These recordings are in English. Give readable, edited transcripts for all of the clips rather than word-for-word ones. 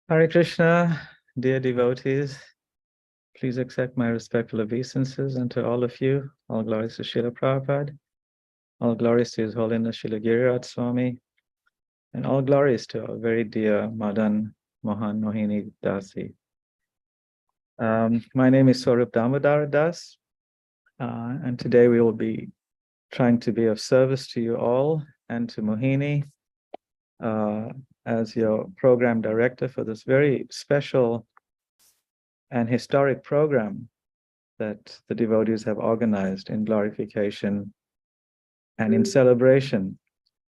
Hare Krishna, dear devotees, please accept my respectful obeisances, and to all of you, all glories to Srila Prabhupada, all glories to His Holiness Srila Giriraj Swami, and all glories to our very dear Madana-mohana-mohini dasi. My name is Swarup Damodara Das, and today we will be trying to be of service to you all and to Mohini as your program director for this very special and historic program that the devotees have organized in glorification and in celebration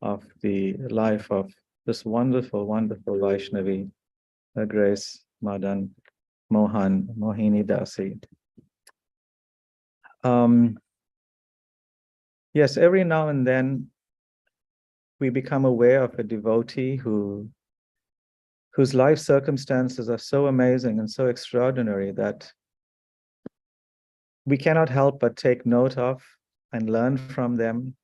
of the life of this wonderful, wonderful Vaishnavi, Her Grace Madana-mohana-mohini dasi. Yes, every now and then we become aware of a devotee whose life circumstances are so amazing and so extraordinary that we cannot help but take note of and learn from them.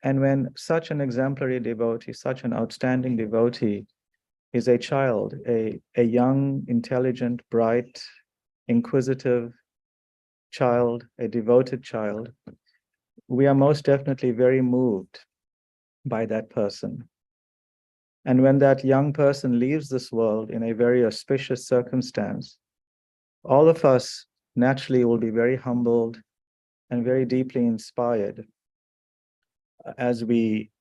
And when such an exemplary devotee, such an outstanding devotee is a child, a young, intelligent, bright, inquisitive child, a devoted child, we are most definitely very moved by that person. And when that young person leaves this world in a very auspicious circumstance, all of us naturally will be very humbled and very deeply inspired as we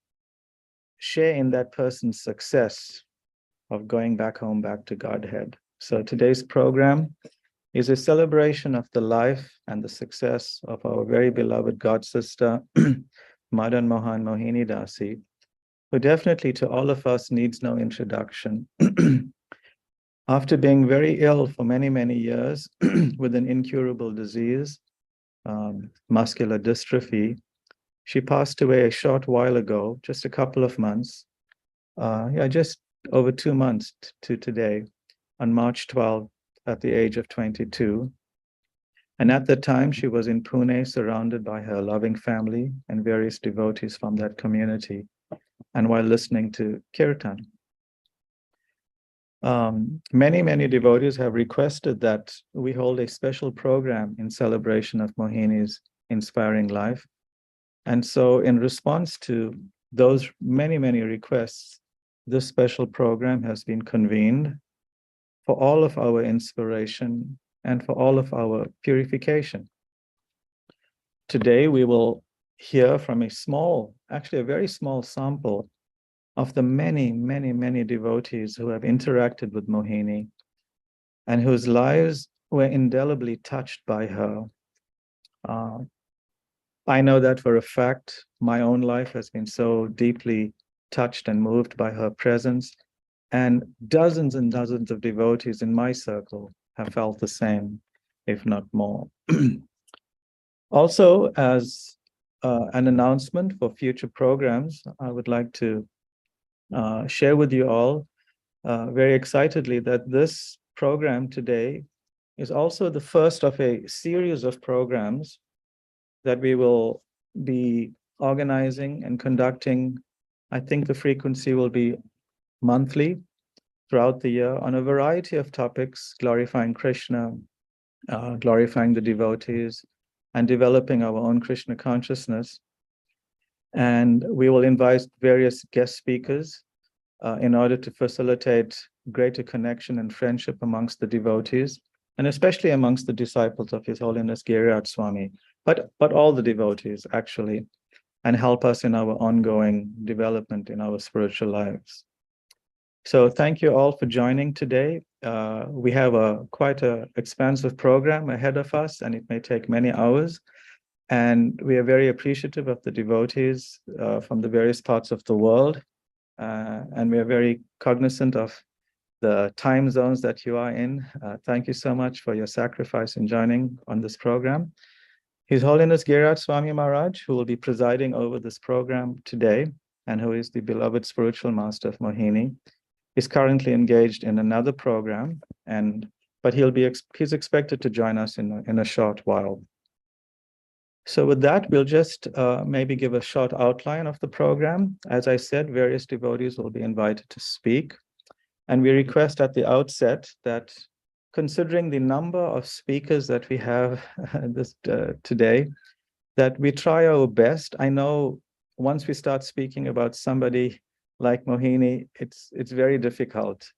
share in that person's success of going back home, back to Godhead. So today's program is a celebration of the life and the success of our very beloved God sister, Madana-mohana-mohini dasi, who definitely to all of us needs no introduction. After being very ill for many, many years with an incurable disease, muscular dystrophy, she passed away a short while ago, just a couple of months, just over 2 months to today, on March 12th, at the age of 22. And at that time, she was in Pune, surrounded by her loving family and various devotees from that community, and while listening to Kirtan. Many, many devotees have requested that we hold a special program in celebration of Mohini's inspiring life. And so in response to those many, many requests, this special program has been convened for all of our inspiration and for all of our purification. Today, we will hear from a very small sample of the many, many, many devotees who have interacted with Mohini and whose lives were indelibly touched by her. I know that for a fact. My own life has been so deeply touched and moved by her presence, and dozens of devotees in my circle have felt the same, if not more. Also, as an announcement for future programs, I would like to share with you all very excitedly that this program today is also the first of a series of programs that we will be organizing and conducting. I think the frequency will be monthly throughout the year on a variety of topics, glorifying Krishna, glorifying the devotees, and developing our own Krishna consciousness. And we will invite various guest speakers in order to facilitate greater connection and friendship amongst the devotees, and especially amongst the disciples of His Holiness Giriraj Swami, but all the devotees actually, and help us in our ongoing development in our spiritual lives. So thank you all for joining today. We have quite an expansive program ahead of us, and it may take many hours. And we are very appreciative of the devotees from the various parts of the world. And we are very cognizant of the time zones that you are in. Thank you so much for your sacrifice in joining on this program. His Holiness Giriraj Swami Maharaj, who will be presiding over this program today, and who is the beloved spiritual master of Mohini, is currently engaged in another program, but he's expected to join us in a short while. So with that, we'll just maybe give a short outline of the program. As I said, various devotees will be invited to speak. And we request at the outset that, considering the number of speakers that we have today, that we try our best. I know once we start speaking about somebody like Mohini, it's very difficult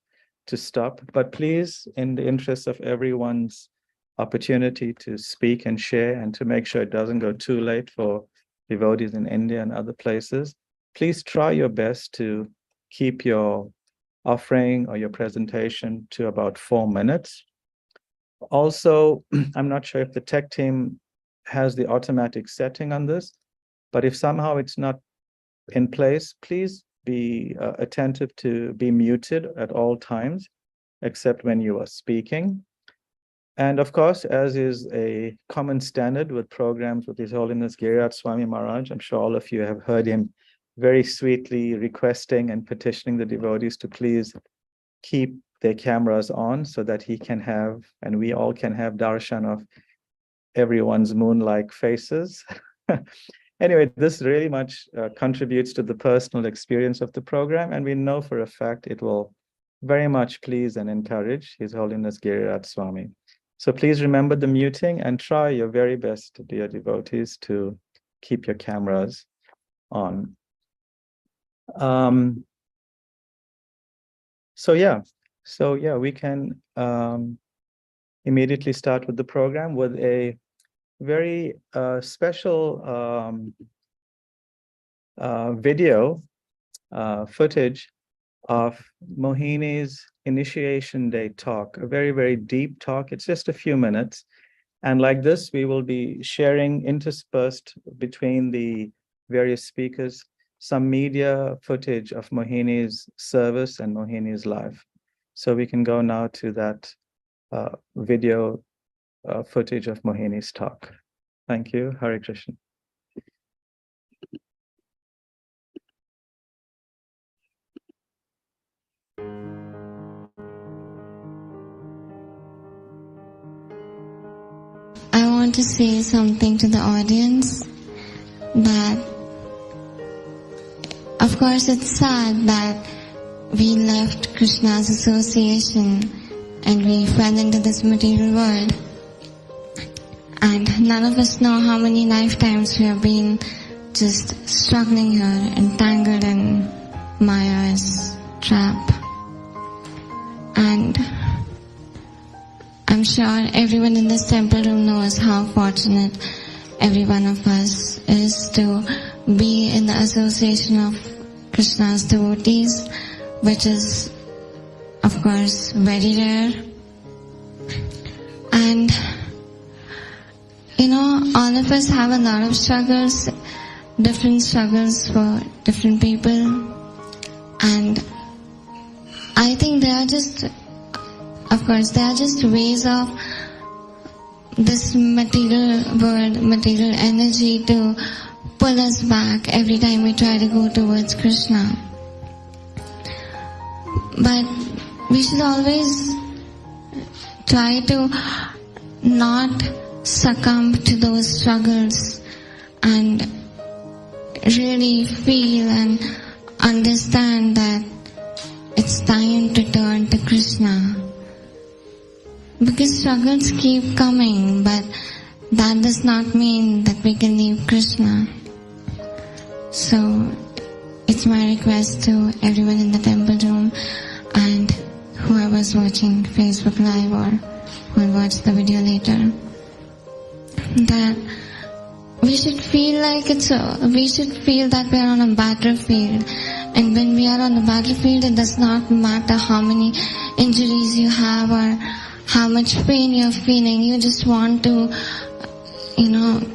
to stop. But please, in the interest of everyone's opportunity to speak and share, and to make sure it doesn't go too late for devotees in India and other places, please try your best to keep your offering or your presentation to about 4 minutes. Also, I'm not sure if the tech team has the automatic setting on this, but if somehow it's not in place, please be attentive to be muted at all times, except when you are speaking. And of course, as is a common standard with programs with His Holiness Giriraj Swami Maharaj, I'm sure all of you have heard him very sweetly requesting and petitioning the devotees to please keep their cameras on so that he can have, and we all can have, darshan of everyone's moon-like faces. Anyway, this really much contributes to the personal experience of the program, and we know for a fact it will very much please and encourage His Holiness Giriraj Swami. So please remember the muting and try your very best, dear devotees, to keep your cameras on. So yeah, we can immediately start with the program with a very special video footage of Mohini's Initiation Day talk, a very, very deep talk. It's just a few minutes. And like this, we will be sharing interspersed between the various speakers some media footage of Mohini's service and Mohini's life. So we can go now to that video footage of Mohini's talk. Thank you. Hare Krishna. I want to say something to the audience that, of course, it's sad that we left Krishna's association and we fell into this material world. And none of us know how many lifetimes we have been just struggling here, entangled in Maya's trap. And I'm sure everyone in this temple room knows how fortunate every one of us is to be in the association of Krishna's devotees, which is, of course, very rare. And all of us have a lot of struggles, different struggles for different people. And I think they are just, of course, they are just ways of this material world, material energy to pull us back every time we try to go towards Krishna. But we should always try to not succumb to those struggles and really feel and understand that it's time to turn to Krishna. Because struggles keep coming, but that does not mean that we can leave Krishna. So it's my request to everyone in the temple room and whoever's watching Facebook Live or who will watch the video later, that we should feel like we should feel that we're on a battlefield And when we are on the battlefield, it does not matter how many injuries you have or how much pain you're feeling. You just want to,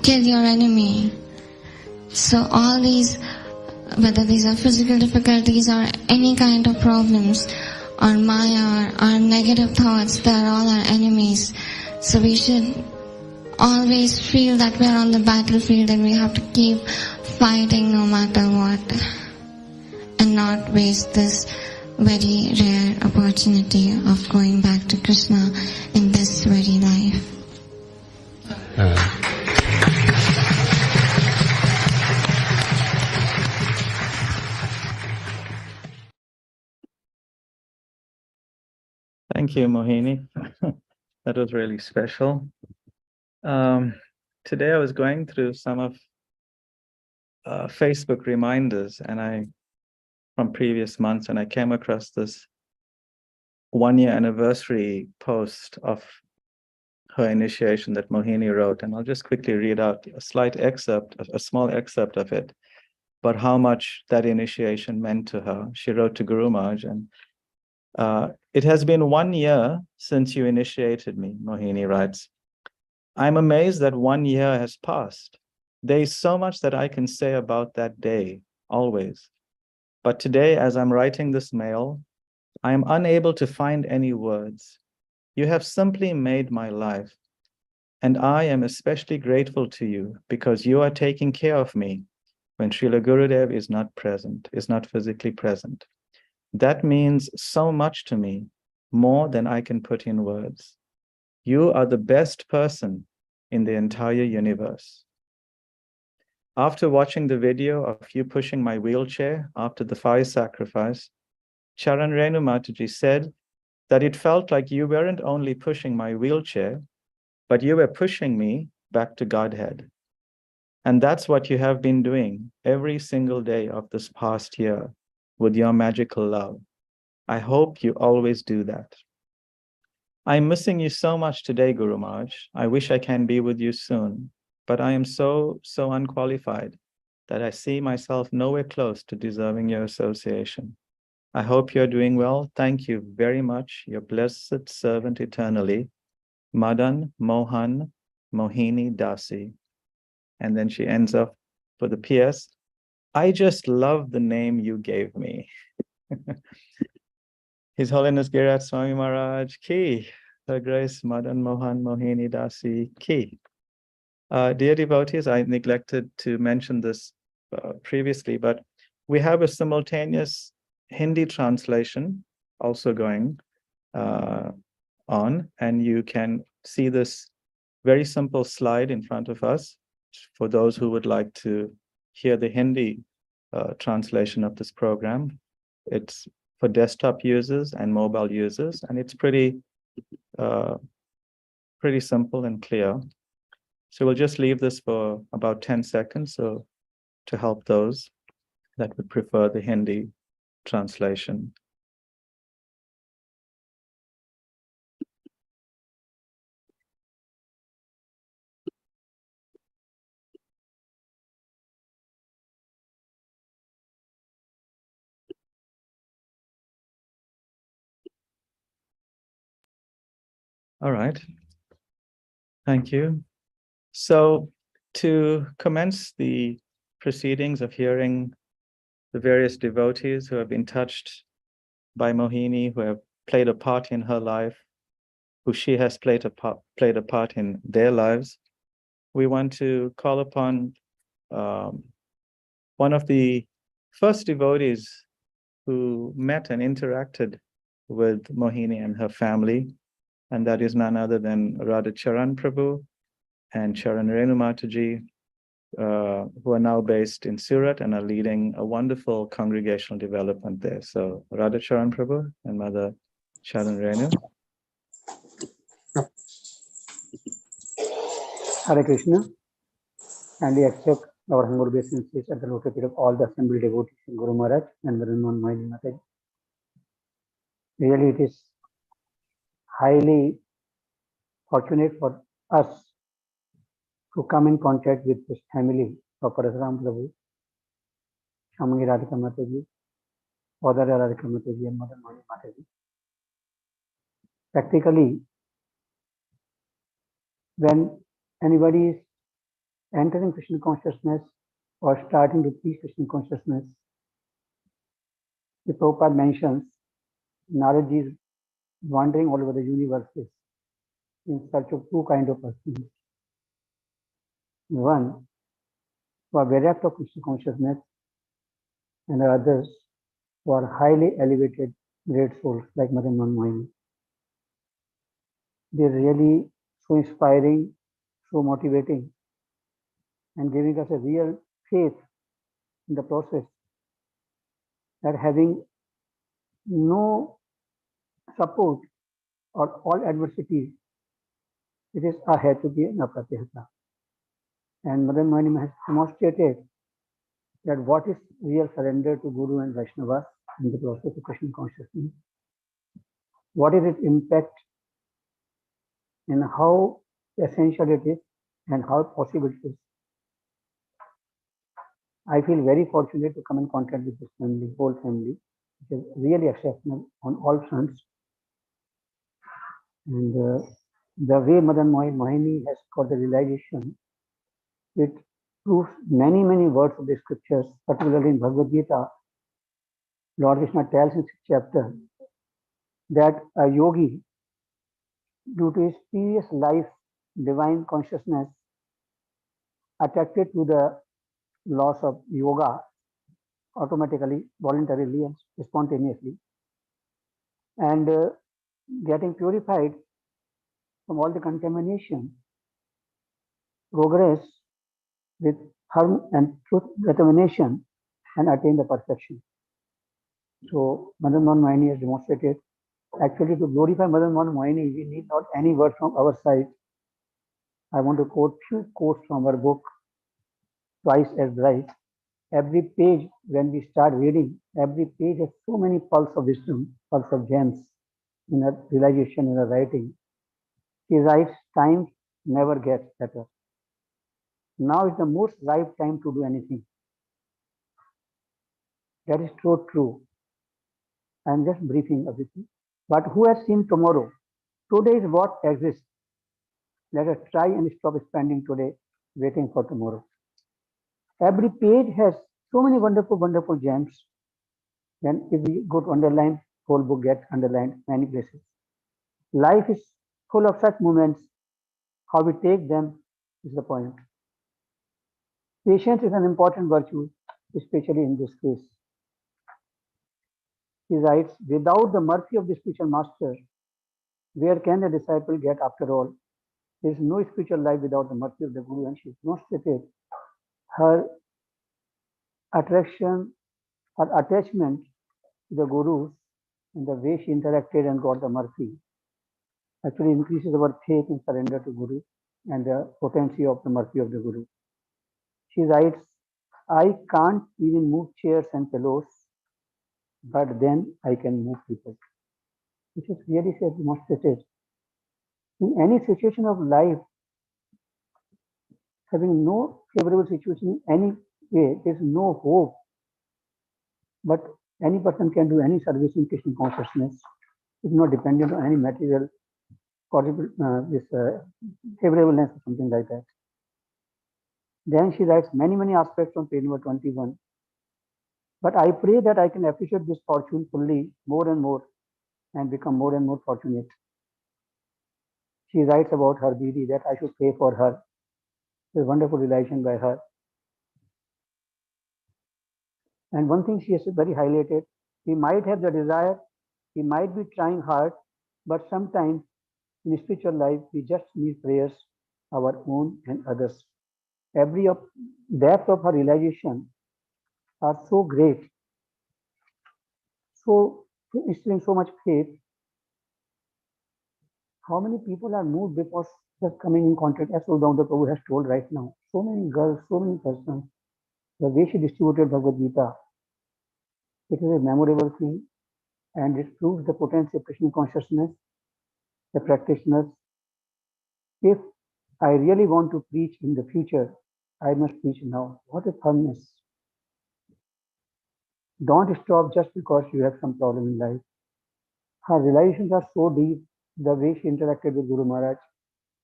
kill your enemy. So all these, whether these are physical difficulties or any kind of problems, or maya or negative thoughts, they are all our enemies. So we should always feel that we are on the battlefield and we have to keep fighting no matter what, and not waste this very rare opportunity of going back to Krishna in this very life. Thank you, Mohini. That was really special. Today I was going through some of Facebook reminders from previous months, and I came across this 1-year anniversary post of her initiation that Mohini wrote, and I'll just quickly read out a small excerpt of it, but how much that initiation meant to her. She wrote to Guru Maharaj, and it has been 1 year since you initiated me, Mohini writes. I'm amazed that 1 year has passed. There is so much that I can say about that day, always. But today, as I'm writing this mail, I am unable to find any words. You have simply made my life. And I am especially grateful to you because you are taking care of me when Srila Gurudev is not present, is not physically present. That means so much to me, more than I can put in words. You are the best person in the entire universe. After watching the video of you pushing my wheelchair after the fire sacrifice, Charan Renu Mataji said that it felt like you weren't only pushing my wheelchair, but you were pushing me back to Godhead. And that's what you have been doing every single day of this past year with your magical love. I hope you always do that. I'm missing you so much today, Guru Maharaj. I wish I can be with you soon, but I am so unqualified that I see myself nowhere close to deserving your association. I hope you're doing well. Thank you very much, your blessed servant eternally, Madana-mohana-mohini dasi. And then she ends up for the PS, I just love the name you gave me. His Holiness Girat Swami Maharaj Ki, Her Grace Madana-mohana-mohini dasi Ki. Dear devotees, I neglected to mention this previously, but we have a simultaneous Hindi translation also going on, and you can see this very simple slide in front of us for those who would like to hear the Hindi translation of this program. It's for desktop users and mobile users, and it's pretty simple and clear. So we'll just leave this for about 10 seconds so to help those that would prefer the Hindi translation. All right. Thank you. So to commence the proceedings of hearing the various devotees who have been touched by Mohini, who have played a part in her life, who she has played a part in their lives, we want to call upon one of the first devotees who met and interacted with Mohini and her family, and that is none other than Radha Charan Prabhu and Charan Renu Mataji, who are now based in Surat and are leading a wonderful congregational development there. So Radha Charan Prabhu and Mother Charan Renu. Hare Krishna, and we accept our humble obeisances at the lotus feet of all the assembled devotees of Guru Maharaj and Madana-mohana-mohini Mataji. Really, it is highly fortunate for us to come in contact with this family of Parasuram Prabhu, Shamani Radhika Mataji, Father Radhika Mataji and Mother Mani Mataji. Practically, when anybody is entering Krishna consciousness or starting to teach Krishna consciousness, the Prabhupada mentions Narad is wandering all over the universes in search of two kinds of persons. One who are bereft of Krishna consciousness, and the others who are highly elevated great souls like Madana-mohana-mohini. They're really so inspiring, so motivating, and giving us a real faith in the process that having no support or all adversities, it is ahatuti and apratihata. And Madana-mohini has demonstrated that what is real surrender to Guru and Vaishnava in the process of Krishna consciousness, what is its impact and how essential it is and how possible it is. I feel very fortunate to come in contact with this family, whole family, which is really exceptional on all fronts. And the way Madana-mohini has got the realization, it proves many, many words of the scriptures, particularly in Bhagavad Gita. Lord Krishna tells in 6th chapter that a yogi, due to his previous life, divine consciousness, attracted to the laws of yoga automatically, voluntarily, and spontaneously, and getting purified from all the contamination, progress with harm and truth determination, and attain the perfection. So, Madana-mohini has demonstrated. Actually, to glorify Madana-mohini, we need not any word from our side. I want to quote few quotes from our book, Twice as Bright. Every page, when we start reading, every page has so many pearls of wisdom, pearls of gems in her realization, in her writing. She writes, time never gets better. Now is the most ripe time to do anything. That is so true. I am just briefing everything. But who has seen tomorrow? Today is what exists. Let us try and stop spending today waiting for tomorrow. Every page has so many wonderful, wonderful gems. Then if we go to underline, whole book gets underlined many places. Life is full of such moments. How we take them is the point. Patience is an important virtue, especially in this case. He writes, without the mercy of the spiritual master, where can the disciple get after all? There is no spiritual life without the mercy of the Guru, and she demonstrated her attraction, her attachment to the Gurus, and the way she interacted and got the mercy actually increases our faith and surrender to Guru and the potency of the mercy of the Guru. She writes, I can't even move chairs and pillows, but then I can move people. Which is really demonstrated. In any situation of life, having no favorable situation in any way, there is no hope. But any person can do any service in Krishna consciousness. It's not dependent on any material possible favorableness or something like that. Then she writes many, many aspects on page number 21. But I pray that I can appreciate this fortune fully more and more and become more and more fortunate. She writes about her Didi that I should pray for her. There's a wonderful relation by her. And one thing she has very highlighted, we might have the desire, we might be trying hard, but sometimes in spiritual life, we just need prayers, our own and others. Every depth of her realization are so great, so instilling so much faith. How many people are moved because just coming in contact, as Uddhava Prabhu has told right now. So many girls, so many persons. The way she distributed Bhagavad Gita, it is a memorable thing, and it proves the potency of Krishna consciousness, the practitioners. If I really want to preach in the future, I must preach now. What a firmness. Don't stop just because you have some problem in life. Her realizations are so deep. The way she interacted with Guru Maharaj,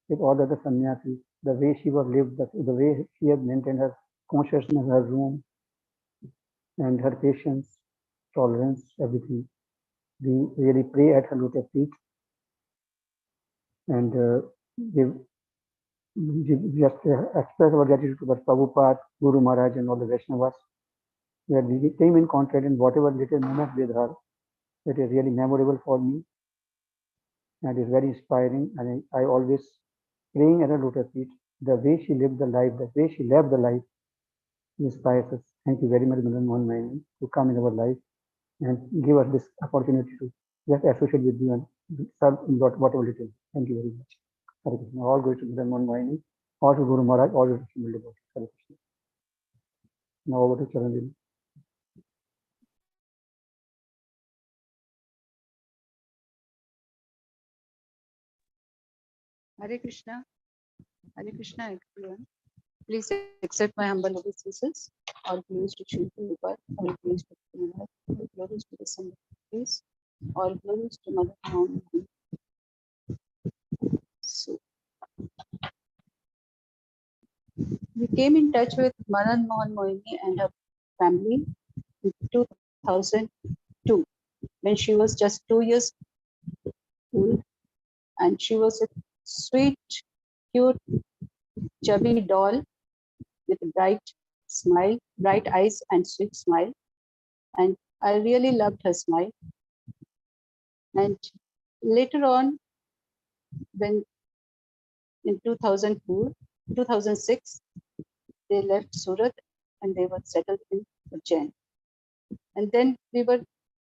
with all the other sannyasis, the way she was lived, the way she had maintained her consciousness, her room, and her patience, tolerance, everything. We really pray at her lotus feet and give, just express our gratitude to the Prabhupada, Guru Maharaj, and all the Vaishnavas. Where we came in contact in whatever little moment with her. It is really memorable for me and is very inspiring. And I always praying at her lotus feet. The way she lived the life, the way she lived the life inspires us. Thank you very much, Madana-mohana-mohini, to come in our life and give us this opportunity to just associate with you and serve in whatever it is. Thank you very much. Hare Krishna. All glory to Madana-mohana-mohini, all to Guru Maharaj, all to Krishna devotees. Hare Krishna. Now over to Charanjini. Hare Krishna, everyone. Please accept my humble obeisances. All glories to Shri Prabhupada, all glories to Krishna, all glories to the Son of Peace, all glories to Mother Mountain. So, we came in touch with Madana-mohana-mohini and her family in 2002 when she was just 2 years old, and she was a sweet, cute, chubby doll with a bright smile, bright eyes, and sweet smile. And I really loved her smile. And later on, when in 2006, they left Surat and they were settled in Ujjain. And then we were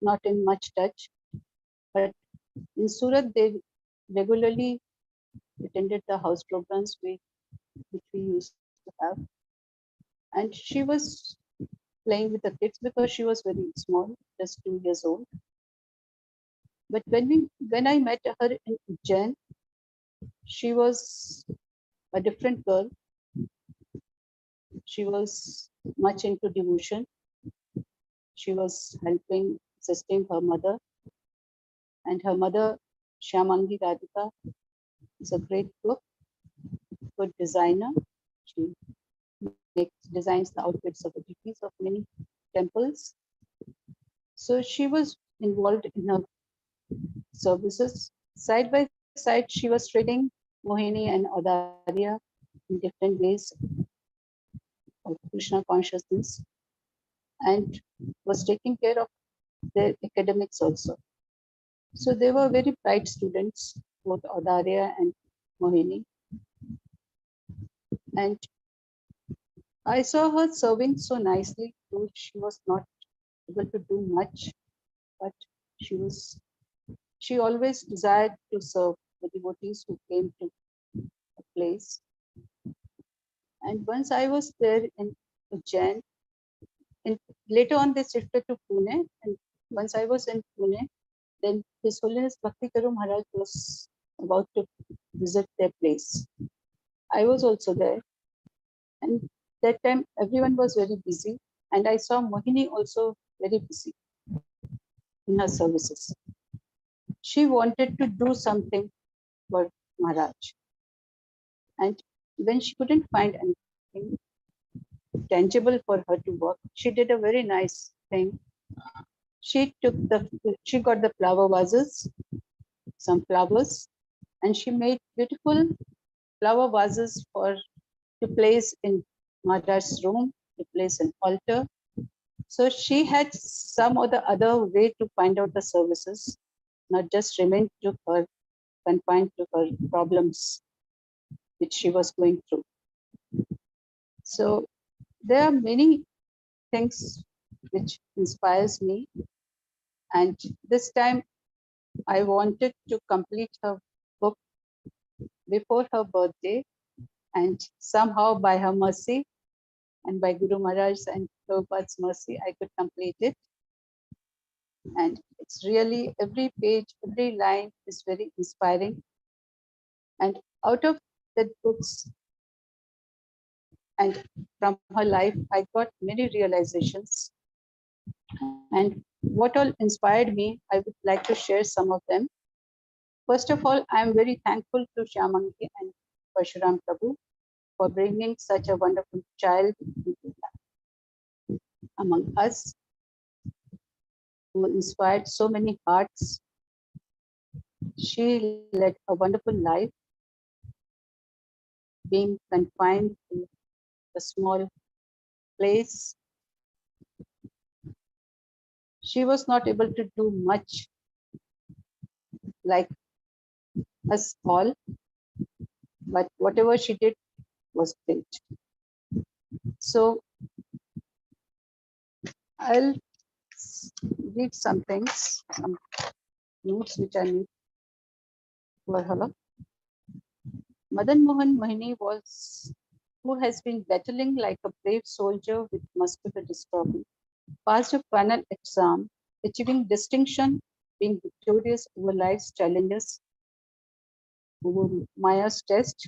not in much touch, but in Surat, they regularly attended the house programs which we used to have. And she was playing with the kids because she was very small, just 2 years old. But when I met her in Ujjain, she was a different girl. She was much into devotion. She was helping, assisting her mother. And her mother, Shyamangi Radhika, is a great cook, good designer. She designs the outfits of the deities of many temples. So she was involved in her services. Side by side, she was treating Mohini and Adaria in different ways of Krishna consciousness and was taking care of their academics also. So they were very bright students, both Adaria and Mohini. And I saw her serving so nicely too. She was not able to do much, but she always desired to serve the devotees who came to a place. And once I was there in Ujjain, and later on they shifted to Pune. And once I was in Pune, then His Holiness Bhakti Karu Maharaj was about to visit their place. I was also there. And that time everyone was very busy. And I saw Mohini also very busy in her services. She wanted to do something for Maharaj. And when she couldn't find anything tangible for her to work, she did a very nice thing. She got the flower vases, some flowers, and she made beautiful flower vases to place in Maharaj's room, to place an altar. So she had some or the other way to find out the services, not just remain to her, confined to her problems which she was going through. So there are many things which inspires me. And this time I wanted to complete her book before her birthday, and somehow by her mercy and by Guru Maharaj's and Prabhupada's mercy, I could complete it. And it's really, every page, every line is very inspiring. And out of the books and from her life, I got many realizations. And what all inspired me, I would like to share some of them. First of all, I am very thankful to Shyamangi and Parshuram Prabhu for bringing such a wonderful child among us, who inspired so many hearts. She led a wonderful life, being confined to a small place. She was not able to do much like us all, but whatever she did was great. So I'll read some things, some notes which I need for her. Madan-Mohan-Mohini who has been battling like a brave soldier with muscular dystrophy, passed a final exam, achieving distinction, being victorious over life's challenges, over Maya's test.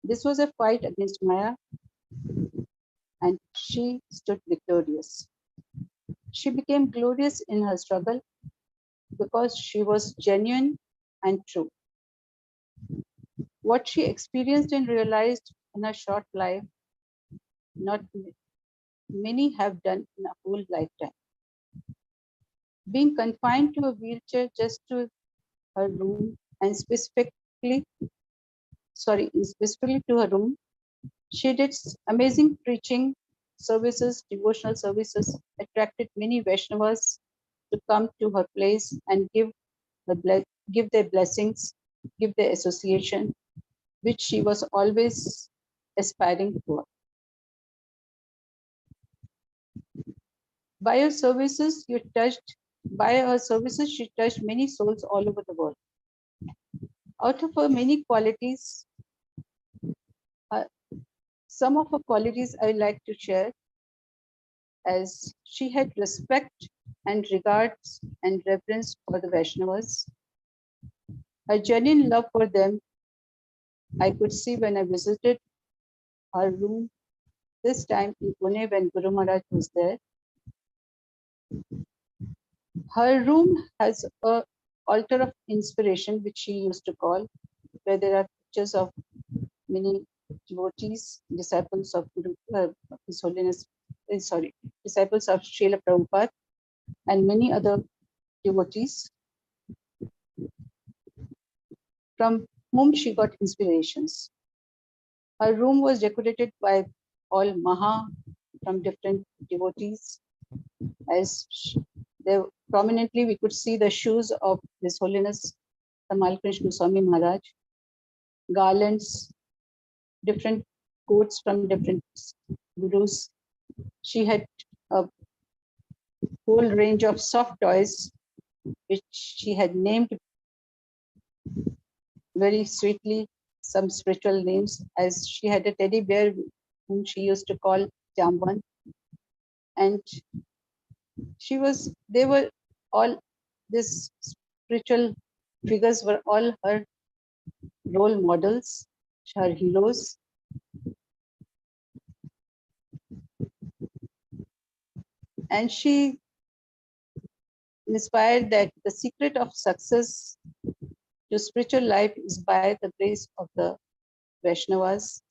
This was a fight against Maya, and she stood victorious. She became glorious in her struggle because she was genuine and true. What she experienced and realized in her short life, not many have done in a whole lifetime. Being confined to a wheelchair just to her room and specifically to her room, she did amazing preaching services, devotional services, attracted many Vaishnavas to come to her place and give their blessings, give their association, which she was always aspiring for. By her services, she touched many souls all over the world. Out of her many qualities, uh, some of her qualities I like to share, as she had respect and regards and reverence for the Vaishnavas. Her genuine love for them, I could see when I visited her room this time in Pune when Guru Maharaj was there. Her room has a altar of inspiration, which she used to call, where there are pictures of many devotees, disciples of His Holiness, disciples of Srila Prabhupada, and many other devotees from whom she got inspirations. Her room was decorated by all Maha from different devotees. As there prominently, we could see the shoes of His Holiness Tamal Krishna Swami Maharaj, garlands, different coats from different gurus. She had a whole range of soft toys, which she had named very sweetly, some spiritual names, as she had a teddy bear whom she used to call Jamban. And they were all, these spiritual figures were all her role models, her heroes. And she inspired that the secret of success to spiritual life is by the grace of the Vaishnavas,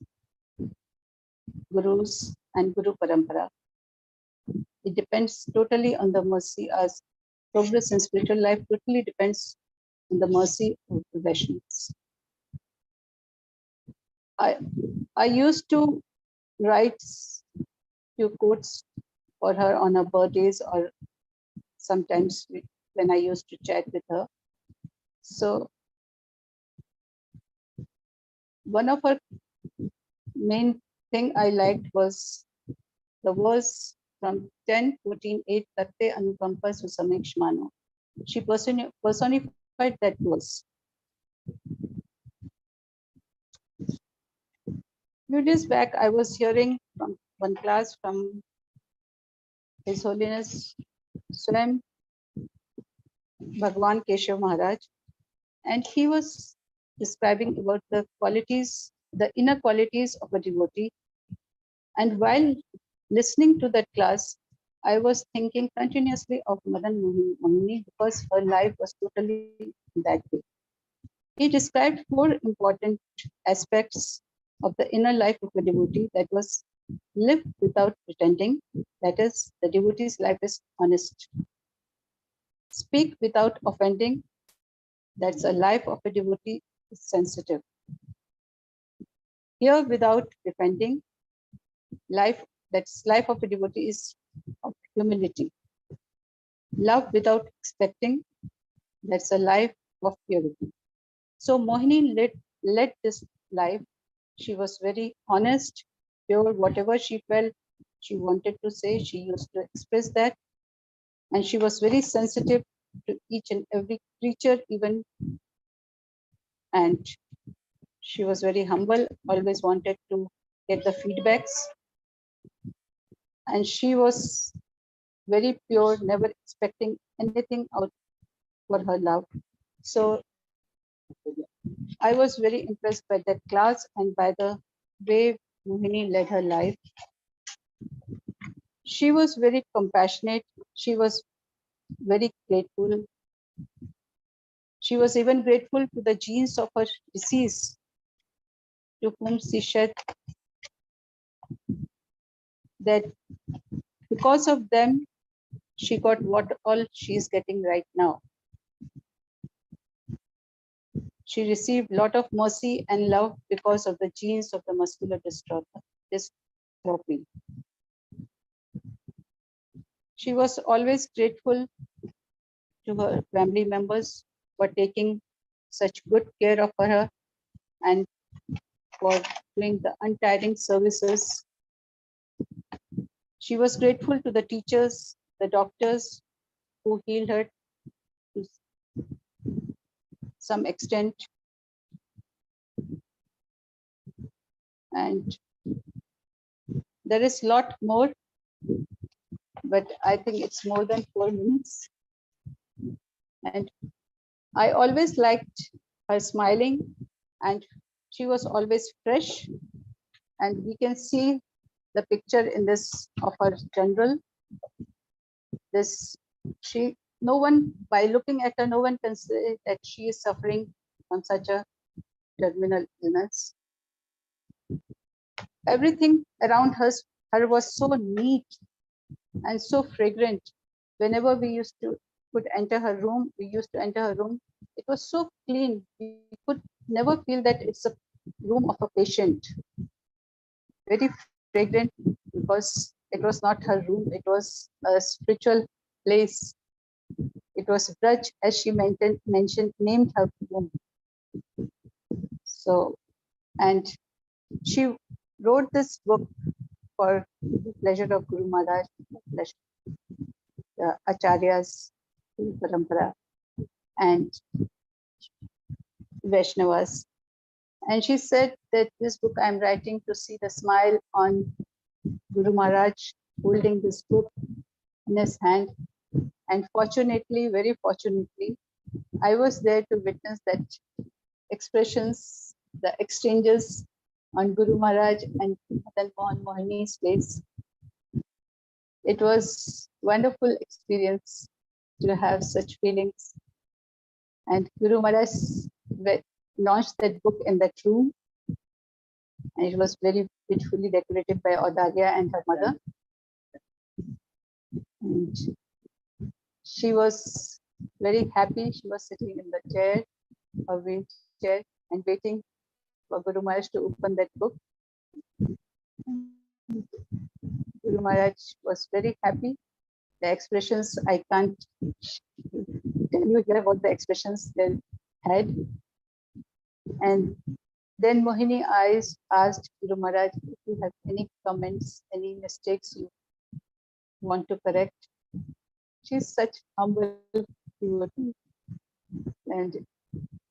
Gurus, and Guru Parampara. It depends totally on the mercy, as progress in spiritual life totally depends on the mercy of the Vaishnavas. I used to write few quotes for her on her birthdays, or sometimes when I used to chat with her. So one of her main thing I liked was the verse from 10:14:8, Tatte Anukampa Susamekshmano. She personified that verse. Few days back, I was hearing from one class from His Holiness Swam Bhagwan Keshav Maharaj, and he was describing about the qualities, the inner qualities of a devotee. And while listening to that class, I was thinking continuously of Madan-mohini because her life was totally that way. He described four important aspects of the inner life of a devotee, that was, live without pretending, that is, the devotee's life is honest. Speak without offending, that's a life of a devotee is sensitive. Hear without defending, life of a devotee is of humility. Love without expecting, that's a life of purity. So Mohini led this life. She was very honest, pure, whatever she felt, she wanted to say, she used to express that. And she was very sensitive to each and every creature, even, and she was very humble, always wanted to get the feedbacks. And she was very pure, never expecting anything out for her love. So I was very impressed by that class and by the way Mohini led her life. She was very compassionate. She was very grateful. She was even grateful to the genes of her deceased, to whom she said that because of them, she got what all she is getting right now. She received a lot of mercy and love because of the genes of the muscular dystrophy. She was always grateful to her family members for taking such good care of her and for doing the untiring services. She was grateful to the teachers, the doctors who healed her to some extent. And there is a lot more, but I think it's more than 4 minutes. And I always liked her smiling, and she was always fresh. And we can see the picture in this of her general. This she no one, by looking at her, no one can say that she is suffering from such a terminal illness. Everything around her was so neat and so fragrant. Whenever we used to enter her room, it was so clean. We could never feel that it's a room of a patient. Very fragrant, because it was not her room, it was a spiritual place. It was Braj, as she named her room. So, and she wrote this book for the pleasure of Guru Maharaj, pleasure the Acharyas, Parampara, and Vaishnavas. And she said that this book I'm writing to see the smile on Guru Maharaj holding this book in his hand. And fortunately, very fortunately, I was there to witness that expressions, the exchanges on Guru Maharaj and Madana-mohana-mohini's face. It was wonderful experience to have such feelings. And Guru Maharaj launched that book in that room, and it was very beautifully decorated by Audalia and her mother. And she was very happy. She was sitting in the chair, a wheelchair, and waiting for Guru Maharaj to open that book. Guru Maharaj was very happy. The expressions, I can't tell you here what the expressions they had. And then Mohini asked Guru Maharaj if you have any comments, any mistakes you want to correct. She's such humble devotee. And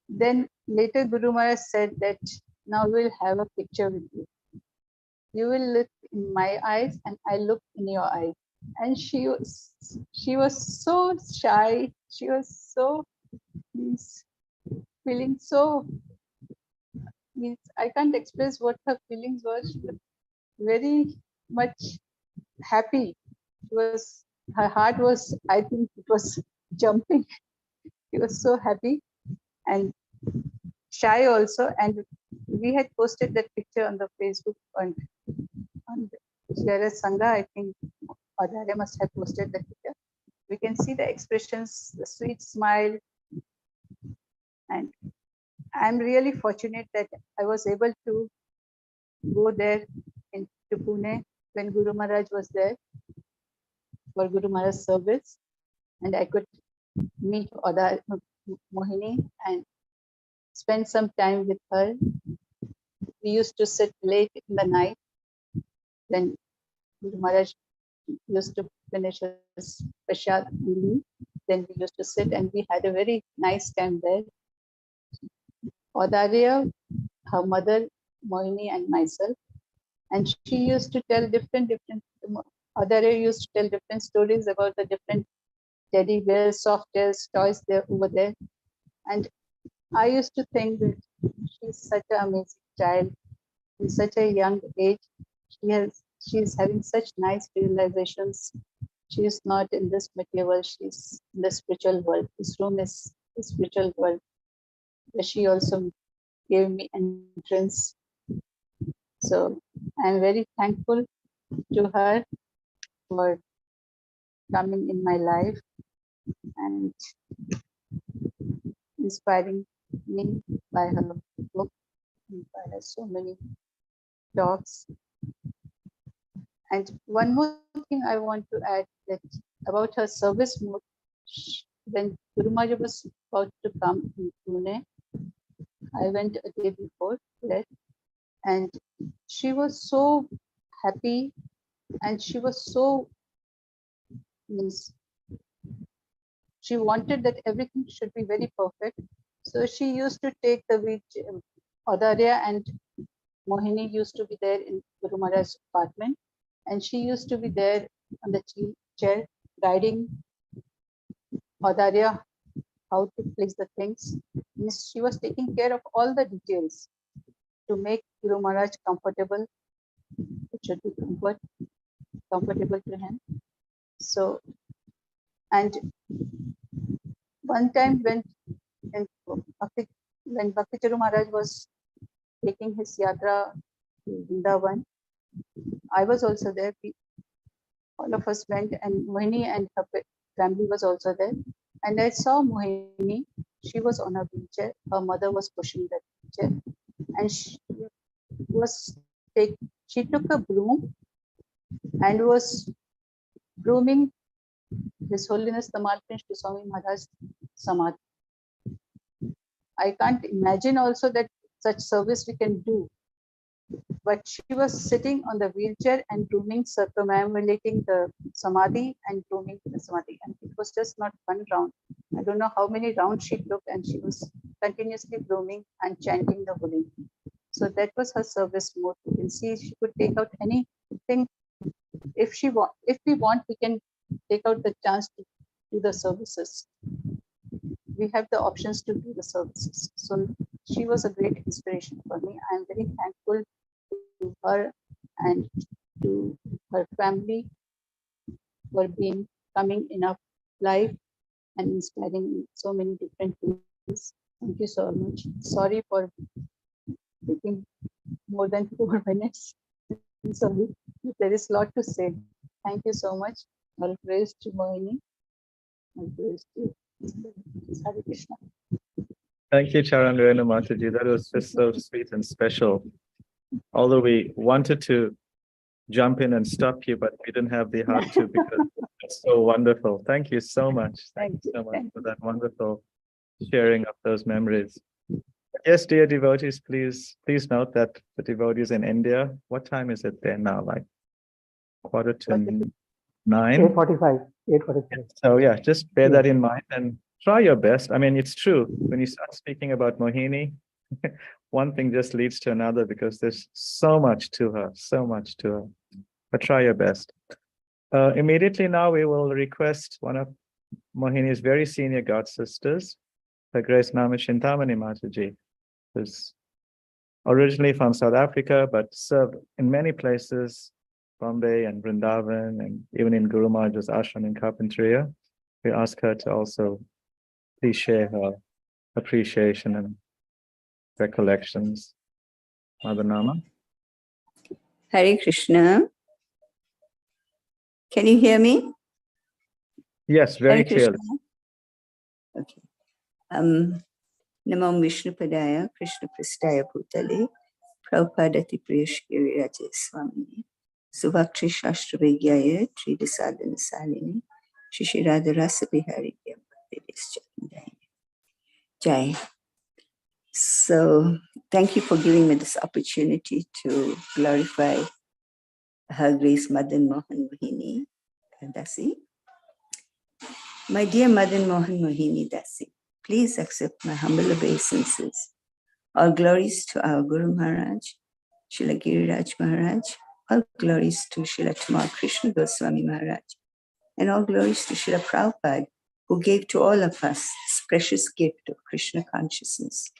then later Guru Maharaj said that now we'll have a picture with you. You will look in my eyes and I look in your eyes. And she was so shy. She was so feeling so, I can't express what her feelings were. She was very much happy. her heart was, I think it was jumping. She was so happy and shy also. And we had posted that picture on the Facebook on Share Sangha. I think Adharya must have posted that picture. We can see the expressions, the sweet smile. And I'm really fortunate that I was able to go there to Pune when Guru Maharaj was there for Guru Maharaj's service. And I could meet Mohini and spend some time with her. We used to sit late in the night when Guru Maharaj used to finish his prasad and leave. Then we used to sit and we had a very nice time there. Audarya, her mother, Mohini, and myself. And she used to tell Audarya used to tell different stories about the different teddy bears, soft toys there over there. And I used to think that she's such an amazing child in such a young age. She is having such nice realizations. She is not in this material world, she's in the spiritual world. This room is the spiritual world, where she also gave me entrance. So I'm very thankful to her for coming in my life and inspiring me by her book, and by her so many talks. And one more thing I want to add that about her service mode. When Guru Maharaj was about to come in Pune, I went a day before that, and she was so happy, and she was so means she wanted that everything should be very perfect. So she used to take the wheelchair. Audarya and Mohini used to be there in Guru Maharaj's apartment, and she used to be there on the chair guiding Audarya how to place the things. Means she was taking care of all the details to make Guru Maharaj comfortable. It should be comfortable to him. So, and one time when Bhakti Charu Maharaj was taking his yatra to Vrindavan, I was also there. All of us went, and Mohini and her family was also there. And I saw Mohini. She was on a wheelchair. Her mother was pushing that wheelchair, and she took a broom and was brooming His Holiness Tamal Prince Swami Maharaj Samadhi. I can't imagine also that such service we can do. But she was sitting on the wheelchair and brooming, circumambulating the Samadhi and brooming the Samadhi. And it was just not one round. I don't know how many rounds she took, and she was continuously brooming and chanting the holy name. So that was her service mode. You can see she could take out anything. If we want, we can take out the chance to do the services. We have the options to do the services. So she was a great inspiration for me. I am very thankful to her and to her family for coming in our life and inspiring so many different ways. Thank you so much. Sorry for taking more than 4 minutes. Sorry, there is a lot to say. Thank you so much. All praise to Mohini. All praise to Hare Krishna. Thank you, Charan Renu Mataji. That was just so sweet and special. Although we wanted to jump in and stop you, but we didn't have the heart to because it's so wonderful. Thank you so much. Thank you so much for that wonderful sharing of those memories. Yes, dear devotees, please note that the devotees in India, what time is it there now? Like 8:45. 8:45. So yeah, just bear that in mind and try your best. I mean, it's true. When you start speaking about Mohini, one thing just leads to another because there's so much to her. But try your best. Immediately now, we will request one of Mohini's very senior god sisters, Her Grace Nama Chintamani Mataji, who's originally from South Africa, but served in many places Bombay and Vrindavan, and even in Guru Maharaj's ashram in Carpentaria. We ask her to also please share her appreciation and recollections. Madana. Hare Krishna. Can you hear me? Yes, very Hare Krishna. clearly. Okay. Namo Vishnu Padaya, Krishna Prastaya Bhutale, Prabhupadati Priyashkiri Raja Swami, Subhakshi Shastra Vigyaya, Trida Sadhana Salini, Shishirada Rasa Bihari Jai. So, thank you for giving me this opportunity to glorify Her Grace Madana-mohana-mohini, Dasi. My dear Madana-mohana-mohini Dasi, please accept my humble obeisances. All glories to our Guru Maharaj, Srila Giriraj Maharaj, all glories to Srila Tamal Krishna Goswami Maharaj, and all glories to Srila Prabhupada, who gave to all of us this precious gift of Krishna consciousness.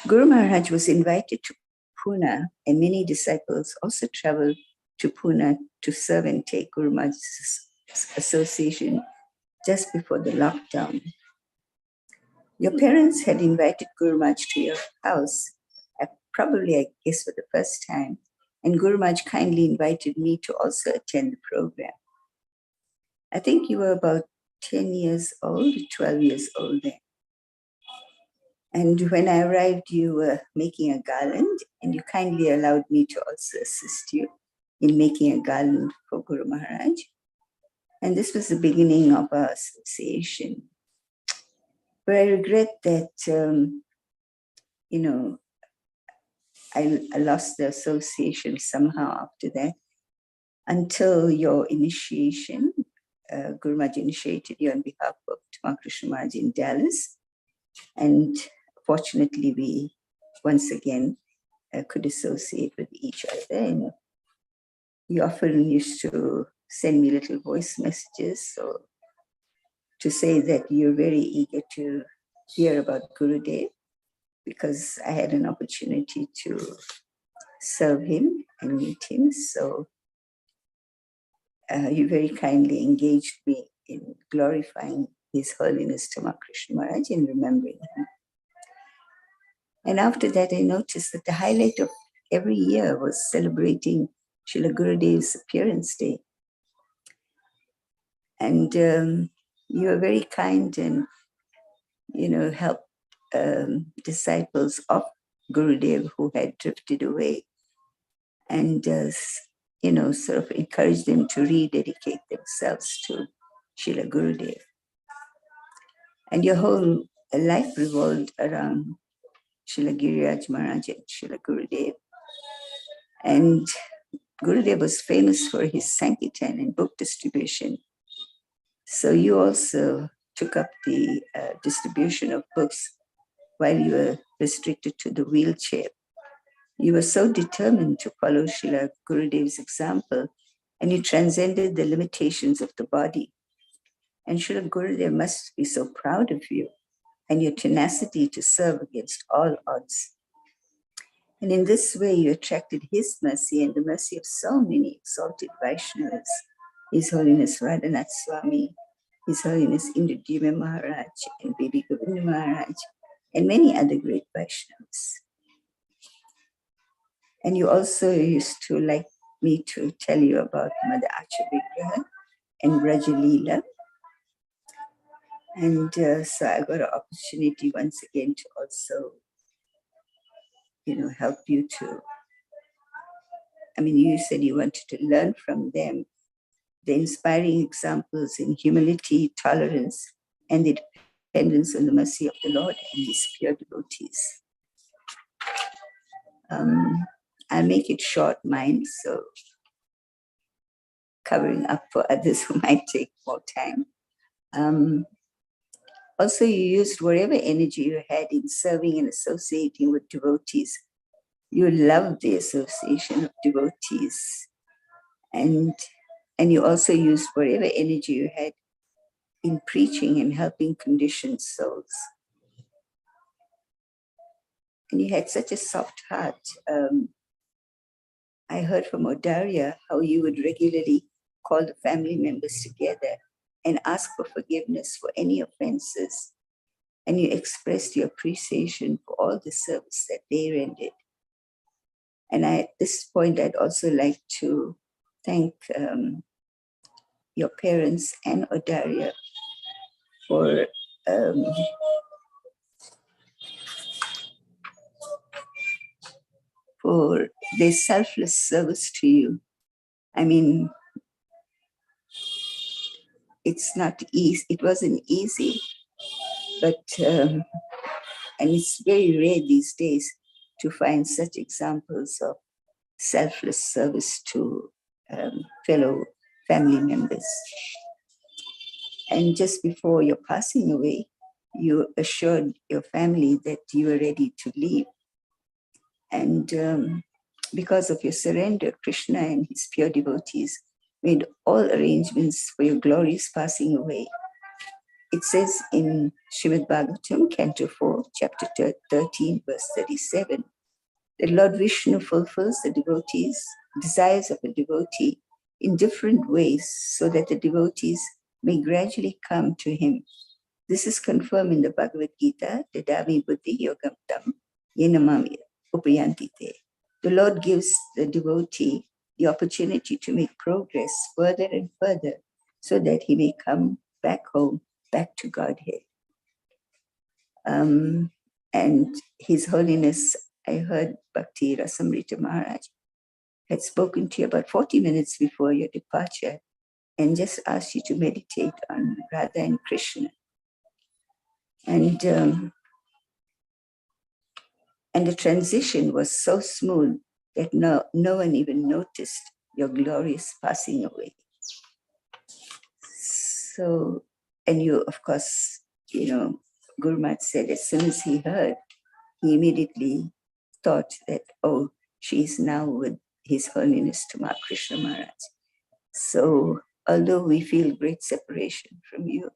Guru Maharaj was invited to Pune, and many disciples also traveled to Pune to serve and take Guru Maharaj's association just before the lockdown. Your parents had invited Guru Maharaj to your house, probably, I guess, for the first time, and Guru Maharaj kindly invited me to also attend the program. I think you were about 10 years old, 12 years old then. And when I arrived, you were making a garland, and you kindly allowed me to also assist you in making a garland for Guru Maharaj. And this was the beginning of our association. But I regret that, I lost the association somehow after that, until your initiation. Guru Maharaj initiated you on behalf of Tamal Krishna Maharaj in Dallas. And fortunately, we once again could associate with each other. And you often used to send me little voice messages to say that you're very eager to hear about Gurudev, because I had an opportunity to serve him and meet him. So you very kindly engaged me in glorifying His Holiness Tamal Krishna Maharaj and remembering him. And after that, I noticed that the highlight of every year was celebrating Srila Gurudev's appearance day. And you were very kind and, helped disciples of Gurudev who had drifted away, and, sort of encouraged them to rededicate themselves to Srila Gurudev. And your whole life revolved around Srila Giriraj Maharaj and Srila Gurudev. And Gurudev was famous for his Sankirtan and book distribution. So you also took up the distribution of books while you were restricted to the wheelchair. You were so determined to follow Srila Gurudev's example, and you transcended the limitations of the body. And Srila Gurudev must be so proud of you and your tenacity to serve against all odds. And in this way, you attracted his mercy and the mercy of so many exalted Vaishnavas, His Holiness Radhanath Swami, His Holiness Indradima Maharaj, and Baby Govinda Maharaj, and many other great Vaishnavas. And you also used to like me to tell you about Mother Achavigraha and Brajalila. And so I got an opportunity once again to also, help you to, you said you wanted to learn from them the inspiring examples in humility, tolerance, and the dependence on the mercy of the Lord and His pure devotees. I'll make it short, mine, so covering up for others who might take more time. Also, you used whatever energy you had in serving and associating with devotees. You loved the association of devotees. And you also used whatever energy you had in preaching and helping conditioned souls. And you had such a soft heart. I heard from Odaria how you would regularly call the family members together and ask for forgiveness for any offenses. And you expressed your appreciation for all the service that they rendered. And at this point, I'd also like to thank your parents and Odaria for their selfless service to you. I mean, it's not easy. It wasn't easy, but and it's very rare these days to find such examples of selfless service to fellow family members. And just before your passing away, you assured your family that you were ready to leave. And because of your surrender, Krishna and his pure devotees made all arrangements for your glorious passing away. It says in Srimad Bhagavatam, Canto 4, Chapter 13, verse 37, that Lord Vishnu fulfills the devotees' desires of a devotee in different ways so that the devotees may gradually come to him. This is confirmed in the Bhagavad Gita, Dadami Buddhi Yogam Tam Yenamami Upayantite. The Lord gives the devotee the opportunity to make progress further and further so that he may come back home, back to Godhead. And His Holiness, I heard Bhakti Rasamrita Maharaj had spoken to you about 40 minutes before your departure and just asked you to meditate on Radha and Krishna. And the transition was so smooth that no one even noticed your glorious passing away. So, and you, of course, Guru Maharaj said as soon as he heard, he immediately thought that, oh, she is now with His Holiness Tamar Krishna Maharaj. So, although we feel great separation from you,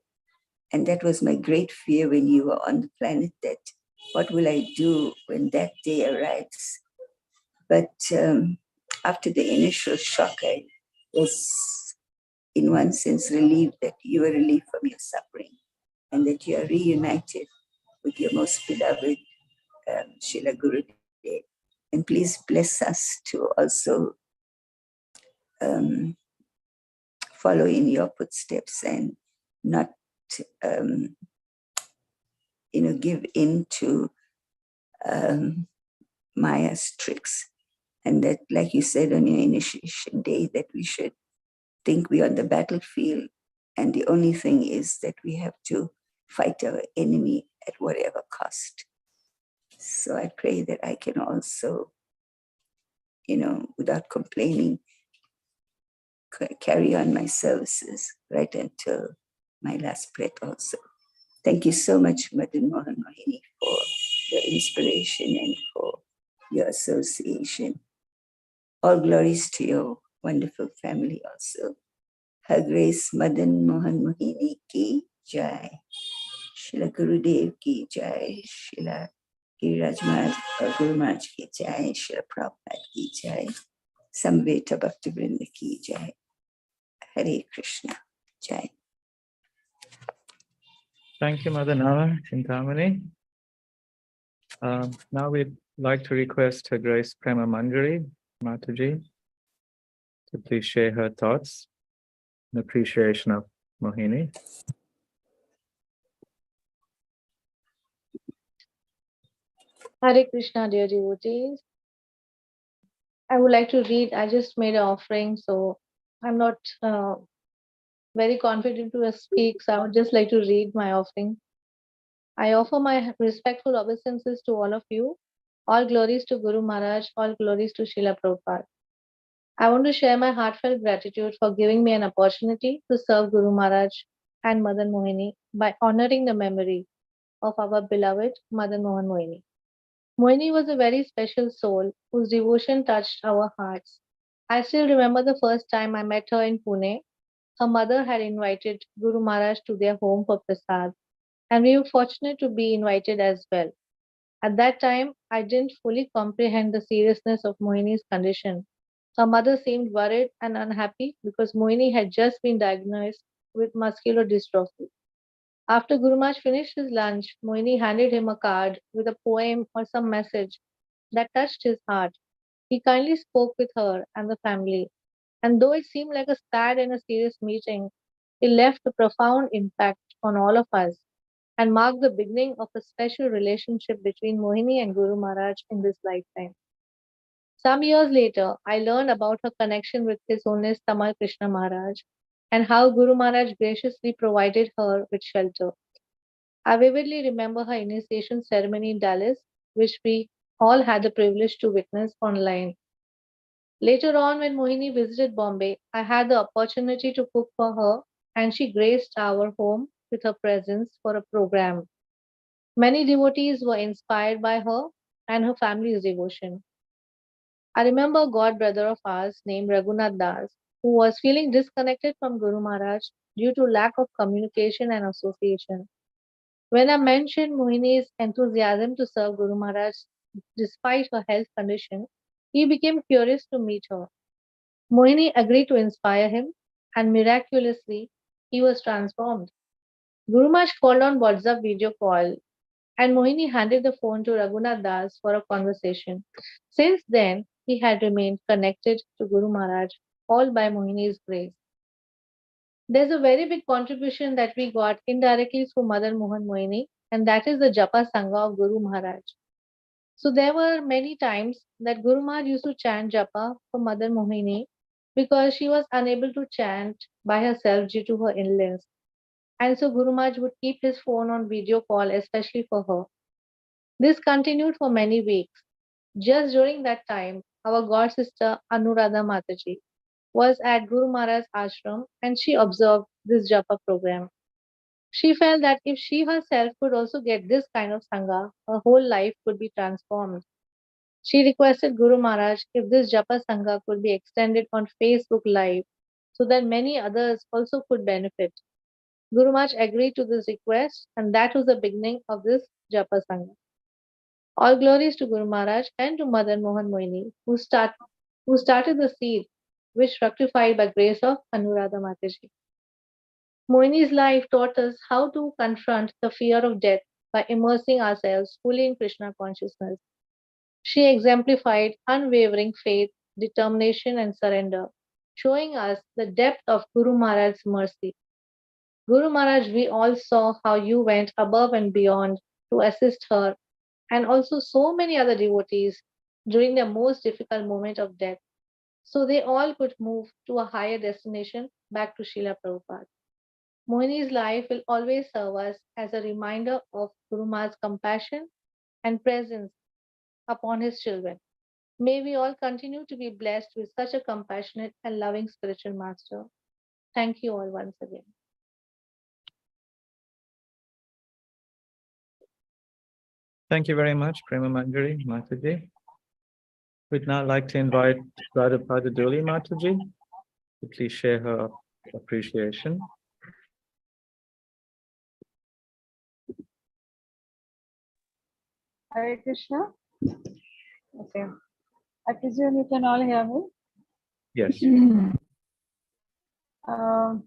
and that was my great fear when you were on the planet, that what will I do when that day arrives? But after the initial shock, I was in one sense relieved that you were relieved from your suffering and that you are reunited with your most beloved Srila Gurudev. And please bless us to also follow in your footsteps and not give in to Maya's tricks. And that, like you said on your initiation day, that we should think we're on the battlefield and the only thing is that we have to fight our enemy at whatever cost. So I pray that I can also, without complaining, carry on my services right until my last breath also. Thank you so much, Madana-mohana-mohini, for your inspiration and for your association. All glories to your wonderful family also. Her Grace Madana-mohana-mohini ki jai. Srila Gurudev ki jai. Srila Giriraj Maharaj Guru Maharaj ki jai. Srila Prabhupada ki jai. Samveta Bhaktivinoda ki jai. Hare Krishna. Jai. Thank you, Mother Nava Chintamani. Now we'd like to request Her Grace Prema Manjari Mataji to please share her thoughts in appreciation of Mohini. Hare Krishna, dear devotees. I would like to read. I just made an offering, so I'm not very confident to speak. So I would just like to read my offering. I offer my respectful obeisances to all of you. All glories to Guru Maharaj, all glories to Srila Prabhupada. I want to share my heartfelt gratitude for giving me an opportunity to serve Guru Maharaj and Madana-mohini by honoring the memory of our beloved Madana-mohana-mohini. Mohini was a very special soul whose devotion touched our hearts. I still remember the first time I met her in Pune. Her mother had invited Guru Maharaj to their home for prasad, and we were fortunate to be invited as well. At that time, I didn't fully comprehend the seriousness of Mohini's condition, Her mother seemed worried and unhappy because Mohini had just been diagnosed with muscular dystrophy. After Guru Maharaj finished his lunch, Mohini handed him a card with a poem or some message that touched his heart. He kindly spoke with her and the family, and though it seemed like a sad and a serious meeting, it left a profound impact on all of us and marked the beginning of a special relationship between Mohini and Guru Maharaj in this lifetime. Some years later, I learned about her connection with His Holiness Tamal Krishna Maharaj and how Guru Maharaj graciously provided her with shelter. I vividly remember her initiation ceremony in Dallas, which we all had the privilege to witness online. Later on, when Mohini visited Bombay, I had the opportunity to cook for her, and she graced our home with her presence for a program. Many devotees were inspired by her and her family's devotion. I remember a god brother of ours named Raghunath Das, who was feeling disconnected from Guru Maharaj due to lack of communication and association. When I mentioned Mohini's enthusiasm to serve Guru Maharaj despite her health condition, he became curious to meet her. Mohini agreed to inspire him, and miraculously, he was transformed. Guru Maharaj called on WhatsApp video call, and Mohini handed the phone to Raghunath Das for a conversation. Since then, he had remained connected to Guru Maharaj, all by Mohini's grace. There's a very big contribution that we got indirectly through Madan Mohan Mohini, and that is the Japa Sangha of Guru Maharaj. So there were many times that Guru Maharaj used to chant Japa for Madan Mohini because she was unable to chant by herself due to her illness. And so Guru Maharaj would keep his phone on video call, especially for her. This continued for many weeks. Just during that time, our god sister Anuradha Mataji was at Guru Maharaj's ashram and she observed this japa program. She felt that if she herself could also get this kind of sangha, her whole life could be transformed. She requested Guru Maharaj if this japa sangha could be extended on Facebook Live so that many others also could benefit. Guru Maharaj agreed to this request and that was the beginning of this japa sangha. All glories to Guru Maharaj and to Madan Mohan Mohini, who started the seed, which fructified by grace of Anuradha Mataji. Mohini's life taught us how to confront the fear of death by immersing ourselves fully in Krishna consciousness. She exemplified unwavering faith, determination, and surrender, showing us the depth of Guru Maharaj's mercy. Guru Maharaj, we all saw how you went above and beyond to assist her and also so many other devotees during their most difficult moment of death, so they all could move to a higher destination back to Srila Prabhupada. Mohini's life will always serve us as a reminder of Guru Maharaj's compassion and presence upon his children. May we all continue to be blessed with such a compassionate and loving spiritual master. Thank you all once again. Thank you very much, Prema Manjari Mataji. We'd now like to invite Radha Doli Mataji to please share her appreciation. Hare Krishna. Okay. I presume you can all hear me. Yes. While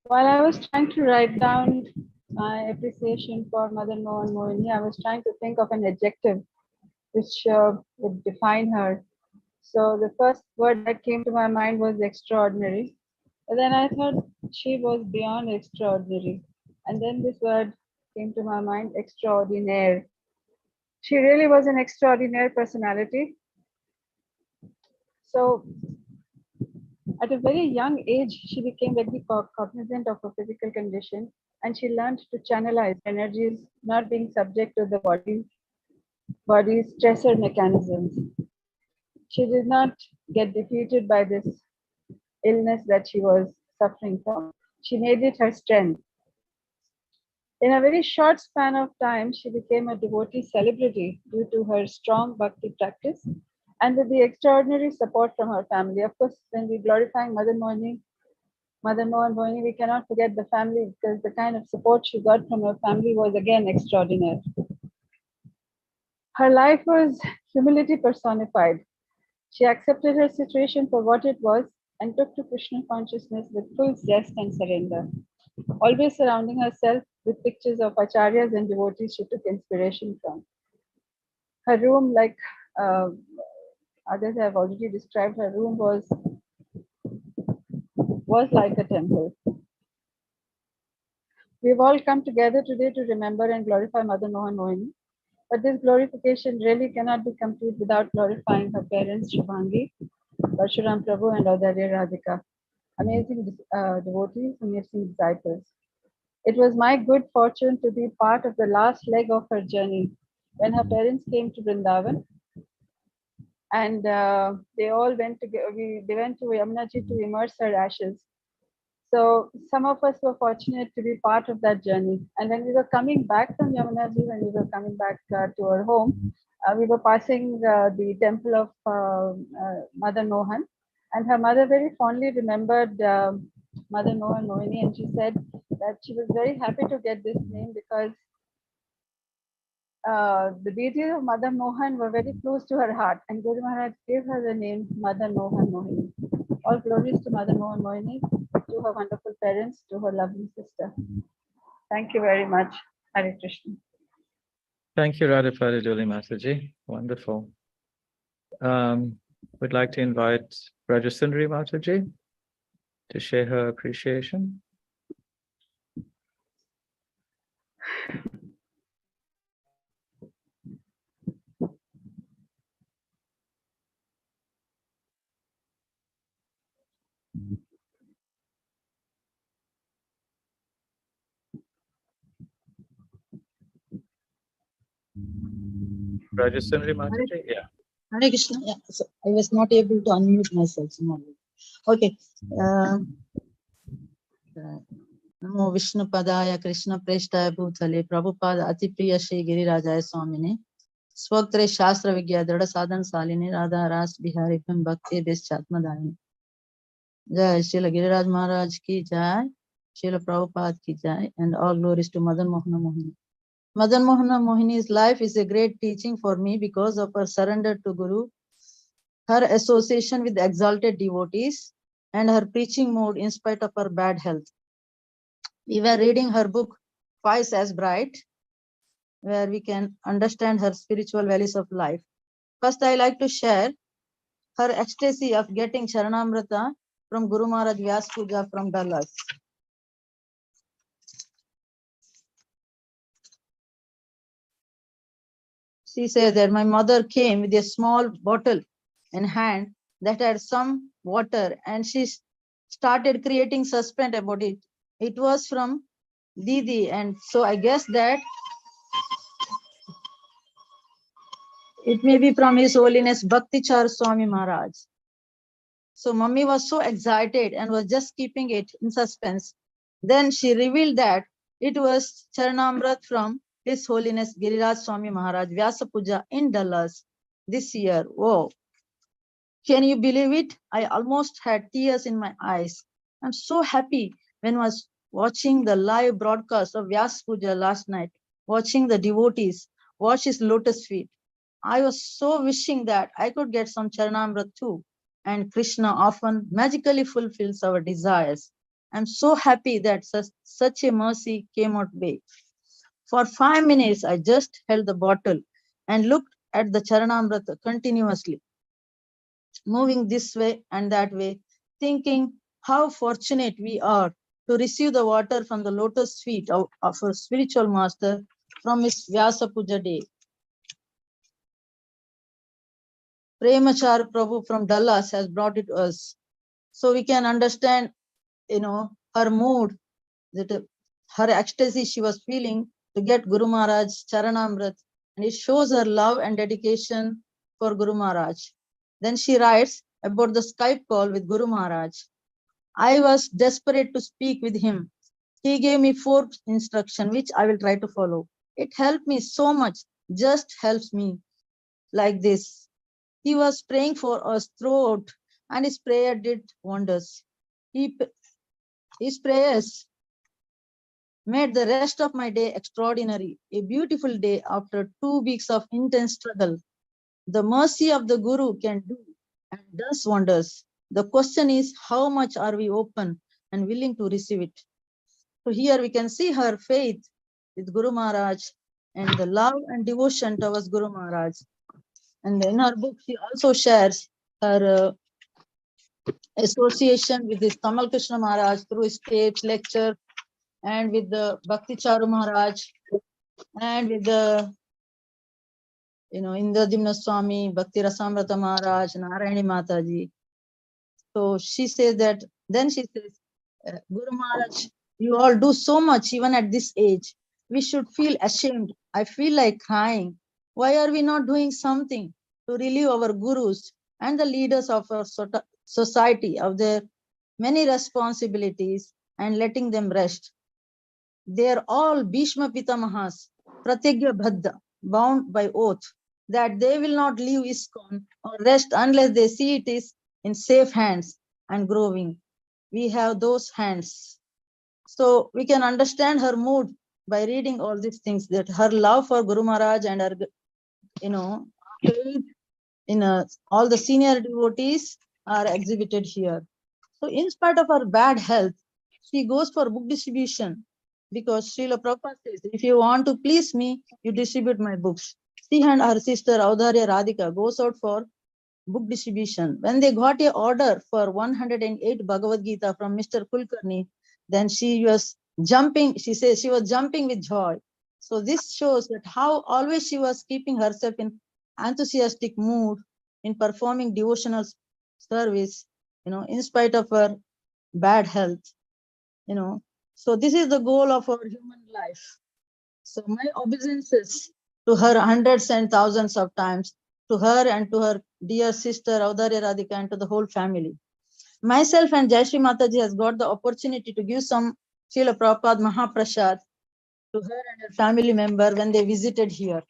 I was trying to write down my appreciation for Madan Mohan Mohini, I was trying to think of an adjective which would define her. So the first word that came to my mind was extraordinary. But then I thought she was beyond extraordinary. And then this word came to my mind, extraordinaire. She really was an extraordinary personality. So at a very young age, she became very cognizant of her physical condition and she learned to channelize energies, not being subject to the body's stressor mechanisms. She did not get defeated by this illness that she was suffering from. She made it her strength. In a very short span of time, she became a devotee celebrity due to her strong bhakti practice and with the extraordinary support from her family. Of course, when we glorifying Madan Mohan Mohini, we cannot forget the family because the kind of support she got from her family was again extraordinary. Her life was humility personified. She accepted her situation for what it was and took to Krishna consciousness with full zest and surrender. Always surrounding herself with pictures of acharyas and devotees she took inspiration from. Her room, like others have already described, her room was like a temple. We've all come together today to remember and glorify Madana-mohana-mohini, but this glorification really cannot be complete without glorifying her parents, Shubhangi, Parshuram Prabhu, and Audharya Radhika. Amazing devotees, amazing disciples. It was my good fortune to be part of the last leg of her journey when her parents came to Vrindavan, and they all went to they went to Yamunaji to immerse her ashes. So some of us were fortunate to be part of that journey. And when we were coming back from Yamunaji, when we were coming back to our home, we were passing the temple of Mother Mohan, and her mother very fondly remembered Mother Mohini, and she said that she was very happy to get this name because the deities of Mother Mohan were very close to her heart, and Guru Maharaj gave her the name Mother Mohini. All glories to Mother Mohini, to her wonderful parents, to her lovely sister. Thank you very much. Hare Krishna. Thank you, Radhapati Duli Mataji. Wonderful. We'd like to invite Rajasundari Mataji to share her appreciation. Rajasundari Mataji, yeah. Hare Krishna. Yeah, so I was not able to unmute myself. Okay. Namo Vishnu Padaya Krishna Preshtaya Bhutale Prabhupada Atipriya Shri Girirajaya Swamine Swaktre Shastra Vigya Drada Sadhan Saline Radha Ras Bihari Bhim Bhakti Deschatma Dayani Jai Srila Giriraj Maharaj ki Jai, Srila Prabhupada ki Jai, and all glories to Madana-mohana-mohini. Madana-mohana-mohini's life is a great teaching for me because of her surrender to Guru, her association with exalted devotees, and her preaching mode in spite of her bad health. We were reading her book, Twice as Bright, where we can understand her spiritual values of life. First, I like to share her ecstasy of getting Charanamrita from Guru Maharaj Vyas Puja from Dallas. She says that my mother came with a small bottle in hand that had some water, and she started creating suspense about it. It was from Didi, and so I guess that it may be from His Holiness Bhaktichar Swami Maharaj. So Mummy was so excited and was just keeping it in suspense. Then she revealed that it was Charanamrit from His Holiness Giriraj Swami Maharaj Vyasa Puja in Dallas this year. Whoa. Can you believe it? I almost had tears in my eyes. I'm so happy when I was watching the live broadcast of Vyasa Puja last night, watching the devotees wash his lotus feet. I was so wishing that I could get some Charanamrit too. And Krishna often magically fulfills our desires. I'm so happy that such a mercy came our way. For 5 minutes, I just held the bottle and looked at the Charanamrit continuously, moving this way and that way, thinking how fortunate we are to receive the water from the lotus feet of our spiritual master from his Vyasa Puja day. Premachar Prabhu from Dallas has brought it to us. So we can understand, her mood, that her ecstasy she was feeling to get Guru Maharaj Charanamrit, and it shows her love and dedication for Guru Maharaj. Then she writes about the Skype call with Guru Maharaj. I was desperate to speak with him. He gave me 4 instructions, which I will try to follow. It helped me so much, just helps me like this. He was praying for us throughout, and his prayer did wonders. His prayers made the rest of my day extraordinary, a beautiful day after 2 weeks of intense struggle. The mercy of the Guru can do and does wonders. The question is, how much are we open and willing to receive it? So here we can see her faith with Guru Maharaj and the love and devotion towards Guru Maharaj. And in her book, she also shares her association with this Tamal Krishna Maharaj through his tapes, lecture, and with the Bhakti Charu Maharaj, and with the Indradimna Swami, Bhakti Rasamrata Maharaj, Narayani Mataji. So she says that, then she says, Guru Maharaj, you all do so much even at this age. We should feel ashamed. I feel like crying. Why are we not doing something to relieve our gurus and the leaders of our society of their many responsibilities and letting them rest? They are all Bhishma Pitamahas, Pratigya Bhadda, bound by oath, that they will not leave ISKCON or rest unless they see it is in safe hands and growing. We have those hands. So we can understand her mood by reading all these things, that her love for Guru Maharaj and her, faith in all the senior devotees are exhibited here. So in spite of her bad health, she goes for book distribution, because Srila Prabhupada says, if you want to please me, you distribute my books. She and her sister Audharya Radhika goes out for book distribution. When they got a order for 108 Bhagavad Gita from Mr. Kulkarni, then she was jumping. She says she was jumping with joy. So this shows that how always she was keeping herself in enthusiastic mood in performing devotional service, in spite of her bad health, So this is the goal of our human life. So my obeisances to her hundreds and thousands of times, to her and to her dear sister Audharya Radhika and to the whole family. Myself and Jayashree Mataji has got the opportunity to give some Srila Prabhupada Mahaprasad to her and her family member when they visited here.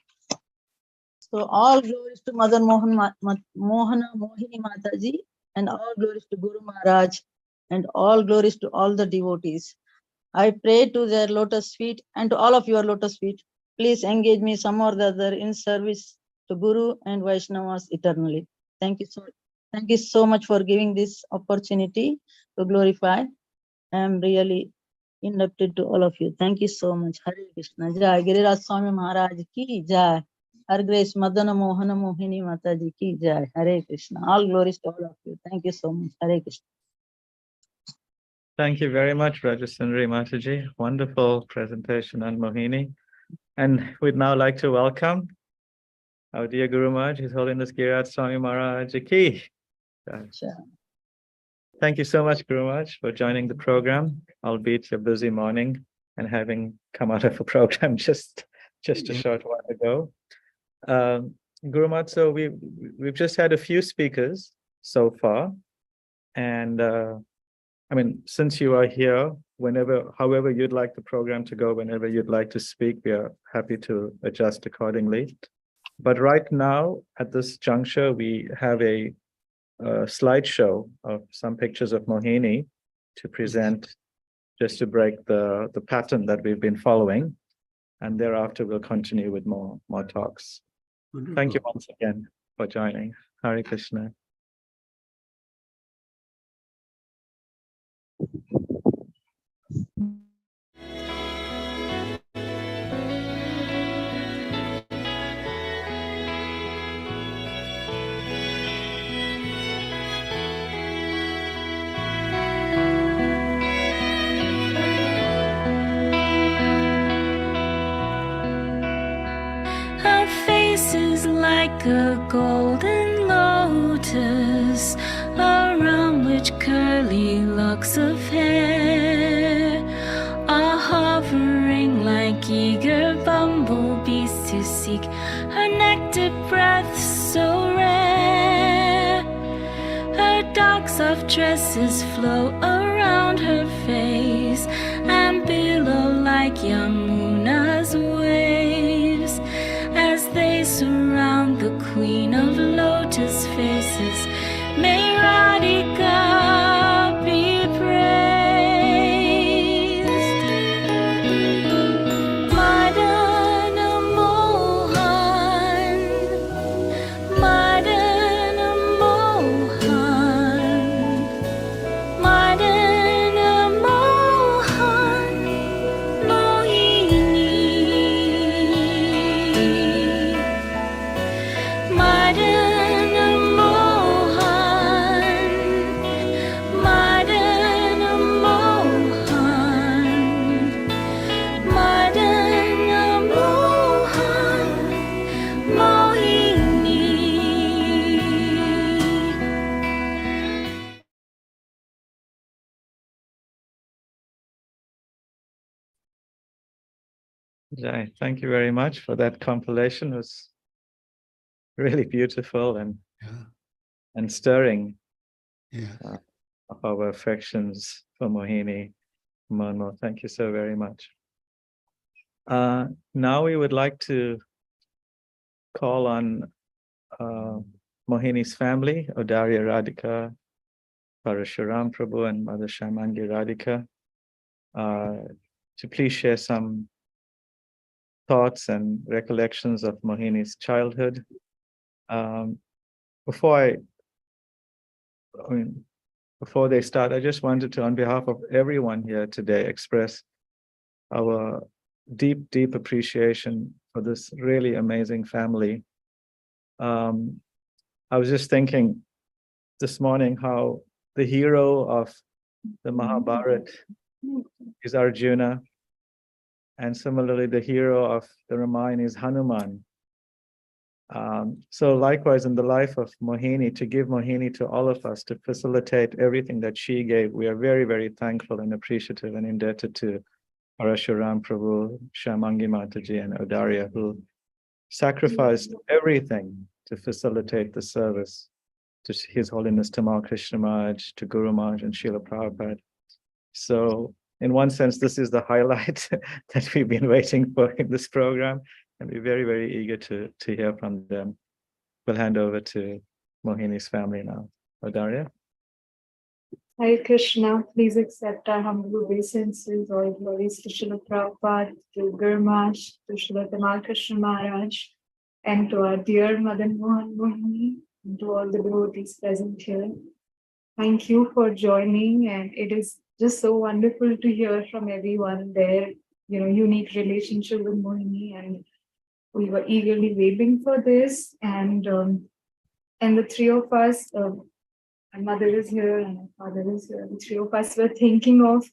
So all glories to Madana-mohana-mohini Mataji, and all glories to Guru Maharaj, and all glories to all the devotees. I pray to their lotus feet and to all of your lotus feet. Please engage me some or the other in service to Guru and Vaishnavas eternally. Thank you so much for giving this opportunity to glorify. I am really indebted to all of you. Thank you so much. Hare Krishna. Jai Giriraj Swami Maharaj ki jai. Her Grace Madana-mohana-mohini Mataji ki jai. Hare Krishna. All glories to all of you. Thank you so much. Hare Krishna. Thank you very much, Rajasundari Mataji. Wonderful presentation on Mohini. And we'd now like to welcome our dear Guru Maharaj, His Holiness Giriraj Swami Maharaj ki. Thank you so much, Guru Maharaj, for joining the program, albeit your busy morning and having come out of a program just a short while ago. Guru Maharaj, so we've just had a few speakers so far, and I mean, since you are here, however you'd like the program to go, whenever you'd like to speak, we are happy to adjust accordingly. But right now, at this juncture, we have a slideshow of some pictures of Mohini to present, just to break the pattern that we've been following. And thereafter, we'll continue with more talks. Wonderful. Thank you once again for joining. Hare Krishna. Her face is like a golden lotus, around which curly locks of hair are hovering like eager bumblebees to seek her nectar breath so rare. Her dark soft tresses flow around her face and billow like Yamuna's waves as they surround the Queen of Lotus Faces. May Radhika be praised. Madana-mohan, Madana-mohan. Jai, thank you very much for that compilation. It was really beautiful and stirring of our affections for Mohini. Manmo, thank you so very much. Now we would like to call on Mohini's family, Odarya Radhika, Parashuram Prabhu, and Mother Shamangi Radhika, to please share some thoughts and recollections of Mohini's childhood. Before they start, I just wanted to, on behalf of everyone here today, express our deep, deep appreciation for this really amazing family. I was just thinking this morning how the hero of the Mahabharata is Arjuna, and similarly the hero of the Ramayana is Hanuman. So likewise in the life of Mohini, to give Mohini to all of us, to facilitate everything that she gave, we are very, very thankful and appreciative and indebted to Parashuram Prabhu, Shamangi Mataji, and Odarya, who sacrificed everything to facilitate the service to His Holiness Tamal Krishna Maharaj, to Guru Maharaj and Srila Prabhupada. So in one sense, this is the highlight that we've been waiting for in this program, and we're very, very eager to hear from them. We'll hand over to Mohini's family now. Odarya? Hare Krishna, please accept our humble obeisances, all glories to Srila Prabhupada, to Guru Maharaj, to Srila Tamal Krishna Maharaj, and to our dear Madana-mohana-mohini, and to all the devotees present here. Thank you for joining, and it is just so wonderful to hear from everyone their unique relationship with Mohini, and we were eagerly waiting for this. And the three of us, my mother is here and my father is here, the three of us were thinking of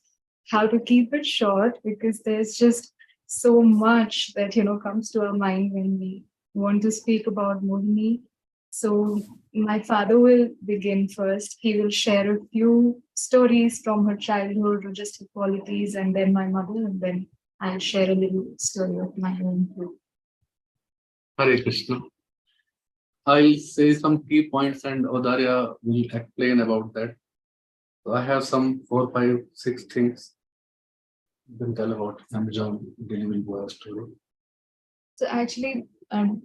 how to keep it short, because there's just so much that comes to our mind when we want to speak about Mohini. So my father will begin first. He will share a few stories from her childhood or just her qualities, and then my mother, and then I'll share a little story of my own too. Hare Krishna. I'll say some key points and Odarya will explain about that. So I have some 4, 5, 6 things you can tell about Amazon delivery boy story. So actually,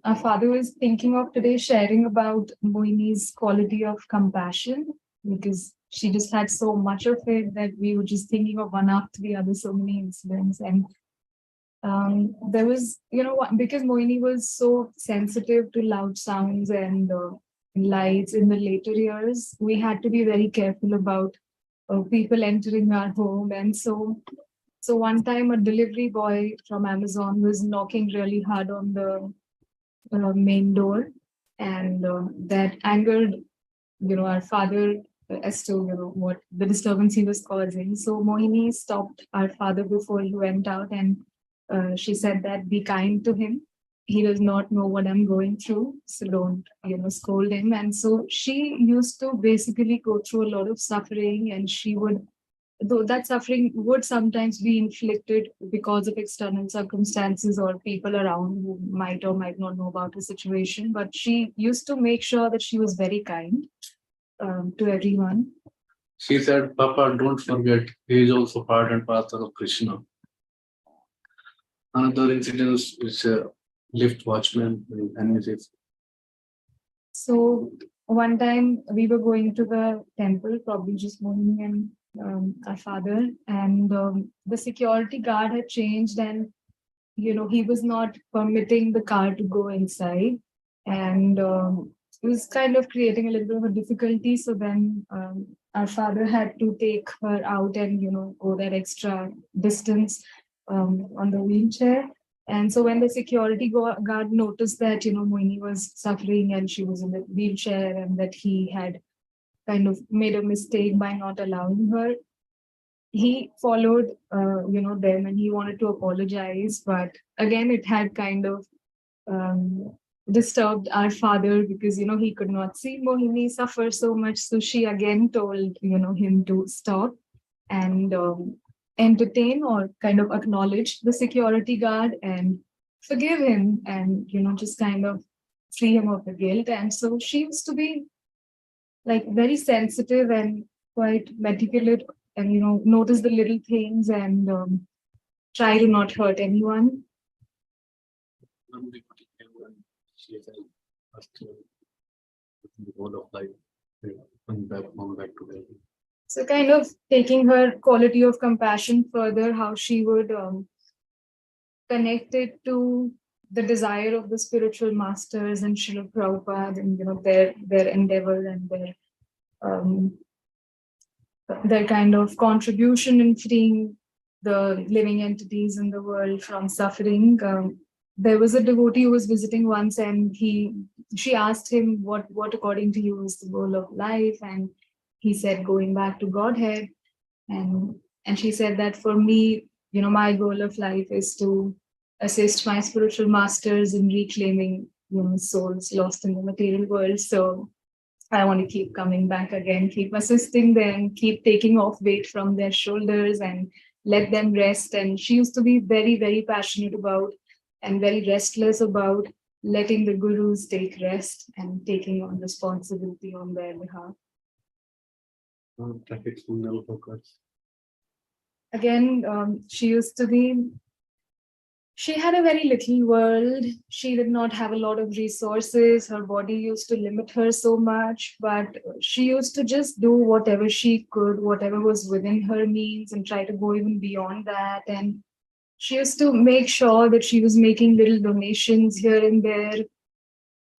our father was thinking of today sharing about Mohini's quality of compassion, because she just had so much of it that we were just thinking of one after the other, so many incidents. And there was, because Mohini was so sensitive to loud sounds and lights in the later years, we had to be very careful about people entering our home. And so one time a delivery boy from Amazon was knocking really hard on the main door, and that angered our father as to what the disturbance he was causing. So Mohini stopped our father before he went out, and she said that be kind to him. He does not know what I'm going through, so don't scold him. And so she used to basically go through a lot of suffering, and she would, though that suffering would sometimes be inflicted because of external circumstances or people around who might or might not know about her situation, but she used to make sure that she was very kind to everyone. She said, Papa, don't forget, he is also part and parcel of Krishna. Another incident is lift watchman in NSS. So one time we were going to the temple, probably just Mohini and our father, and the security guard had changed, and he was not permitting the car to go inside, and it was kind of creating a little bit of a difficulty. So then our father had to take her out and go that extra distance on the wheelchair. And so when the security guard noticed that, Mohini was suffering and she was in a wheelchair and that he had kind of made a mistake by not allowing her, he followed, them, and he wanted to apologize. But again, it had kind of disturbed our father because, he could not see Mohini suffer so much. So she again told, him to stop and entertain or kind of acknowledge the security guard and forgive him and, just kind of free him of the guilt. And so she used to be like very sensitive and quite meticulous and, notice the little things and try to not hurt anyone. She has asked the whole of life, going back together. So kind of taking her quality of compassion further, how she would connect it to the desire of the spiritual masters and Srila Prabhupada and their endeavor and their kind of contribution in freeing the living entities in the world from suffering. There was a devotee who was visiting once, and she asked him what according to you is the goal of life, and he said going back to Godhead, and she said that for me, my goal of life is to assist my spiritual masters in reclaiming souls lost in the material world. So I want to keep coming back again, keep assisting them, keep taking off weight from their shoulders and let them rest. And she used to be very, very passionate about and very restless about letting the gurus take rest and taking on responsibility on their behalf. Traffic signal focus. Again, she had a very little world. She did not have a lot of resources. Her body used to limit her so much, but she used to just do whatever she could, whatever was within her means, and try to go even beyond that. And she used to make sure that she was making little donations here and there.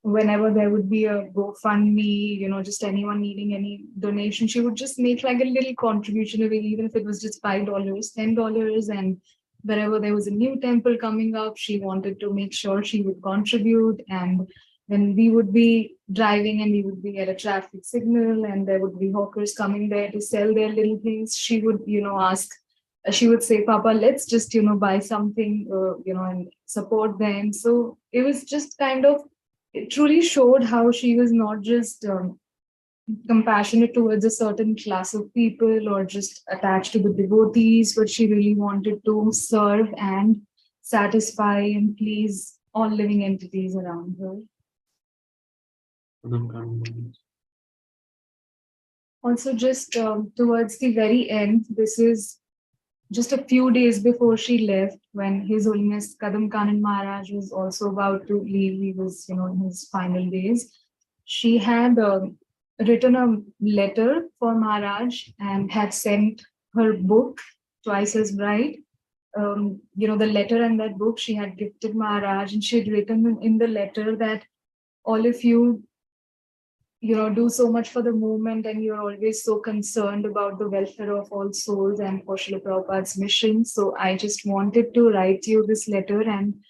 Whenever there would be a GoFundMe, just anyone needing any donation, she would just make like a little contribution of it, even if it was just $5, $10. And wherever there was a new temple coming up, she wanted to make sure she would contribute. And when we would be driving and we would be at a traffic signal and there would be hawkers coming there to sell their little things, she would, she would say, Papa, let's just, buy something, and support them. So it was just kind of, it truly showed how she was not just compassionate towards a certain class of people or just attached to the devotees, but she really wanted to serve and satisfy and please all living entities around her. Also, just towards the very end, this is just a few days before she left, when His Holiness Kadam Kanan Maharaj was also about to leave, he was, in his final days. She had written a letter for Maharaj and had sent her book, Twice as Bright. The letter and that book she had gifted Maharaj, and she had written in the letter that all of you, do so much for the movement, and you're always so concerned about the welfare of all souls and for Srila Prabhupada's mission. So I just wanted to write you this letter and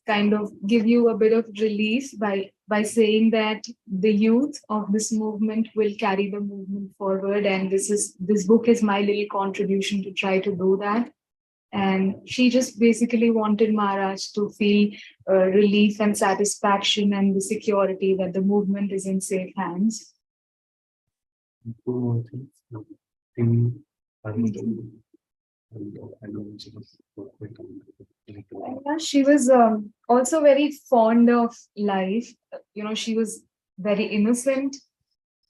kind of give you a bit of relief by saying that the youth of this movement will carry the movement forward, and this book is my little contribution to try to do that. And she just basically wanted Maharaj to feel relief and satisfaction and the security that the movement is in safe hands. She was also very fond of life. She was very innocent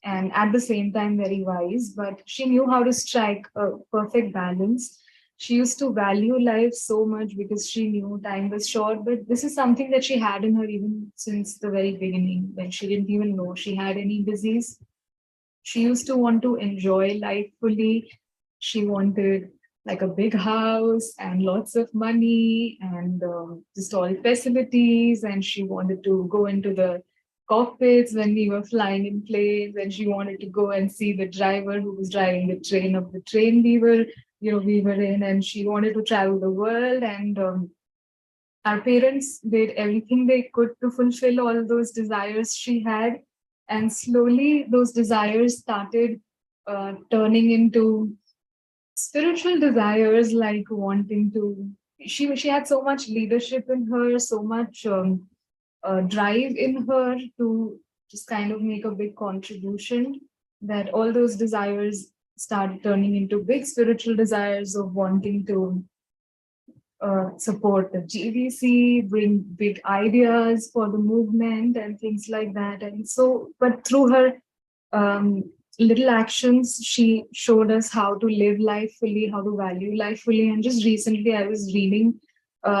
and at the same time very wise, but she knew how to strike a perfect balance. She used to value life so much because she knew time was short, but this is something that she had in her even since the very beginning, when she didn't even know she had any disease. She used to want to enjoy life fully. She wanted like a big house and lots of money and just all facilities, and she wanted to go into the cockpits when we were flying in planes, and she wanted to go and see the driver who was driving the train of the train we were we were in, and she wanted to travel the world, and our parents did everything they could to fulfill all those desires she had. And slowly those desires started turning into spiritual desires, like wanting to, she had so much leadership in her, so much drive in her to just kind of make a big contribution, that all those desires started turning into big spiritual desires of wanting to support the GVC, bring big ideas for the movement and things like that. And so, but through her little actions, she showed us how to live life fully, how to value life fully. And just recently, I was reading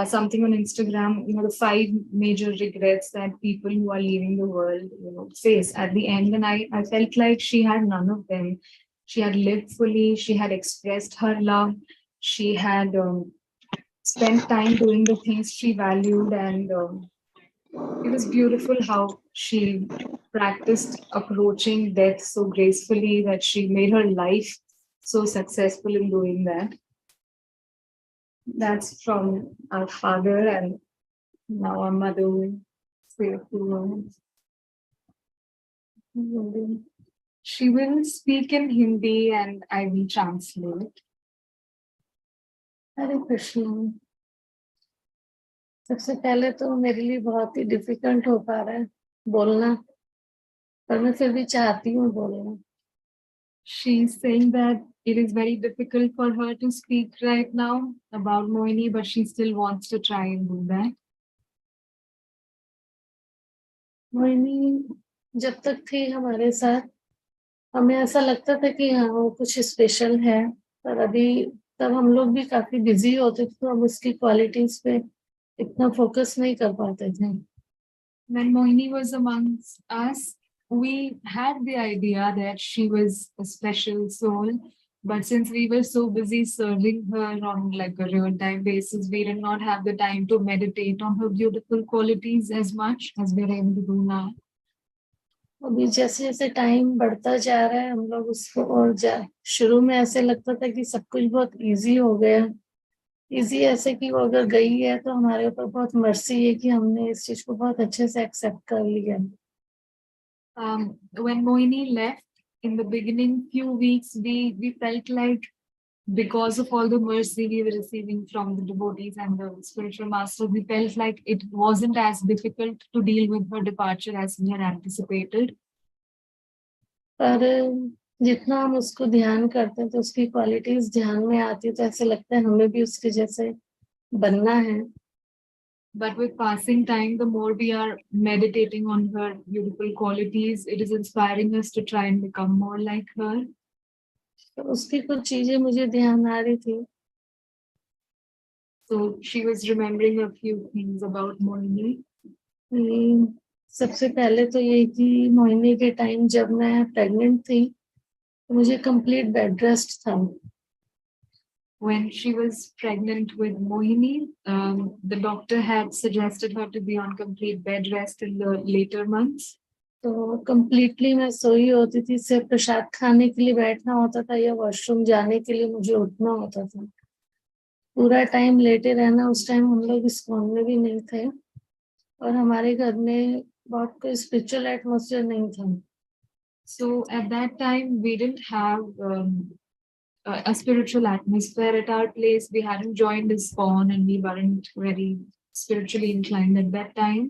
something on Instagram, the 5 major regrets that people who are leaving the world, face at the end. And I felt like she had none of them. She had lived fully. She had expressed her love. She had spent time doing the things she valued, and it was beautiful how she practiced approaching death so gracefully, that she made her life so successful in doing that. That's from our father, and now our mother will say a few words. She will speak in Hindi and I will translate. हरे कृष्ण। सबसे पहले तो मेरे लिए बहुत ही difficult हो पा रहा है बोलना, पर मैं फिर भी चाहती हूँ बोलना। She's saying that it is very difficult for her to speak right now about Mohini, but she still wants to try and do that. Mohini जब तक थी हमारे साथ, हमें ऐसा लगता था कि हाँ वो कुछ स्पेशल है, पर अभी तब हम लोग भी काफी बिजी होते थे, तो हम उसकी क्वालिटीज पे इतना फोकस नहीं कर पाते थे। When Mohini was amongst us, we had the idea that she was a special soul, but since we were so busy serving her on like a real-time basis, we did not have the time to meditate on her beautiful qualities as much as we're able to do now. अभी जैसे जैसे time बढ़ता जा रहा है, हम लोग उसको और शुरू में ऐसे लगता था कि सब कुछ बहुत इजी हो गया, इजी ऐसे कि वो अगर गई है तो हमारे ऊपर बहुत मर्सी है कि हमने इस चीज को बहुत अच्छे से एक्सेप्ट कर लिया। When Mohini left in the beginning few weeks, we felt like because of all the mercy we were receiving from the devotees and the spiritual master, we felt like it wasn't as difficult to deal with her departure as we had anticipated. पर जितना हम उसको ध्यान करते हैं तो उसकी qualities ध्यान में आती है, तो ऐसे लगता है हमें भी उसके जैसे बनना है। But with passing time, the more we are meditating on her beautiful qualities, it is inspiring us to try and become more like her. तो उसकी कुछ चीजें मुझे ध्यान आ रही थी। So she was remembering a few things about Mohini. सबसे पहले तो ये कि मोहिनी के टाइम जब मैं प्रेग्नेंट थी तो मुझे कंप्लीट बेड रेस्ट था। When she was pregnant with Mohini, the doctor had suggested her to be on complete bed rest in the later months. तो कंप्लीटली मैं सोई होती थी, सिर्फ प्रसाद खाने के लिए बैठना होता था या वॉशरूम जाने के लिए मुझे उठना होता था। पूरा टाइम लेटे रहना, उस टाइम हम लोग इस्कॉन में भी नहीं थे और हमारे घर में बहुत कोई स्पिरिचुअल एटमॉस्फेयर नहीं था। So at that time we didn't have a spiritual atmosphere at our place. We hadn't joined ISKCON and we weren't very spiritually inclined at that time.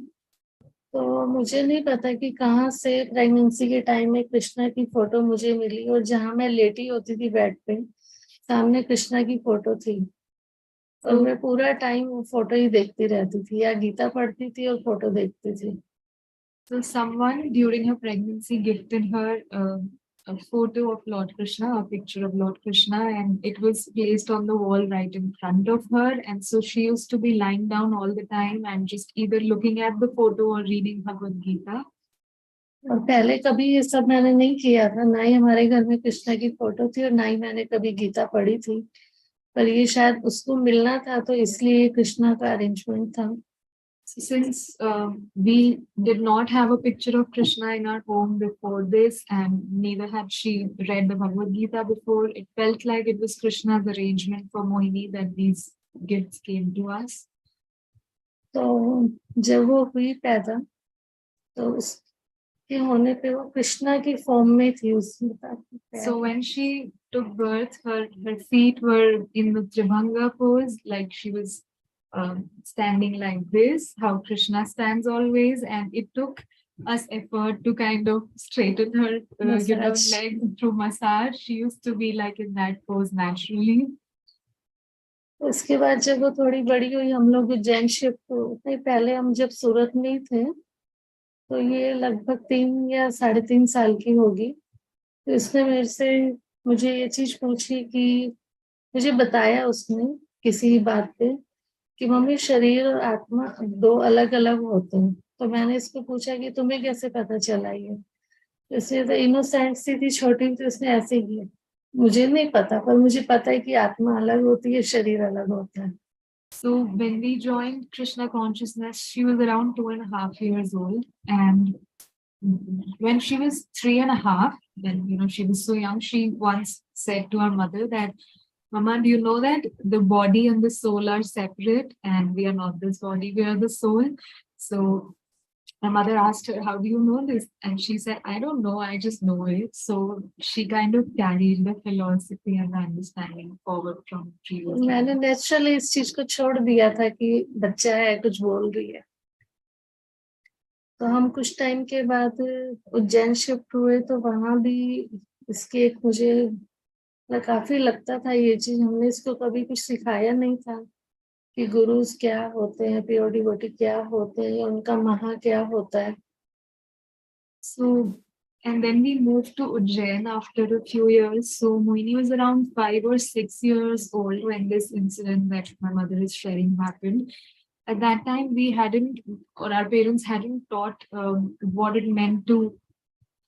तो मुझे नहीं पता कि कहाँ से प्रेगनेंसी के टाइम में कृष्णा की फोटो मुझे मिली, और जहाँ मैं लेटी होती थी बेड पे सामने कृष्णा की फोटो थी, और मैं पूरा टाइम वो फोटो ही देखती रहती थी या गीता पढ़ती थी और फोटो देखती थी। So someone during her pregnancy gifted her a photo of Lord Krishna, a picture of Lord Krishna, and it was placed on the wall right in front of her. And so she used to be lying down all the time and just either looking at the photo or reading Bhagavad Gita. और पहले कभी ये सब मैंने नहीं किया था, ना ही हमारे घर में कृष्णा की फोटो थी और ना ही मैंने कभी गीता पढ़ी थी, पर ये शायद उसको मिलना था तो इसलिए कृष्णा का अरेंजमेंट था। So since we did not have a picture of Krishna in our home before this, and neither had she read the Bhagavad Gita before, it felt like it was Krishna's arrangement for Mohini that these gifts came to us. तो जब वो हुई पैदा तो उसके होने पे वो कृष्णा की फॉर्म में थी So when she took birth, her feet were in the Tribhanga pose, like she was standing like this, how Krishna stands always, and it took us effort to kind of straighten her legs through massage. She used to be like in that pose naturally. उसके बाद जब वो थोड़ी बड़ी हुई हम लोग Ujjain shift हुए पहले हम जब सूरत में ही थे तो ये लगभग 3 या 3.5 साल की होगी तो इसने मेरे से मुझे ये चीज पूछी कि मुझे बताया उसने किसी बात पे कि मम्मी शरीर और आत्मा 2 अलग अलग होते हैं तो मैंने इसको पूछा कि तुम्हें कैसे पता चला ये इसलिए तो इनोसेंट सी थी छोटी तो उसने ऐसे ही किया मुझे नहीं पता पर मुझे पता है कि आत्मा अलग होती है शरीर अलग होता है. So when we joined Krishna consciousness, she was around 2.5 years old, and when she was 3.5, then she was so young. She once said to her mother that, "Mama, do you know that the body and the soul are separate, and we are not this body; we are the soul." So my mother asked her, "How do you know this?" And she said, "I don't know, I just know it." So she kind of carried the philosophy and the understanding forward from previous. मैंने naturally इस चीज को छोड़ दिया था कि बच्चा है कुछ बोल रही है तो हम कुछ टाइम के बाद उज्जैन शिफ्ट हुए तो वहां भी इसके एक मुझे काफी लगता था ये चीज हमने इसको कभी कुछ सिखाया नहीं था कि गुरुज क्या होते हैं प्योर डिवोटी क्या होते हैं उनका महा क्या होता है. So, and then we moved to Ujjain after a few years. So Mohini was around 5 or 6 years old when this incident that my mother is sharing happened. At that time, we hadn't, or our parents hadn't taught what it meant to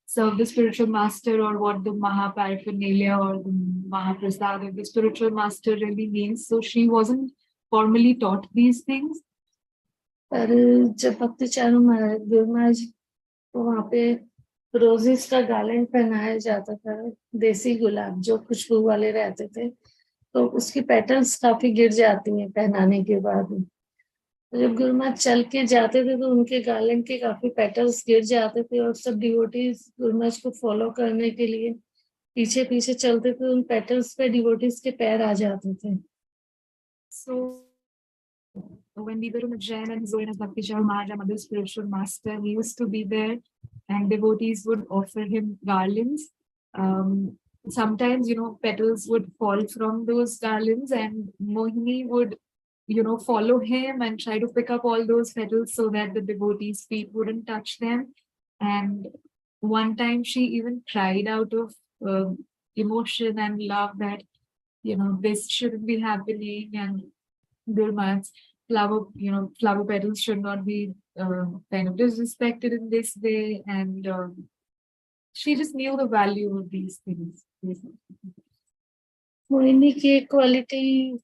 serve the spiritual master, or what the Mahaparaphernalia or the Mahaprasad of the spiritual master really means. So she wasn't formally taught these things. पर जब भक्ति चारू महाराज गुरु महाराज तो वहाँ पे roses का garland पहनाया जाता था देसी गुलाब जो खुशबू वाले रहते थे तो उसकी पेटल्स काफी गिर जाती हैं पहनाने के बाद जब गुरु महाराज चल के जाते थे तो उनके गार्लैंड के काफी पेटल्स गिर जाते थे और सब डिवोटीज गुरु महाराज को फॉलो करने के लिए पीछे पीछे चलते थे उन पेटल्स पे डिवोटीज के पैर आ जाते थे. So when we were in Ujjain and Zoe Bhakti Char Maharaj, mother's spiritual master, he used to be there and devotees would offer him garlands. Sometimes, petals would fall from those garlands and Mohini would, follow him and try to pick up all those petals so that the devotees' feet wouldn't touch them. And one time she even cried out of emotion and love that, this shouldn't be happening and Guru Maharaj's flower petals should not be kind of disrespected in this way. And she just knew the value of these things. Mohini की एक quality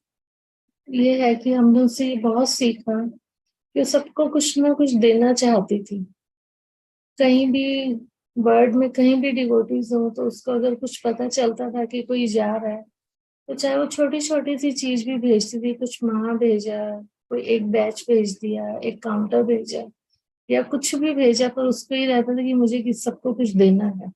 ये है कि हमने उसे बहुत सीखा कि सबको कुछ ना कुछ देना चाहती थी कहीं भी वर्ल्ड में कहीं भी डिवोटीज हो तो उसको अगर कुछ पता चलता था कि कोई जा रहा है तो चाहे वो छोटी छोटी सी चीज भी भेजती थी कुछ महा भेजा कोई एक बैच भेज दिया एक काउंटर भेजा या कुछ भी भेजा पर उसको ही रहता था कि मुझे सबको कुछ देना है.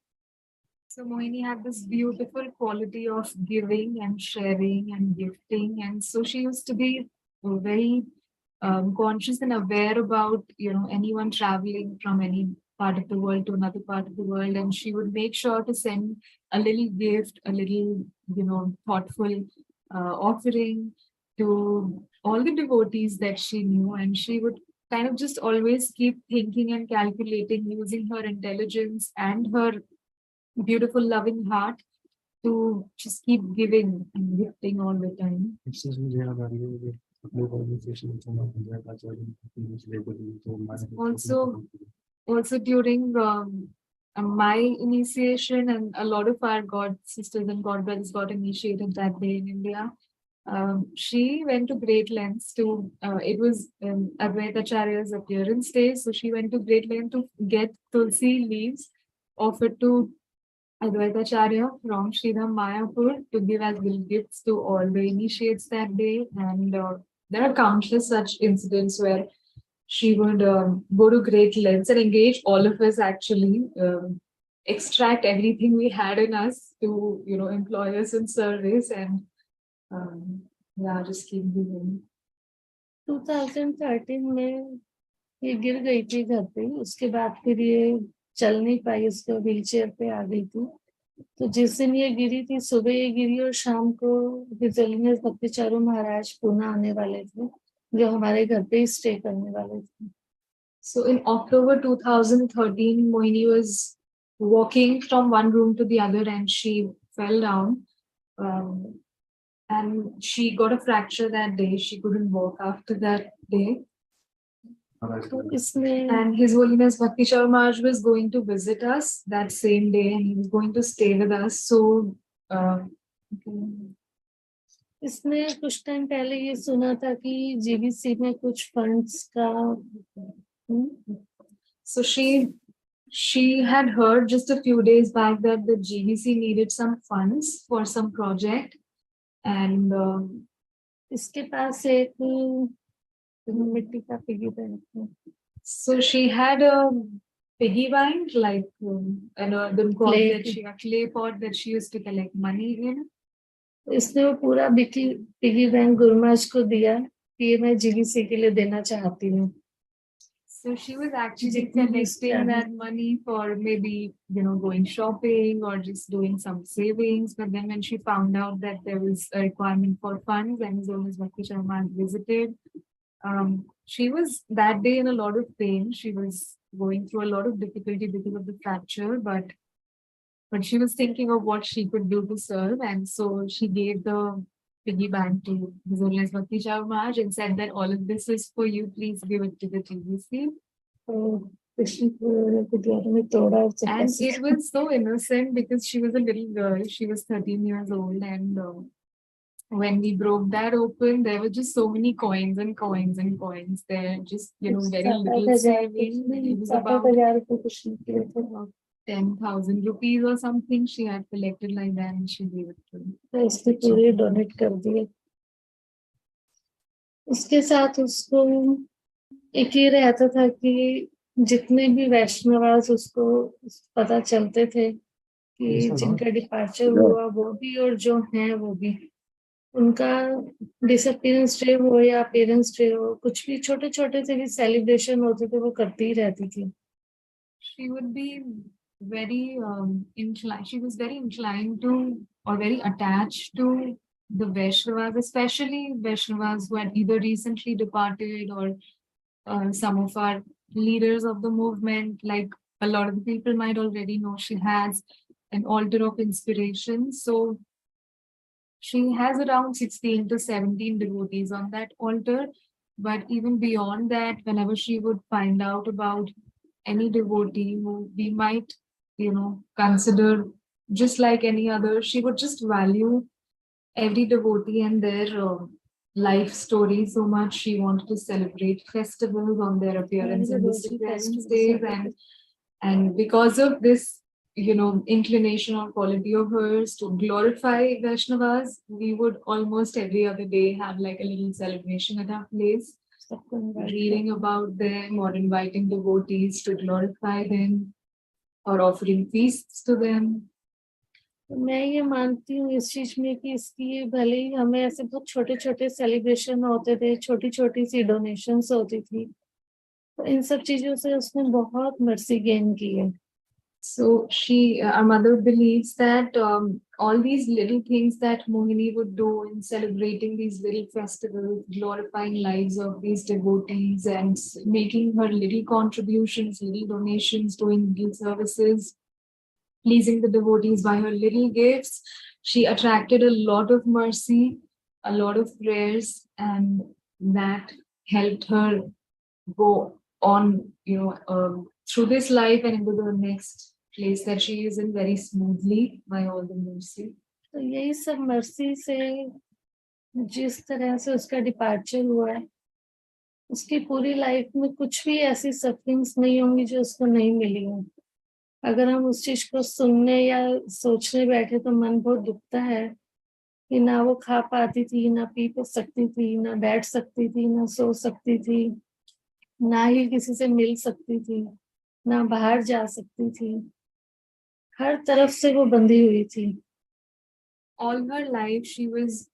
So Mohini had this beautiful quality of giving and sharing and gifting, and so she used to be very conscious and aware about anyone traveling from any part of the world to another part of the world, and she would make sure to send a little gift, a little thoughtful offering to all the devotees that she knew, and she would kind of just always keep thinking and calculating using her intelligence and her beautiful loving heart to just keep giving and gifting all the time. Also during my initiation, and a lot of our god sisters and god brothers got initiated that day in India. She went to great lengths to, it was Advaitacharya's appearance day, so she went to great length to get tulsi leaves offered to Advaitacharya from Sridham Mayapur to give as gifts to all the initiates that day. And there are countless such incidents where she would go to great lengths and engage all of us actually, extract everything we had in us to, employ us in service and yeah, just keep giving. 2013 में ये गिर गई थी घर पे, उसके बाद फिर ये चल नहीं पाई, उसको व्हील चेयर पे आ गई थी। तो जिस दिन ये गिरी थी, सुबह ये गिरी और शाम को हिज भक्तिचारू महाराज पुणे आने वाले थे, जो हमारे घर पे ही स्टे करने वाले थे। So in October 2013, Mohini was walking from one room to the other and she fell down. And she got a fracture that day. She couldn't walk after that day. And His Holiness Bhakti Charu Maharaj was going to visit us that same day and he was going to stay with us. So इसने कुछ time पहले ये सुना था कि GBC में कुछ funds का So she had heard just a few days back that the GBC needed some funds for some project. And इसके पास एक मिट्टी का पिगी बैंक है। So she had a piggy bank, like clay pot that she used to collect money in. इसने वो पूरा piggy bank गुरुमाज को दिया कि ये मैं जीबीसी के लिए देना चाहती हूँ। So she was actually collecting that money for maybe, going shopping or just doing some savings. But then when she found out that there was a requirement for funds and His Holiness Bhakti Charu Maharaj visited, she was that day in a lot of pain. She was going through a lot of difficulty because of the fracture, but she was thinking of what she could do to serve. And so she gave the piggy bank to His Holiness Bhakti Charu Maharaj and said that all of this is for you, please give it to the TBC. And it was so innocent because she was a little girl. She was 13 years old. And when we broke that open, there were just so many coins and coins and coins there. Just, very little saving. It was about 10,000 rupees or something she had collected like that and she gave it to him. इसने पूरे donate कर दिए। इसके साथ उसको एक ये रहता था कि जितने भी वैष्णवास उसको पता चलते थे कि जिनका डिपार्चर हुआ वो भी और जो हैं वो भी, उनका डिसअपीयरेंस डे हो या पेरेंट्स डे हो, कुछ भी छोटे छोटे से भी सेलिब्रेशन होते थे वो करती ही रहती थी। She would be very inclined. She was very inclined to, or very attached to the Vaishnavas, especially Vaishnavas who had either recently departed or some of our leaders of the movement. Like a lot of the people might already know, she has an altar of inspiration. So she has around 16 to 17 devotees on that altar. But even beyond that, whenever she would find out about any devotee who we might, consider just like any other, she would just value every devotee and their life story so much. She wanted to celebrate festivals on their appearance and disappearance days. And because of this, inclination or quality of hers to glorify Vaishnavas, we would almost every other day have like a little celebration at our place, reading about them or inviting devotees to glorify them or offering feasts to them. मैं ये मानती हूँ इस चीज में कि इसकी भले ही हमें ऐसे बहुत छोटे छोटे सेलिब्रेशन होते थे, छोटी छोटी सी डोनेशंस होती थी, तो इन सब चीजों से उसने बहुत मर्सी गेन की है। So our mother believes that all these little things that Mohini would do in celebrating these little festivals, glorifying lives of these devotees and making her little contributions, little donations, doing little services, pleasing the devotees by her little gifts, she attracted a lot of mercy, a lot of prayers, and that helped her go on, through this life and into the next place that she is in very smoothly by all the mercy. तो यही सब mercy से जिस तरह से उसका departure हुआ है, उसकी पूरी लाइफ में कुछ भी ऐसी सफरिंग्स नहीं होंगी जो उसको नहीं मिली हो। अगर हम उस चीज को सुनने या सोचने बैठे तो मन बहुत दुखता है कि ना वो खा पाती थी, ना पी सकती थी, ना बैठ सकती थी, ना सो सकती थी, ना ही किसी से मिल सकती थी, ना बाहर जा सकती थी। हर तरफ से वो बंधी हुई थी। All her life, she was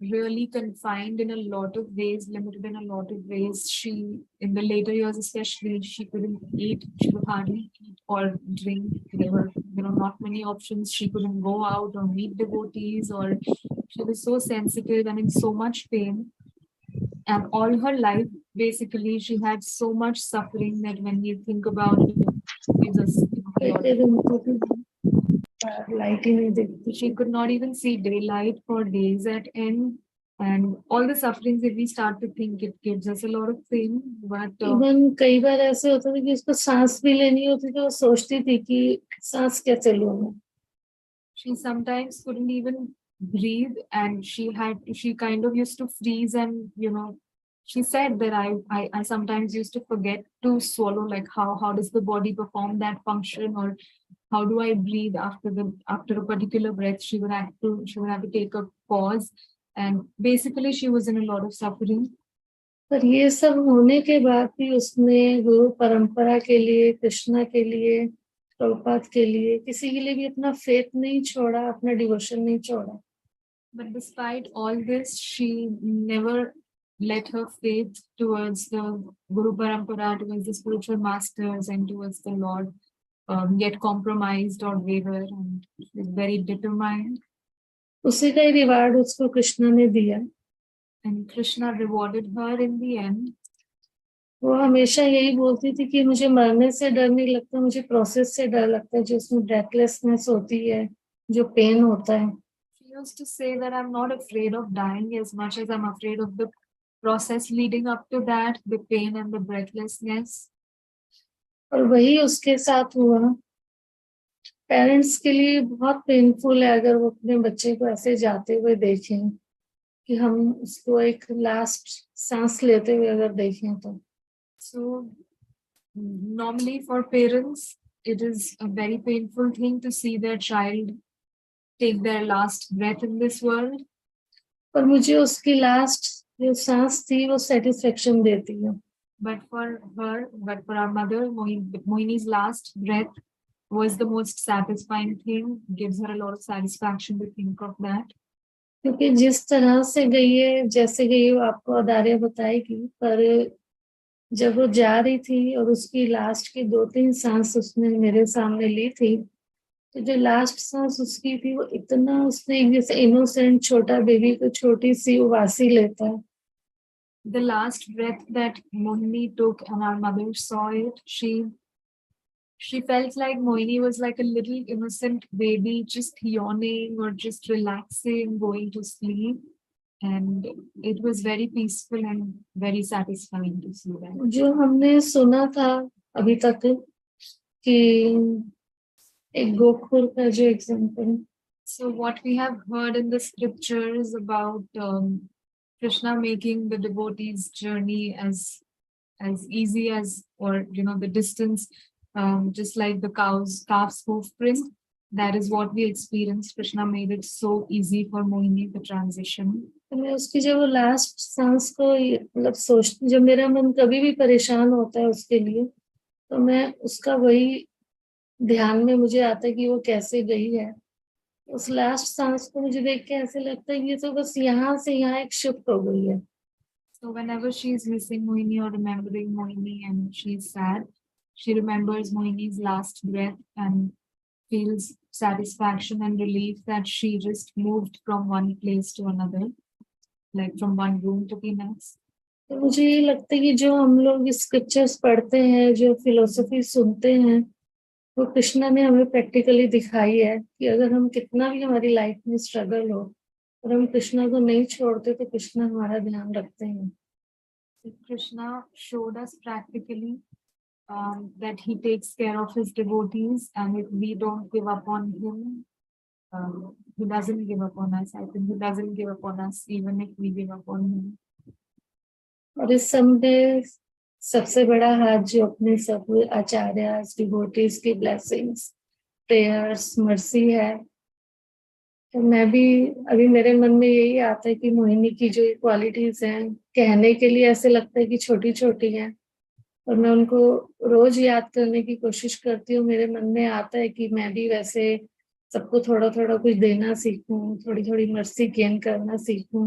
really confined in a lot of ways, limited in a lot of ways. She, in the later years especially, she couldn't eat. She could hardly eat or drink. There were, not many options. She couldn't go out or meet devotees, or she was so sensitive and in so much pain. And all her life, basically, she had so much suffering that when you think about it, it gives us a lot of. Light ही नहीं दिखती। She could not even see daylight for days at end. And all the sufferings, if we start to think, it gives us a lot of pain. But even कई बार ऐसे होता था कि उसको सांस भी लेनी होती थी, वो सोचती थी कि सांस कैसे लूं मैं। she sometimes couldn't even breathe, and she kind of used to freeze, and she said that I sometimes used to forget to swallow, like how does the body perform that function, or how do I breathe after a particular breath. She would have to take a pause, and basically she was in a lot of suffering. पर ये सब होने के बाद भी उसने गुरु परंपरा के लिए, कृष्णा के लिए, प्रभुपाद के लिए, किसी के लिए भी अपना फेथ नहीं छोड़ा, अपना डिवोशन नहीं छोड़ा। But despite all this, she never let her faith towards the Guru Parampara, towards the spiritual masters, and towards the Lord get compromised or waver, and she was very determined. उसी का ही reward उसको कृष्णा ने दिया। And Krishna rewarded her in the end. वो हमेशा यही बोलती थी कि मुझे मरने से डर नहीं लगता, मुझे प्रोसेस से डर लगता है, जो उसमें ब्रेथलेसनेस होती है, जो पेन होता है। She used to say that I'm not afraid of dying as much as I'm afraid of the process leading up to that, the pain and the breathlessness. और वही उसके साथ हुआ। पेरेंट्स के लिए बहुत पेनफुल है अगर वो अपने बच्चे को ऐसे जाते हुए देखें, कि हम उसको एक लास्ट सांस लेते हुए अगर देखें तो। So normally for parents, it is a very painful thing to see their child take their last breath in this world. पर मुझे उसकी लास्ट जो सांस थी वो सेटिस्फेक्शन देती है। But for our mother, Mohini's last breath was the most satisfying thing. Gives her a lot of satisfaction to think of that. क्योंकि जिस तरह से गई है, जैसे गई वो आपको अदारिया बताएगी, पर जब वो जा रही थी और उसकी लास्ट की 2-3 सांस उसने मेरे सामने ली थी, तो जो लास्ट सांस उसकी थी वो इतना, उसने जैसे इनोसेंट छोटा बेबी को छोटी सी उबासी लेता है। The last breath that Mohini took and our mother saw it, she felt like Mohini was like a little innocent baby, just yawning or just relaxing, going to sleep. And it was very peaceful and very satisfying to see that. जो हमने सुना था अभी तक कि एक गोखुर का जो example, So what we have heard in the scriptures about Krishna making the devotees' journey as easy as, or the distance, just like the calf's hoof print, that is what we experienced. Krishna made it so easy for Mohini, the transition. तो मैं उसकी जब वो last सांस को मतलब सोचती, जब मेरा मन कभी भी परेशान होता है उसके लिए, तो मैं उसका वही ध्यान में मुझे आता है कि वो कैसे गई है। उस लास्ट सांस को मुझे देख के ऐसे लगता है ये तो बस यहाँ से यहाँ एक शिफ्ट हो गई है। So whenever she is missing Mohini or remembering Mohini and she is sad, she remembers Mohini's last breath and feels satisfaction and relief that she just moved from one place to another, like from one room to the next. तो मुझे ये लगता है कि जो हम लोग scriptures पढ़ते हैं, जो फिलोसफी सुनते हैं, वो कृष्णा ने हमें प्रैक्टिकली दिखाई है कि अगर हम कितना भी हमारी लाइफ में स्ट्रगल हो और हम कृष्णा को नहीं छोड़ते तो कृष्णा हमारा ध्यान रखते हैं। Krishna showed us practically that he takes care of his devotees, and if we don't give up on him, He doesn't give up on us. I think he doesn't give up on us even if we give up on him. और इस समय सबसे बड़ा हाथ जो अपने सब आचार्य devotees की ब्लेसिंग्स प्रेयर्स मर्सी है, तो मैं भी अभी मेरे मन में यही आता है कि मोहिनी की जो क्वालिटीज हैं कहने के लिए ऐसे लगता है कि छोटी छोटी हैं, और मैं उनको रोज याद करने की कोशिश करती हूँ। मेरे मन में आता है कि मैं भी वैसे सबको थोड़ा थोड़ा कुछ देना सीखूं, थोड़ी थोड़ी मर्सी गेन करना सीखूं।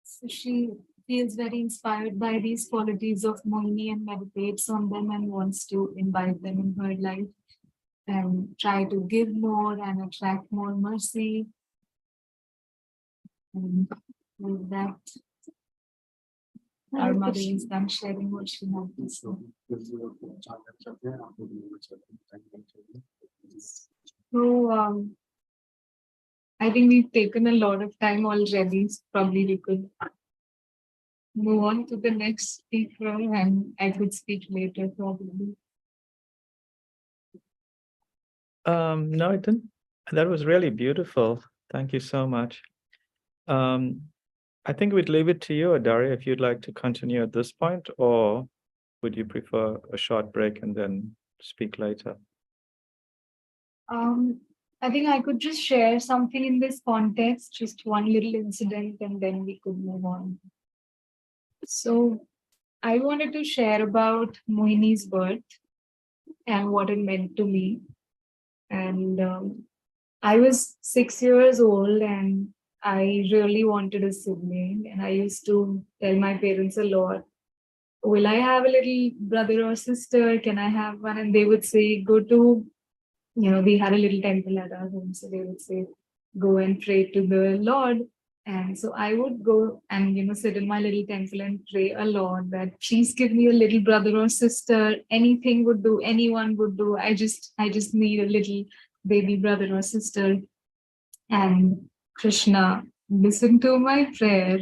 So she feels very inspired by these qualities of Mohini and meditates on them and wants to invite them in her life and try to give more and attract more mercy. And with that, our mother is done sharing what she had to say. So I think we've taken a lot of time already. So probably we could move on to the next speaker, and I could speak later probably. No, it didn't. That was really beautiful. Thank you so much. I think we'd leave it to you, Adaria, if you'd like to continue at this point, or would you prefer a short break and then speak later? I think I could just share something in this context, just one little incident, and then we could move on. So I wanted to share about Mohini's birth and what it meant to me. And I was 6 years old and I really wanted a sibling. And I used to tell my parents a lot, will I have a little brother or sister? Can I have one? And they would say, go to, we had a little temple at our home. So they would say, go and pray to the Lord. And so I would go and, sit in my little temple and pray a lot that please give me a little brother or sister. Anything would do, anyone would do. I just need a little baby brother or sister. And Krishna listened to my prayer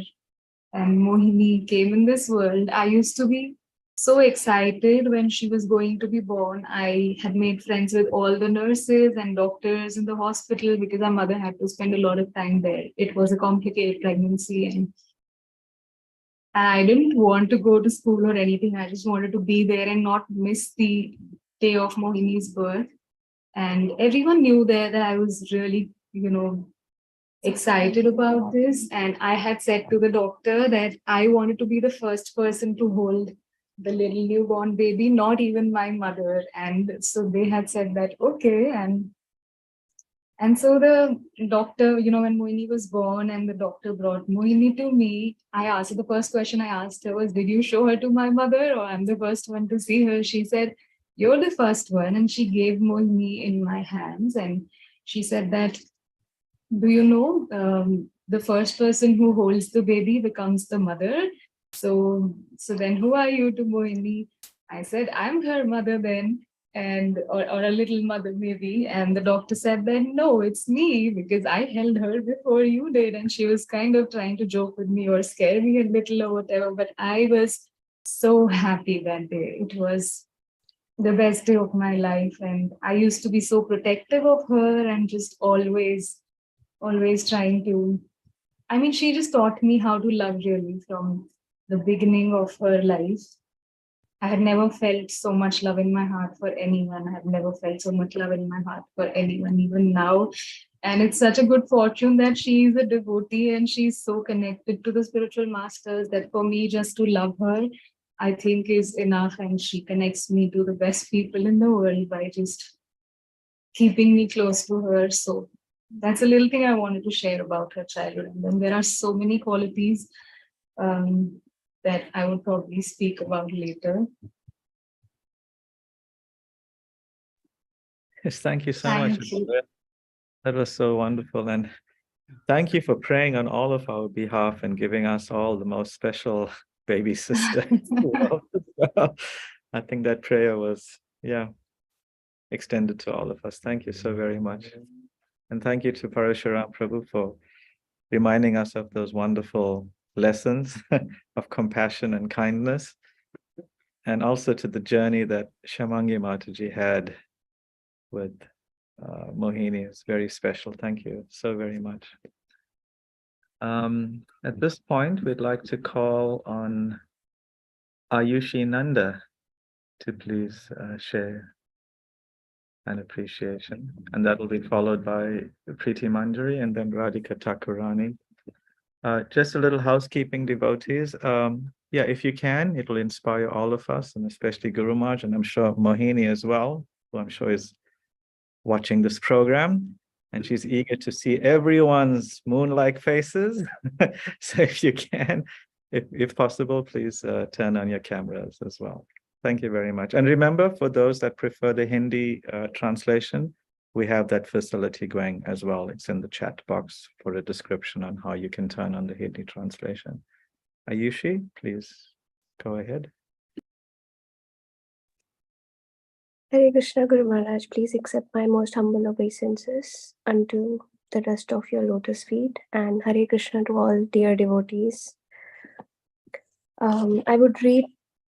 and Mohini came in this world. I used to be so excited when she was going to be born. I had made friends with all the nurses and doctors in the hospital because our mother had to spend a lot of time there. It was a complicated pregnancy and I didn't want to go to school or anything. I just wanted to be there and not miss the day of Mohini's birth. And everyone knew there that I was really, excited about this. And I had said to the doctor that I wanted to be the first person to hold the little newborn baby, not even my mother. And so they had said that, okay. And so the doctor, when Mohini was born and the doctor brought Mohini to me, the first question I asked her was, did you show her to my mother or I'm the first one to see her? She said, you're the first one. And she gave Mohini in my hands. And she said that, do you know, the first person who holds the baby becomes the mother. So then who are you to Mohini? I said, I'm her mother then, or a little mother maybe. And the doctor said then, no, it's me because I held her before you did. And she was kind of trying to joke with me or scare me a little or whatever. But I was so happy that day. It was the best day of my life. And I used to be so protective of her and just always trying to, she just taught me how to love really from the beginning of her life. I had never felt so much love in my heart for anyone. I have never felt so much love in my heart for anyone, even now. And it's such a good fortune that she is a devotee and she's so connected to the spiritual masters that for me just to love her, I think is enough. And she connects me to the best people in the world by just keeping me close to her. So that's a little thing I wanted to share about her childhood. And then there are so many qualities that I would probably speak about later. Yes, thank you so much. Thank you. That was so wonderful. And thank you for praying on all of our behalf and giving us all the most special baby sister. I think that prayer was, extended to all of us. Thank you so very much. And thank you to Parashuram Prabhu for reminding us of those wonderful lessons of compassion and kindness, and also to the journey that Shamangi Mataji had with Mohini is very special. Thank you so very much. At this point, we'd like to call on Ayushi Nanda to please share an appreciation. And that will be followed by Preeti Manjari and then Radhika Thakurani. Just a little housekeeping, devotees. Yeah, if you can, it will inspire all of us, and especially Guru Maharaj, and I'm sure Mohini as well, who I'm sure is watching this program. And she's eager to see everyone's moon-like faces. So if you can, if possible, please turn on your cameras as well. Thank you very much. And remember, for those that prefer the Hindi translation, we have that facility going as well. It's in the chat box for a description on how you can turn on the Hindi translation. Ayushi, please go ahead. Hare Krishna Guru Maharaj, please accept my most humble obeisances unto the dust of your lotus feet, and Hare Krishna to all dear devotees. I would read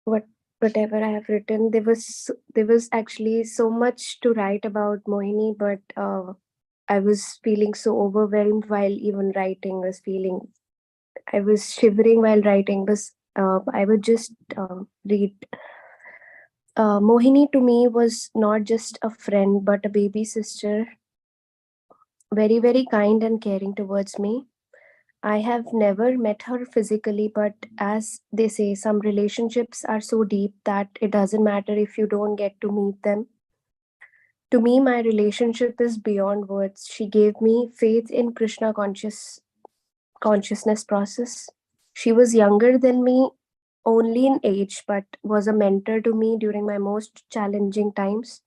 whatever I have written. There was actually so much to write about Mohini, but I was feeling so overwhelmed while even writing. I was shivering while writing. I would just read. Mohini to me was not just a friend, but a baby sister, very, very kind and caring towards me. I have never met her physically, but as they say, some relationships are so deep that it doesn't matter if you don't get to meet them. To me, my relationship is beyond words. She gave me faith in Krishna consciousness process. She was younger than me only in age, but was a mentor to me during my most challenging times.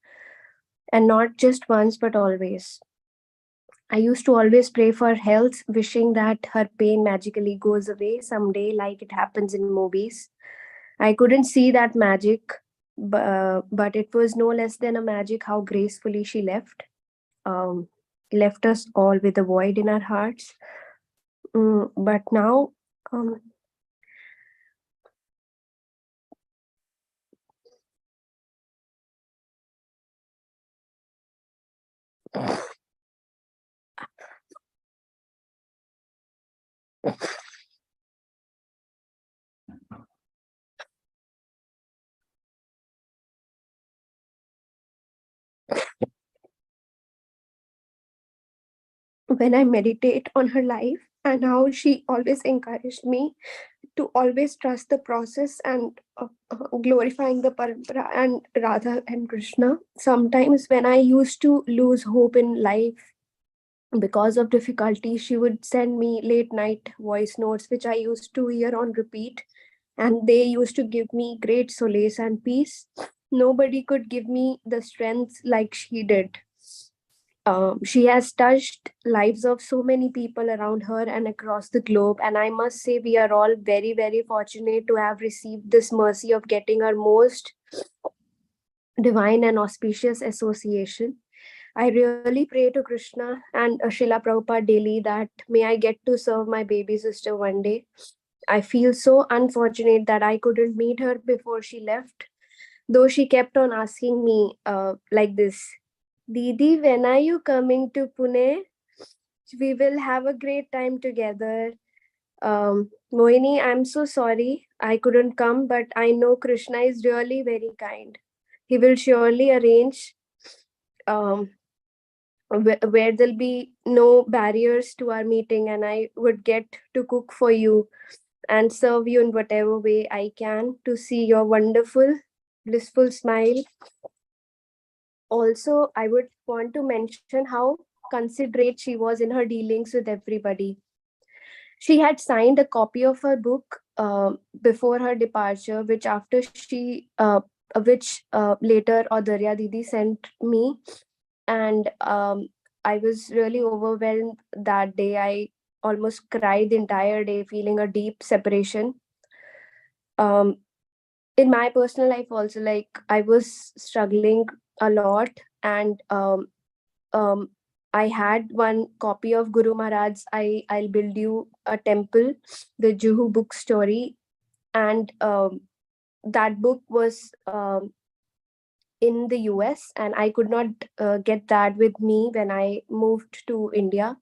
And not just once, but always. I used to always pray for health, wishing that her pain magically goes away someday, like it happens in movies. I couldn't see that magic, but it was no less than a magic how gracefully she left us all with a void in our hearts. But now, when I meditate on her life and how she always encouraged me to always trust the process and glorifying the parampara and Radha and Krishna. Sometimes when I used to lose hope in life because of difficulty, she would send me late night voice notes, which I used to hear on repeat. And they used to give me great solace and peace. Nobody could give me the strength like she did. She has touched lives of so many people around her and across the globe. And I must say, we are all very, very fortunate to have received this mercy of getting our most divine and auspicious association. I really pray to Krishna and Srila Prabhupada daily that may I get to serve my baby sister one day. I feel so unfortunate that I couldn't meet her before she left, though she kept on asking me like this, Didi, when are you coming to Pune? We will have a great time together. Mohini, I'm so sorry I couldn't come, but I know Krishna is really very kind. He will surely arrange where there'll be no barriers to our meeting, and I would get to cook for you and serve you in whatever way I can to see your wonderful, blissful smile. Also, I would want to mention how considerate she was in her dealings with everybody. She had signed a copy of her book before her departure, which later Adarya Didi sent me. And I was really overwhelmed that day. I almost cried the entire day, feeling a deep separation. In my personal life also, like, I was struggling a lot, and I had one copy of Guru Maharaj's I'll Build You a Temple, the Juhu book story. And that book was in the US, and I could not get that with me when I moved to India.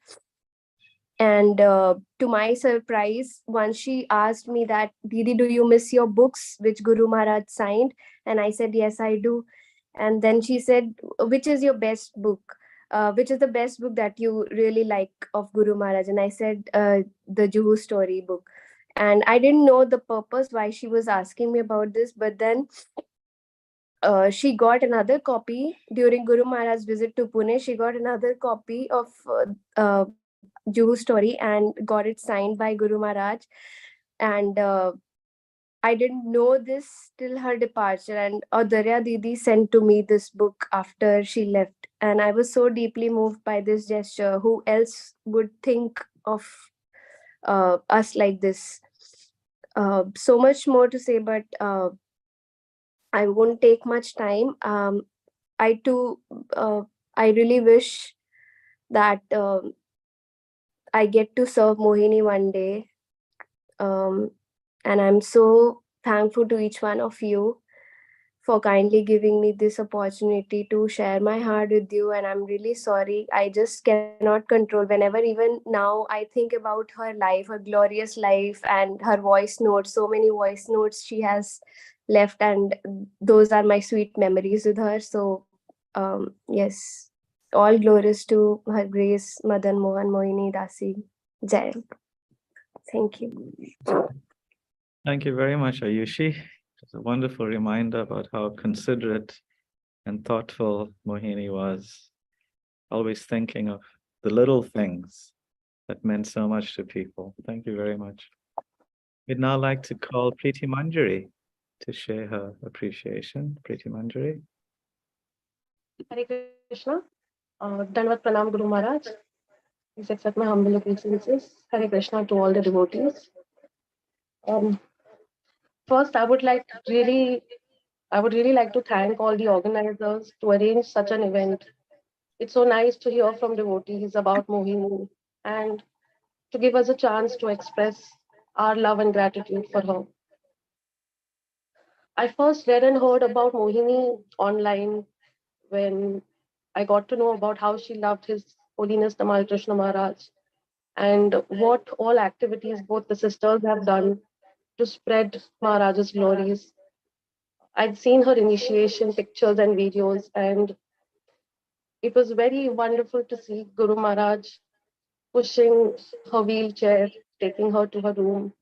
And to my surprise, once she asked me that, Didi, do you miss your books which Guru Maharaj signed? And I said, yes, I do. And then she said, which is your best book? Which is the best book that you really like of Guru Maharaj? And I said, the Juhu story book. And I didn't know the purpose why she was asking me about this, but then she got another copy during Guru Maharaj's visit to Pune. She got another copy of Juhu story and got it signed by Guru Maharaj. And I didn't know this till her departure. And Adarya Didi sent to me this book after she left. And I was so deeply moved by this gesture. Who else would think of us like this? So much more to say, but I won't take much time. I too, I really wish that I get to serve Mohini one day. And I'm so thankful to each one of you for kindly giving me this opportunity to share my heart with you. And I'm really sorry. I just cannot control. Whenever, even now, I think about her life, her glorious life, and her voice notes, so many voice notes she has left. And those are my sweet memories with her. So, yes, all glories to Her Grace Madan Mohan Mohini Dasi. Jai. Thank you. Thank you very much, Ayushi. It's a wonderful reminder about how considerate and thoughtful Mohini was, always thinking of the little things that meant so much to people. Thank you very much. We'd now like to call Preeti Manjari to share her appreciation. Preeti Manjari. Hare Krishna. Dandavat Pranam Guru Maharaj. Please accept my humble obeisances. Hare Krishna to all the devotees. Um, First, I would really like to thank all the organizers to arrange such an event. It's so nice to hear from devotees about Mohini and to give us a chance to express our love and gratitude for her. I first read and heard about Mohini online when I got to know about how she loved His Holiness Tamal Krishna Maharaj and what all activities both the sisters have done to spread Maharaj's glories. I'd seen her initiation pictures and videos, and it was very wonderful to see Guru Maharaj pushing her wheelchair, taking her to her room.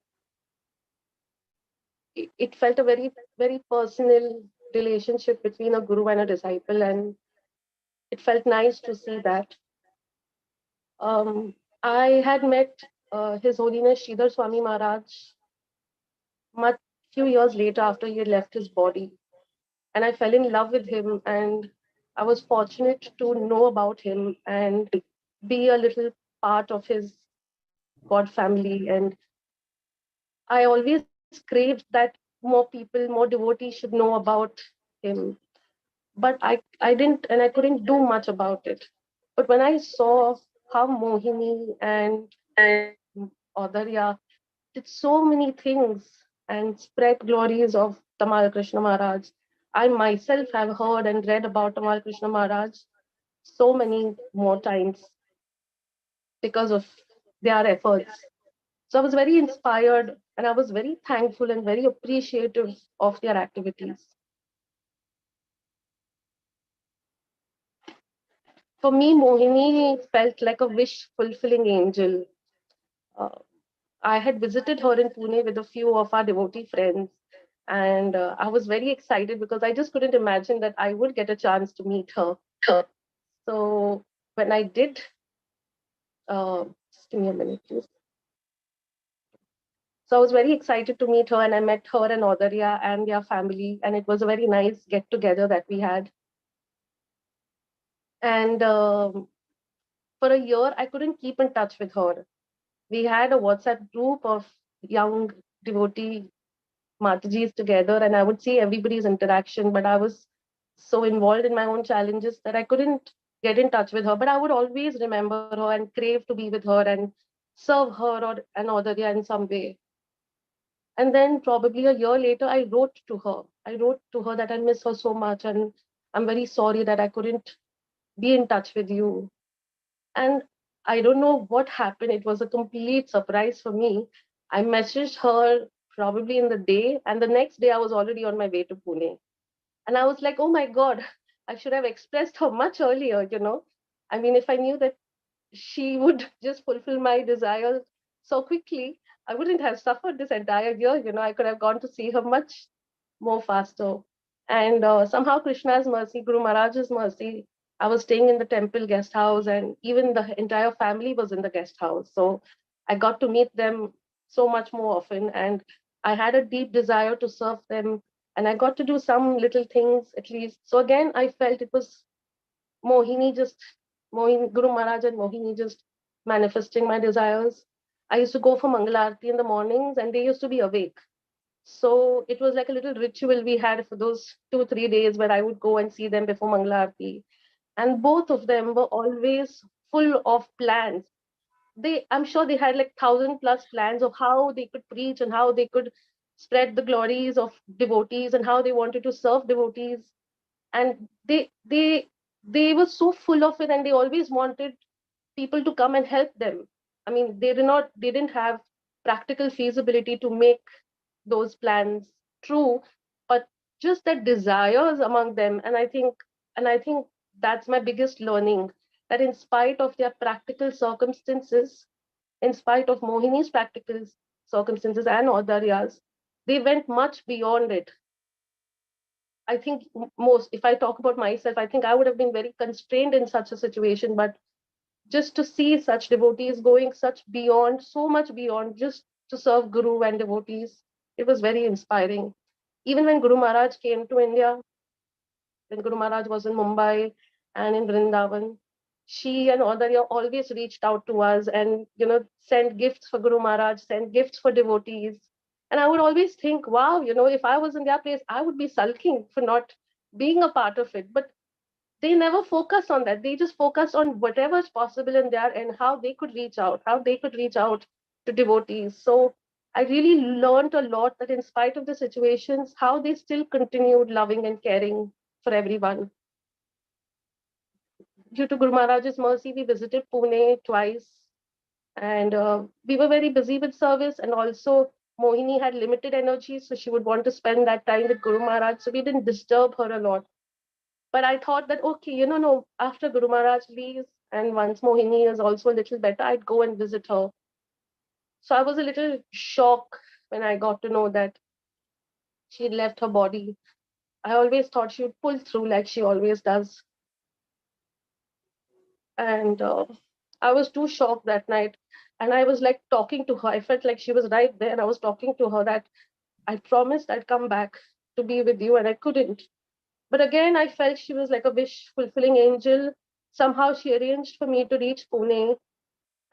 It felt a very, very personal relationship between a guru and a disciple, and it felt nice to see that. I had met His Holiness Sridhar Swami Maharaj much few years later after he had left his body, and I fell in love with him, and I was fortunate to know about him and be a little part of his God family. And I always craved that more people, more devotees should know about him. But I didn't, and I couldn't do much about it. But when I saw how Mohini and Adarya did so many things and spread glories of Tamal Krishna Maharaj, I myself have heard and read about Tamal Krishna Maharaj so many more times because of their efforts. So I was very inspired and I was very thankful and very appreciative of their activities. For me, Mohini felt like a wish fulfilling angel. Uh, I had visited her in Pune with a few of our devotee friends, and I was very excited because I just couldn't imagine that I would get a chance to meet her. So when I did, just give me a minute, please. So I was very excited to meet her, and I met her and Adarya and their family, and it was a very nice get together that we had. And for a year, I couldn't keep in touch with her. We had a WhatsApp group of young devotee Matajis together, and I would see everybody's interaction, but I was so involved in my own challenges that I couldn't get in touch with her. But I would always remember her and crave to be with her and serve her or an Adarya in some way. And then probably a year later, I wrote to her. I wrote to her that I miss her so much and I'm very sorry that I couldn't be in touch with you. And I don't know what happened. It was a complete surprise for me. I messaged her probably in the day, and the next day I was already on my way to Pune. And I was like, oh my God, I should have expressed her much earlier, you know. I mean, if I knew that she would just fulfill my desires so quickly, I wouldn't have suffered this entire year. You know, I could have gone to see her much more faster. And somehow Krishna's mercy, Guru Maharaj's mercy, I was staying in the temple guest house, and even the entire family was in the guest house. So I got to meet them so much more often, and I had a deep desire to serve them, and I got to do some little things at least. So again, I felt it was Mohini just Mohini, Guru Maharaj and Mohini just manifesting my desires. I used to go for Mangalarti in the mornings, and they used to be awake. So it was like a little ritual we had for those 2 3 days where I would go and see them before Mangalarti. And both of them were always full of plans. I'm sure they had like 1,000+ plans of how they could preach and how they could spread the glories of devotees and how they wanted to serve devotees. And they were so full of it, and they always wanted people to come and help them. I mean, they didn't have practical feasibility to make those plans true, but just that desires among them. And I think that's my biggest learning, that in spite of their practical circumstances, in spite of Mohini's practical circumstances and Audarya's, they went much beyond it. I think most, if I talk about myself, I think I would have been very constrained in such a situation. But just to see such devotees going such beyond, so much beyond, just to serve Guru and devotees, it was very inspiring. Even when Guru Maharaj came to India, when Guru Maharaj was in Mumbai and in Vrindavan, she and Audrey always reached out to us and, sent gifts for Guru Maharaj, sent gifts for devotees. And I would always think, wow, if I was in their place, I would be sulking for not being a part of it. But they never focused on that. They just focused on whatever is possible in there and how they could reach out, to devotees. So I really learned a lot, that in spite of the situations, how they still continued loving and caring for everyone. Due to Guru Maharaj's mercy, we visited Pune twice, and we were very busy with service. And also, Mohini had limited energy, so she would want to spend that time with Guru Maharaj. So we didn't disturb her a lot. But I thought that, okay, no, after Guru Maharaj leaves and once Mohini is also a little better, I'd go and visit her. So I was a little shocked when I got to know that she'd left her body. I always thought she would pull through like she always does. And I was too shocked that night. And I was like talking to her. I felt like she was right there. And I was talking to her that I promised I'd come back to be with you, and I couldn't. But again, I felt she was like a wish fulfilling angel. Somehow she arranged for me to reach Pune,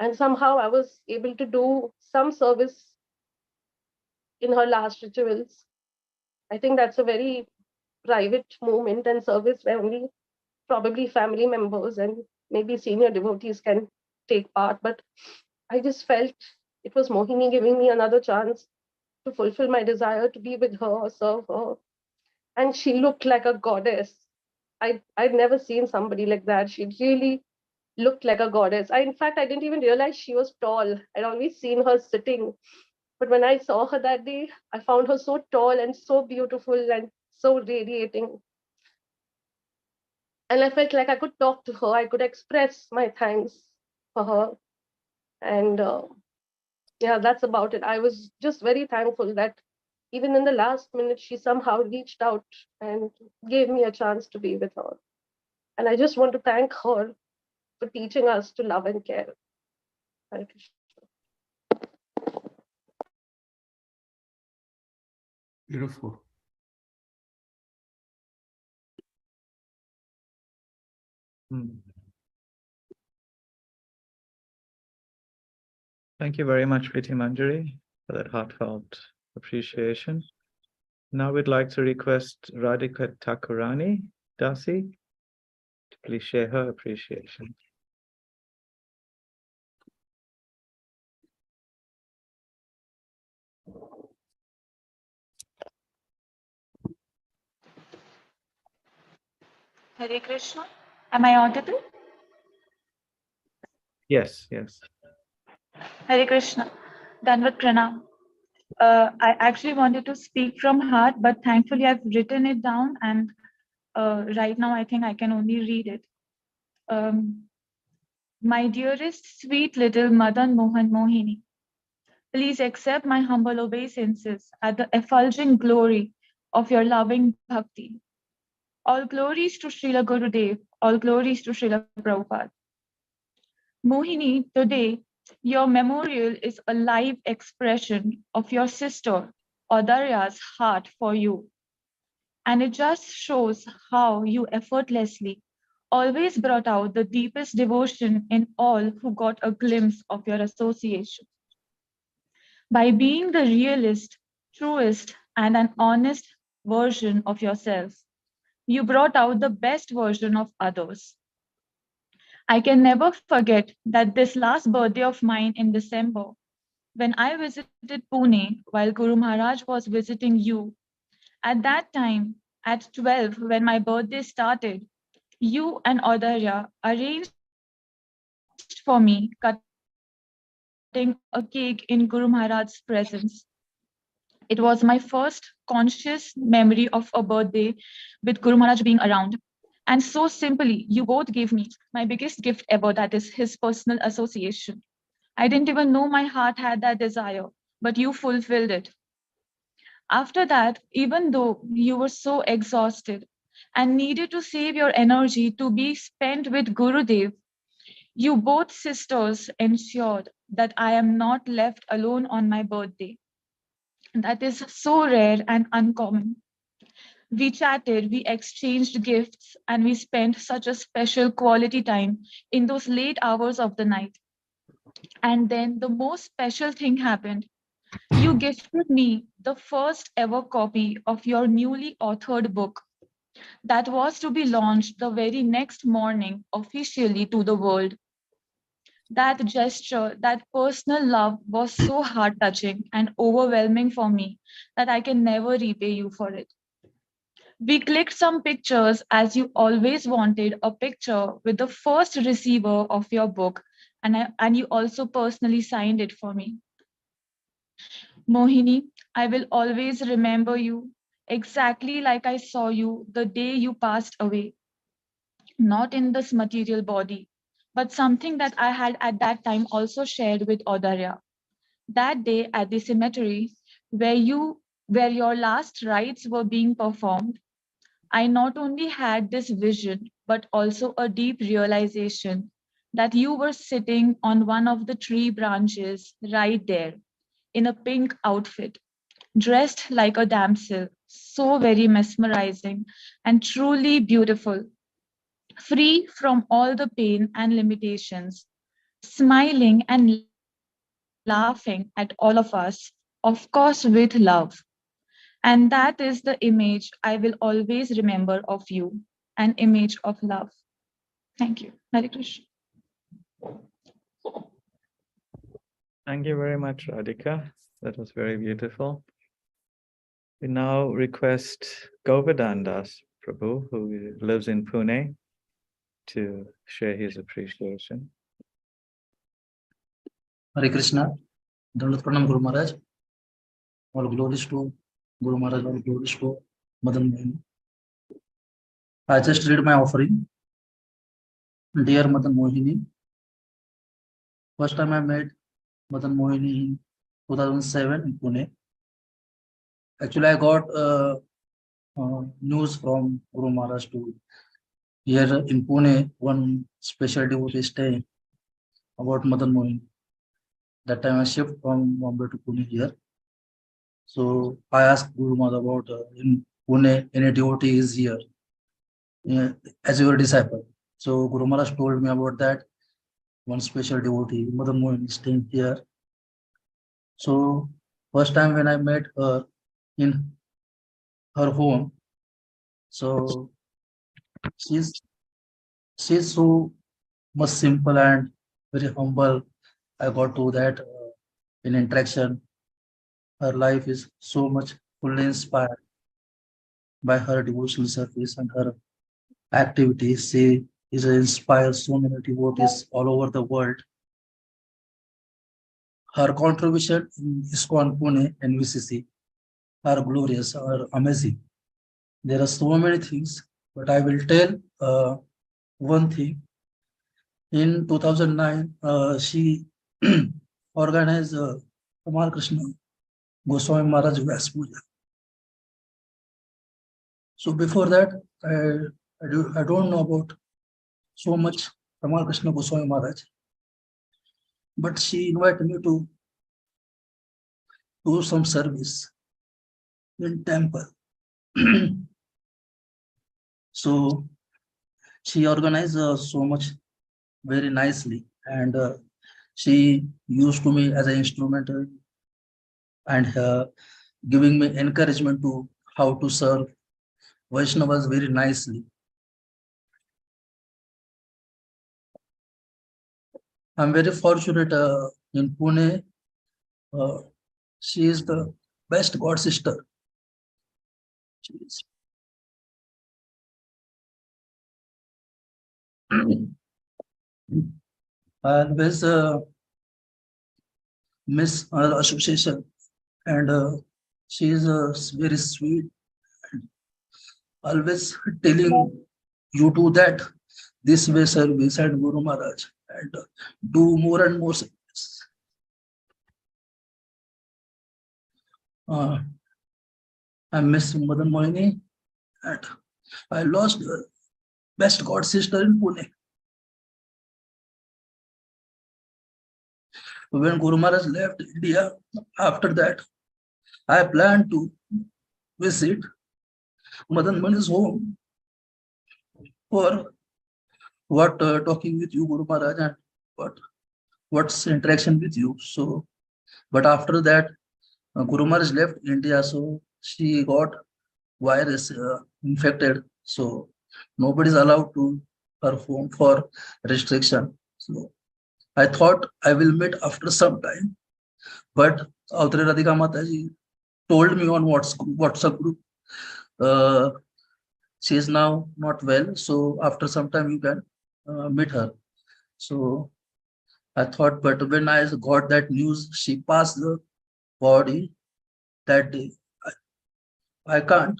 and somehow I was able to do some service in her last rituals. I think that's a very private moment and service where only probably family members and maybe senior devotees can take part. But I just felt it was Mohini giving me another chance to fulfill my desire to be with her, serve her. And she looked like a goddess. I'd never seen somebody like that. She really looked like a goddess. In fact, I didn't even realize she was tall. I'd always seen her sitting. But when I saw her that day, I found her so tall and so beautiful and so radiating. And I felt like I could talk to her. I could express my thanks for her. And yeah, that's about it. I was just very thankful that even in the last minute, she somehow reached out and gave me a chance to be with her. And I just want to thank her for teaching us to love and care. Hare Krishna. Beautiful. Thank you very much, Priti Manjari, for that heartfelt appreciation. Now we'd like to request Radhika Thakurani, Dasi, to please share her appreciation. Hare Krishna. Am I audible? Yes, yes. Hare Krishna. Danvat Pranam. I actually wanted to speak from heart, but thankfully I've written it down, and right now I think I can only read it. My dearest, sweet little Madan-mohana-mohini, please accept my humble obeisances at the effulgent glory of your loving bhakti. All glories to Srila Gurudev, all glories to Srila Prabhupada. Mohini, today your memorial is a live expression of your sister Adarya's heart for you. And it just shows how you effortlessly always brought out the deepest devotion in all who got a glimpse of your association. By being the realist, truest, and an honest version of yourself, you brought out the best version of others. I can never forget that this last birthday of mine in December, when I visited Pune while Guru Maharaj was visiting you, at that time, at 12, when my birthday started, you and Adarya arranged for me cutting a cake in Guru Maharaj's presence. It was my first conscious memory of a birthday with Guru Maharaj being around. And so simply, you both gave me my biggest gift ever, that is his personal association. I didn't even know my heart had that desire, but you fulfilled it. After that, even though you were so exhausted and needed to save your energy to be spent with Gurudev, you both sisters ensured that I am not left alone on my birthday. That is so rare and uncommon. We chatted, we exchanged gifts, and we spent such a special quality time in those late hours of the night. And then the most special thing happened. You gifted me the first ever copy of your newly authored book that was to be launched the very next morning officially to the world. That gesture, that personal love was so heart touching and overwhelming for me that I can never repay you for it. We clicked some pictures as you always wanted a picture with the first receiver of your book, and you also personally signed it for me. Mohini, I will always remember you exactly like I saw you the day you passed away, not in this material body, but something that I had at that time also shared with Odarya. That day at the cemetery where your last rites were being performed, I not only had this vision, but also a deep realization that you were sitting on one of the tree branches right there in a pink outfit, dressed like a damsel, so very mesmerizing and truly beautiful, free from all the pain and limitations, smiling and laughing at all of us, of course, with love. And that is the image I will always remember of you, an image of love. Thank you. Hare Krishna. Thank you very much, Radhika. That was very beautiful. We now request Govardhan Das Prabhu, who lives in Pune, to share his appreciation. Hare Krishna. Dandavat Pranam Guru Maharaj. All glories to Guru Maharaj, all glories to Madan Mohini. I just read my offering. Dear Madan Mohini, first time I met Madan Mohini in 2007 in Pune. Actually, I got news from Guru Maharaj to here in Pune, one special devotee stay about Madan Mohini. That time I shift from Bombay to Pune here. So I asked Guru Maharaj about in Pune, any devotee is here as your disciple. So Guru Maharaj told me about that. One special devotee, Madan Mohini, staying here. So first time when I met her in her home, so she's so much simple and very humble. I got to that in interaction. Her life is so much fully inspired by her devotional service and her activities. She is inspires so many devotees all over the world. Her contribution in ISKCON Pune and VCC are glorious, are amazing. There are so many things, but I will tell one thing. In 2009, she organized Kamal Krishna Goswami Maharaj Vyas Puja. So before that, I don't know about so much Kamal Krishna Goswami Maharaj, but she invited me to do some service in temple. So she organized so much very nicely, and she used to me as an instrument and giving me encouragement to how to serve Vaishnavas very nicely. I'm very fortunate in Pune. Uh, she is the best god sister. She is. I always miss our association, and she is very sweet, always telling you do that this way service and Guru Maharaj, and do more and more service. I miss Madan-Mohini, and I lost best god sister in Pune. When Guru Maharaj left India, after that, I planned to visit Madan-Mohini's home for what talking with you, Guru Maharaj, and what's interaction with you. So, but after that, Guru Maharaj left India, so she got virus infected. So nobody's allowed to her home for restriction. So I thought I will meet after some time, but Avtare Radhika Mataji told me on WhatsApp group, she is now not well. So after some time you can meet her. So I thought, but when I got that news, she passed the body that day. I can't.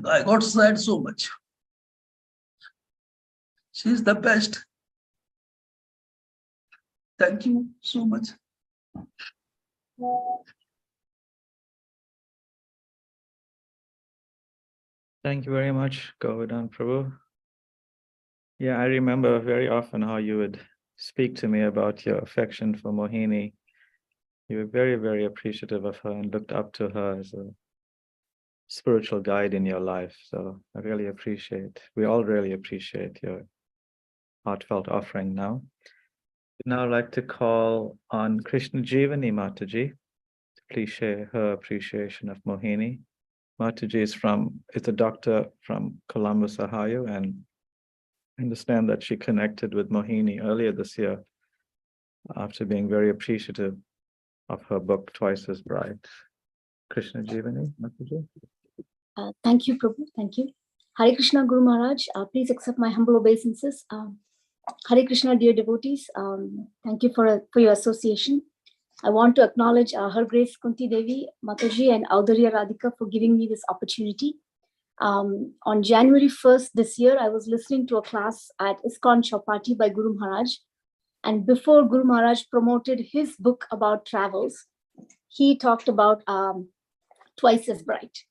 I got sad so much. She's the best. Thank you so much. Thank you very much, Govardhan Prabhu. Yeah, I remember very often how you would speak to me about your affection for Mohini. You were very, very appreciative of her and looked up to her as a spiritual guide in your life. So I really appreciate, we all really appreciate your heartfelt offering now. I'd now like to call on Krishna Jivani Mataji to please share her appreciation of Mohini. Mataji is a doctor from Columbus, Ohio, and I understand that she connected with Mohini earlier this year after being very appreciative of her book, Twice as Bright. Krishna Jivani Mataji. Thank you, Prabhu. Thank you. Hare Krishna, Guru Maharaj. Please accept my humble obeisances. Hare Krishna, dear devotees. Thank you for your association. I want to acknowledge Her Grace Kunti Devi, Mataji, and Audharya Radhika for giving me this opportunity. On January 1st this year, I was listening to a class at ISKCON Chowpatty by Guru Maharaj. And before Guru Maharaj promoted his book about travels, he talked about Twice as Bright.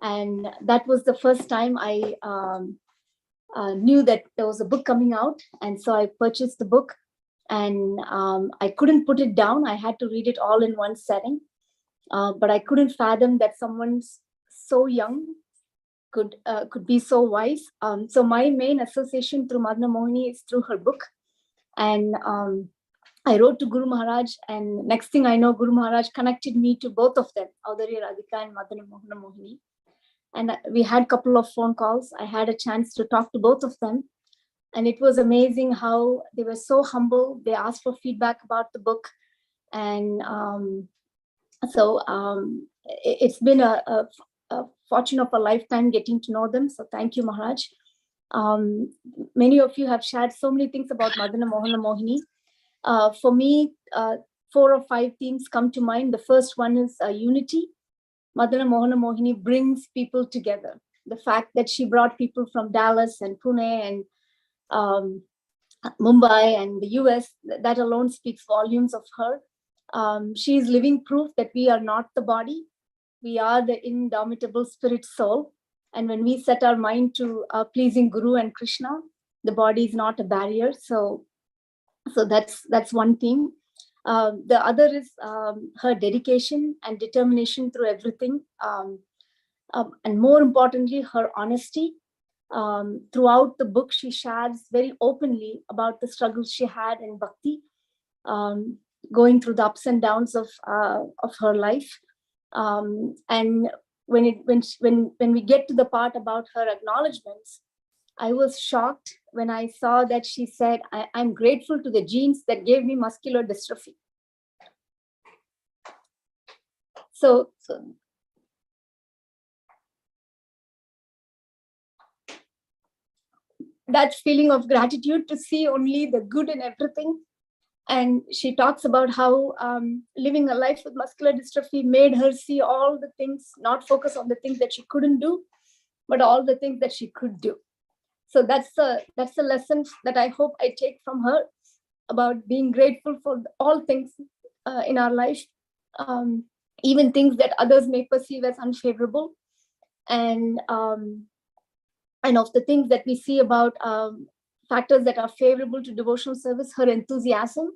And that was the first time I knew that there was a book coming out. And so I purchased the book, and I couldn't put it down. I had to read it all in one setting. But I couldn't fathom that someone so young could be so wise. So my main association through Madana-Mohini is through her book. And I wrote to Guru Maharaj, and next thing I know, Guru Maharaj connected me to both of them, Audharya Radhika and Madana-Mohana-Mohini. And we had a couple of phone calls. I had a chance to talk to both of them. And it was amazing how they were so humble. They asked for feedback about the book. And it's been a fortune of a lifetime getting to know them. So thank you, Maharaj. Many of you have shared so many things about Madana-mohana-mohini. For me, 4 or 5 themes come to mind. The first one is unity. Madana-mohana-mohini brings people together. The fact that she brought people from Dallas and Pune and Mumbai and the US, that alone speaks volumes of her. She is living proof that we are not the body. We are the indomitable spirit soul. And when we set our mind to pleasing Guru and Krishna, the body is not a barrier. So that's one thing. The other is her dedication and determination through everything. And more importantly, her honesty. Throughout the book, she shares very openly about the struggles she had in bhakti, going through the ups and downs of her life. And when we get to the part about her acknowledgements, I was shocked when I saw that she said, I'm grateful to the genes that gave me muscular dystrophy. So that feeling of gratitude to see only the good in everything. And she talks about how living a life with muscular dystrophy made her see all the things, not focus on the things that she couldn't do, but all the things that she could do. So that's the lesson that I hope I take from her, about being grateful for all things in our life, even things that others may perceive as unfavorable. And of the things that we see about factors that are favorable to devotional service, her enthusiasm.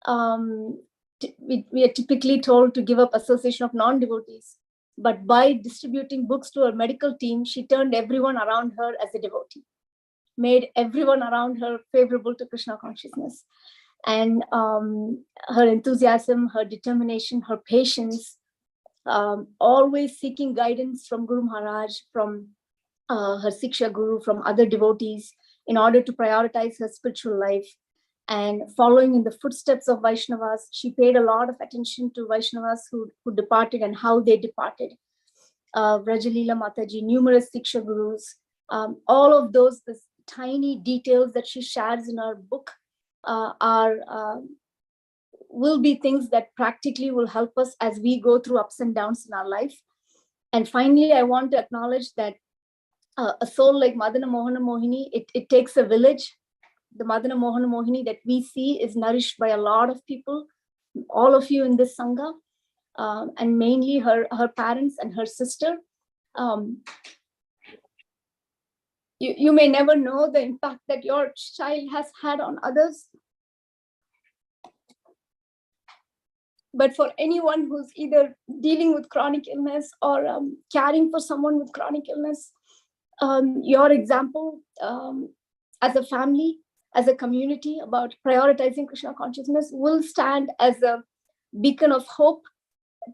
We are typically told to give up association of non-devotees, but by distributing books to her medical team, she turned everyone around her as a devotee, made everyone around her favorable to Krishna consciousness. And her enthusiasm, her determination, her patience, always seeking guidance from Guru Maharaj, from her Siksha Guru, from other devotees, in order to prioritize her spiritual life. And following in the footsteps of Vaishnavas, she paid a lot of attention to Vaishnavas who departed and how they departed. Vrajalila Mataji, numerous Siksha Gurus, all of those tiny details that she shares in her book will be things that practically will help us as we go through ups and downs in our life. And finally, I want to acknowledge that a soul like Madana-mohana-mohini, it takes a village. The Madana-mohana-mohini that we see is nourished by a lot of people, all of you in this Sangha, and mainly her parents and her sister. You may never know the impact that your child has had on others. But for anyone who's either dealing with chronic illness or caring for someone with chronic illness, your example as a family, as a community about prioritizing Krishna consciousness will stand as a beacon of hope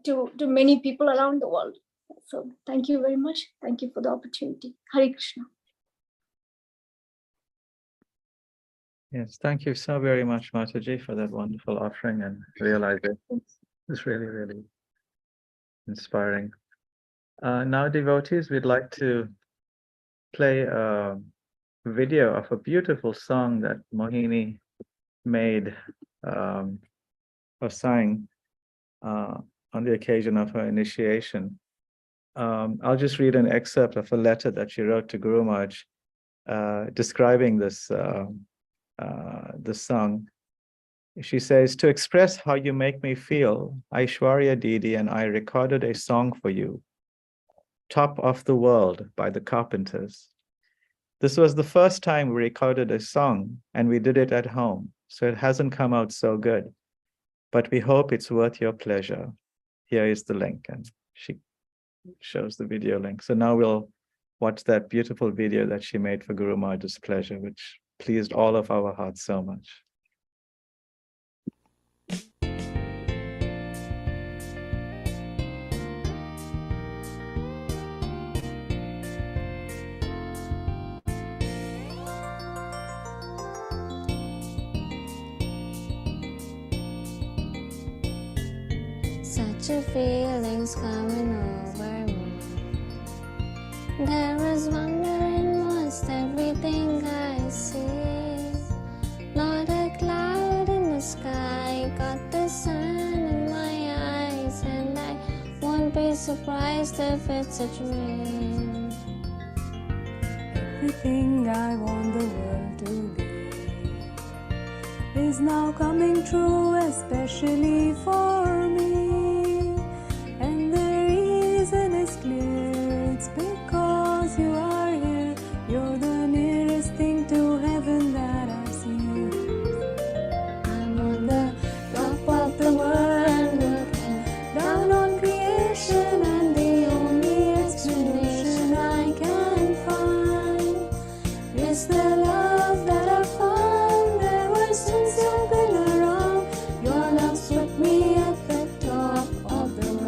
to many people around the world. So thank you very much. Thank you for the opportunity. Hare Krishna. Yes, thank you so very much, Mataji, for that wonderful offering and realization. It's really, really inspiring. Now, devotees, we'd like to play a video of a beautiful song that Mohini made or sang on the occasion of her initiation. I'll just read an excerpt of a letter that she wrote to Guru Maharaj describing this song. She says, "To express how you make me feel, Aishwarya Didi and I recorded a song for you, Top of the World by the Carpenters. This was the first time we recorded a song, and we did it at home, so it hasn't come out so good. But we hope it's worth your pleasure. Here is the link." And she shows the video link. So now we'll watch that beautiful video that she made for Guru Maharaj's pleasure, which pleased all of our hearts so much. Such a feeling's coming over me. There is wonder in most everything I see. Not a cloud in the sky, got the sun in my eyes, and I won't be surprised if it's a dream. Everything I want the world to be is now coming true, especially for me. And the reason is clear, it's because you are here. You're the nearest thing to heaven that I've seen. I'm on the top of the world, looking down on creation, and the only explanation I can find is the love that I found ever since you've been around. Your love's put me at the top of the world.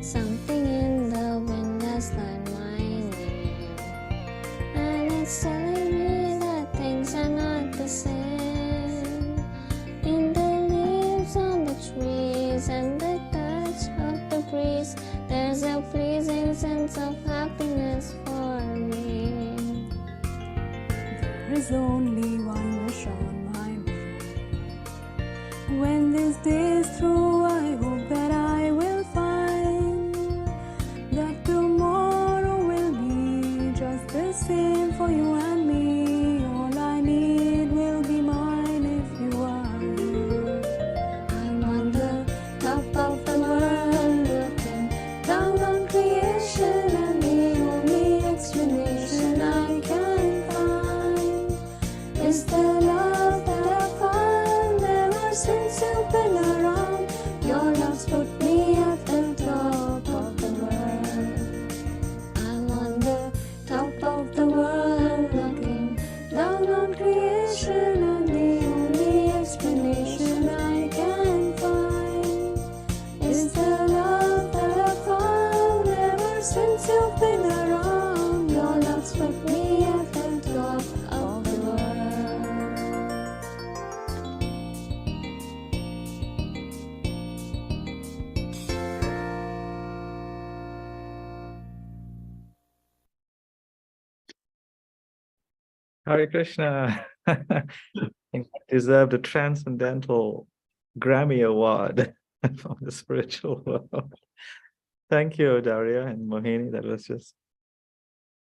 Something in the wind has learned my name, and it's telling me that things are not the same. In the leaves on the trees and the touch of the breeze, there's a pleasing sense of happiness for me. There is only one wish on my mind. When this day is through, I hope that I will find that tomorrow will be just the same for you and me. All I need will be mine if you are here. I'm on the top of the world, looking down on creation, and the only explanation I can find is the love that I found ever since you've been around. Your love's put me at the top of the world. I'm on the top of the world, looking down on creation, and the only explanation I can find is the love that I found ever since you've been around. Your love's put me at the top of the world. Hare Krishna. Deserved a transcendental Grammy Award from the spiritual world. Thank you, Daria and Mohini. That was just,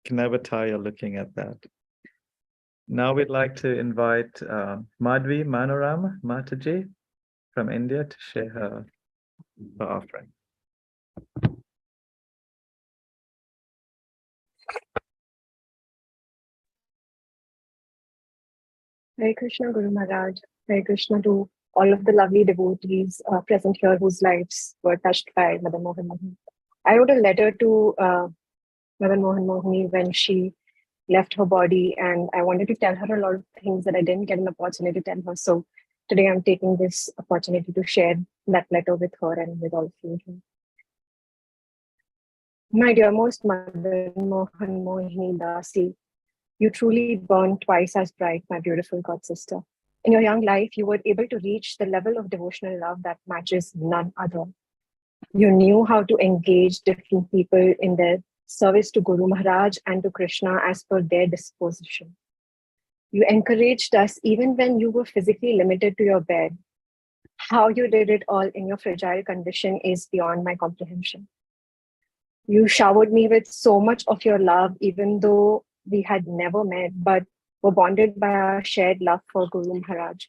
can never tire looking at that. Now we'd like to invite Madhvi Manoram Mataji from India to share her offering. Hare Krishna, Guru Maharaj. Hare Krishna to all of the lovely devotees present here whose lives were touched by Madana-mohana-mohini. I wrote a letter to Madana-mohana-mohini when she left her body, and I wanted to tell her a lot of things that I didn't get an opportunity to tell her. So today I'm taking this opportunity to share that letter with her and with all of you here. My dear most Madana-mohana-mohini dasi, you truly burn twice as bright, my beautiful god sister. In your young life, you were able to reach the level of devotional love that matches none other. You knew how to engage different people in their service to Guru Maharaj and to Krishna as per their disposition. You encouraged us even when you were physically limited to your bed. How you did it all in your fragile condition is beyond my comprehension. You showered me with so much of your love, even though we had never met, but were bonded by our shared love for Guru Maharaj.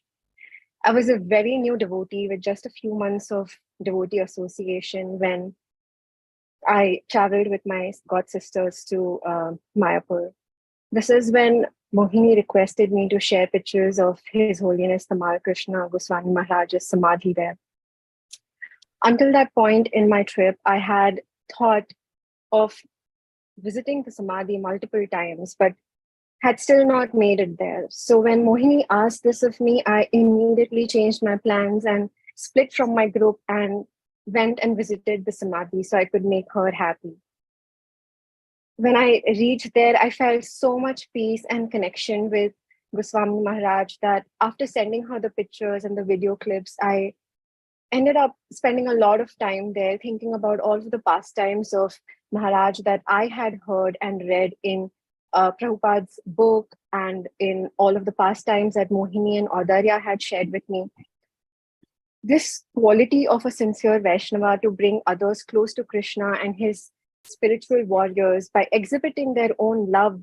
I was a very new devotee with just a few months of devotee association when I traveled with my god sisters to Mayapur. This is when Mohini requested me to share pictures of His Holiness Tamal Krishna Goswami Maharaj's Samadhi there. Until that point in my trip, I had thought of visiting the Samadhi multiple times, but had still not made it there. So when Mohini asked this of me, I immediately changed my plans and split from my group and went and visited the Samadhi so I could make her happy. When I reached there, I felt so much peace and connection with Goswami Maharaj that after sending her the pictures and the video clips, I ended up spending a lot of time there thinking about all of the pastimes of Maharaj that I had heard and read in Prabhupada's book and in all of the pastimes that Mohini and Audarya had shared with me. This quality of a sincere Vaishnava to bring others close to Krishna and his spiritual warriors by exhibiting their own love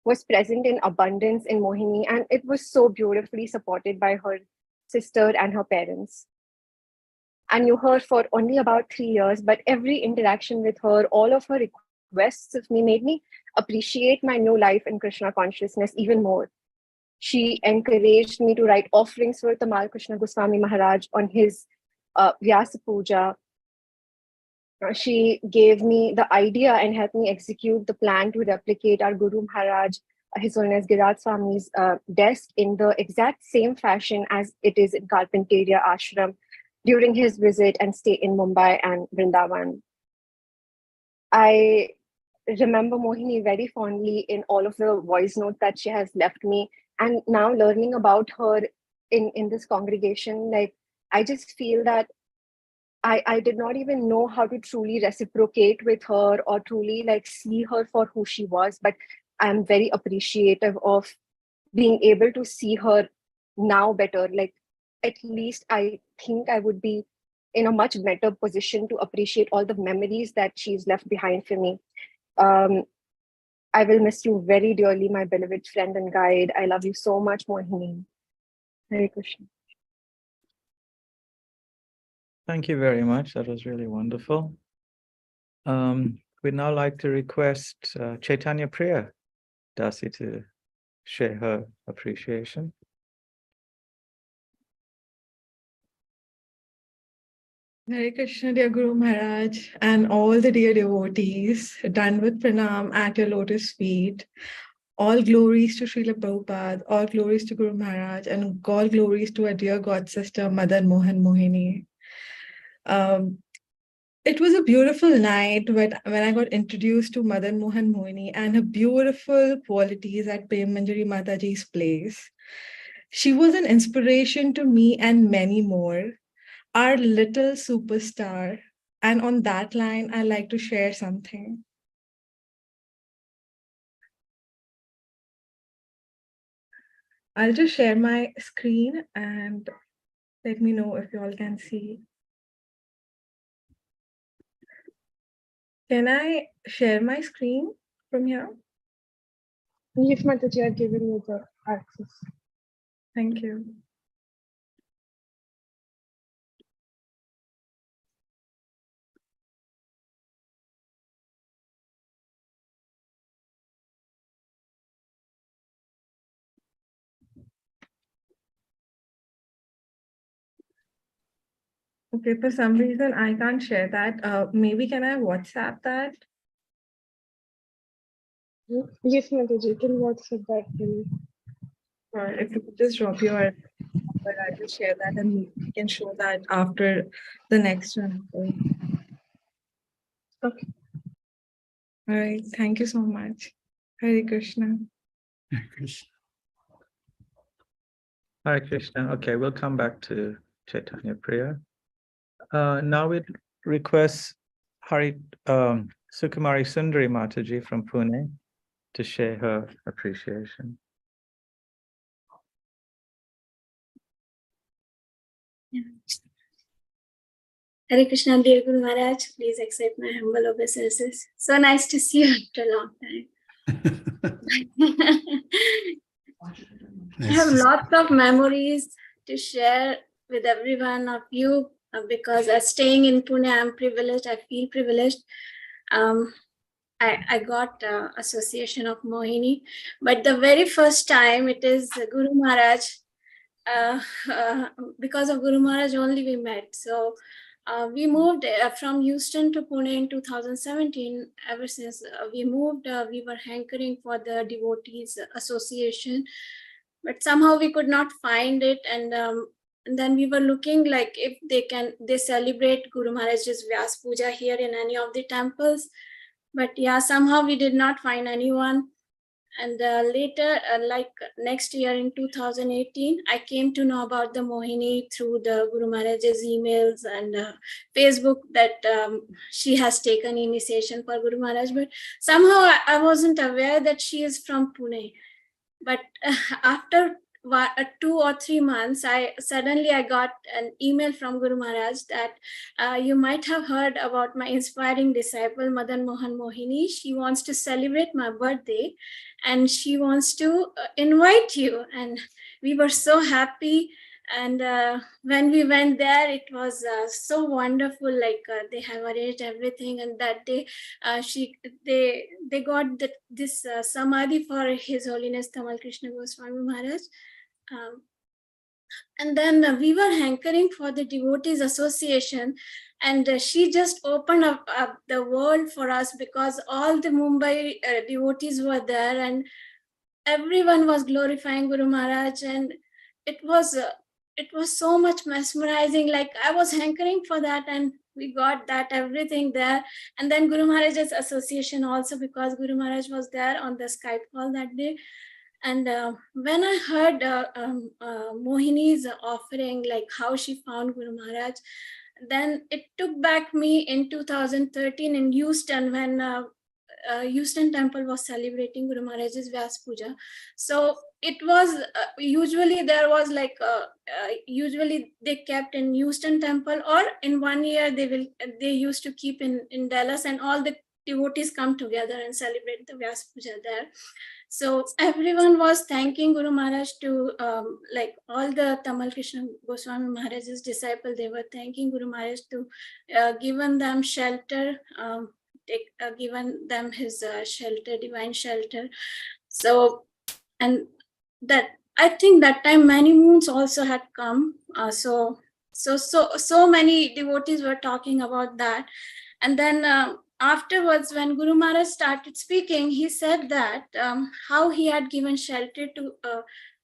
was present in abundance in Mohini, and it was so beautifully supported by her sister and her parents. I knew her for only about 3 years, but every interaction with her, all of her requests of me made me appreciate my new life in Krishna consciousness even more. She encouraged me to write offerings for Tamal Krishna Goswami Maharaj on his Vyasa Puja. She gave me the idea and helped me execute the plan to replicate our Guru Maharaj, His Holiness Giriraj Swami's desk in the exact same fashion as it is in Carpentaria Ashram during his visit and stay in Mumbai and Vrindavan. I remember Mohini very fondly in all of the voice notes that she has left me. And now learning about her in this congregation, like, I just feel that I did not even know how to truly reciprocate with her or truly like see her for who she was. But I'm very appreciative of being able to see her now better. Like, at least I think I would be in a much better position to appreciate all the memories that she's left behind for me. I will miss you very dearly, my beloved friend and guide. I love you so much, Mohini. Hare Krishna. Thank you very much. That was really wonderful. We'd now like to request Chaitanya Priya Dasi to share her appreciation. Hare Krishna, dear Guru Maharaj, and all the dear devotees, done with pranam at your lotus feet. All glories to Srila Prabhupada, all glories to Guru Maharaj, and all glories to our dear God sister, Madana-mohana-mohini. It was a beautiful night when I got introduced to Madana-mohana-mohini and her beautiful qualities at Prem Manjari Mataji's place. She was an inspiration to me and many more. Our little superstar. And on that line, I'd like to share something. I'll just share my screen and let me know if you all can see. Can I share my screen from here? Yes, Mataji, I've given you the access. Thank you. Okay, for some reason, I can't share that. Maybe can I WhatsApp that? Yes, Mataji, you can WhatsApp that to me. Or if you could just drop your number, I will share that and we can show that after the next one. Okay. All right. Thank you so much. Hare Krishna. Hare Krishna. Hare Krishna. Okay, we'll come back to Chaitanya Priya. Now we'd request Sukumari Sundari Mataji from Pune to share her appreciation. Hare Krishna, dear Guru Maharaj, please accept my humble obeisances. So nice to see you after a long time. I have lots of memories to share with every one of you because as staying in Pune, I'm privileged. I feel privileged. I got association of Mohini, but the very first time it is Guru Maharaj. Because of Guru Maharaj only we met. So we moved from Houston to Pune in 2017. Ever since we moved, we were hankering for the devotees association, but somehow we could not find it. And then we were looking like if they celebrate Guru Maharaj's Vyas Puja here in any of the temples. But yeah, somehow we did not find anyone. And later, like next year in 2018, I came to know about the Mohini through the Guru Maharaj's emails and Facebook that she has taken initiation for Guru Maharaj. But somehow I wasn't aware that she is from Pune. But after 2 or 3 months, I got an email from Guru Maharaj that you might have heard about my inspiring disciple Madana-mohana-mohini. She wants to celebrate my birthday and she wants to invite you. And we were so happy. And when we went there, it was so wonderful. Like they have arranged everything, and that day they got this samadhi for His Holiness Tamal Krishna Goswami Maharaj. And then we were hankering for the Devotees Association, and she just opened up the world for us, because all the Mumbai devotees were there and everyone was glorifying Guru Maharaj, and it was so much mesmerizing. Like I was hankering for that, and we got that everything there. And then Guru Maharaj's association also, because Guru Maharaj was there on the Skype call that day. And when I heard Mohini's offering, like how she found Guru Maharaj, then it took back me in 2013 in Houston, when Houston temple was celebrating Guru Maharaj's Vyas Puja. So it was usually there was like usually they kept in Houston temple, or in 1 year they used to keep in Dallas, and all the devotees come together and celebrate the Vyas Puja there. So everyone was thanking Guru Maharaj to like all the Tamal Krishna Goswami Maharaj's disciple, they were thanking Guru Maharaj to given them shelter, given them his shelter, divine shelter. So, and that I think that time many moons also had come. So many devotees were talking about that. And then afterwards, when Guru Maharaj started speaking, he said that how he had given shelter to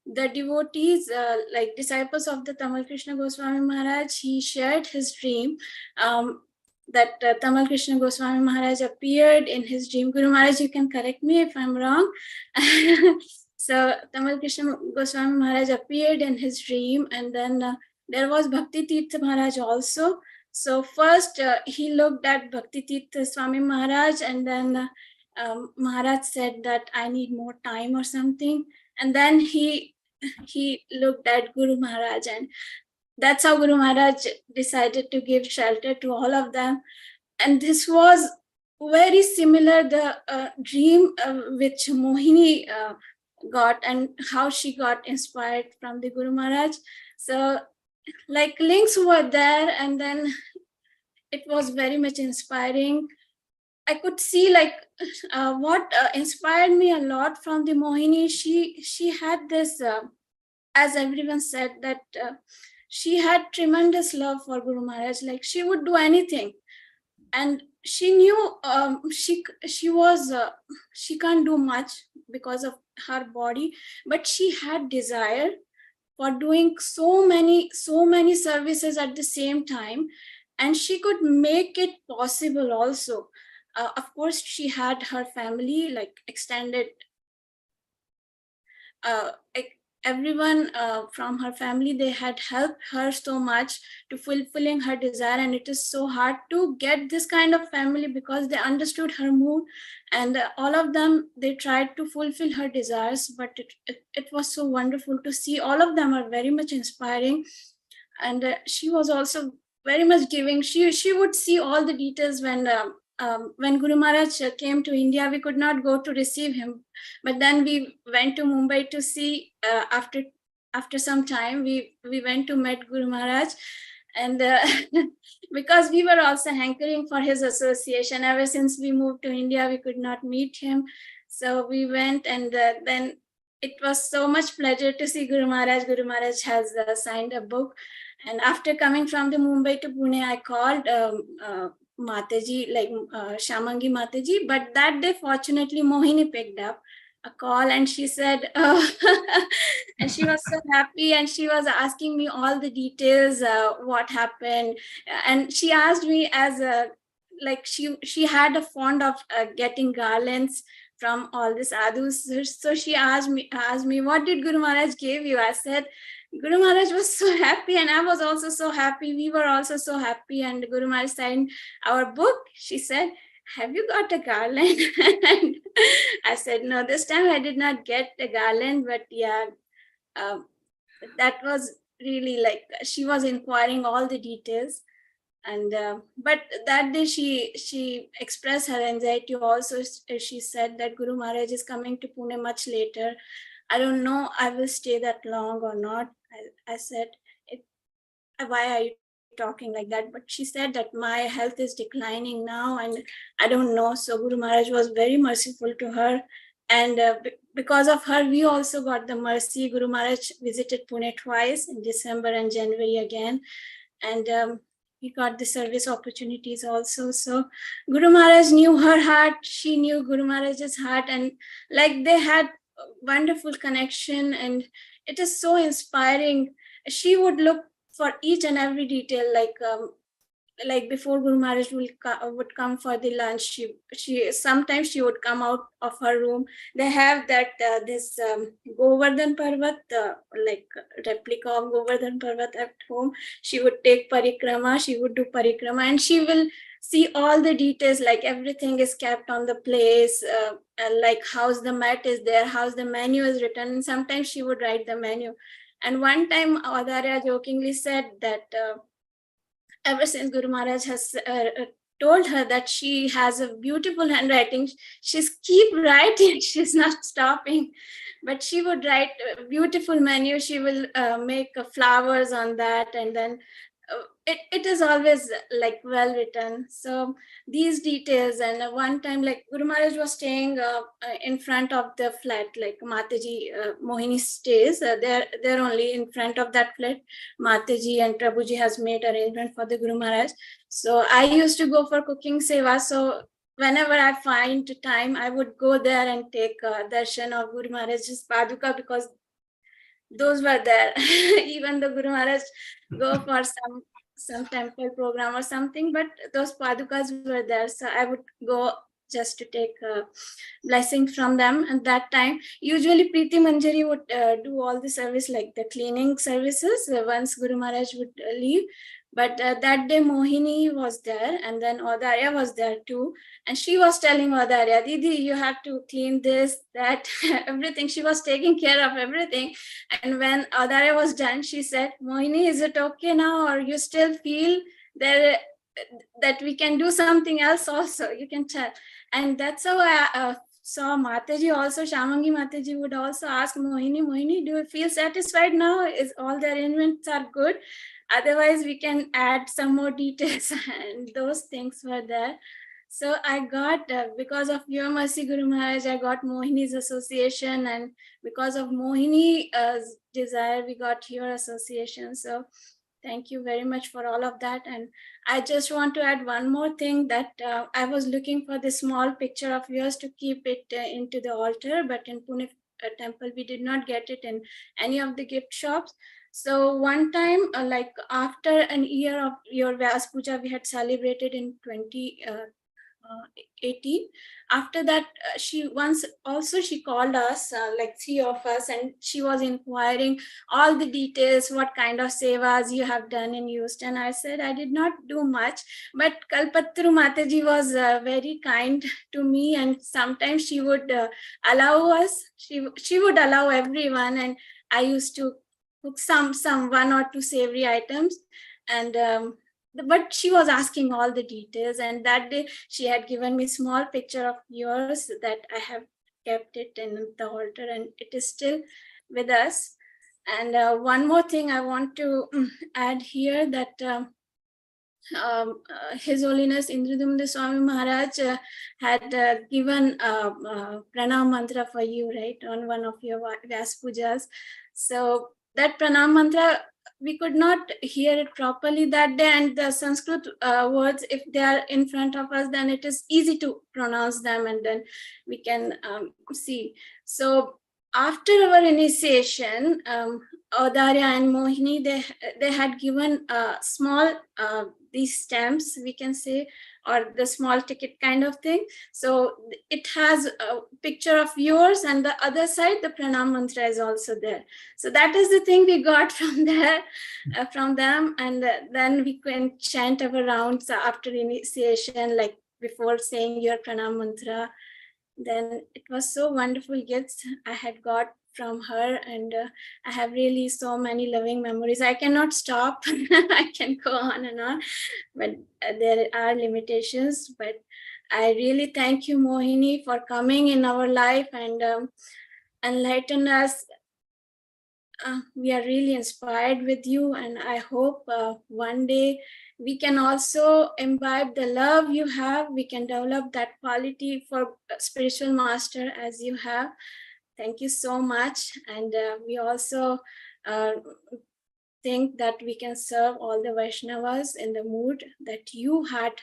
the devotees, like disciples of the Tamal Krishna Goswami Maharaj. He shared his dream that Tamal Krishna Goswami Maharaj appeared in his dream. Guru Maharaj, you can correct me if I'm wrong. So Tamal Krishna Goswami Maharaj appeared in his dream, and then there was Bhakti Tirtha Maharaj also. So first he looked at Bhakti Tirtha Swami Maharaj, and then Maharaj said that I need more time or something. And then he looked at Guru Maharaj, and that's how Guru Maharaj decided to give shelter to all of them. And this was very similar, the dream which Mohini got, and how she got inspired from the Guru Maharaj. So like links were there, and then it was very much inspiring. I could see like what inspired me a lot from the Mohini. She had this, as everyone said, that she had tremendous love for Guru Maharaj. Like she would do anything, and she knew she can't do much because of her body, but she had desire for doing so many services at the same time, and she could make it possible also. Of course, she had her family, like extended, everyone from her family, they had helped her so much to fulfilling her desire. And it is so hard to get this kind of family, because they understood her mood, and all of them, they tried to fulfill her desires. But it was so wonderful to see. All of them are very much inspiring. And she was also very much giving. She would see all the details. When Guru Maharaj came to India, we could not go to receive him, but then we went to Mumbai to see. After some time, we went to meet Guru Maharaj, and because we were also hankering for his association. Ever since we moved to India, we could not meet him, so we went, and then it was so much pleasure to see Guru Maharaj. Guru Maharaj has signed a book, and after coming from the Mumbai to Pune, I called Mataji, like Shamangi Mataji, but that day, fortunately, Mohini picked up a call, and she said, oh, and she was so happy, and she was asking me all the details, what happened, and she asked me as a, like she had a fond of getting garlands from all the sadhus. So she asked me, what did Guru Maharaj give you? I said, Guru Maharaj was so happy and I was also so happy. We were also so happy. And Guru Maharaj signed our book. She said, have you got a garland? And I said, no, this time I did not get a garland, but yeah, that was really like, she was inquiring all the details. And but that day she expressed her anxiety also. She said that Guru Maharaj is coming to Pune much later. I don't know I will stay that long or not. I said, why are you talking like that? But she said that my health is declining now and I don't know. So Guru Maharaj was very merciful to her. And because of her, we also got the mercy. Guru Maharaj visited Pune twice, in December and January again. And we got the service opportunities also. So Guru Maharaj knew her heart. She knew Guru Maharaj's heart. And like they had a wonderful connection. And it is so inspiring. She would look for each and every detail, like before Guru Maharaj would come for the lunch, she sometimes she would come out of her room. They have that this Govardhan Parvat, like replica of Govardhan Parvat at home. She would take parikrama, she would do parikrama, and she will see all the details, like everything is kept on the place, like how's the mat is there, how's the menu is written. And sometimes she would write the menu. And one time Adarya jokingly said that ever since Guru Maharaj has told her that she has a beautiful handwriting, she's keep writing, she's not stopping. But she would write a beautiful menu, she will make flowers on that, and then it is always like well written. So these details. And one time, like Guru Maharaj was staying in front of the flat, like Mataji Mohini stays they're only in front of that flat. Mataji and Prabhuji has made arrangement for the Guru Maharaj. So I used to go for cooking seva. So whenever I find time, I would go there and take darshan of Guru Maharaj's paduka, because those were there. Even the Guru Maharaj go for some temple program or something, but those padukas were there. So I would go just to take blessing from them. And that time, usually Preeti Manjari would do all the service, like the cleaning services, once Guru Maharaj would leave. But that day Mohini was there, and then Adarya was there too. And she was telling Adarya, Didi, you have to clean this, that, everything. She was taking care of everything. And when Adarya was done, she said, Mohini, is it okay now? Or you still feel that we can do something else also? You can tell. And that's how I saw Mataji also. Shamangi Mataji would also ask Mohini, do you feel satisfied now? Is all the arrangements are good? Otherwise, we can add some more details. And those things were there. So I got, because of your mercy, Guru Maharaj, I got Mohini's association. And because of Mohini's desire, we got your association. So thank you very much for all of that. And I just want to add one more thing, that I was looking for this small picture of yours to keep it into the altar, but in Pune temple, we did not get it in any of the gift shops. So one time, like after an year of your Vyas Puja, we had celebrated in 2018. After that, she called us, like three of us, and she was inquiring all the details, what kind of sevas you have done in Houston. I said I did not do much, but Kalpatru Mataji was very kind to me, and sometimes she would allow us. She would allow everyone, and I used to cook some 1 or 2 savory items. And but she was asking all the details. And that day she had given me small picture of yours, that I have kept it in the altar, and it is still with us. And one more thing I want to add here, that His Holiness Indradumna Swami Maharaj had given pranam mantra for you, right, on one of your Vyas Pujas. So that pranam mantra, we could not hear it properly that day, and the Sanskrit words, if they are in front of us, then it is easy to pronounce them, and then we can see. So after our initiation, Adarya and Mohini, they had given small these stamps, we can say, or the small ticket kind of thing. So it has a picture of yours, and the other side, the pranam mantra is also there. So that is the thing we got from there, from them. And then we can chant our rounds after initiation, like before saying your pranam mantra. Then it was so wonderful gifts I had got from her, and I have really so many loving memories. I cannot stop. I can go on and on, but there are limitations. But I really thank you, Mohini, for coming in our life and enlighten us. We are really inspired with you, and I hope one day we can also imbibe the love you have. We can develop that quality for spiritual master as you have. Thank you so much. And we also think that we can serve all the Vaishnavas in the mood that you had.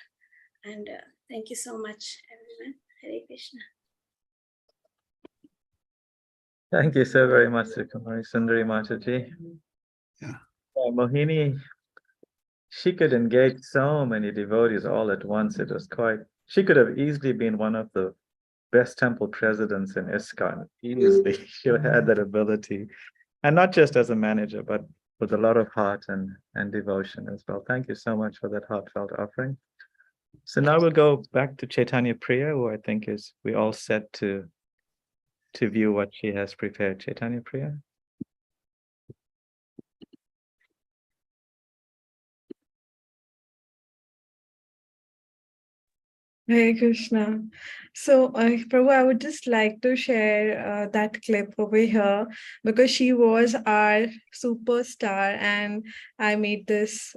And thank you so much, everyone. Hare Krishna. Thank you so very much, Kumari Sundari Mataji. Yeah. Mohini, she could engage so many devotees all at once. It was quite, she could have easily been one of the best temple presidents in ISKCON. Easily, she had that ability. And not just as a manager, but with a lot of heart and devotion as well. Thank you so much for that heartfelt offering. So now we'll go back to Chaitanya Priya, who I think is, we all set to view what she has prepared. Chaitanya Priya. Hare Krishna. So, Prabhu, I would just like to share that clip over here because she was our superstar, and I made this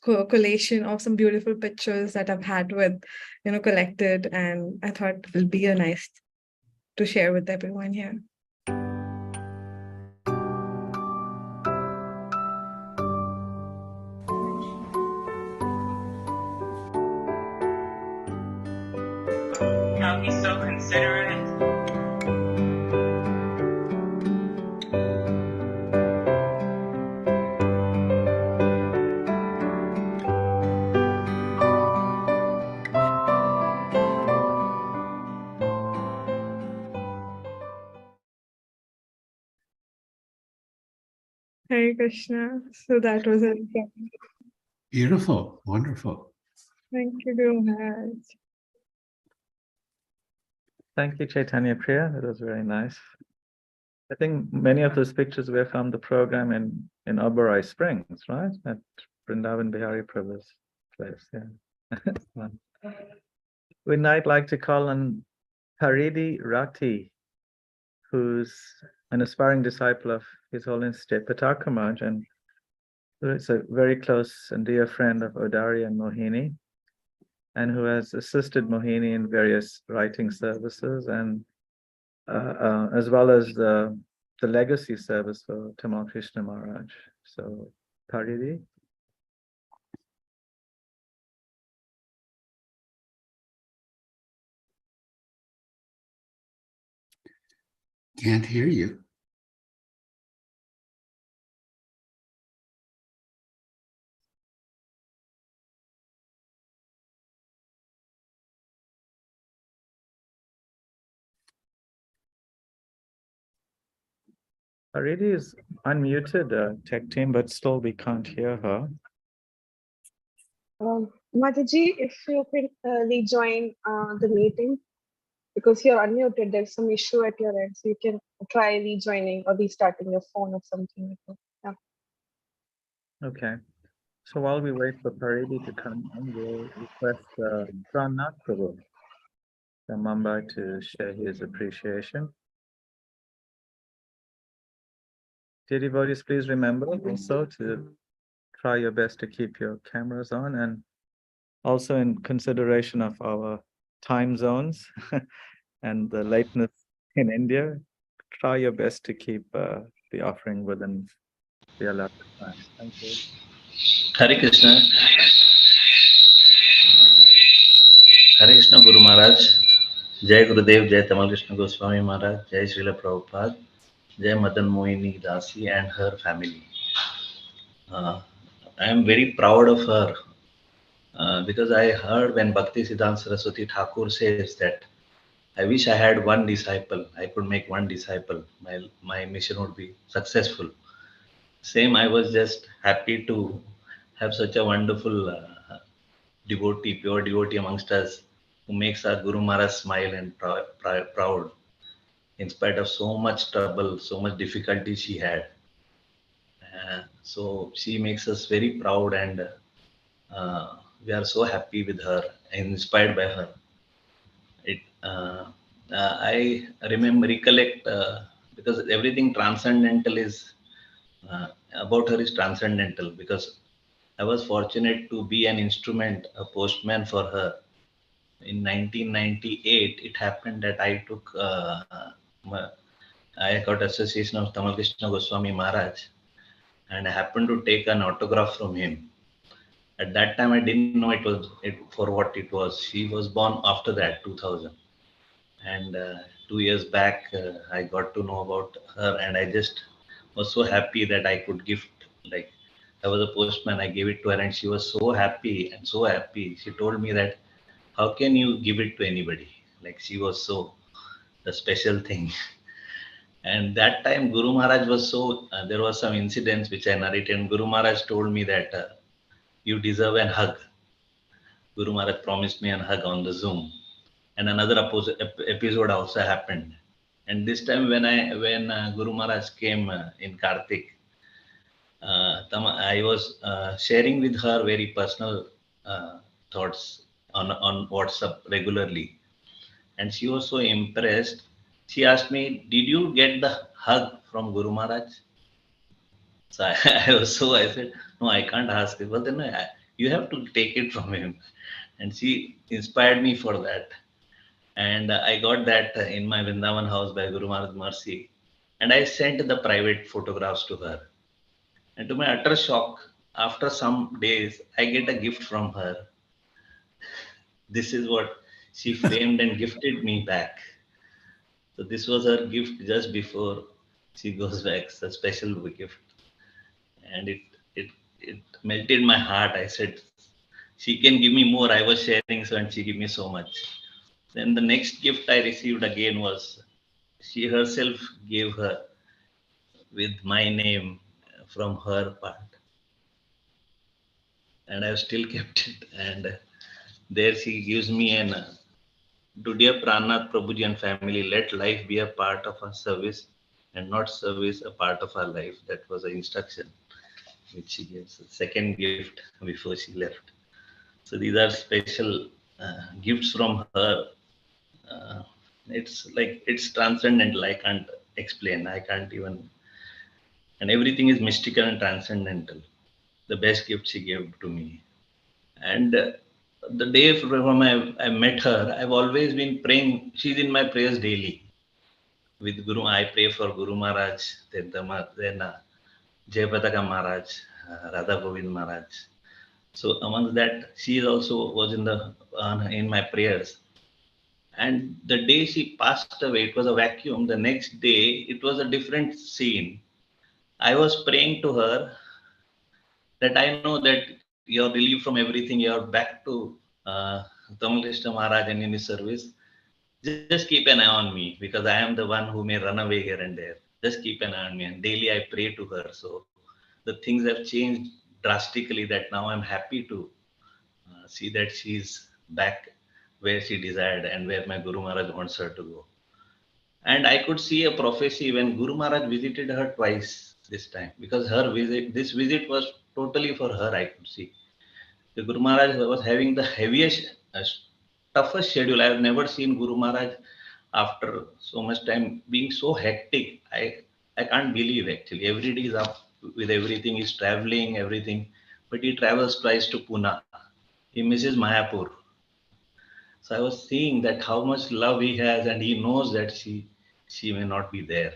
collation of some beautiful pictures that I've had with, collected, and I thought it will be a nice to share with everyone here. How he's so considerate. Hare Krishna. So that was it. Beautiful, wonderful. Thank you very much. Thank you, Chaitanya Priya. That was very nice. I think many of those pictures were from the program in Oberoi Springs, right? At Vrindavan Bihari Prabhu's place. Yeah. We'd now like to call on Paridi Rati, who's an aspiring disciple of His Holiness Patarka Maharaj, and who is a very close and dear friend of Odari and Mohini, and who has assisted Mohini in various writing services, and as well as the legacy service for Tamal Krishna Maharaj. So, Paridi. Can't hear you. Paridi is unmuted, tech team, but still we can't hear her. Mataji, if you could rejoin the meeting, because you're unmuted, there's some issue at your end, so you can try rejoining or restarting your phone or something like that. Yeah. Okay. So while we wait for Paridi to come in, we'll request Pranat Prabhu from Mumbai to share his appreciation. Dear devotees, please remember also to try your best to keep your cameras on, and also in consideration of our time zones and the lateness in India, try your best to keep the offering within the allotted time. Thank you. Hare Krishna. Hare Krishna Guru Maharaj. Jai Gurudev, Jai Tamal Krishna Goswami Maharaj, Jai Srila Prabhupada, Jai Madan-mohini Dasi and her family. I am very proud of her because I heard when Bhakti Siddhanta Saraswati Thakur says that I wish I had one disciple. I could make one disciple. My mission would be successful. Same, I was just happy to have such a wonderful devotee, pure devotee amongst us, who makes our Guru Maharaj smile and proud, in spite of so much trouble, so much difficulty she had. So she makes us very proud, and we are so happy with her and inspired by her. I recollect, because everything transcendental is about her is transcendental, because I was fortunate to be an instrument, a postman for her. In 1998, it happened that I got association of Tamal Krishna Goswami Maharaj, and I happened to take an autograph from him. At that time, I didn't know it for what it was. She was born after that, 2000. And 2 years back, I got to know about her, and I just was so happy that I could gift. Like, I was a postman, I gave it to her, and she was so happy and so happy. She told me that, how can you give it to anybody? Like, she was so the special thing. And that time, Guru Maharaj was so, there was some incidents which I narrated, and Guru Maharaj told me that you deserve an hug. Guru Maharaj promised me a hug on the Zoom. And another episode also happened. And this time when Guru Maharaj came in Kartik, I was sharing with her very personal thoughts on WhatsApp regularly. And she was so impressed. She asked me, did you get the hug from Guru Maharaj? So I said, no, I can't ask it. Well, then you have to take it from him. And she inspired me for that. And I got that in my Vrindavan house by Guru Maharaj Mercy. And I sent the private photographs to her. And to my utter shock, after some days, I get a gift from her. This is what she framed and gifted me back. So this was her gift just before she goes back, it's a special gift. And it it melted my heart. I said, she can give me more. I was sharing, so and she gave me so much. Then the next gift I received again was, she herself gave her with my name from her part, and I've still kept it. And there she gives me an to dear Pranath Prabhuji and family, let life be a part of our service and not service a part of our life. That was the instruction which she gives. The second gift before she left. So these are special gifts from her. It's transcendental. I can't explain. I can't even. And everything is mystical and transcendental. The best gift she gave to me. And the day from I met her, I've always been praying. She's in my prayers daily. With Guru, I pray for Guru Maharaj, then Jayapataka Maharaj, Radha Govind Maharaj. So amongst that, she also was in my prayers. And the day she passed away, it was a vacuum. The next day, it was a different scene. I was praying to her that I know that you're relieved from everything. You're back to Tamal Krishna Maharaj and in his service. Just keep an eye on me, because I am the one who may run away here and there. Just keep an eye on me. And daily I pray to her. So the things have changed drastically, that now I'm happy to see that she's back where she desired and where my Guru Maharaj wants her to go. And I could see a prophecy when Guru Maharaj visited her twice this time, because this visit was totally for her, I could see. The Guru Maharaj was having the heaviest, toughest schedule. I have never seen Guru Maharaj after so much time being so hectic. I can't believe actually. Every day is up with everything. He's traveling, everything. But he travels twice to Pune. He misses Mayapur. So I was seeing that how much love he has, and he knows that she may not be there.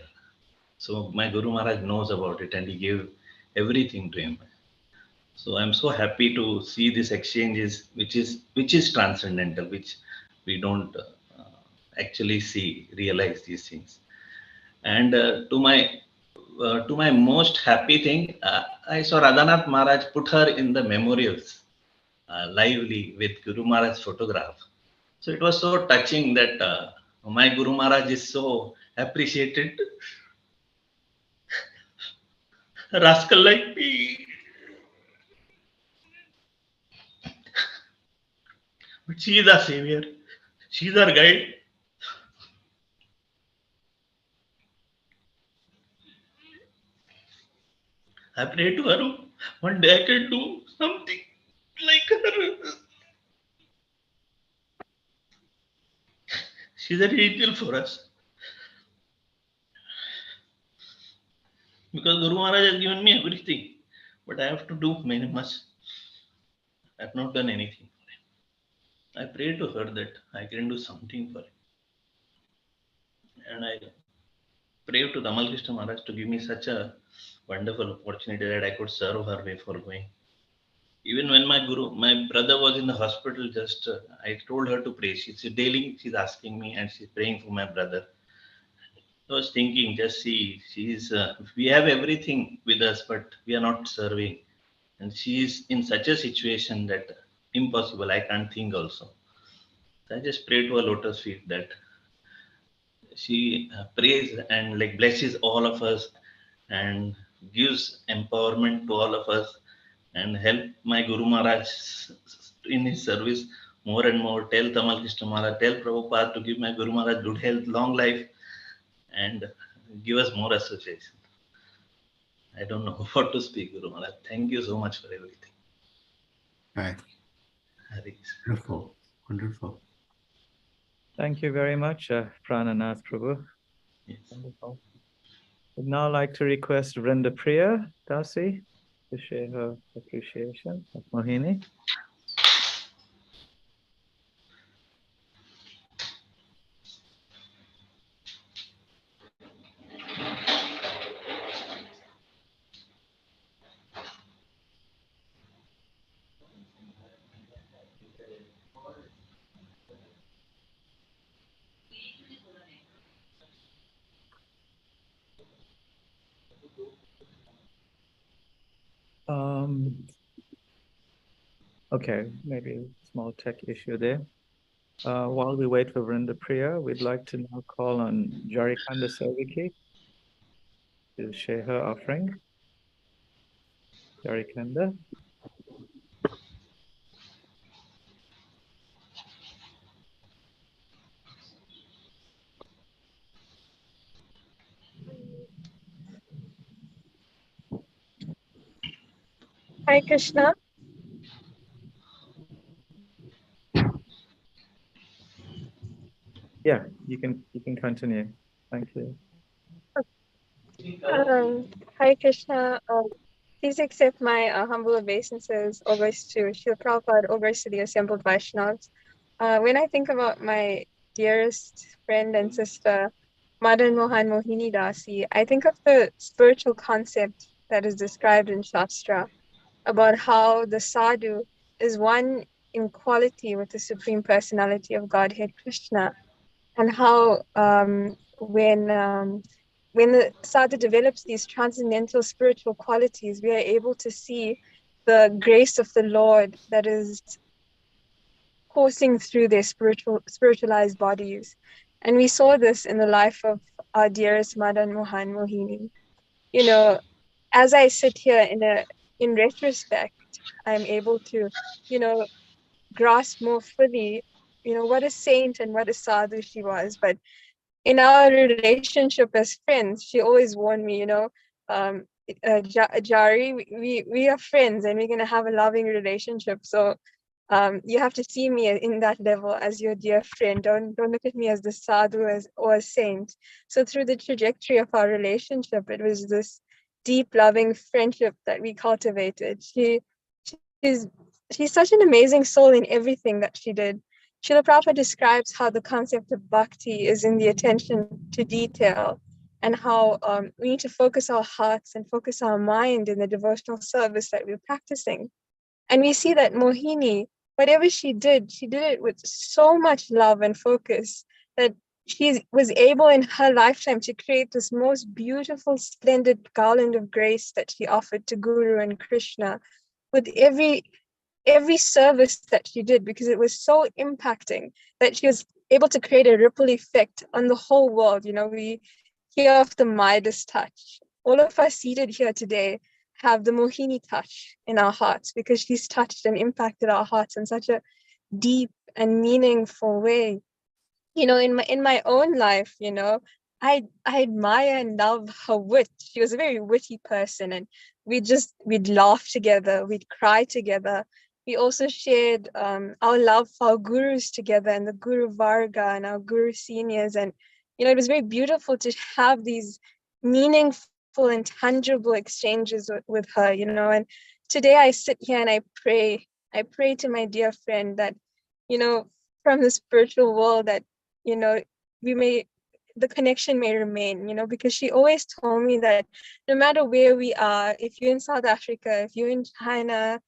So my Guru Maharaj knows about it, and he gave everything to him. So I'm so happy to see this exchanges, which is transcendental, which we don't actually realize these things. And to my most happy thing, I saw Radhanath Maharaj put her in the memorials. lively with Guru Maharaj's photograph. So it was so touching that my Guru Maharaj is so appreciated. A rascal like me. But she is our savior. She is our guide. I pray to her one day I can do something like her. She's an angel for us. Because Guru Maharaj has given me everything. But I have to do many much. I have not done anything for him. I pray to her that I can do something for him. And I pray to Tamal Krishna Maharaj to give me such a wonderful opportunity that I could serve her way for going. Even when my brother was in the hospital, just I told her to pray. She's asking me and she's praying for my brother. I was thinking, just see, we have everything with us, but we are not serving. And she is in such a situation that impossible. I can't think also. So I just pray to her lotus feet that she prays and like blesses all of us and gives empowerment to all of us and help my Guru Maharaj in his service more and more. Tell Tamal Krishna Maharaj, tell Prabhupada to give my Guru Maharaj good health, long life, and give us more association. I don't know what to speak, Guru Maharaj. Thank you so much for everything. Right. Wonderful. Wonderful. Thank you very much, Prananath Prabhu. Yes. Wonderful. I'd now like to request Vrinda Priya Dasi to share her appreciation of Mohini. Okay, maybe a small tech issue there. While we wait for Vrinda Priya, we'd like to now call on Jarikanda Seviki to share her offering. Jarikanda. Hi Krishna. Yeah, you can continue. Thank you. Hi Krishna. Please accept my humble obeisances, always to Srila Prabhupada, always to the assembled Vaishnavas. When I think about my dearest friend and sister, Madana-mohana-mohini dasi, I think of the spiritual concept that is described in Shastra about how the sadhu is one in quality with the Supreme Personality of Godhead Krishna, and how when the sadhu develops these transcendental spiritual qualities, we are able to see the grace of the Lord that is coursing through their spiritualized bodies. And we saw this in the life of our dearest Madana-mohana-mohini. You know, as I sit here in retrospect, I'm able to, grasp more fully, what a saint and what a sadhu she was. But in our relationship as friends, she always warned me, Jari, we are friends and we're gonna have a loving relationship. So you have to see me in that level as your dear friend. Don't look at me as the sadhu or a saint. So through the trajectory of our relationship, it was this deep, loving friendship that we cultivated. She's such an amazing soul in everything that she did. Srila Prabhupada describes how the concept of bhakti is in the attention to detail, and how we need to focus our hearts and focus our mind in the devotional service that we're practicing. And we see that Mohini, whatever she did it with so much love and focus that she was able in her lifetime to create this most beautiful, splendid garland of grace that she offered to Guru and Krishna, with every every service that she did, because it was so impacting that she was able to create a ripple effect on the whole world. You know, we hear of the Midas touch. All of us seated here today have the Mohini touch in our hearts, because she's touched and impacted our hearts in such a deep and meaningful way. You know, in my own life, you know, I admire and love her wit. She was a very witty person, and we'd laugh together, we'd cry together. We also shared our love for our gurus together, and the Guru Varga and our Guru seniors. And you know, it was very beautiful to have these meaningful and tangible exchanges with her, you know. And today I sit here and I pray to my dear friend that, you know, from the spiritual world, that, you know, the connection may remain, you know, because she always told me that no matter where we are, if you're in South Africa, if you're in China,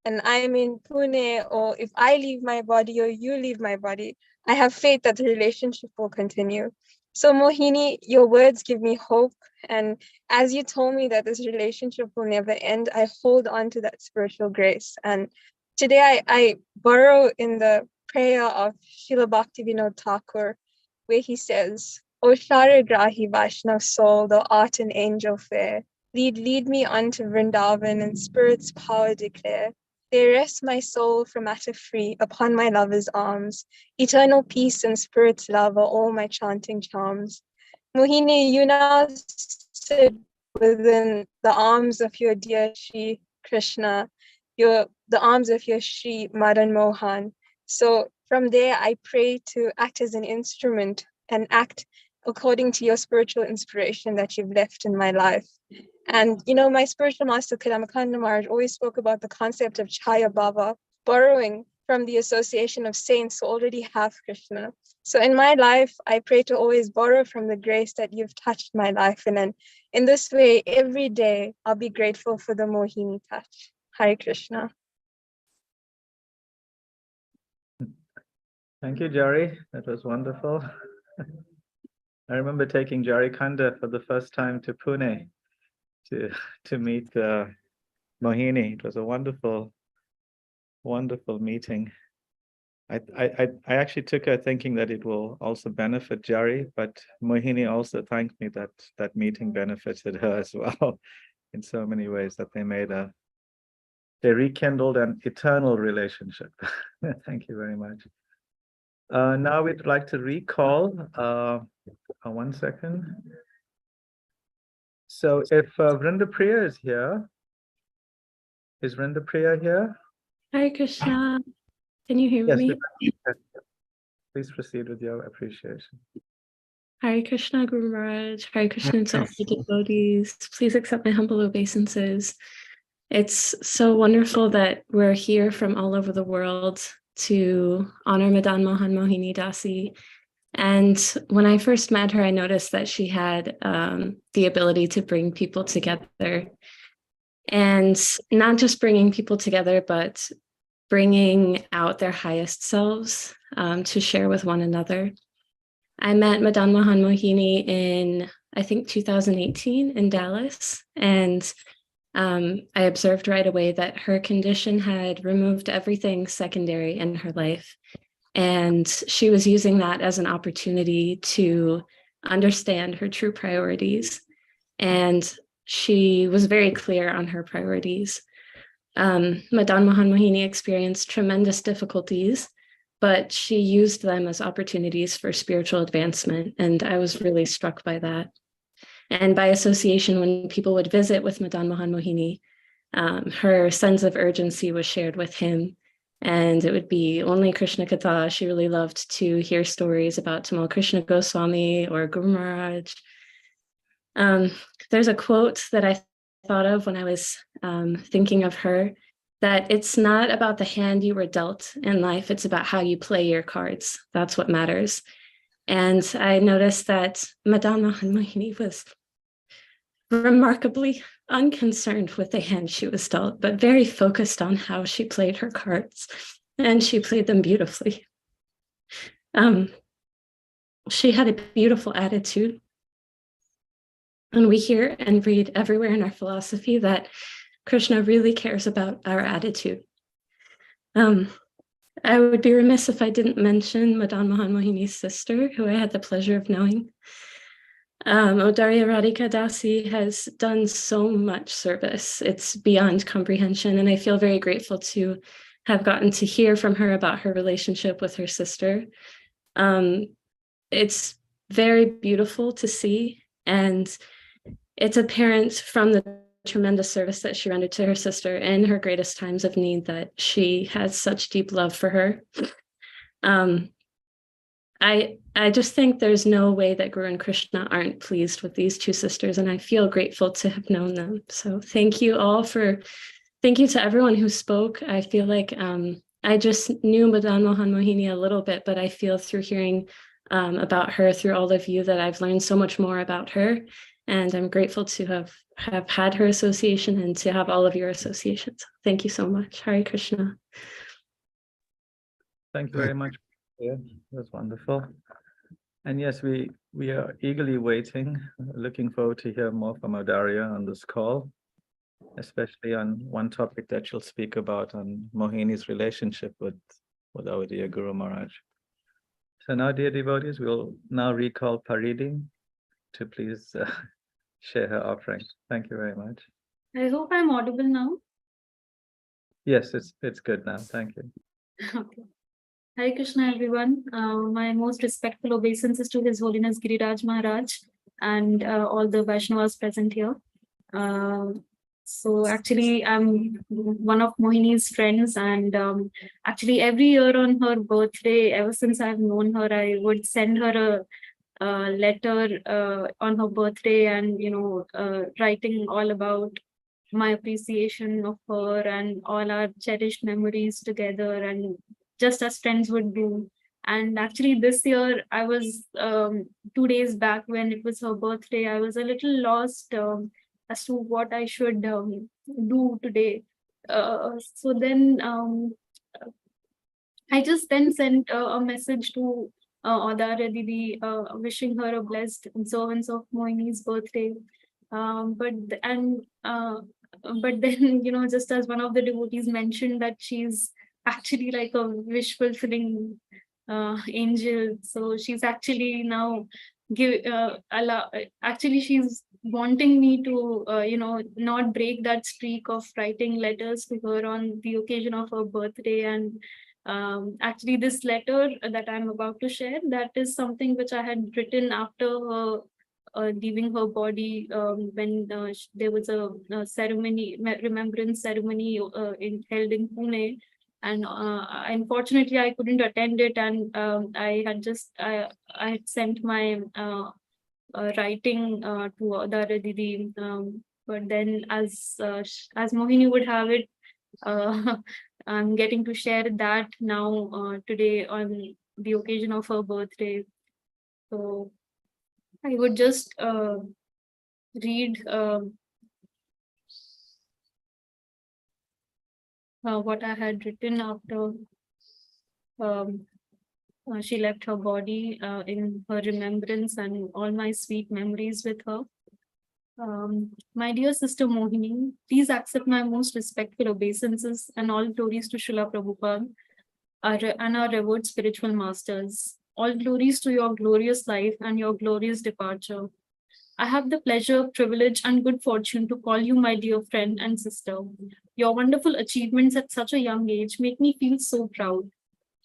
and I'm in Pune, or if I leave my body or you leave my body, I have faith that the relationship will continue. So Mohini, your words give me hope. And as you told me that this relationship will never end, I hold on to that spiritual grace. And today I borrow in the prayer of Srila Bhaktivinoda Thakur, where he says, O Sharagrahi Vaishnav soul, thou art an angel fair. Lead me on to Vrindavan, and spirit's power declare. There rests my soul from matter free upon my lover's arms. Eternal peace and spirit's love are all my chanting charms. Mohini, you now sit within the arms of your dear Shri Krishna, the arms of your Shri Madan Mohan. So from there, I pray to act as an instrument and act according to your spiritual inspiration that you've left in my life. And, you know, my spiritual master, Kadamakananda Maharaj, always spoke about the concept of Chaya Baba, borrowing from the association of saints who already have Krishna. So in my life, I pray to always borrow from the grace that you've touched my life. And then in this way, every day, I'll be grateful for the Mohini touch. Hare Krishna. Thank you, Jari. That was wonderful. I remember taking Jari Kanda for the first time to Pune to meet Mohini. It was a wonderful, wonderful meeting. I actually took her thinking that it will also benefit Jari, but Mohini also thanked me that that meeting benefited her as well in so many ways, that they rekindled an eternal relationship. Thank you very much. Now we'd like to recall, 1 second. So if Vrinda Priya is here, is Vrinda Priya here? Hare Krishna. Can you hear Yes, me? please proceed with your appreciation. Hare Krishna, Guru Maharaj. Hare Krishna to all the devotees. Please accept my humble obeisances. It's so wonderful that we're here from all over the world to honor Madana-mohana-mohini dasi. And when I first met her, I noticed that she had the ability to bring people together. And not just bringing people together, but bringing out their highest selves to share with one another. I met Madana-mohana-mohini in, I think, 2018 in Dallas. And I observed right away that her condition had removed everything secondary in her life. And she was using that as an opportunity to understand her true priorities. And she was very clear on her priorities. Madana-mohana-mohini experienced tremendous difficulties, but she used them as opportunities for spiritual advancement. And I was really struck by that. And by association, when people would visit with Madana-mohana-mohini, her sense of urgency was shared with him. And it would be only Krishna Katha. She really loved to hear stories about Tamal Krishna Goswami or Guru Maharaj. There's a quote that I thought of when I was thinking of her, that it's not about the hand you were dealt in life, it's about how you play your cards. That's what matters. And I noticed that Madana-mohana-mohini was remarkably unconcerned with the hand she was dealt, but very focused on how she played her cards, and she played them beautifully. She had a beautiful attitude, and we hear and read everywhere in our philosophy that Krishna really cares about our attitude. I would be remiss if I didn't mention Madana-mohana-mohini's sister, who I had the pleasure of knowing. Odarya Radhika Dasi has done so much service. It's beyond comprehension, and I feel very grateful to have gotten to hear from her about her relationship with her sister. It's very beautiful to see, and it's apparent from the tremendous service that she rendered to her sister in her greatest times of need that she has such deep love for her. I just think there's no way that Guru and Krishna aren't pleased with these two sisters, and I feel grateful to have known them. So thank you all thank you to everyone who spoke. I feel like I just knew Madana-mohana-mohini a little bit, but I feel through hearing about her, through all of you, that I've learned so much more about her. And I'm grateful to have had her association and to have all of your associations. Thank you so much. Hare Krishna. Thank you very much. Yeah, that was wonderful. And yes, we are eagerly waiting, looking forward to hear more from Odarya on this call, especially on one topic that she'll speak about on Mohini's relationship with our dear Guru Maharaj. So now, dear devotees, we'll now recall Paridi to please share her offering. Thank you very much. I hope I'm audible now. Yes, it's good now. Thank you. Okay. Hare Krishna, everyone. My most respectful obeisances to His Holiness Giriraj Maharaj and all the Vaishnavas present here. So actually, I'm one of Mohini's friends, and actually every year on her birthday, ever since I've known her, I would send her a letter on her birthday, and writing all about my appreciation of her and all our cherished memories together, and just as friends would do. And actually this year I was 2 days back, when it was her birthday, I was a little lost as to what I should do today. So then I just then sent a message to Odarya Didi, wishing her a blessed observance of Mohini's birthday. But then, just as one of the devotees mentioned, that she's actually like a wish fulfilling angel. So she's actually now actually she's wanting me to not break that streak of writing letters to her on the occasion of her birthday. And actually this letter that I'm about to share, that is something which I had written after her leaving her body, when there was a ceremony, remembrance ceremony held in Pune. And unfortunately I couldn't attend it, and I had sent my writing to Odarya Didi, but then as Mohini would have it, I'm getting to share that now today on the occasion of her birthday. So I would just read what I had written after she left her body, in her remembrance and all my sweet memories with her. My dear sister Mohini, please accept my most respectful obeisances and all glories to Srila Prabhupada and our revered spiritual masters. All glories to your glorious life and your glorious departure. I have the pleasure, privilege, and good fortune to call you my dear friend and sister. Your wonderful achievements at such a young age make me feel so proud.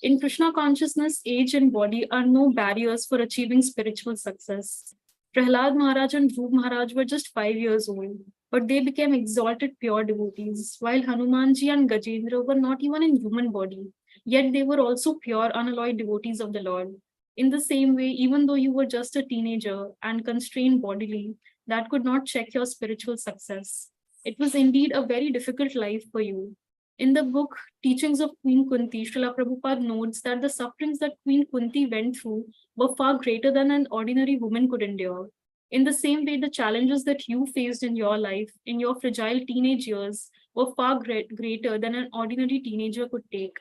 In Krishna consciousness, age and body are no barriers for achieving spiritual success. Prahlad Maharaj and Dhruv Maharaj were just 5 years old, but they became exalted pure devotees, while Hanumanji and Gajendra were not even in human body, yet they were also pure, unalloyed devotees of the Lord. In the same way, even though you were just a teenager and constrained bodily, that could not check your spiritual success. It was indeed a very difficult life for you. In the book Teachings of Queen Kunti, Srila Prabhupada notes that the sufferings that Queen Kunti went through were far greater than an ordinary woman could endure. In the same way, the challenges that you faced in your life, in your fragile teenage years, were far greater than an ordinary teenager could take.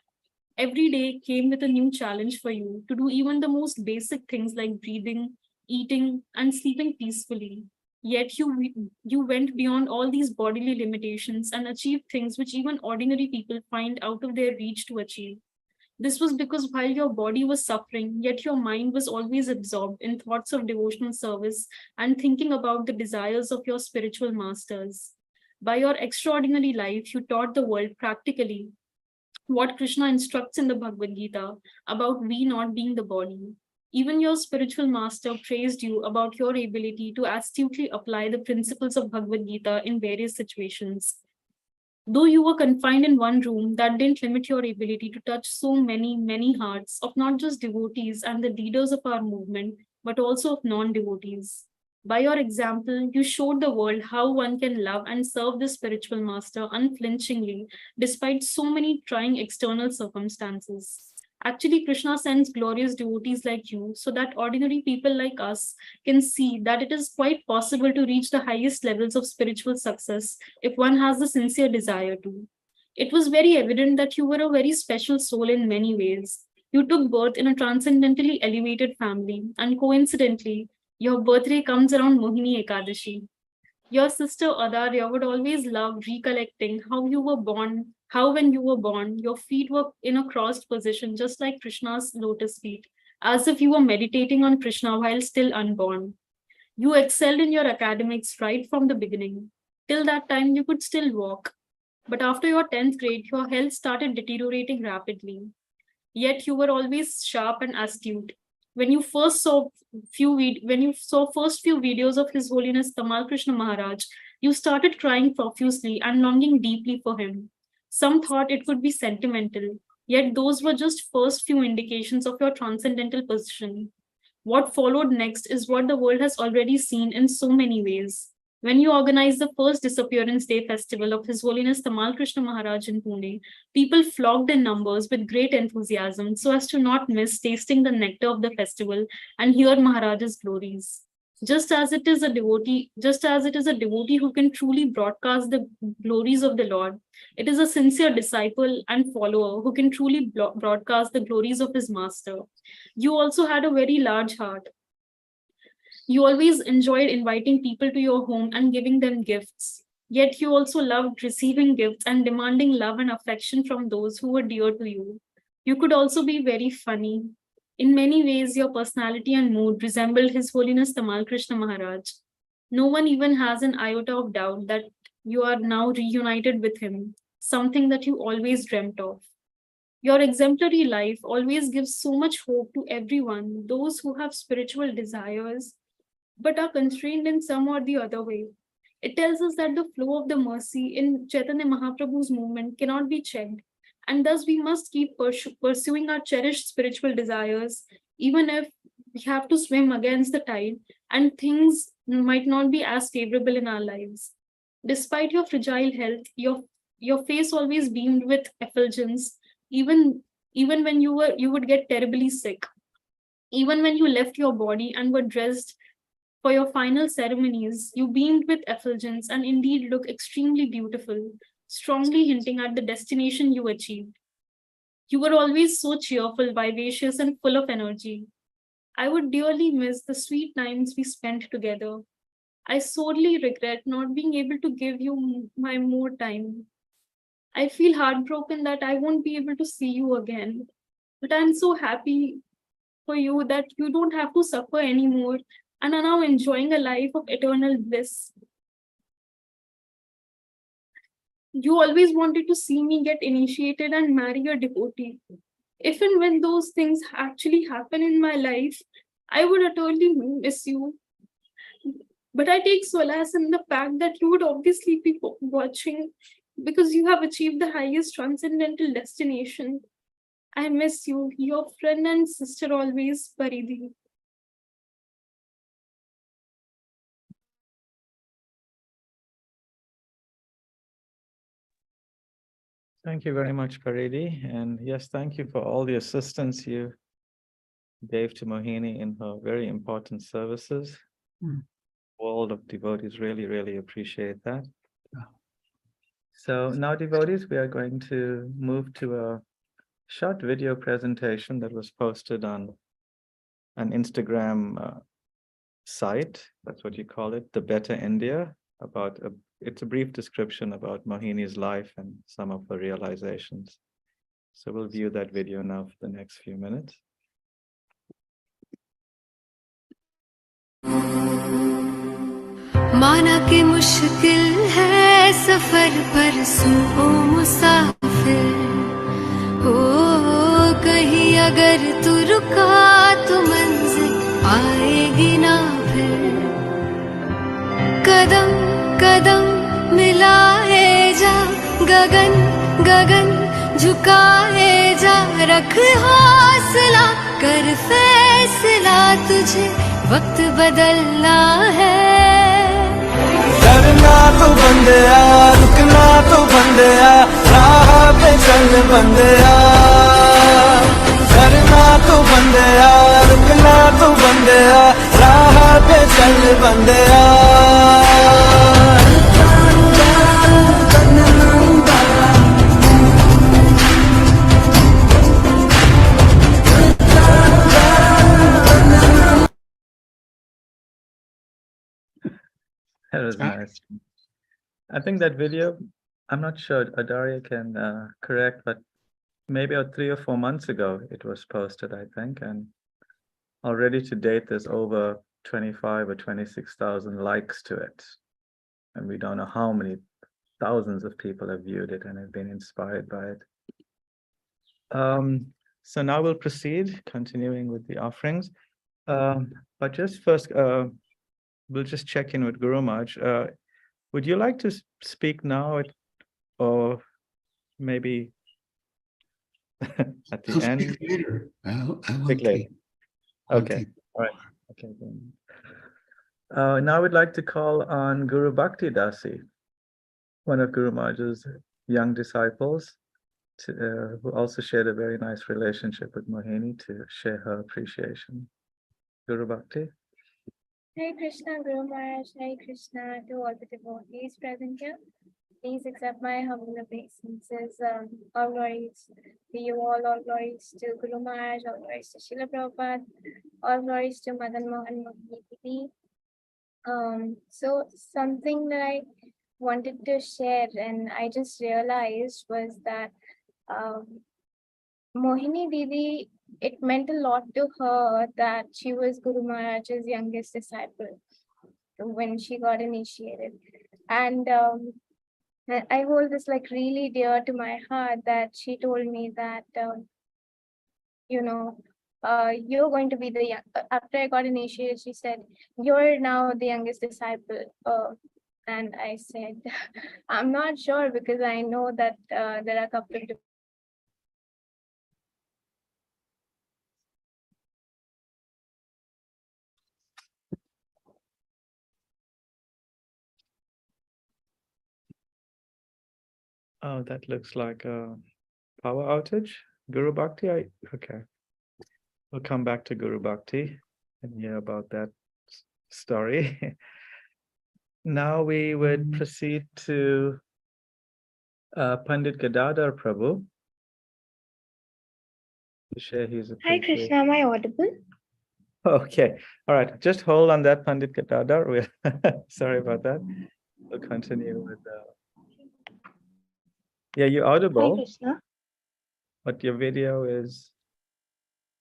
Every day came with a new challenge for you to do even the most basic things like breathing, eating, and sleeping peacefully. Yet you went beyond all these bodily limitations and achieved things which even ordinary people find out of their reach to achieve. This was because while your body was suffering, yet your mind was always absorbed in thoughts of devotional service and thinking about the desires of your spiritual masters. By your extraordinary life, you taught the world practically what Krishna instructs in the Bhagavad Gita about we not being the body. Even your spiritual master praised you about your ability to astutely apply the principles of Bhagavad Gita in various situations. Though you were confined in one room, that didn't limit your ability to touch so many, many hearts of not just devotees and the leaders of our movement, but also of non devotees. By your example, you showed the world how one can love and serve the spiritual master unflinchingly, despite so many trying external circumstances. Actually, Krishna sends glorious devotees like you so that ordinary people like us can see that it is quite possible to reach the highest levels of spiritual success if one has the sincere desire to. It was very evident that you were a very special soul in many ways. You took birth in a transcendently elevated family, and coincidentally, your birthday comes around Mohini Ekadashi. Your sister Adarya would always love recollecting how when you were born, your feet were in a crossed position, just like Krishna's lotus feet, as if you were meditating on Krishna while still unborn. You excelled in your academics right from the beginning. Till that time, you could still walk. But after your 10th grade, your health started deteriorating rapidly. Yet you were always sharp and astute. When you first saw first few videos of His Holiness Tamal Krishna Maharaj, you started crying profusely and longing deeply for him. Some thought it could be sentimental, yet those were just first few indications of your transcendental position. What followed next is what the world has already seen in so many ways. When you organized the first Disappearance Day festival of His Holiness Tamal Krishna Maharaj in Pune, people flocked in numbers with great enthusiasm so as to not miss tasting the nectar of the festival and hear Maharaj's glories. Just as it is a devotee who can truly broadcast the glories of the Lord, it is a sincere disciple and follower who can truly broadcast the glories of his master. You also had a very large heart. You always enjoyed inviting people to your home and giving them gifts. Yet you also loved receiving gifts and demanding love and affection from those who were dear to you. You could also be very funny. In many ways, your personality and mood resembled His Holiness Tamal Krishna Maharaj. No one even has an iota of doubt that you are now reunited with him, something that you always dreamt of. Your exemplary life always gives so much hope to everyone, those who have spiritual desires but are constrained in some or the other way. It tells us that the flow of the mercy in Chaitanya Mahaprabhu's movement cannot be checked, and thus we must keep pursuing our cherished spiritual desires, even if we have to swim against the tide and things might not be as favorable in our lives. Despite your fragile health, your face always beamed with effulgence, even even when you would get terribly sick. Even when you left your body and were dressed for your final ceremonies, you beamed with effulgence and indeed look extremely beautiful, strongly hinting at the destination you achieved. You were always so cheerful, vivacious, and full of energy. I would dearly miss the sweet times we spent together. I sorely regret not being able to give you my more time. I feel heartbroken that I won't be able to see you again. But I'm so happy for you that you don't have to suffer anymore and are now enjoying a life of eternal bliss. You always wanted to see me get initiated and marry a devotee. If and when those things actually happen in my life, I would utterly miss you. But I take solace in the fact that you would obviously be watching because you have achieved the highest transcendental destination. I miss you, your friend and sister always, Paridhi. Thank you very much, Paridi. And yes, thank you for all the assistance you gave to Mohini in her very important services. World of devotees really, really appreciate that. So now, devotees, we are going to move to a short video presentation that was posted on an Instagram site, that's what you call it, The Better India, it's a brief description about Mohini's life and some of her realizations. So we'll view that video now for the next few minutes. माना कि मुश्किल है सफर पर सुनो मुसाफिर हो कहीं अगर तू रुका तो मंजिल आएगी ना फिर कदम कदम मिलाए जा गगन गगन झुकाए जा रख हौसला कर फैसला तुझे वक्त बदलना है डरना तो बंदया रुकना तो बंदया राह पे चल बंदया डरना तो बंदया रुकना तो बंदया राह पे चल बंदया That was nice. I think that video, I'm not sure, Adaria can correct, but maybe 3 or 4 months ago it was posted, I think, and already to date there's over 25 or 26,000 likes to it. And we don't know how many thousands of people have viewed it and have been inspired by it. So now we'll proceed, continuing with the offerings. But just first, we'll just check in with Guru Maharaj. Would you like to speak now or maybe at the end? Speak later. Speak later. Okay. All right. Okay. Now we'd like to call on Guru Bhakti Dasi, one of Guru Maharaj's young disciples, who also shared a very nice relationship with Mohini, to share her appreciation. Guru Bhakti. Hare Krishna, Guru Maharaj, Hare Krishna to all the devotees present here. Please accept my humble obeisances. All glories to you all glories to Guru Maharaj, all glories to Srila Prabhupada, all glories to Madana-mohana-mohini. So something that I wanted to share and I just realized was that Mohini Didi, it meant a lot to her that she was Guru Maharaj's youngest disciple when she got initiated. And I hold this like really dear to my heart, that she told me that, you're going to be after I got initiated, she said, you're now the youngest disciple. And I said, I'm not sure, because I know that there are a couple of Oh, that looks like a power outage. Guru Bhakti, okay. We'll come back to Guru Bhakti and hear about that story. Now we would proceed to Pandit Gadadhar Prabhu to share his Hi appreciation. Krishna, am I audible? Okay, all right. Just hold on that, Pandit Gadadhar. We're sorry about that. We'll continue with yeah, you're audible. Hi Krishna. But your video is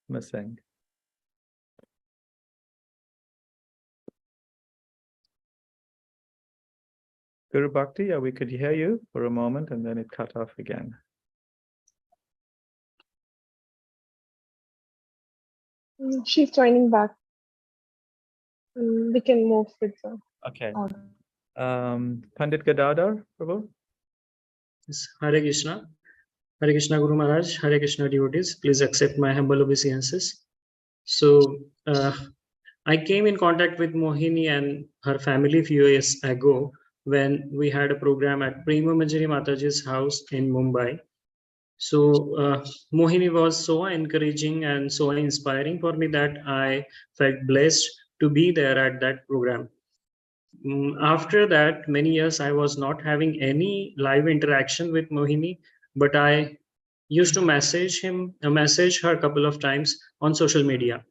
missing. Guru Bhakti, yeah, we could hear you for a moment and then it cut off again. She's joining back. We can move with the Okay. order. Pandit Gadadhar, Prabhu? Yes. Hare Krishna. Hare Krishna Guru Maharaj, Hare Krishna devotees, please accept my humble obeisances. So, I came in contact with Mohini and her family a few years ago when we had a program at Prema Manjari Mataji's house in Mumbai. So, Mohini was so encouraging and so inspiring for me that I felt blessed to be there at that program. After that, many years I was not having any live interaction with Mohini, but I used to message her a couple of times on social media.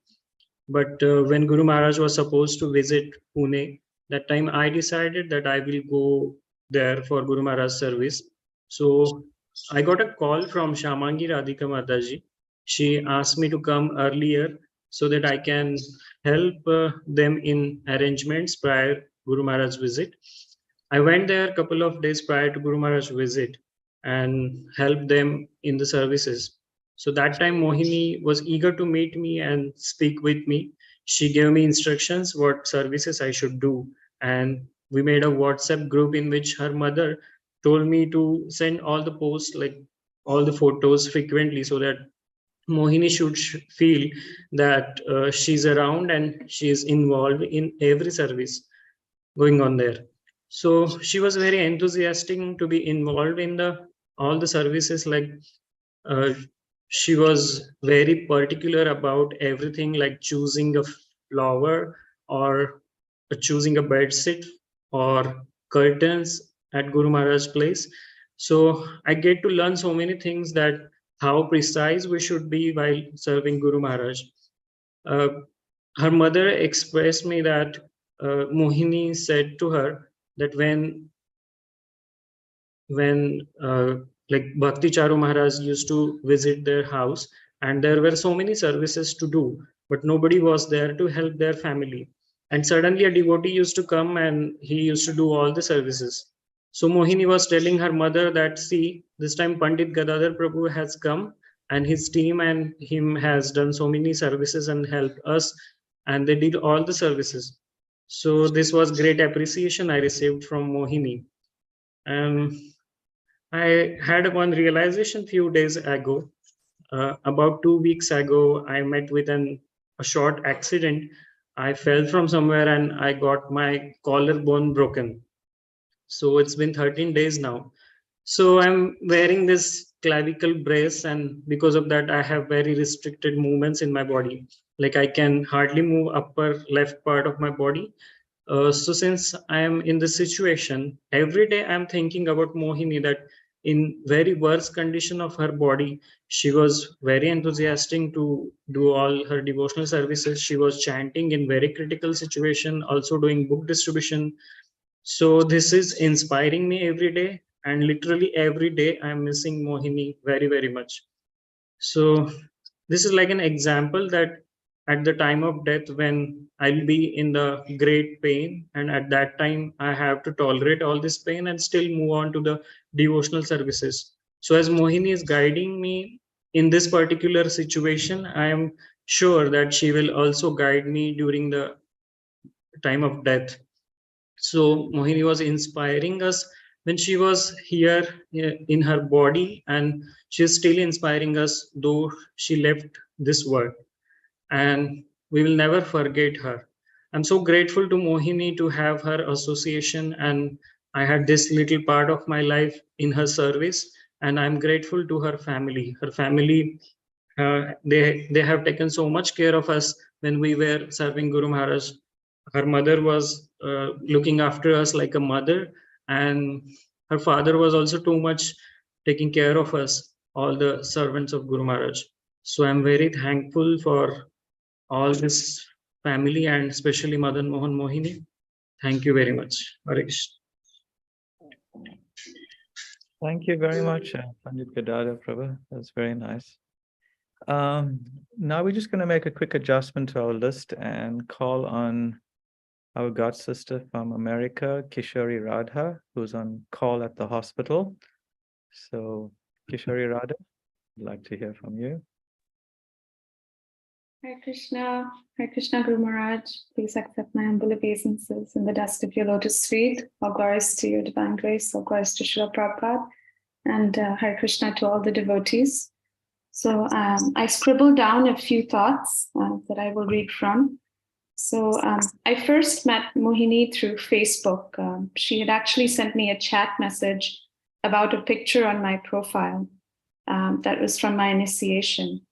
But when Guru Maharaj was supposed to visit Pune, that time I decided that I will go there for Guru Maharaj service. So I got a call from Shamangi Radhika Mataji. She asked me to come earlier so that I can help them in arrangements prior Guru Maharaj's visit. I went there a couple of days prior to Guru Maharaj's visit and helped them in the services. So that time Mohini was eager to meet me and speak with me. She gave me instructions what services I should do. And we made a WhatsApp group in which her mother told me to send all the posts, like all the photos frequently, so that Mohini should feel that she's around and she is involved in every service going on there. So she was very enthusiastic to be involved in the all the services. Like uh, she was very particular about everything, like choosing a flower or choosing a bed sheet or curtains at Guru Maharaj's place. So I get to learn so many things, that how precise we should be while serving Guru Maharaj. Uh, her mother expressed me that Mohini said to her that when like Bhakti Charu Maharaj used to visit their house, and there were so many services to do, but nobody was there to help their family. And suddenly a devotee used to come and he used to do all the services. So Mohini was telling her mother that, see, this time Pandit Gadadhar Prabhu has come and his team and him has done so many services and helped us, and they did all the services. So this was great appreciation I received from Mohini. And I had one realization few days ago. About 2 weeks ago, I met with a short accident. I fell from somewhere and I got my collarbone broken. So it's been 13 days now. So I'm wearing this clavicle brace, and because of that, I have very restricted movements in my body. Like I can hardly move upper left part of my body. So since I am in this situation, every day I'm thinking about Mohini, that in very worst condition of her body, she was very enthusiastic to do all her devotional services. She was chanting in very critical situation, also doing book distribution. So this is inspiring me every day, and literally every day I'm missing Mohini very, very much. So this is like an example that at the time of death, when I'll be in the great pain, and at that time I have to tolerate all this pain and still move on to the devotional services. So as Mohini is guiding me in this particular situation, I am sure that she will also guide me during the time of death. So Mohini was inspiring us when she was here in her body, and she's still inspiring us though she left this world. And we will never forget her. I'm so grateful to Mohini to have her association, and I had this little part of my life in her service, and I'm grateful to her family. Her family, they have taken so much care of us when we were serving Guru Maharaj. Her mother was looking after us like a mother, and her father was also too much taking care of us, all the servants of Guru Maharaj. So I'm very thankful for all this family, and especially Madan Mohan Mohini. Thank you very much. Harish. Thank you very much, Pandit Gadadhar Prabhu. That's very nice. Now we're just going to make a quick adjustment to our list and call on our god sister from America, Kishori Radha, who's on call at the hospital. So, Kishori Radha, I'd like to hear from you. Hare Krishna Guru Maharaj, please accept my humble obeisances in the dust of your lotus feet. All glories to your divine grace, all glories to Srila Prabhupada, and Hare Krishna to all the devotees. So I scribbled down a few thoughts that I will read from. So I first met Mohini through Facebook. She had actually sent me a chat message about a picture on my profile that was from my initiation.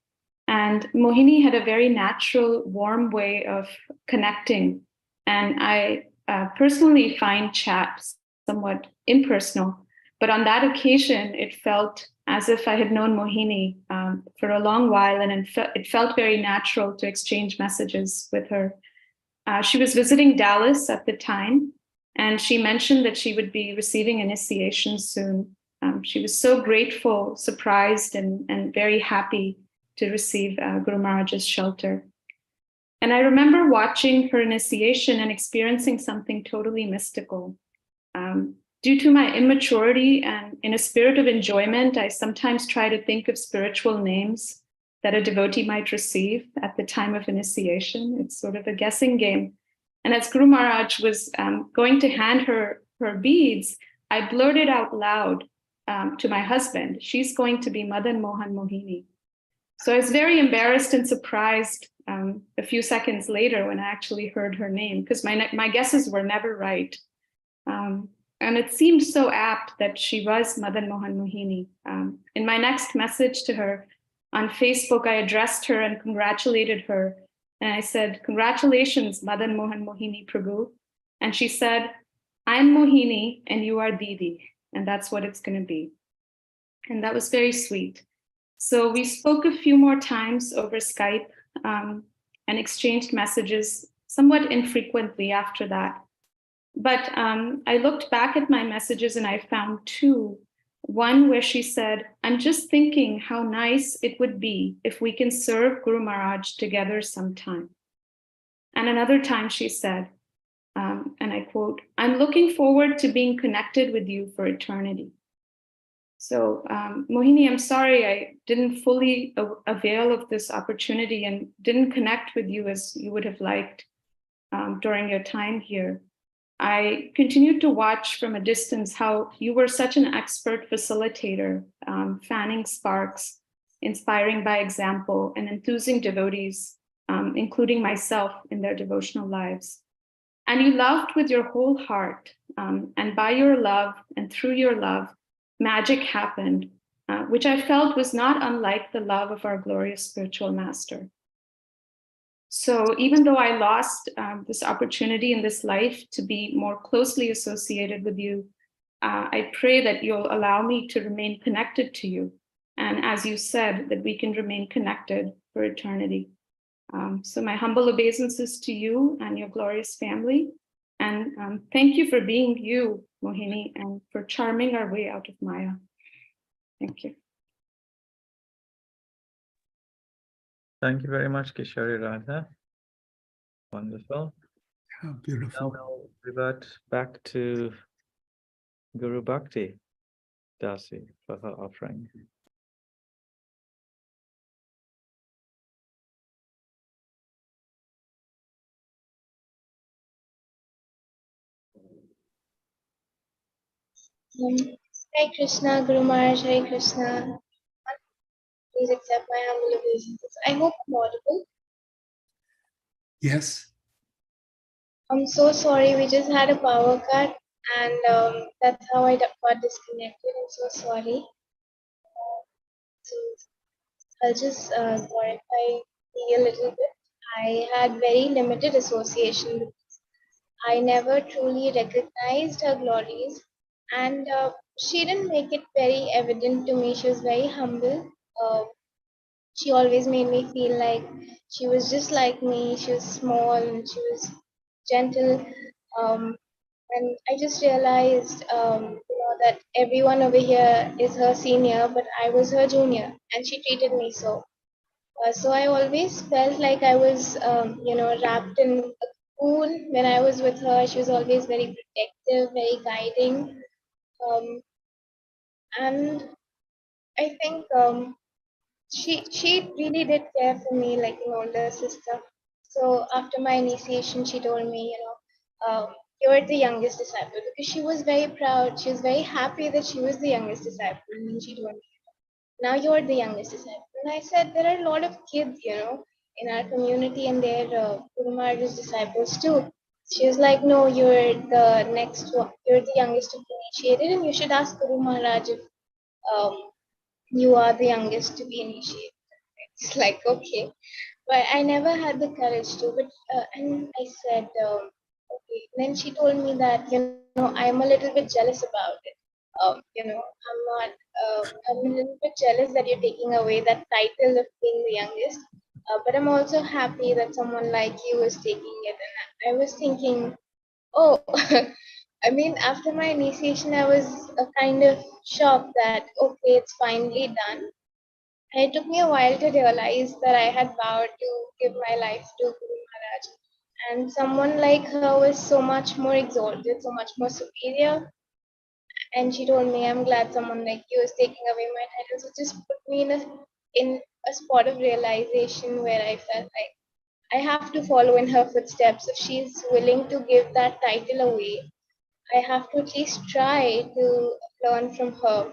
And Mohini had a very natural, warm way of connecting. And I personally find chat somewhat impersonal, But on that occasion, it felt as if I had known Mohini for a long while, and it felt very natural to exchange messages with her. She was visiting Dallas at the time, and she mentioned that she would be receiving initiation soon. She was so grateful, surprised, and very happy to receive Guru Maharaj's shelter. And I remember watching her initiation and experiencing something totally mystical. Due to my immaturity and in a spirit of enjoyment, I sometimes try to think of spiritual names that a devotee might receive at the time of initiation. It's sort of a guessing game. And as Guru Maharaj was going to hand her beads, I blurted out loud to my husband, she's going to be Madana-mohana-mohini. So I was very embarrassed and surprised a few seconds later when I actually heard her name, because my guesses were never right. And it seemed so apt that she was Madana-mohana-mohini. In my next message to her on Facebook, I addressed her and congratulated her. And I said, congratulations, Madana-mohana-mohini Prabhu. And she said, I'm Mohini and you are Didi. And that's what it's going to be. And that was very sweet. So we spoke a few more times over Skype and exchanged messages somewhat infrequently after that. But I looked back at my messages and I found two. One where she said, I'm just thinking how nice it would be if we can serve Guru Maharaj together sometime. And another time she said, and I quote, I'm looking forward to being connected with you for eternity. So Mohini, I'm sorry I didn't fully avail of this opportunity and didn't connect with you as you would have liked during your time here. I continued to watch from a distance how you were such an expert facilitator, fanning sparks, inspiring by example, and enthusing devotees, including myself, in their devotional lives. And you loved with your whole heart, and by your love and through your love, magic happened, which I felt was not unlike the love of our glorious spiritual master. So even though I lost this opportunity in this life to be more closely associated with you, I pray that you'll allow me to remain connected to you. And as you said, that we can remain connected for eternity. So my humble obeisances to you and your glorious family. And thank you for being you, Mohini, and for charming our way out of Maya. Thank you. Thank you very much, Kishori Radha. Wonderful. Yeah, beautiful. Now we'll revert back to Guru Bhakti, Dasi, for her offering. Hare Krishna, Guru Maharaj, Hare Krishna. Please accept my humble obeisances. I hope I'm audible. Yes. I'm so sorry, we just had a power cut and that's how I got disconnected. I'm so sorry. So I'll just glorify me a little bit. I had very limited association with I never truly recognized her glories, and she didn't make it very evident to me. She was very humble. She always made me feel like she was just like me. She was small and she was gentle. And I just realized, that everyone over here is her senior, but I was her junior, and she treated me so. So I always felt like I was, wrapped in a cocoon when I was with her. She was always very protective, very guiding. And I think she really did care for me like an older sister. So after my initiation, she told me, you're the youngest disciple, because she was very proud. She was very happy that she was the youngest disciple. And then she told me, now you're the youngest disciple. And I said, there are a lot of kids, in our community, and they're Guru Maharaj's disciples too. She was like, no, you're the next one. You're the youngest of the initiated, and you should ask Guru Maharaj if you are the youngest to be initiated. It's like, okay. But I never had the courage to. But and I said, okay. Then she told me that, I'm a little bit jealous about it. I'm not. I'm a little bit jealous that you're taking away that title of being the youngest. But I'm also happy that someone like you is taking it. And I was thinking, oh, I mean, after my initiation, I was kind of shocked that okay, it's finally done. And it took me a while to realize that I had vowed to give my life to Guru Maharaj. And someone like her was so much more exalted, so much more superior. And she told me, I'm glad someone like you is taking away my title. So just put me in a spot of realization where I felt like I have to follow in her footsteps. If she's willing to give that title away, I have to at least try to learn from her.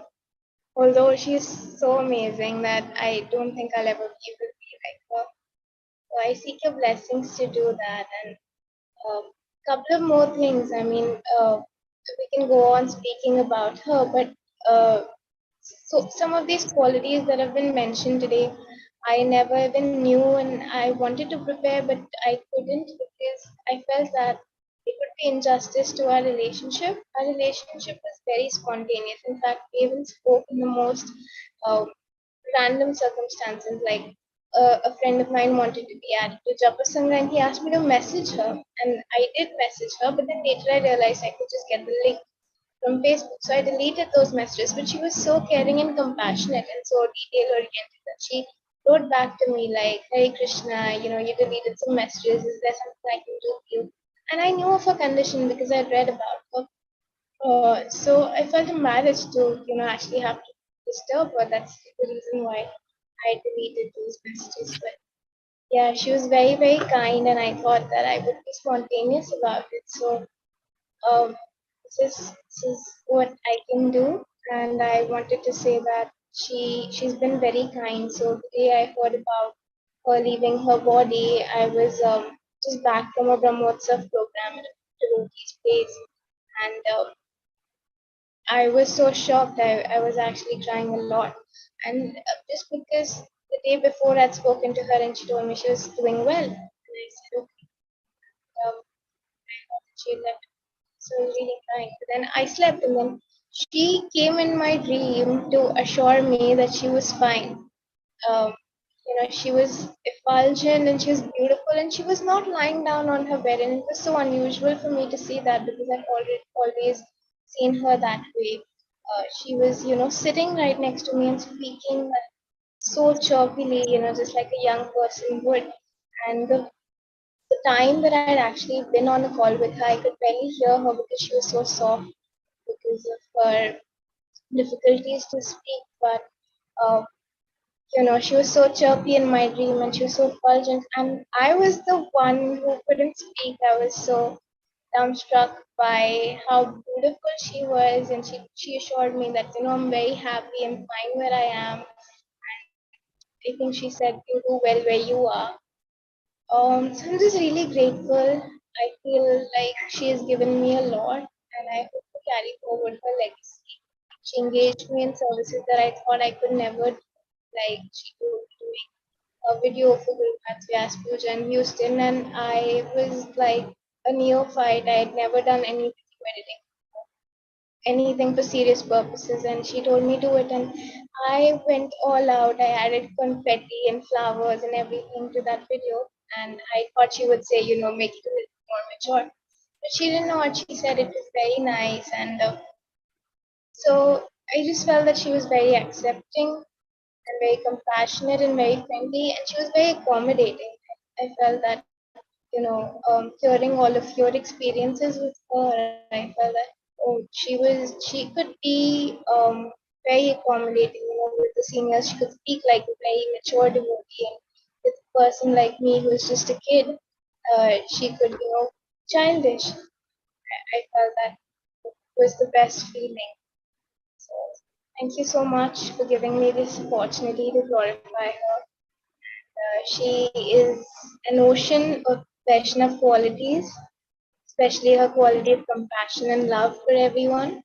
Although she's so amazing that I don't think I'll ever be able to be like her. So I seek your blessings to do that. And a couple of more things. I mean, we can go on speaking about her, but so some of these qualities that have been mentioned today, I never even knew, and I wanted to prepare, but I couldn't because I felt that it would be injustice to our relationship. Our relationship was very spontaneous. In fact, we even spoke in the most uh, random circumstances. Like a friend of mine wanted to be added to Japa Sangha, and he asked me to message her, and I did message her. But then later I realized I could just get the link from Facebook. So I deleted those messages, but she was so caring and compassionate and so detail oriented that she wrote back to me like, Hey Krishna, you deleted some messages. Is there something I can do for you? And I knew of her condition because I'd read about her. So I felt embarrassed to, actually have to disturb her. That's the reason why I deleted those messages. But yeah, she was very, very kind, and I thought that I would be spontaneous about it. So um, this is what I can do, and I wanted to say that she's been very kind. So the day I heard about her leaving her body, I was just back from a Brahmotsav program at a devotee's place, and I was so shocked. I was actually crying a lot, and just because the day before I'd spoken to her and she told me she was doing well, and I said okay, I thought that she had left. So I was really crying. But then I slept, and then she came in my dream to assure me that she was fine. Um, she was effulgent and she was beautiful, and she was not lying down on her bed. And it was so unusual for me to see that because I've always seen her that way. She was, sitting right next to me and speaking so chirpily, just like a young person would. And the time that I had actually been on a call with her, I could barely hear her because she was so soft because of her difficulties to speak. But she was so chirpy in my dream, and she was so fulgent, and I was the one who couldn't speak. I was so dumbstruck by how beautiful she was, and she assured me that I'm very happy and fine where I am. I think she said you do well where you are. So I'm just really grateful. I feel like she has given me a lot, and I hope to carry forward her legacy. She engaged me in services that I thought I could never do, like she told me doing a video for Guru Vyas Puja in Houston, and I was like a neophyte. I had never done any video editing, anything for serious purposes, and she told me do it, and I went all out. I added confetti and flowers and everything to that video, and I thought she would say, make it a little more mature, but she didn't know what. She said it was very nice, and so I just felt that she was very accepting and very compassionate and very friendly, and she was very accommodating. I felt that, hearing all of your experiences with her, I felt that she could be very accommodating, with the seniors. She could speak like a very mature devotee, and with a person like me who's just a kid, she could, childish. I felt that was the best feeling. So thank you so much for giving me this opportunity to glorify her. She is an ocean of Vaishnav qualities, especially her quality of compassion and love for everyone.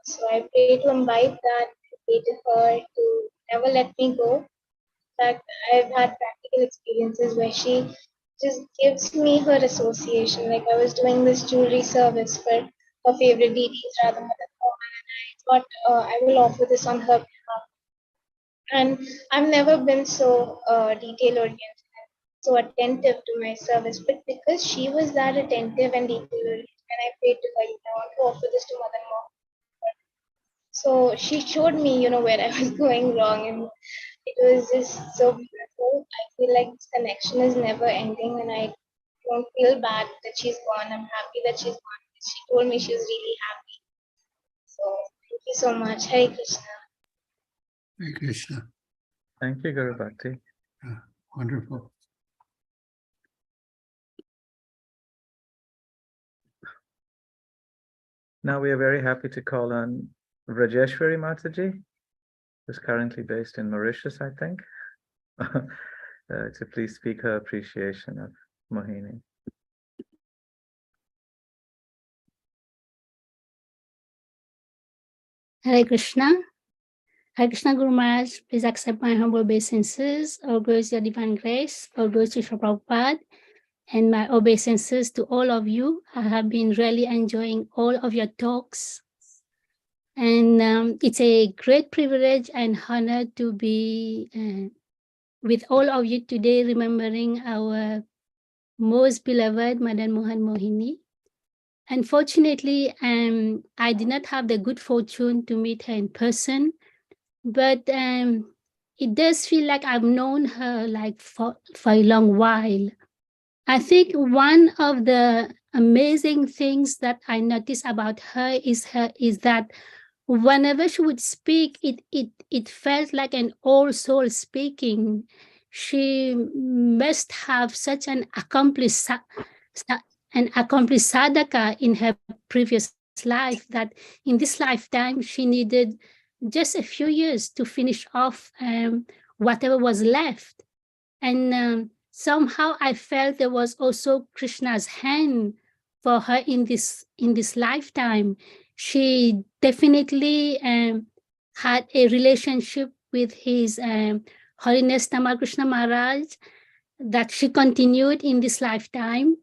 So I pray to imbibe that, I pray to her to never let me go. In fact, I've had practical experiences where she just gives me her association. Like I was doing this jewelry service for her favorite deities, Radha Madan Mohan, thought I will offer this on her behalf. And I've never been so detail oriented, so attentive to my service, but because she was that attentive and detail oriented, and I prayed to her, I want to offer this to Mother Mo. So she showed me, where I was going wrong, and it was just so beautiful. I feel like this connection is never ending, and I don't feel bad that she's gone. I'm happy that she's gone. She told me she was really happy. So thank you so much. Hare Krishna. Hare Krishna. Thank you, Guru Bhakti. Wonderful. Now we are very happy to call on Rajeshwari Mataji, who's currently based in Mauritius, I think, to please speak her appreciation of Mohini. Hare Krishna. Hare Krishna Guru Maharaj, please accept my humble obeisances. All glories to your divine grace. All glories to Srila Prabhupada. And my obeisances to all of you. I have been really enjoying all of your talks. And it's a great privilege and honor to be with all of you today, remembering our most beloved Madana-mohana-mohini. Unfortunately, I did not have the good fortune to meet her in person, but it does feel like I've known her like for a long while. I think one of the amazing things that I noticed about her is that whenever she would speak, it felt like an old soul speaking. She must have such an accomplished sadhaka in her previous life that in this lifetime she needed just a few years to finish off whatever was left. And somehow I felt there was also Krishna's hand for her in this lifetime. She definitely had a relationship with his Holiness Tamal Krishna Maharaj that she continued in this lifetime.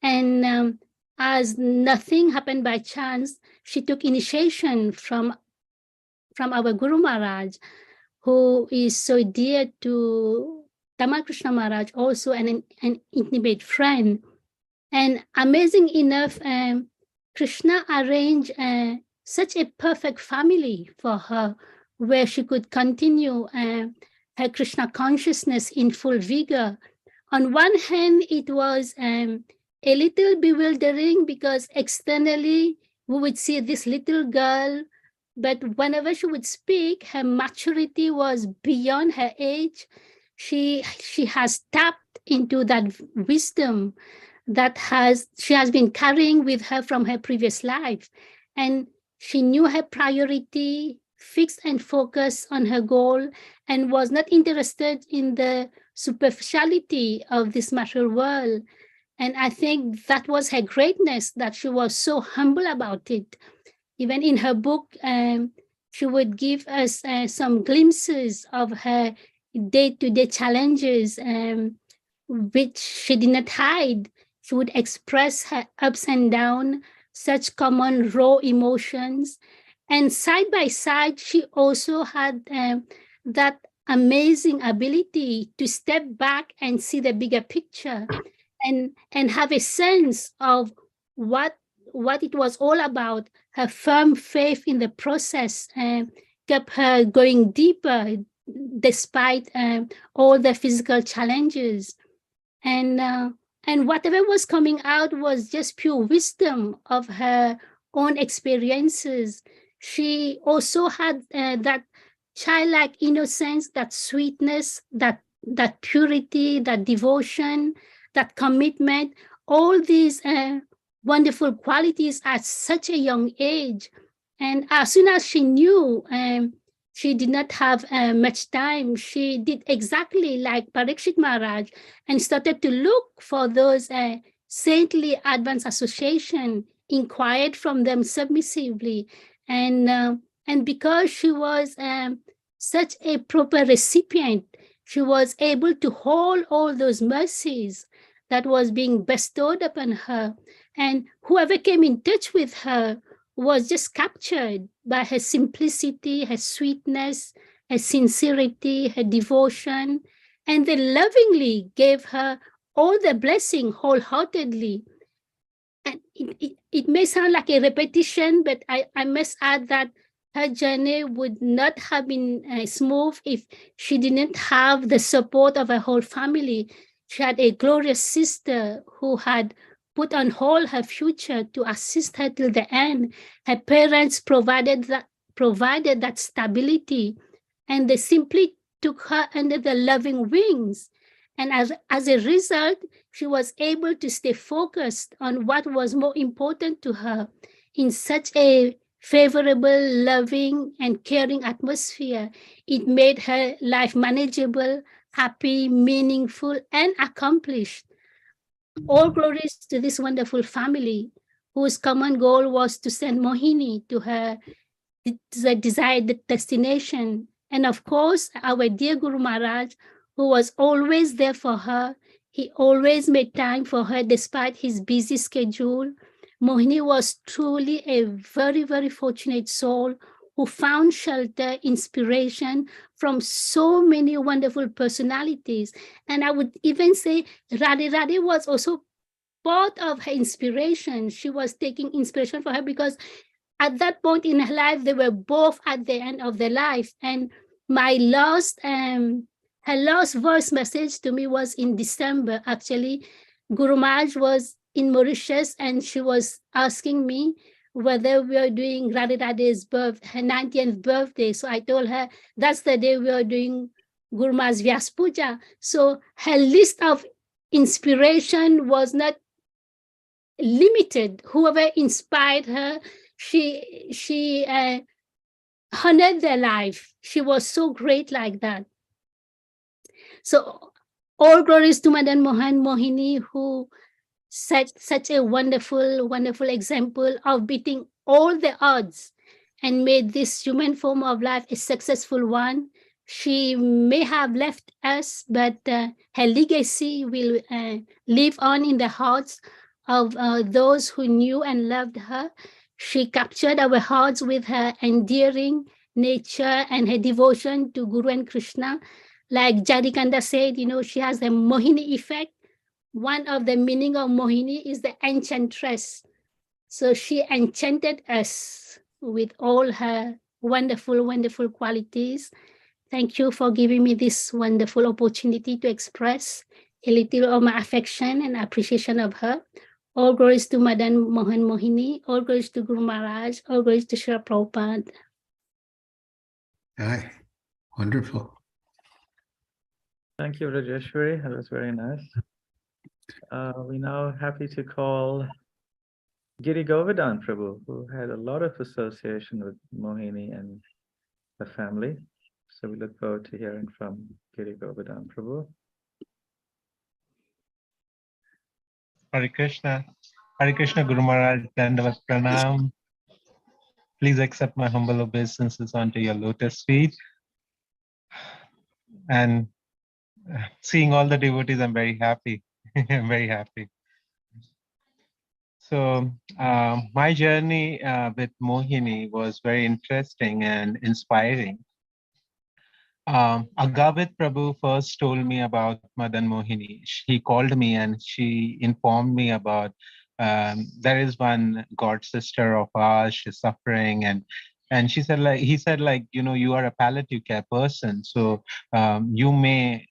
And as nothing happened by chance, she took initiation from our Guru Maharaj, who is so dear to Tamal Krishna Maharaj, also an intimate friend. And amazing enough, Krishna arranged such a perfect family for her, where she could continue her Krishna consciousness in full vigor. On one hand, it was a little bewildering because externally we would see this little girl, but whenever she would speak, her maturity was beyond her age. She has tapped into that wisdom that she has been carrying with her from her previous life. And she knew her priority, fixed and focused on her goal, and was not interested in the superficiality of this material world. And I think that was her greatness, that she was so humble about it. Even in her book, she would give us some glimpses of her day-to-day challenges, which she did not hide. She would express her ups and downs, such common raw emotions. And side by side, she also had that amazing ability to step back and see the bigger picture and have a sense of what it was all about. Her firm faith in the process kept her going deeper despite all the physical challenges. And whatever was coming out was just pure wisdom of her own experiences. She also had that childlike innocence, that sweetness, that purity, that devotion, that commitment, all these wonderful qualities at such a young age. And as soon as she knew she did not have much time, she did exactly like Parikshit Maharaj and started to look for those saintly advanced association, inquired from them submissively. And because she was such a proper recipient, she was able to hold all those mercies that was being bestowed upon her. And whoever came in touch with her was just captured by her simplicity, her sweetness, her sincerity, her devotion, and they lovingly gave her all the blessing wholeheartedly. And it may sound like a repetition, but I must add that her journey would not have been smooth if she didn't have the support of her whole family. She had a glorious sister who had put on hold her future to assist her till the end. Her parents provided that stability, and they simply took her under their loving wings. And as a result, she was able to stay focused on what was more important to her in such a favorable, loving, and caring atmosphere. It made her life manageable, happy, meaningful, and accomplished. All glories to this wonderful family whose common goal was to send Mohini to her the desired destination. And of course, our dear Guru Maharaj, who was always there for her, he always made time for her despite his busy schedule. Mohini was truly a very, very fortunate soul who found shelter, inspiration from so many wonderful personalities. And I would even say Radhe was also part of her inspiration. She was taking inspiration for her because at that point in her life, they were both at the end of their life. And her last voice message to me was in December, actually. Guru Maharaj was in Mauritius and she was asking me whether we are doing Radhe Radhe's her 90th birthday. So I told her that's the day we are doing Guru Maharaj's Vyas Puja. So her list of inspiration was not limited. Whoever inspired her, she honored their life. She was so great like that. So all glories to Madana-mohana-mohini, who set such a wonderful, wonderful example of beating all the odds and made this human form of life a successful one. She may have left us, but her legacy will live on in the hearts of those who knew and loved her. She captured our hearts with her endearing nature and her devotion to Guru and Krishna. Like Jadikanda said, she has the Mohini effect. One of the meaning of Mohini is the enchantress. So she enchanted us with all her wonderful, wonderful qualities. Thank you for giving me this wonderful opportunity to express a little of my affection and appreciation of her. All glories to Madana-mohana-mohini, all glories to Guru Maharaj, all glories to Srila Prabhupada. Hi, wonderful. Thank you, Rajeshwari. That was very nice. We're now happy to call Giri Govardhan Prabhu, who had a lot of association with Mohini and the family. So we look forward to hearing from Giri Govardhan Prabhu. Hare Krishna. Hare Krishna Guru Maharaj, Dandavat Pranam. Please accept my humble obeisances onto your lotus feet. And seeing all the devotees, I'm very happy. I'm very happy. So my journey with Mohini was very interesting and inspiring. Agavit Prabhu first told me about Madan Mohini. He called me and she informed me about there is one god sister of ours, she's suffering, and she said he said you are a palliative care person, so you may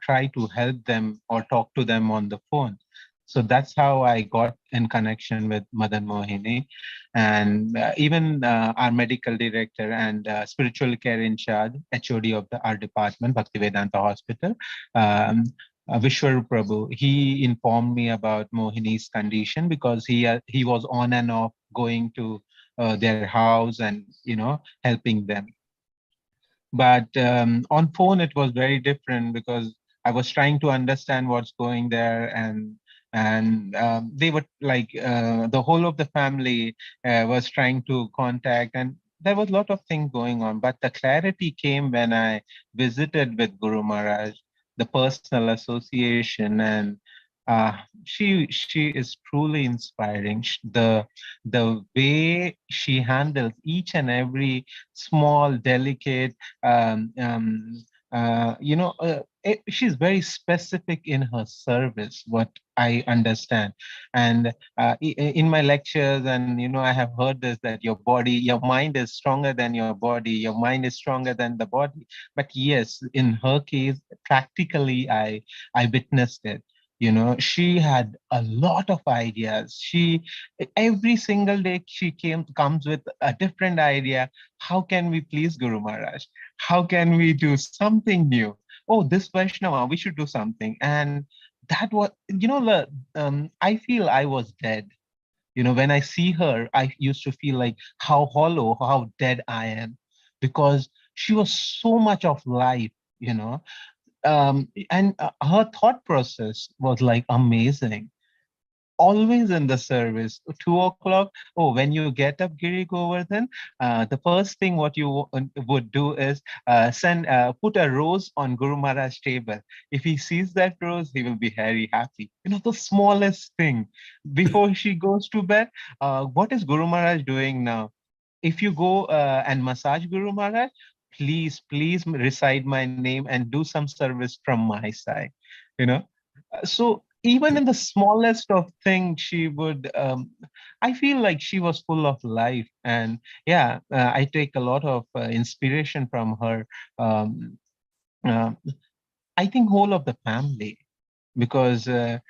try to help them or talk to them on the phone. So that's how I got in connection with Madan Mohini. And even our medical director and spiritual care in charge, HOD of our department, Bhaktivedanta Hospital, Vishwarup Prabhu, he informed me about Mohini's condition because he was on and off going to their house and helping them. But on phone it was very different because I was trying to understand what's going there, and they were like the whole of the family was trying to contact, and there was a lot of things going on. But the clarity came when I visited with Guru Maharaj, the personal association, and She is truly inspiring. The way she handles each and every small, delicate, she's very specific in her service, what I understand. And in my lectures, and I have heard this, that your mind is stronger than your body, your mind is stronger than the body. But yes, in her case, practically, I witnessed it. She had a lot of ideas. She every single day she comes with a different idea. How can we please Guru Maharaj? How can we do something new? Oh, this Vaishnava, we should do something. And that was, I feel I was dead. When I see her, I used to feel like how hollow, how dead I am, because she was so much of life, and her thought process was like amazing. Always in the service. 2 o'clock. Oh, when you get up, Giri Govardhan, the first thing what you would do is put a rose on Guru Maharaj's table. If he sees that rose, he will be very happy. The smallest thing. Before she goes to bed, what is Guru Maharaj doing now? If you go and massage Guru Maharaj, please recite my name and do some service from my side. So even in the smallest of things, she would. I feel like she was full of life, and yeah, I take a lot of inspiration from her. Um, uh, I think whole of the family, because they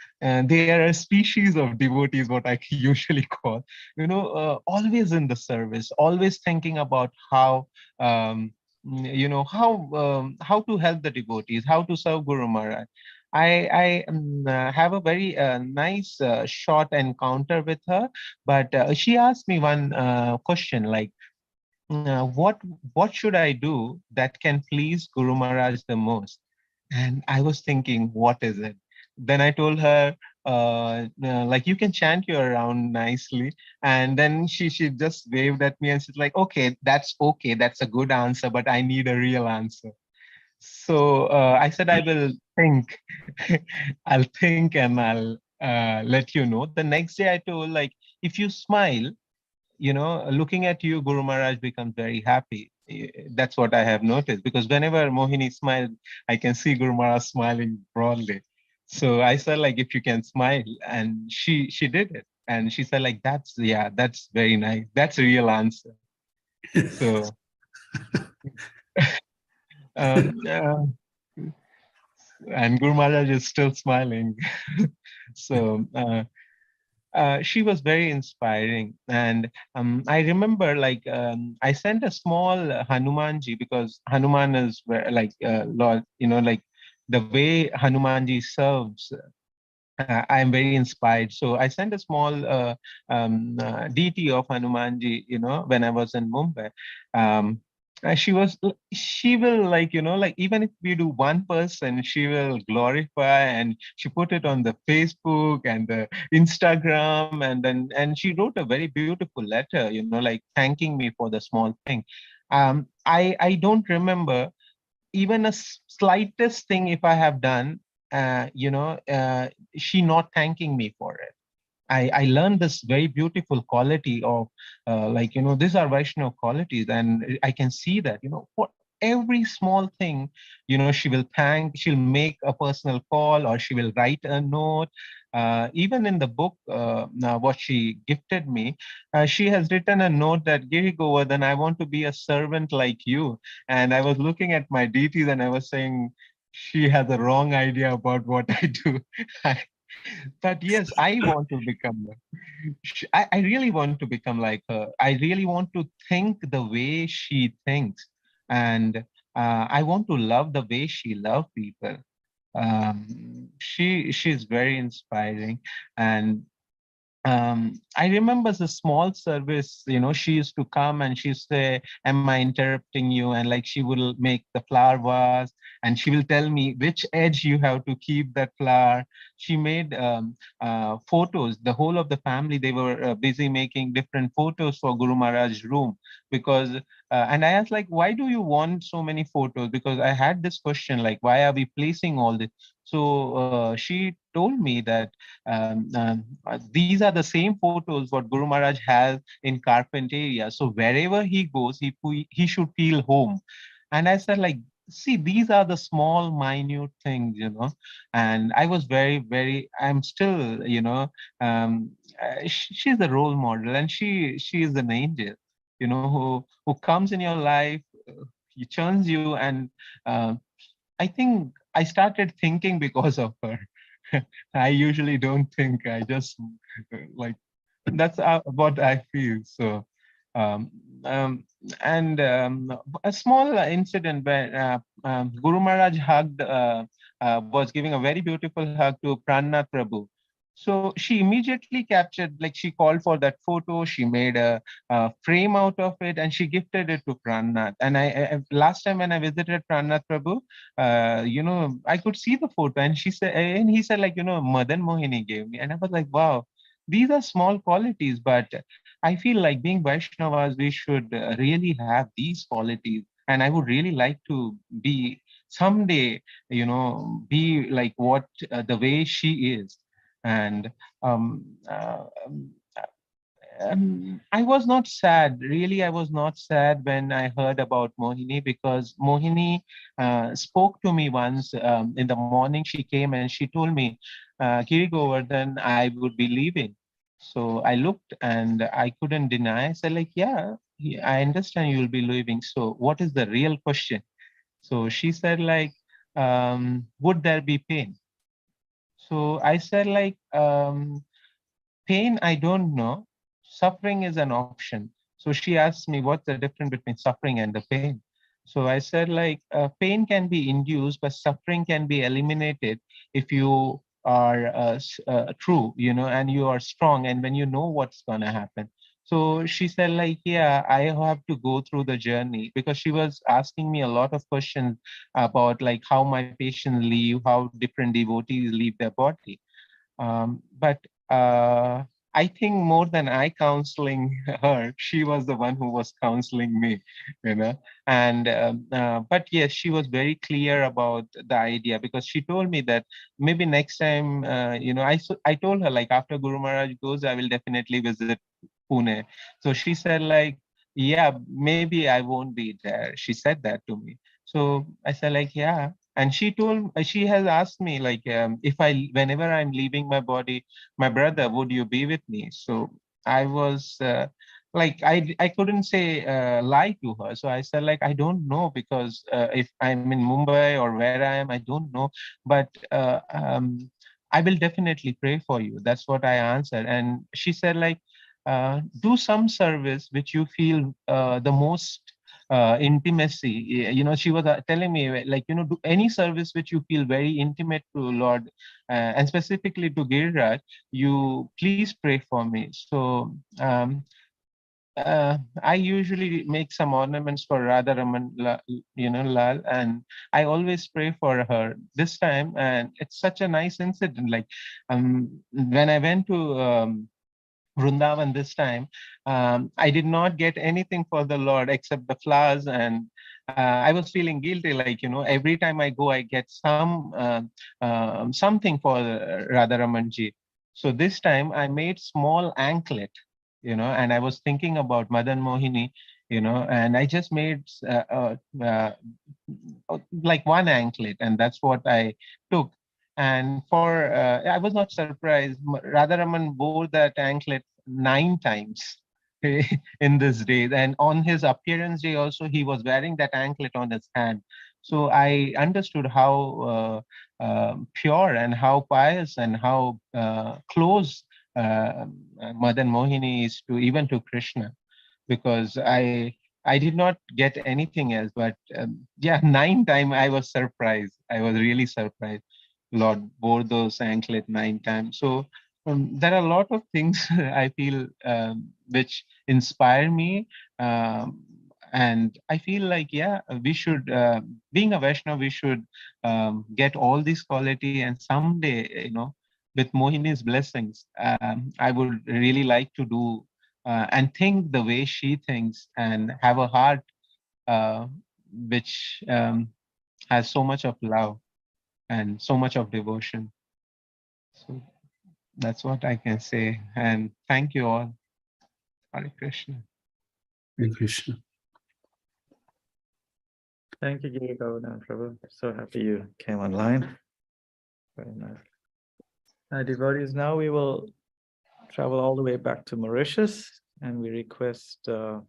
are a species of devotees, what I usually call, always in the service, always thinking about how to help the devotees, how to serve Guru Maharaj. I have a very nice short encounter with her, but she asked me one question, like, what should I do that can please Guru Maharaj the most? And I was thinking, what is it? Then I told her, like, you can chant you around nicely. And then she just waved at me and she's like, okay, that's a good answer, but I need a real answer. So I said, I will think. I'll think and I'll let you know. The next day I told, like, if you smile, looking at you, Guru Maharaj becomes very happy. That's what I have noticed, because whenever Mohini smiled, I can see Guru Maharaj smiling broadly. So I said, like, if you can smile, and she did it, and she said, like, that's very nice. That's a real answer. So, um, uh, and Guru Maharaj is still smiling. So. She was very inspiring, and I remember, like, I sent a small Hanumanji, because Hanuman is like Lord, like the way Hanumanji serves. I'm very inspired. So I sent a small DT of Hanumanji, when I was in Mumbai. She will, like, like, even if we do one person, she will glorify, and she put it on the Facebook and the Instagram. And she wrote a very beautiful letter, like thanking me for the small thing. I don't remember even a slightest thing if I have done, she not thanking me for it. I learned this very beautiful quality of, like, these are Vaishnava qualities, and I can see that, for every small thing, she will thank, she'll make a personal call, or she will write a note. Even in the book, what she gifted me, she has written a note that, Giri Govardhan, I want to be a servant like you. And I was looking at my deities and I was saying, she has a wrong idea about what I do. But yes, I want to become, I really want to become like her. I really want to think the way she thinks. And I want to love the way she loves people. She's very inspiring. And I remember the small service, she used to come and she say, am I interrupting you? And like, she will make the flower vase and she will tell me which edge you have to keep that flower. She made photos. The whole of the family, they were busy making different photos for Guru Maharaj's room, because, and I asked, like, why do you want so many photos? Because I had this question, like, why are we placing all this? So she told me that these are the same photos what Guru Maharaj has in Carpentaria. So wherever he goes, he should feel home. And I said, like, see, these are the small, minute things, And I was I'm still, she's a role model, and she is an angel, who comes in your life, he churns you, and uh, I think I started thinking because of her. I usually don't think. I just like that's what I feel. So, um, um, and a small incident where Guru Maharaj was giving a very beautiful hug to Prannath Prabhu. So she immediately captured, like she called for that photo. She made a frame out of it, and she gifted it to Prannath. And last time when I visited Prannath Prabhu, I could see the photo, and he said, like, Madan Mohini gave me, and I was like, wow, these are small qualities, but I feel like being Vaishnavas, we should really have these qualities. And I would really like to be someday, be like what the way she is. And um, uh, um, I was not sad. Really, I was not sad when I heard about Mohini, because Mohini spoke to me once in the morning. She came and she told me, Giri Govardhan, I would be leaving. So I looked and I couldn't deny. I said, like, yeah, I understand you will be leaving. So what is the real question? So she said, like, would there be pain? So I said, like, pain, I don't know. Suffering is an option. So she asked me, what's the difference between suffering and the pain? So I said, like, pain can be induced, but suffering can be eliminated if you are true, and you are strong, and when you know what's going to happen. So she said, like, yeah, I have to go through the journey, because she was asking me a lot of questions about, like, how my patients leave, how different devotees leave their body. But I think more than I counseling her, she was the one who was counseling me, And but yes, she was very clear about the idea, because she told me that maybe next time, I told her, like, after Guru Maharaj goes, I will definitely visit Pune. So she said, like, yeah, maybe I won't be there. She said that to me. So I said, like, yeah. And she has asked me, like, if whenever I'm leaving my body, my brother, would you be with me? So I was like, I couldn't say lie to her. So I said, like, I don't know, because if I'm in Mumbai or where I am, I don't know. But I will definitely pray for you. That's what I answered. And she said, like, do some service which you feel the most intimacy. She was telling me, like, do any service which you feel very intimate to Lord, and specifically to Giriraj, you please pray for me. So I usually make some ornaments for Radha Raman, Lal, and I always pray for her this time. And it's such a nice incident. Like, when I went to Vrindavan this time, I did not get anything for the Lord except the flowers, and I was feeling guilty. Like, every time I go, I get something for Radharamanji. So this time I made small anklet, and I was thinking about Madan Mohini, and I just made like one anklet, and that's what I took. And I was not surprised. Radharaman wore that anklet 9 times in this day. And on his appearance day also, he was wearing that anklet on his hand. So I understood how pure and how pious and how close Madan Mohini is to even to Krishna, because I did not get anything else. But yeah, 9 times I was surprised. I was really surprised. Lord wore those anklet 9 times. So there are a lot of things I feel which inspire me. And I feel like, yeah, we should, being a Vaishnava, we should get all these quality. And someday, with Mohini's blessings, I would really like to do and think the way she thinks, and have a heart which has so much of love and so much of devotion. So that's what I can say. And thank you all. Hare Krishna. Hare Krishna. Thank you, Giri Govardhan Prabhu. So happy you came online. Very nice. Devotees, now we will travel all the way back to Mauritius, and we request Karunika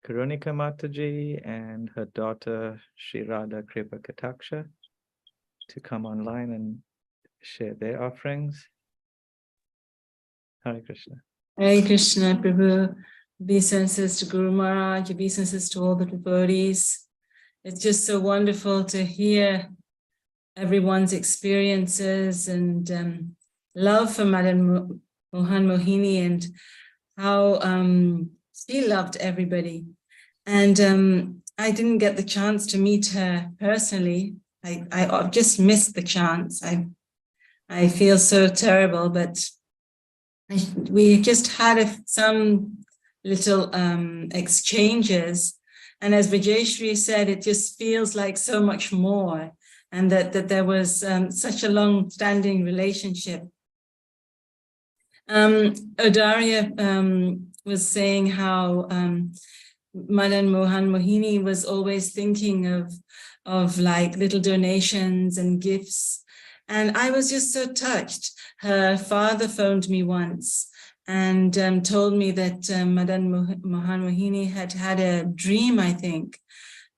Mataji and her daughter Shri Radha Kripa Kataksha to come online and share their offerings. Hare Krishna. Hare Krishna, Prabhu. Obeisances to Guru Maharaj, obeisances to all the devotees. It's just so wonderful to hear everyone's experiences and love for Madana-mohana-mohini and how she loved everybody. And I didn't get the chance to meet her personally. I just missed the chance. I feel so terrible, but we just had some little exchanges. And as Vijayashri said, it just feels like so much more, and that there was such a long-standing relationship. Odaria was saying how Madana-mohana-mohini was always thinking of like little donations and gifts. And I was just so touched. Her father phoned me once and told me that Madana-mohana-mohini had a dream, I think,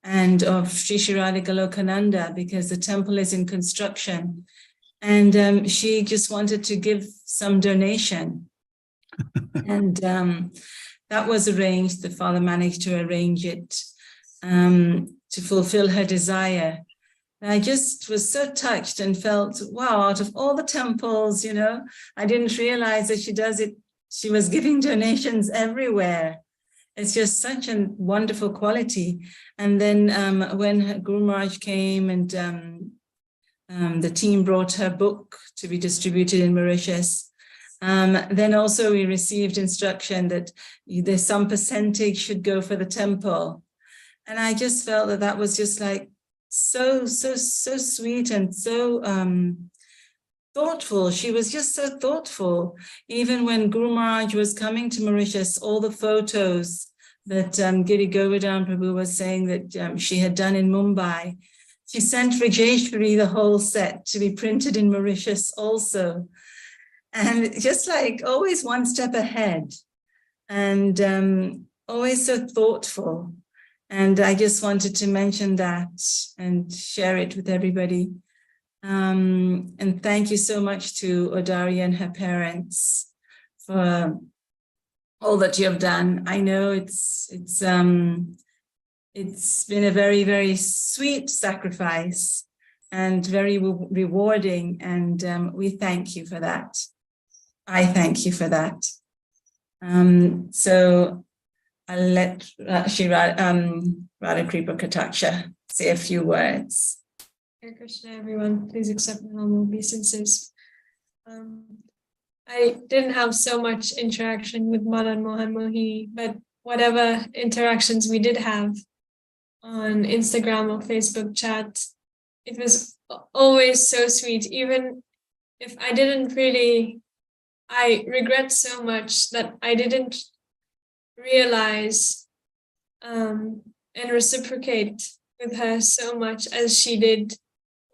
and of Sri Sri Radha Golokananda, because the temple is in construction. And she just wanted to give some donation. And that was arranged. The father managed to arrange it to fulfill her desire. And I just was so touched and felt, wow, out of all the temples, I didn't realize that she does it. She was giving donations everywhere. It's just such a wonderful quality. And then when Guru Maharaj came and the team brought her book to be distributed in Mauritius, then also we received instruction that there's some percentage should go for the temple. And I just felt that was just like so sweet and so thoughtful. She was just so thoughtful. Even when Guru Maharaj was coming to Mauritius, all the photos that Giri Govardhan Prabhu was saying that she had done in Mumbai, she sent Vijayashri the whole set to be printed in Mauritius also. And just like always one step ahead and always so thoughtful. And I just wanted to mention that and share it with everybody. And thank you so much to Odaria and her parents for all that you have done. I know it's been a very, very sweet sacrifice and very rewarding. And we thank you for that. I thank you for that. So I'll let Shri Radha Kripa Kataksha say a few words. Hare Krishna, everyone. Please accept my humble obeisances. I didn't have so much interaction with Madana-mohana-mohini, but whatever interactions we did have on Instagram or Facebook chat, it was always so sweet. Even if I didn't really, I regret so much that I didn't realize and reciprocate with her so much as she did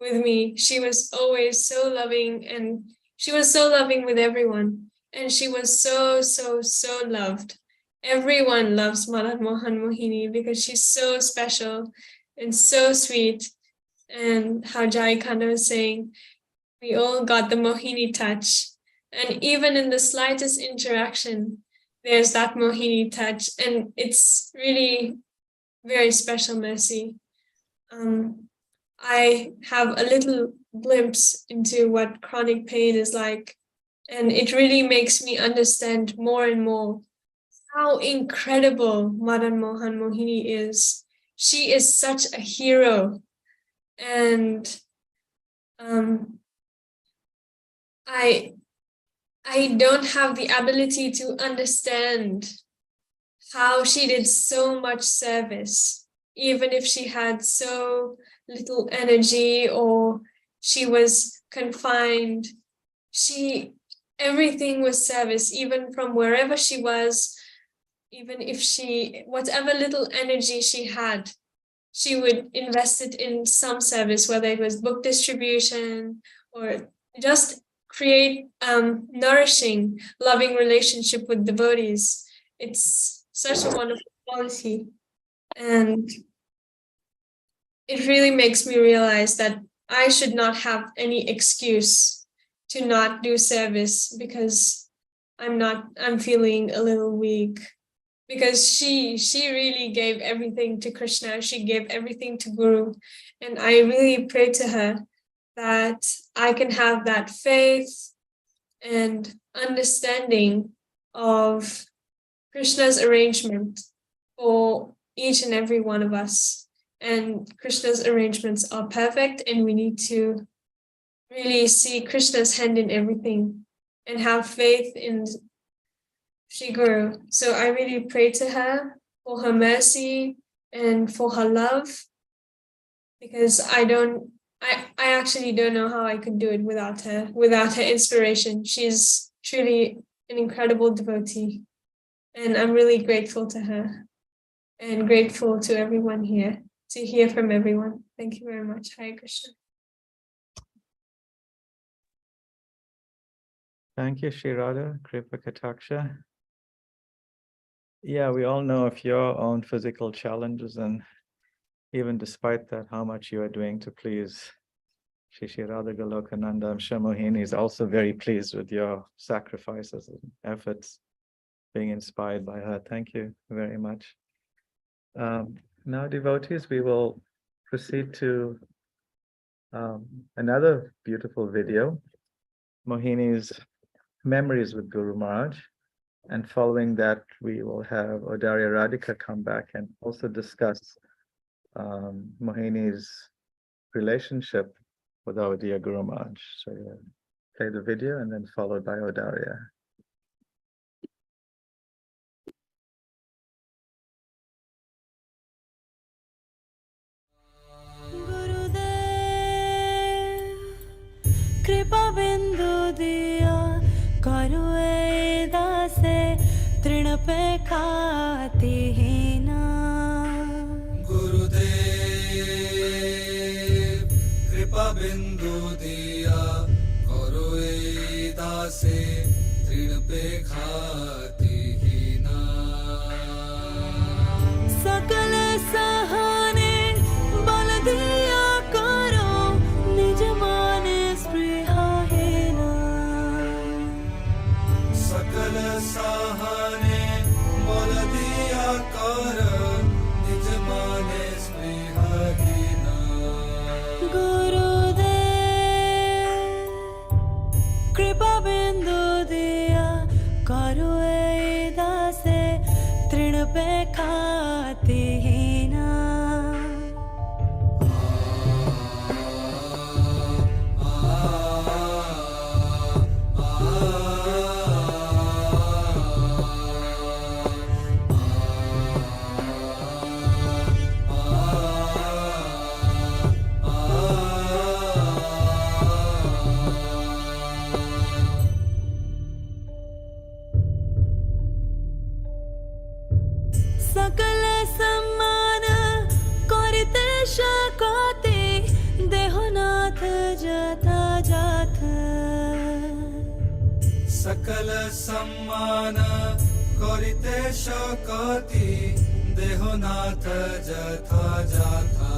with me. She was always so loving, and she was so loving with everyone. And she was so loved. Everyone loves Madana-mohana-mohini because she's so special and so sweet. And how Jai Khanda was saying, we all got the Mohini touch. And even in the slightest interaction, there's that Mohini touch. And it's really very special mercy. I have a little glimpse into what chronic pain is like, and it really makes me understand more and more how incredible Madana-mohana-mohini is. She is such a hero, and I don't have the ability to understand how she did so much service, even if she had so little energy or she was confined everything was service, even from wherever she was, even if whatever little energy she had, she would invest it in some service, whether it was book distribution or just create nourishing, loving relationship with devotees. It's such a wonderful quality. And it really makes me realize that I should not have any excuse to not do service because I'm feeling a little weak. Because she really gave everything to Krishna, she gave everything to Guru. And I really pray to her that I can have that faith and understanding of Krishna's arrangement for each and every one of us. And Krishna's arrangements are perfect, and we need to really see Krishna's hand in everything and have faith in Shri Guru. So I really pray to her for her mercy and for her love, because I actually don't know how I could do it without her inspiration. She's truly an incredible devotee, and I'm really grateful to her and grateful to everyone here to hear from everyone. Thank you very much. Hare Krishna. Thank you, Shri Radha, Kripa Kataksha. Yeah, we all know of your own physical challenges, and even despite that, how much you are doing to please Shri Radha Golokananda. I'm sure Mohini is also very pleased with your sacrifices and efforts, being inspired by her. Thank you very much. Now, devotees, we will proceed to another beautiful video, Mohini's Memories with Guru Maharaj. And following that, we will have Odarya Radhika come back and also discuss Mohini's relationship with our dear Guru Maharaj. So play the video and then followed by Odarya. कृपा बिंदु दिया करो ए दासे तृण पे खाती ही ना गुरुदेव कृपा बिंदु दिया करो ए दासे तृण पे खाती ही ना सकल सहाने बल दिया करो निज माने स्पृहाहीना सकल सहाने बल दिया कर निज माने स्पृहाहीना गुरुदेव कृपा बिंदु दिया करो ए दासे तृण पे खाती ही ना सकल सम्मान करिते शकते देहनाथ जता जाथ सकल सम्मान करिते शकति देहनाथ जथा जाथा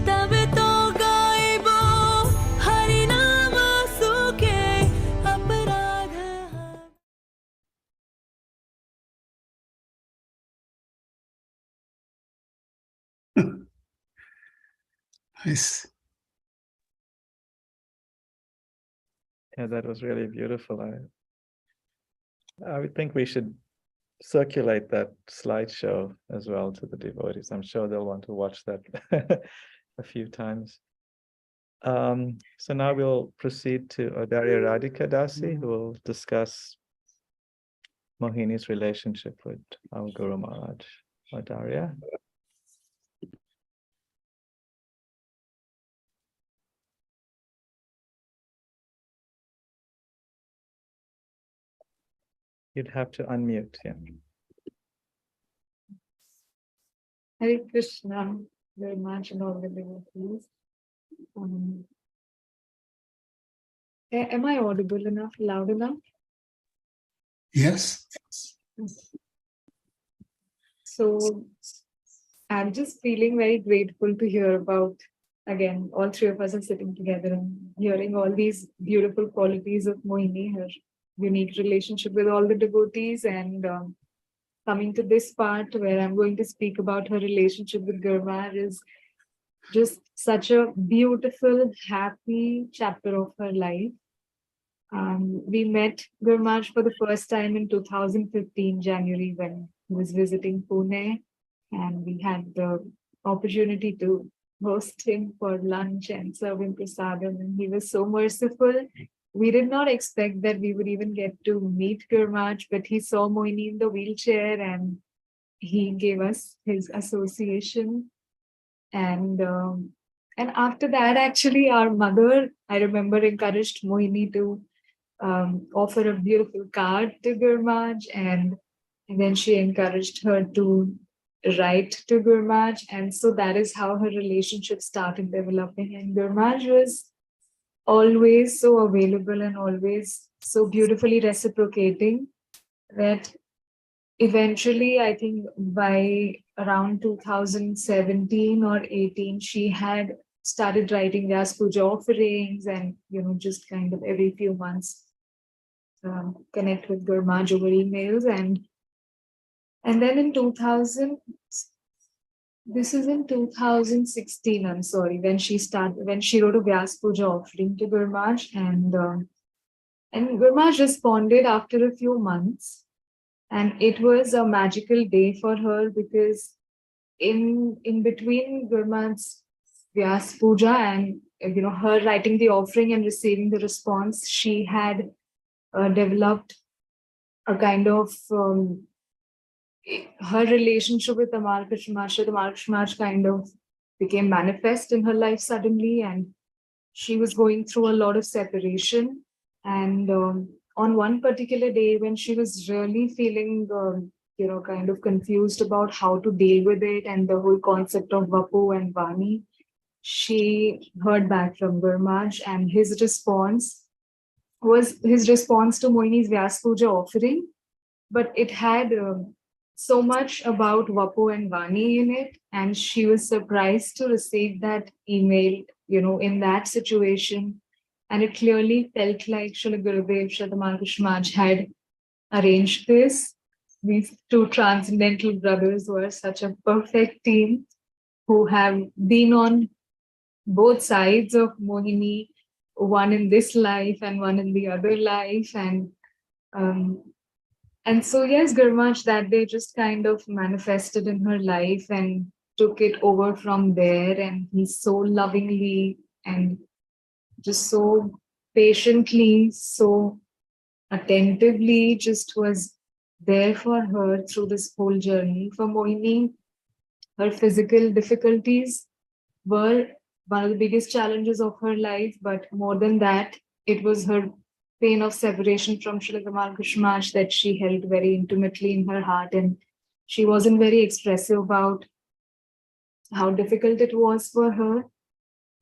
तबे तो गाइबो हरि नाम सुखे अपराध Nice. Yeah, that was really beautiful. I would think we should circulate that slideshow as well to the devotees. I'm sure they'll want to watch that a few times. So now we'll proceed to Odarya Radhika Dasi, who will discuss Mohini's relationship with our Guru Maharaj. Odarya. You'd have to unmute. Yeah. Hare Krishna, very much and all the devotees. Am I audible enough, loud enough? Yes. So I'm just feeling very grateful to hear about, again, all three of us are sitting together and hearing all these beautiful qualities of Mohini, her unique relationship with all the devotees, and coming to this part where I'm going to speak about her relationship with Gurmaj is just such a beautiful, happy chapter of her life. We met Gurmaj for the first time in 2015 January when he was visiting Pune, and we had the opportunity to host him for lunch and serve him prasadam, and he was so merciful. We did not expect that we would even get to meet Gurmaj, but he saw Mohini in the wheelchair and he gave us his association. And after that, actually, our mother, I remember, encouraged Mohini to offer a beautiful card to Gurmaj, and then she encouraged her to write to Gurmaj, and so that is how her relationship started developing. And Gurmaj was always so available and always so beautifully reciprocating that eventually, I think by around 2017 or 18, she had started writing Vyas Puja offerings and, just kind of every few months connect with Gurmaj over emails. And then in 2000, this is in 2016, I'm sorry, when she wrote a Vyas Puja offering to Gurmaj, and Gurmaj responded after a few months. And it was a magical day for her because in between Gurmaj's Vyas Puja and her writing the offering and receiving the response, she had developed a kind of her relationship with the Markesh March kind of became manifest in her life suddenly, and she was going through a lot of separation. And on one particular day when she was really feeling, kind of confused about how to deal with it and the whole concept of Vapu and Vani, she heard back from Gurmaj, and his response to Mohini's Vyas Puja offering, but it had so much about Vapu and Vani in it, and she was surprised to receive that email, in that situation. And it clearly felt like Srila Gurudev, Srila Markesh Maj had arranged this. These two transcendental brothers were such a perfect team who have been on both sides of Mohini, one in this life and one in the other life. And so, yes, Gurmaj that day just kind of manifested in her life and took it over from there. And he so lovingly and just so patiently, so attentively just was there for her through this whole journey. For Mohini, her physical difficulties were one of the biggest challenges of her life, but more than that, it was her pain of separation from Srila Markesh Maj that she held very intimately in her heart, and she wasn't very expressive about how difficult it was for her.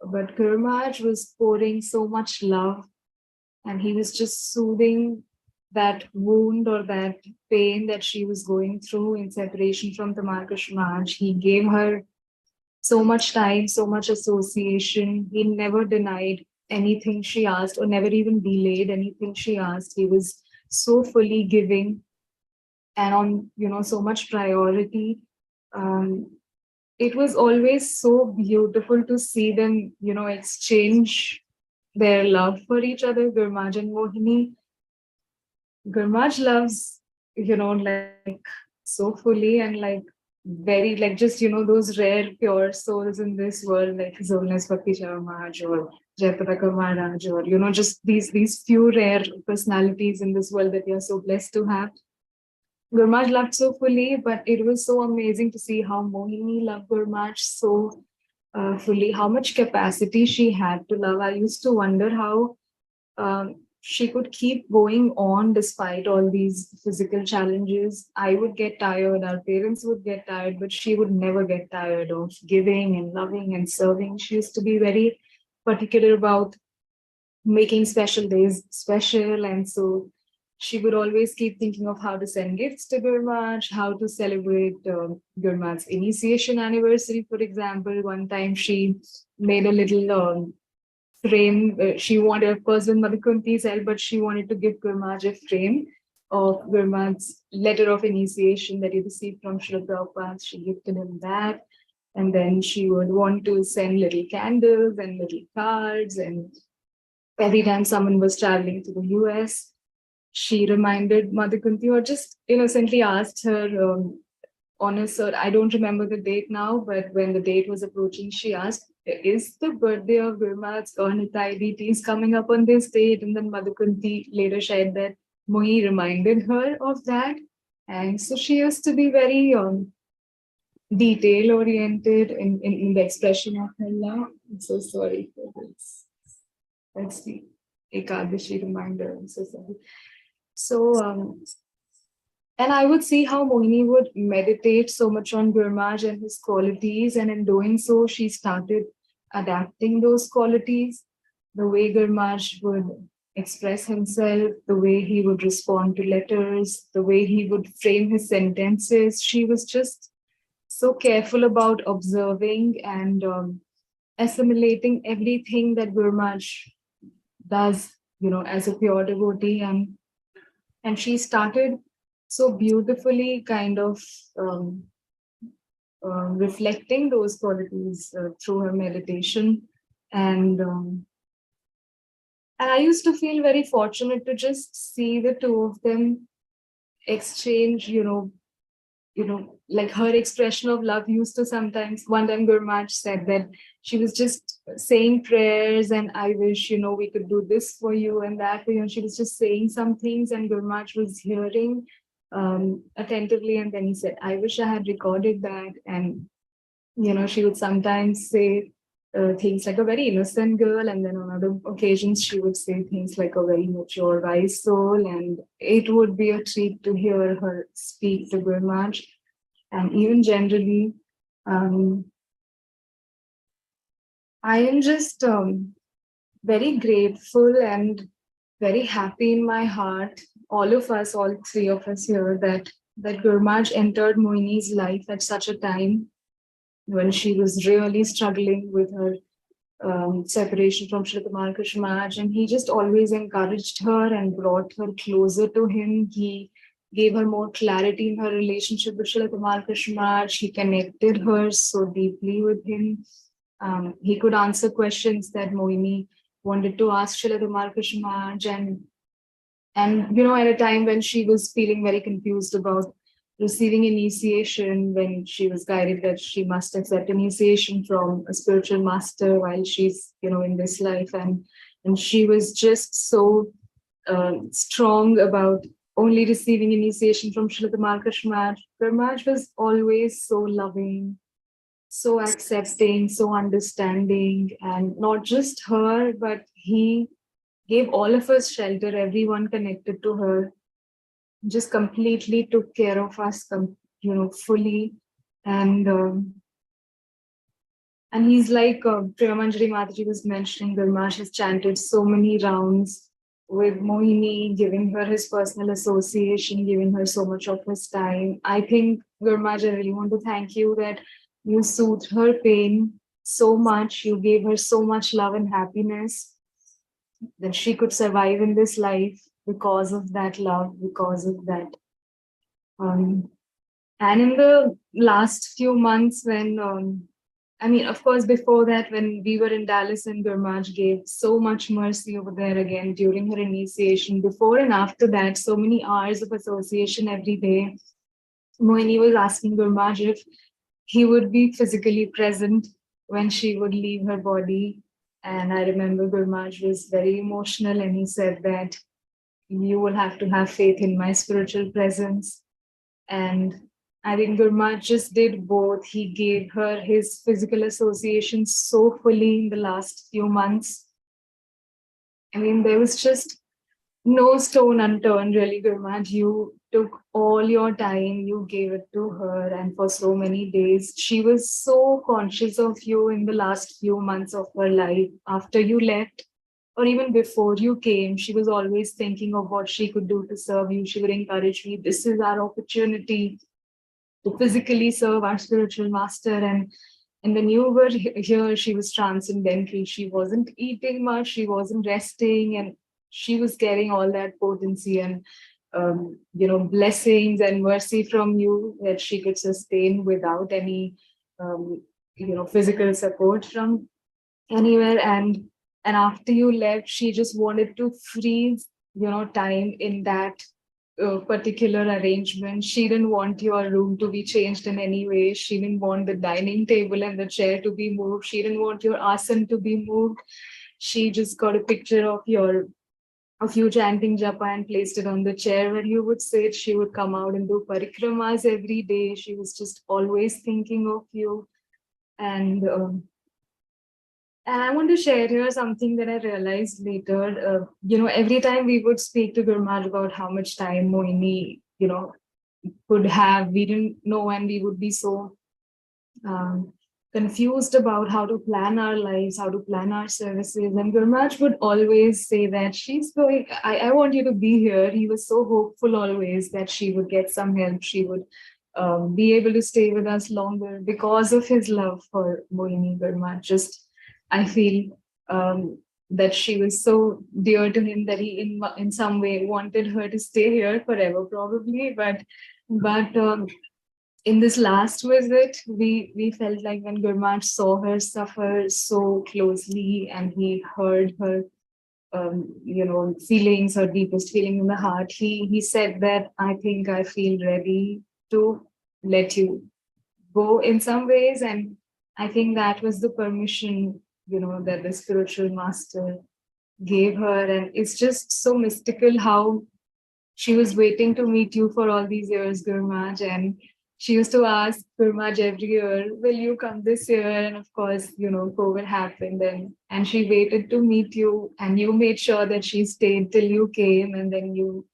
But Gurmaj was pouring so much love, and he was just soothing that wound or that pain that she was going through in separation from the Markesh Maj. He gave her so much time, so much association. He never denied anything she asked or never even delayed anything she asked. He was so fully giving and on, so much priority. It was always so beautiful to see them, exchange their love for each other, Gurmaj and Mohini. Gurmaj loves, like so fully and like very, like just, those rare pure souls in this world, like His Holiness Bhakti Maharaj or Jayapataka Maharaj, or, just these few rare personalities in this world that we are so blessed to have. Gurmaj loved so fully, but it was so amazing to see how Mohini loved Gurmaj so fully, how much capacity she had to love. I used to wonder how she could keep going on despite all these physical challenges. I would get tired, our parents would get tired, but she would never get tired of giving and loving and serving. She used to be very particular about making special days special. And so she would always keep thinking of how to send gifts to Gurmaj, how to celebrate Gurmaj's initiation anniversary, for example. One time she made a little frame. She wanted, of course, with Mother Kunti's help, but she wanted to give Gurmaj a frame of Gurmaj's letter of initiation that he received from Srila Prabhupada. She gifted him that. And then she would want to send little candles and little cards. And every time someone was traveling to the US, she reminded Mother Kunti, or just innocently asked her on a certain, I don't remember the date now, but when the date was approaching, she asked, is the birthday of Gurmat's or Nitai deities coming up on this date? And then Mother Kunti later shared that Mohi reminded her of that. And so she used to be very detail oriented in the expression of her love. I'm so sorry for this. That's the Ekadashi reminder. I'm so sorry. So, and I would see how Mohini would meditate so much on Gurmaj and his qualities. And in doing so, she started adapting those qualities. The way Gurmaj would express himself, the way he would respond to letters, the way he would frame his sentences. She was just so careful about observing and assimilating everything that Gurmaj does, as a pure devotee. And she started so beautifully kind of reflecting those qualities through her meditation. And I used to feel very fortunate to just see the two of them exchange, like her expression of love used to sometimes, one time Gurmaj said that she was just saying prayers and I wish, we could do this for you and that for you. And she was just saying some things and Gurmaj was hearing attentively. And then he said, I wish I had recorded that. And, she would sometimes say things like a very innocent girl. And then on other occasions, she would say things like a very mature, wise soul. And it would be a treat to hear her speak to Gurmaj. And even generally, I am just very grateful and very happy in my heart, all of us, all three of us here, that Gurmaj entered Mohini's life at such a time when she was really struggling with her separation from Srila Tamal Krishna Maharaj, and he just always encouraged her and brought her closer to him. He gave her more clarity in her relationship with Srila Tamal Krishna Maharaj. He connected her so deeply with him. He could answer questions that Mohini wanted to ask Srila Tamal Krishna Maharaj, and at a time when she was feeling very confused about receiving initiation, when she was guided that she must accept initiation from a spiritual master while she's, in this life. And she was just so strong about only receiving initiation from Srila Tamal Krishna Maharaj. Gurmaj was always so loving, so accepting, so understanding, and not just her, but he gave all of us shelter, everyone connected to her, just completely took care of us, fully. And he's like Premanjali Mataji was mentioning, Gurmaj has chanted so many rounds with Mohini, giving her his personal association, giving her so much of his time. I think, Gurmaj, I really want to thank you that you soothed her pain so much. You gave her so much love and happiness that she could survive in this life because of that love, because of that. And in the last few months when, of course, before that, when we were in Dallas and Gurmaj gave so much mercy over there again during her initiation, before and after that, so many hours of association every day. Mohini was asking Gurmaj if he would be physically present when she would leave her body. And I remember Gurmaj was very emotional and he said that you will have to have faith in my spiritual presence. And I think Gurmaj just did both. He gave her his physical association so fully in the last few months. There was just no stone unturned, really, Gurmaj. You took all your time, you gave it to her, and for so many days, she was so conscious of you in the last few months of her life. After you left, or even before you came, she was always thinking of what she could do to serve you. She would encourage me, this is our opportunity to physically serve our spiritual master. And when you were here, she was transcendental. She wasn't eating much, she wasn't resting, and she was getting all that potency and blessings and mercy from you that she could sustain without any physical support from anywhere. And after you left, she just wanted to freeze time in that particular arrangement. She didn't want your room to be changed in any way. She didn't want the dining table and the chair to be moved. She didn't want your asan to be moved. She just got a picture of you chanting japa and placed it on the chair where you would sit. She would come out and do parikramas every day. She was just always thinking of you. And I want to share here something that I realized later. Every time we would speak to Gurmaj about how much time Mohini, could have, we didn't know, and we would be so confused about how to plan our lives, how to plan our services. And Gurmaj would always say that she's going, I want you to be here. He was so hopeful always that she would get some help. She would be able to stay with us longer because of his love for Mohini. Gurmaj I feel that she was so dear to him that he, in some way, wanted her to stay here forever, probably. But in this last visit, we felt like when Gurmaj saw her suffer so closely, and he heard her, feelings, her deepest feeling in the heart, he said that I think I feel ready to let you go in some ways, and I think that was the permission that the spiritual master gave her. And it's just so mystical how she was waiting to meet you for all these years, Gurmaj, and she used to ask Gurmaj every year, will you come this year? And of course, COVID happened, and she waited to meet you, and you made sure that she stayed till you came, and then you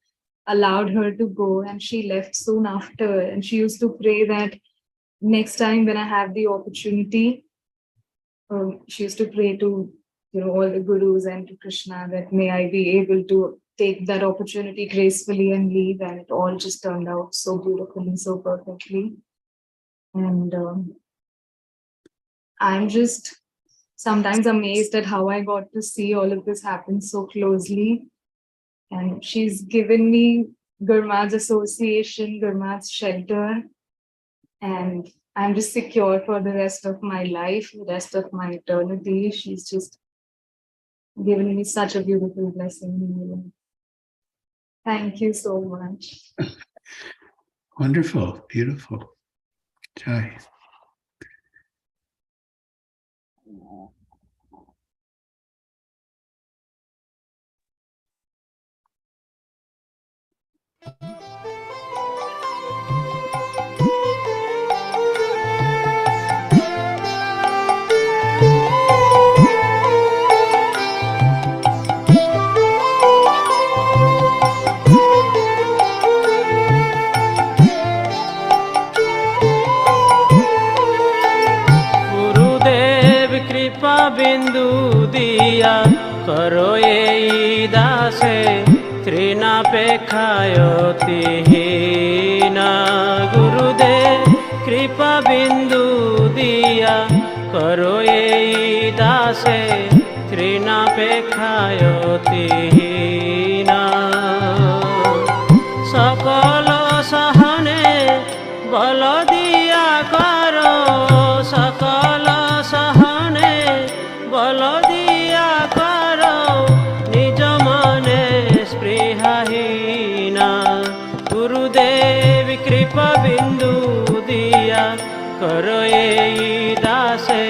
allowed her to go, and she left soon after. And she used to pray that next time when I have the opportunity, she used to pray to all the gurus and to Krishna that may I be able to take that opportunity gracefully and leave. And it all just turned out so beautifully, so perfectly. And I'm just sometimes amazed at how I got to see all of this happen so closely. And she's given me Gurmaj's association, Gurmaj's shelter, and I'm just secure for the rest of my life, the rest of my eternity. She's just given me such a beautiful blessing. Thank you so much. Wonderful, beautiful. Jai. बिंदु दिया करो ये दासे तृणापेक्षायतिहीना गुरुदेव कृपा बिंदु दिया करो ये दासे तृणापेक्षायतिहीना सकल सहने बल दिया करो सकल सहने बल दिया करो निज मने स्पृहाहीना गुरुदेव कृपा बिंदु दिया करो ये दासे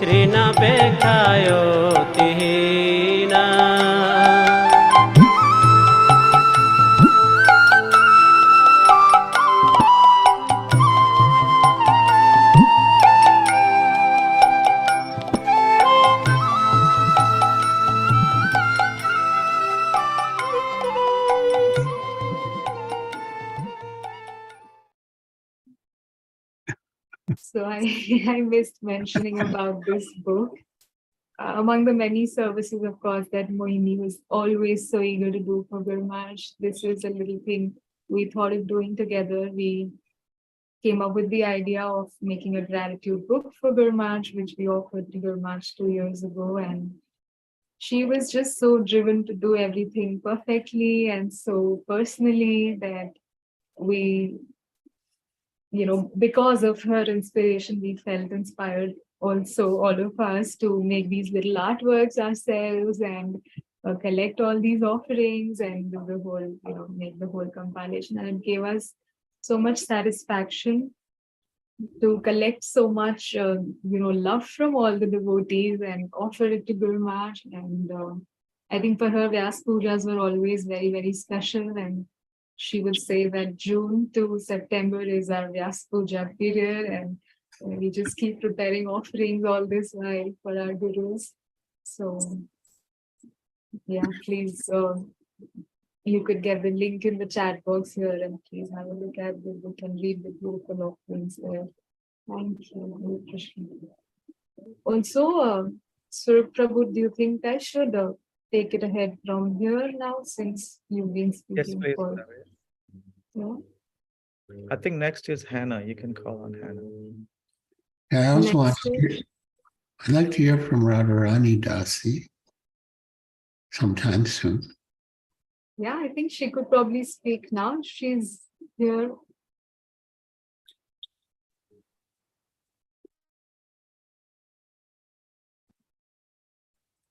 तृणापेक्षायतिहीना So I, I missed mentioning about this book. Among the many services, of course, that Mohini was always so eager to do for Guru Maharaj, this is a little thing we thought of doing together. We came up with the idea of making a gratitude book for Guru Maharaj, which we offered to Guru Maharaj 2 years ago. And she was just so driven to do everything perfectly and so personally that we, because of her inspiration, we felt inspired also, all of us, to make these little artworks ourselves and collect all these offerings and do the whole, make the whole compilation. And it gave us so much satisfaction to collect so much, love from all the devotees and offer it to Guru Maharaj. And I think for her, Vyas Pujas were always very, very special. And she would say that June to September is our Vyas Puja period. And we just keep preparing offerings all this while for our gurus. So, yeah, please, you could get the link in the chat box here and please have a look at the book and read the beautiful offerings there. Thank you, Hare Krishna. Also, Sir Prabhu, do you think I should take it ahead from here now since you've been Yes, speaking please. for? Yeah. I think next is Hannah. You can call on Hannah. Yeah, I also want Next to hear, I'd like to hear from Radharani Dasi sometime soon. Yeah, I think she could probably speak now. She's here.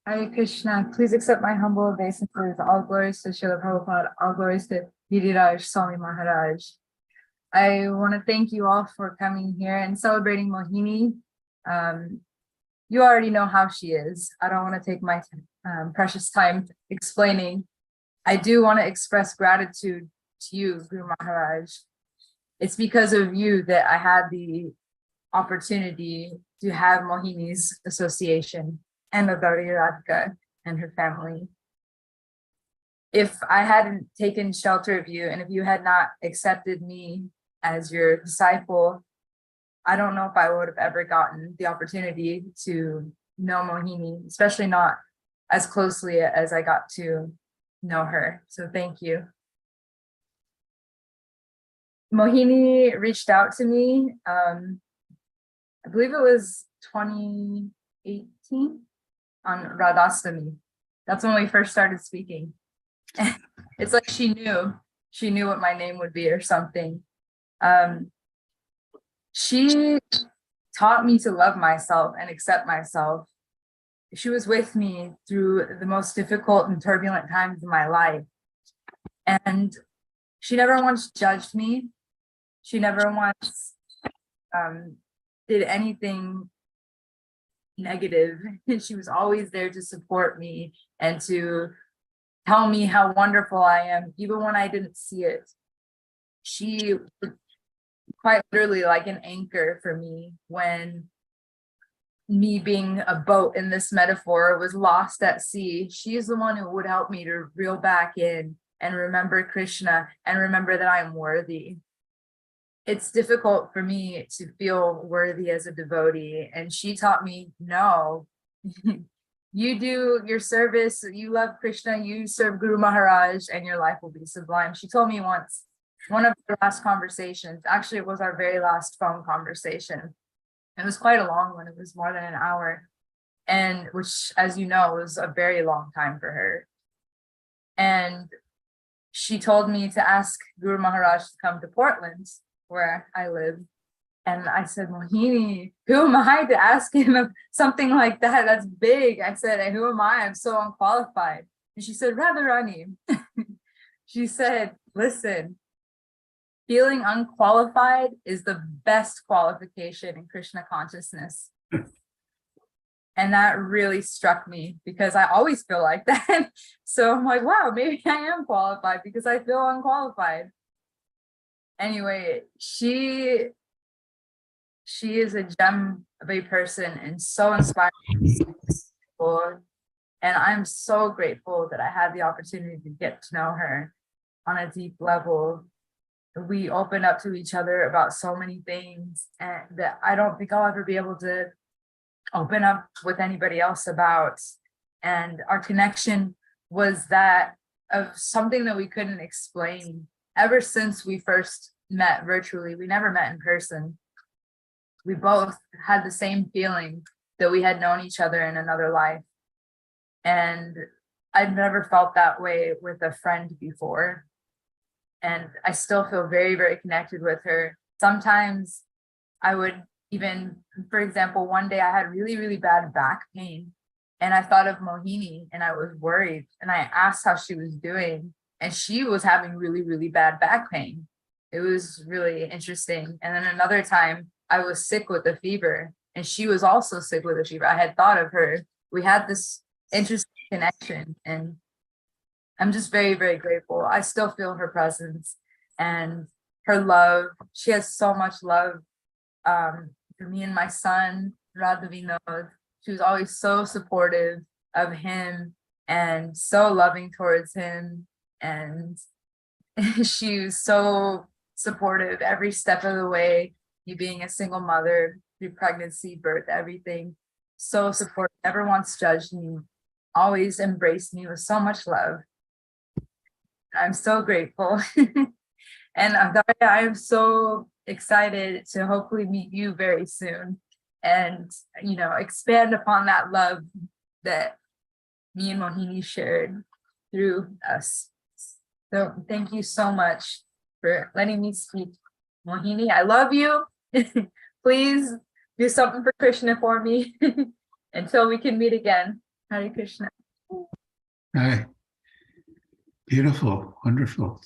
Hare Krishna, please accept my humble obeisances. All glories to Srila Prabhupada, all glories to Giriraj Swami Maharaj. I want to thank you all for coming here and celebrating Mohini. You already know how she is. I don't want to take my precious time explaining. I do want to express gratitude to you, Guru Maharaj. It's because of you that I had the opportunity to have Mohini's association and Adari Radhika and her family. If I hadn't taken shelter of you and if you had not accepted me as your disciple, I don't know if I would have ever gotten the opportunity to know Mohini, especially not as closely as I got to know her. So thank you. Mohini reached out to me, I believe it was 2018 on Radhastami. That's when we first started speaking. It's like she knew what my name would be or something. She taught me to love myself and accept myself. She was with me through the most difficult and turbulent times in my life. And she never once judged me. She never once did anything negative. She was always there to support me and to tell me how wonderful I am, even when I didn't see it. She was quite literally like an anchor for me when me being a boat in this metaphor was lost at sea. She's the one who would help me to reel back in and remember Krishna and remember that I'm worthy. It's difficult for me to feel worthy as a devotee. And she taught me, no, you do your service, you love Krishna, you serve Guru Maharaj, and your life will be sublime. She told me once, one of our last conversations, actually it was our very last phone conversation. It was quite a long one, it was more than an hour. And which, as you know, was a very long time for her. And she told me to ask Guru Maharaj to come to Portland, where I live. And I said, Mohini, who am I to ask him of something like that? That's big. I said, who am I? I'm so unqualified. And she said, Radharani. She said, listen, feeling unqualified is the best qualification in Krishna consciousness. And that really struck me because I always feel like that. So I'm like, wow, maybe I am qualified because I feel unqualified. Anyway, she is a gem of a person and so inspiring. And I'm so grateful that I had the opportunity to get to know her on a deep level. we open up to each other about so many things, and that I don't think I'll ever be able to open up with anybody else about. And our connection was that of something that we couldn't explain ever since we first met virtually. We never met in person. We both had the same feeling that we had known each other in another life. And I'd never felt that way with a friend before. And I still feel very, very connected with her. Sometimes I would even, for example, one day I had really, really bad back pain. And I thought of Mohini and I was worried. And I asked how she was doing. And she was having really, really bad back pain. It was really interesting. And then another time I was sick with a fever and she was also sick with a fever. I had thought of her. We had this interesting connection, and I'm just very, very grateful. I still feel her presence and her love. She has so much love for me and my son, Radha Vinod. She was always so supportive of him and so loving towards him. And she was so supportive every step of the way, you being a single mother through pregnancy, birth, everything. So supportive, never once judged me, always embraced me with so much love. I'm so grateful. And I am so excited to hopefully meet you very soon and, you know, expand upon that love that me and Mohini shared through us. So thank you so much for letting me speak. Mohini, I love you. Please do something for Krishna for me until we can meet again. Hare Krishna. Hi. Beautiful, wonderful.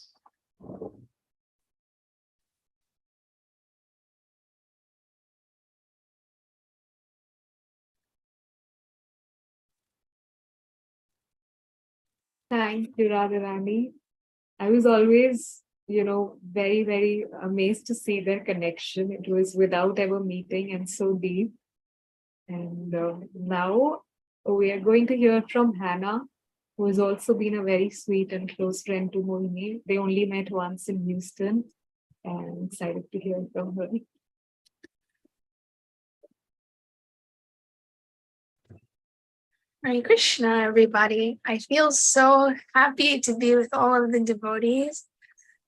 Thank you, Radharani. I was always, very, very amazed to see their connection. It was without ever meeting and so deep. And now we are going to hear from Hannah, who has also been a very sweet and close friend to Mohini. They only met once in Houston, and I'm excited to hear from her. Hare Krishna, everybody. I feel so happy to be with all of the devotees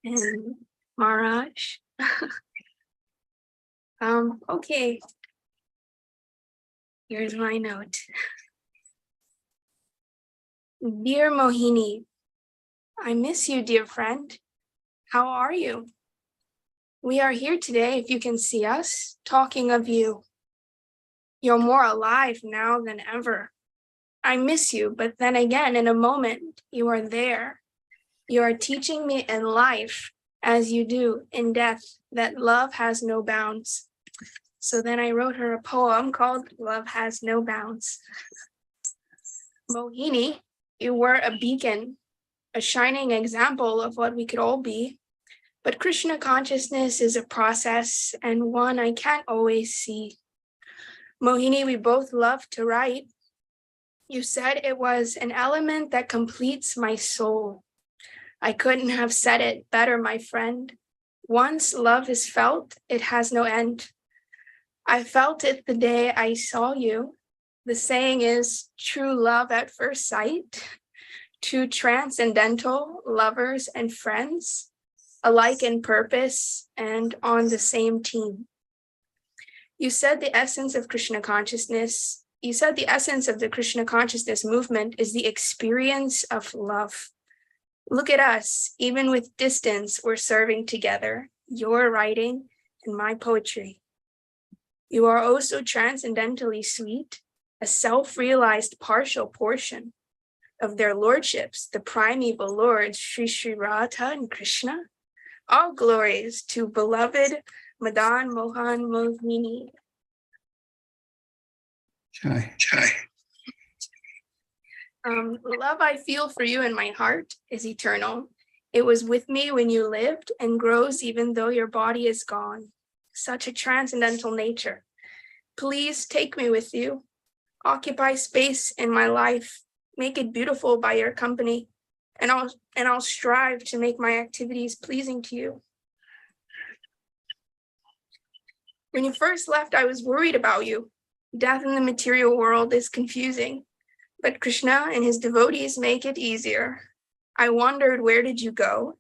and Maharaj. Okay. Here's my note. Dear Mohini, I miss you, dear friend. How are you? We are here today, if you can see us, talking of you. You're more alive now than ever. I miss you, but then again, in a moment, you are there. You are teaching me in life, as you do in death, that love has no bounds. So then I wrote her a poem called Love Has No Bounds. Mohini, you were a beacon, a shining example of what we could all be. But Krishna consciousness is a process and one I can't always see. Mohini, we both love to write. You said it was an element that completes my soul. I couldn't have said it better, my friend. Once love is felt, it has no end. I felt it the day I saw you. The saying is true love at first sight. Two transcendental lovers and friends, alike in purpose and on the same team. You said the essence of Krishna consciousness. You said the essence of the Krishna consciousness movement is the experience of love. Look at us, even with distance, we're serving together, your writing and my poetry. You are also transcendentally sweet, a self-realized partial portion of their lordships, the primeval lords, Sri Radha and Krishna. All glories to beloved Madana-mohana-mohini. Chai. Love I feel for you in my heart is eternal. It was with me when you lived and grows even though your body is gone. Such a transcendental nature. Please take me with you. Occupy space in my life. Make it beautiful by your company. And I'll strive to make my activities pleasing to you. When you first left, I was worried about you. Death in the material world is confusing, but Krishna and his devotees make it easier. I wondered, where did you go?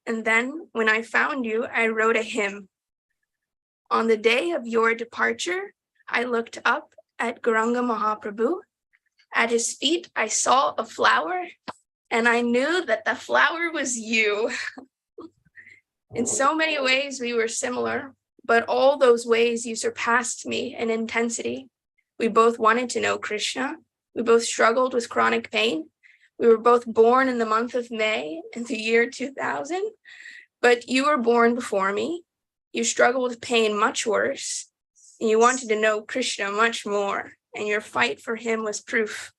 And then when I found you, I wrote a hymn. On the day of your departure, I looked up at Gauranga Mahaprabhu. At his feet, I saw a flower, and I knew that the flower was you. In so many ways, we were similar, but all those ways you surpassed me in intensity. We both wanted to know Krishna. We both struggled with chronic pain. We were both born in the month of May in the year 2000, but you were born before me. You struggled with pain much worse, and you wanted to know Krishna much more, and your fight for him was proof.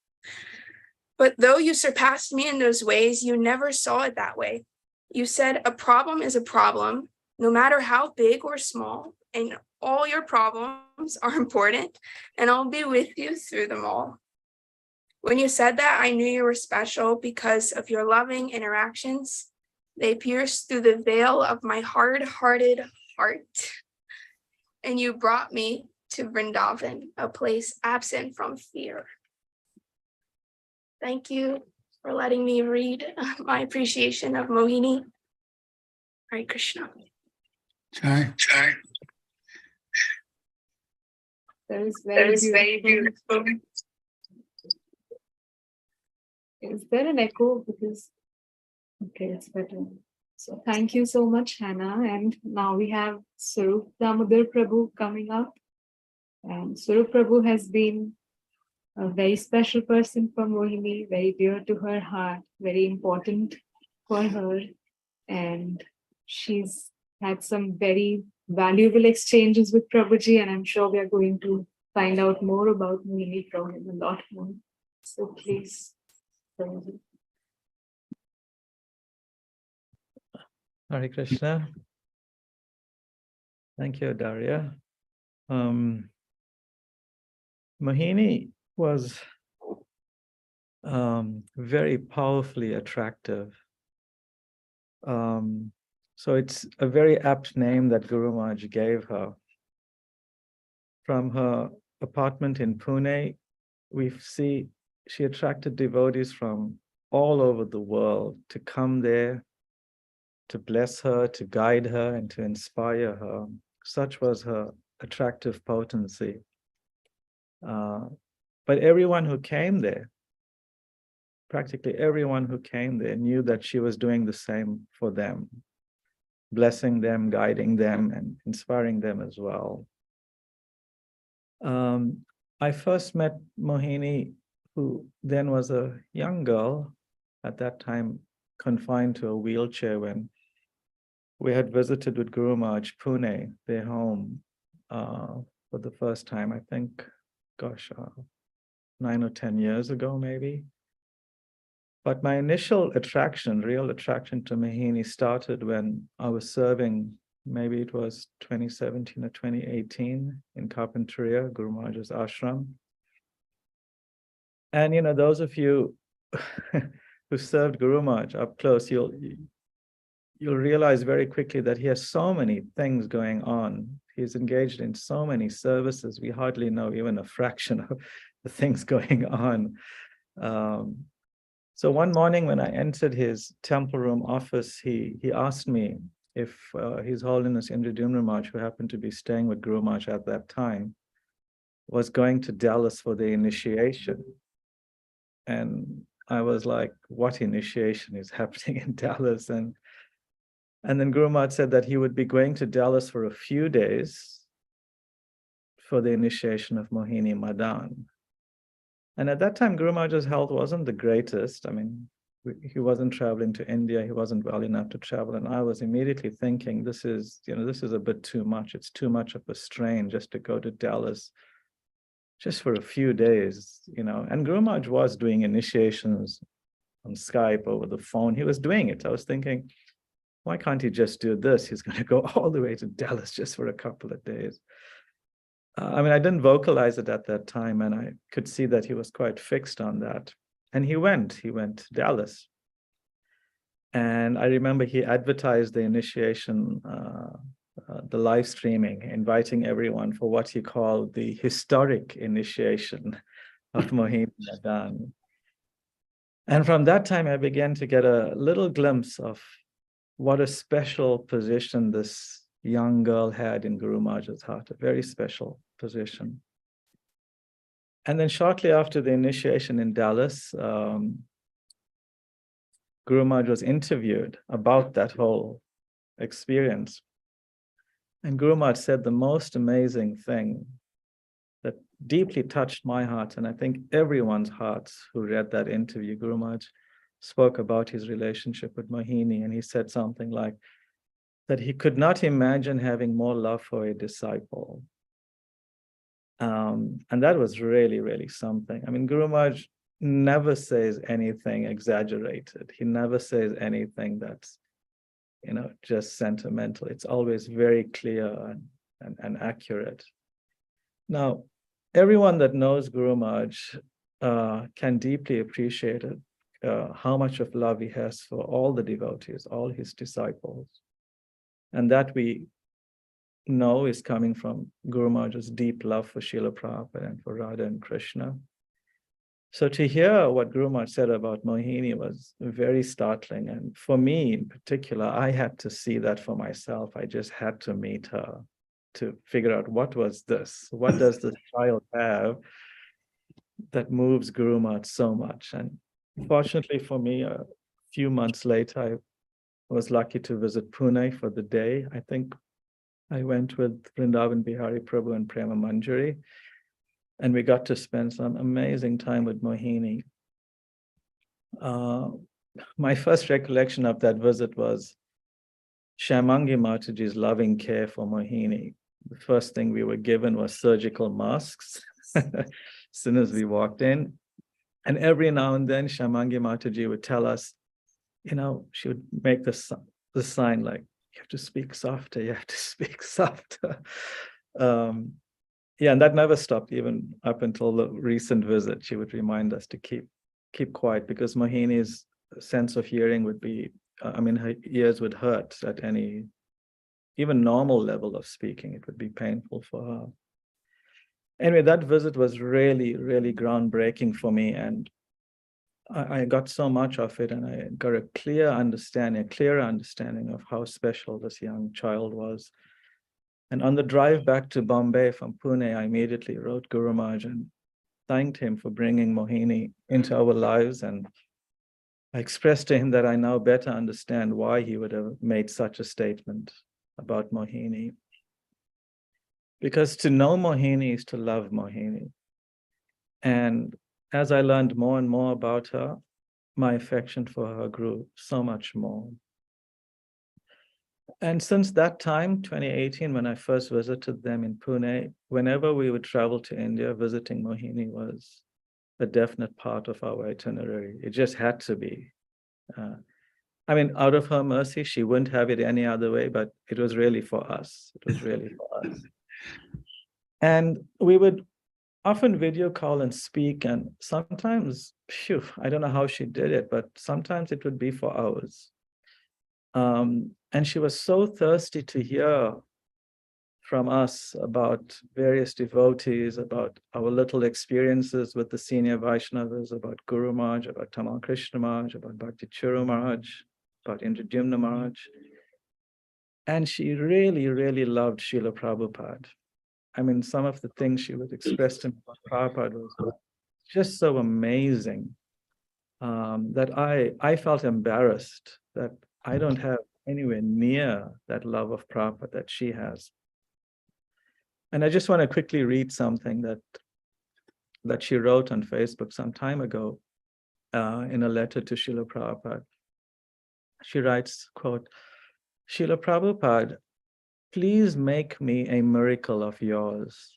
But though you surpassed me in those ways, you never saw it that way. You said a problem is a problem, no matter how big or small, and all your problems are important, and I'll be with you through them all. When you said that, I knew you were special because of your loving interactions. They pierced through the veil of my hard-hearted heart, and you brought me to Vrindavan, a place absent from fear. Thank you for letting me read my appreciation of Mohini. Hare Krishna. Chai. That is very beautiful. Is there an echo? Because, okay, it's better. So thank you so much, Hannah. And now we have Swarup Damodar Prabhu coming up. And Swarup Prabhu has been a very special person for Mohini, very dear to her heart, very important for her. And she's had some very valuable exchanges with Prabhuji, and I'm sure we are going to find out more about Mohini from him, a lot more. So please, Prabhuji. Hare Krishna. Thank you, Daria. Mohini was very powerfully attractive. So it's a very apt name that Guru Maharaj gave her. From her apartment in Pune, we see she attracted devotees from all over the world to come there, to bless her, to guide her, and to inspire her. Such was her attractive potency. But everyone who came there, practically everyone who came there, knew that she was doing the same for them, blessing them, guiding them, and inspiring them as well. I first met Mohini, who then was a young girl, at that time confined to a wheelchair, when we had visited with Guru Maharaj Pune, their home, for the first time, I think, 9 or 10 years ago, maybe. But my initial attraction, real attraction to Mohini started when I was serving, maybe it was 2017 or 2018 in Carpinteria, Guru Maharaj's ashram. And, those of you who served Guru Maharaj up close, you'll realize very quickly that he has so many things going on. He's engaged in so many services. We hardly know even a fraction of the things going on. So one morning when I entered his temple room office, he asked me if His Holiness Indradyumna Maharaj, who happened to be staying with Guru Maharaj at that time, was going to Dallas for the initiation. And I was like, what initiation is happening in Dallas? And then Guru Maharaj said that he would be going to Dallas for a few days for the initiation of Mohini Madan. And at that time, Guru Maharaj's health wasn't the greatest. I mean, he wasn't traveling to India. He wasn't well enough to travel. And I was immediately thinking, this is a bit too much. It's too much of a strain just to go to Dallas just for a few days, And Guru Maharaj was doing initiations on Skype, over the phone. He was doing it. I was thinking, why can't he just do this? He's going to go all the way to Dallas just for a couple of days. I didn't vocalize it at that time, and I could see that he was quite fixed on that. And he went to Dallas. And I remember he advertised the initiation the live streaming, inviting everyone for what he called the historic initiation of Mohini Madan. And from that time, I began to get a little glimpse of what a special position this young girl had in Guru Maharaj's heart, a very special position. And then shortly after the initiation in Dallas, Guru Maharaj was interviewed about that whole experience. And Guru Maharaj said the most amazing thing that deeply touched my heart, and I think everyone's hearts who read that interview. Guru Maharaj spoke about his relationship with Mohini, and he said something like that he could not imagine having more love for a disciple. And that was really, really something. I mean, Guru Maharaj never says anything exaggerated. He never says anything that's, just sentimental. It's always very clear and accurate. Now, everyone that knows Guru Maharaj can deeply appreciate it, how much of love he has for all the devotees, all his disciples. And that we know is coming from Guru Maharaj's deep love for Srila Prabhupada and for Radha and Krishna. So to hear what Guru Maharaj said about Mohini was very startling. And for me in particular, I had to see that for myself. I just had to meet her to figure out what was this? What does this child have that moves Guru Maharaj so much? And fortunately for me, a few months later, I was lucky to visit Pune for the day. I think I went with Vrindavan Bihari Prabhu and Prema Manjari, and we got to spend some amazing time with Mohini. My first recollection of that visit was Shyamangi Mataji's loving care for Mohini. The first thing we were given was surgical masks as soon as we walked in. And every now and then, Shyamangi Mataji would tell us, she would make the sign like, you have to speak softer, you have to speak softer. And that never stopped, even up until the recent visit. She would remind us to keep quiet, because Mohini's sense of hearing would be, her ears would hurt at any, even normal level of speaking. It would be painful for her. Anyway, that visit was really, really groundbreaking for me. And I got so much of it, and I got a clearer understanding of how special this young child was. And on the drive back to Bombay from Pune, I immediately wrote Guru Maharaj and thanked him for bringing Mohini into our lives. And I expressed to him that I now better understand why he would have made such a statement about Mohini. Because to know Mohini is to love Mohini. And as I learned more and more about her, my affection for her grew so much more. And since that time, 2018, when I first visited them in Pune, whenever we would travel to India, visiting Mohini was a definite part of our itinerary. It just had to be. Out of her mercy, she wouldn't have it any other way, but it was really for us. It was really for us. And we would often video call and speak, and sometimes, I don't know how she did it, but sometimes it would be for hours. And she was so thirsty to hear from us about various devotees, about our little experiences with the senior Vaishnavas, about Guru Maharaj, about Tamal Krishna Maharaj, about Bhakti Churu Maharaj, about Indradyumna Maharaj. And she really, really loved Srila Prabhupada. Some of the things she would express to me about Prabhupada was just so amazing that I felt embarrassed that I don't have anywhere near that love of Prabhupada that she has. And I just want to quickly read something that she wrote on Facebook some time ago in a letter to Srila Prabhupada. She writes, quote, Srila Prabhupada, please make me a miracle of yours.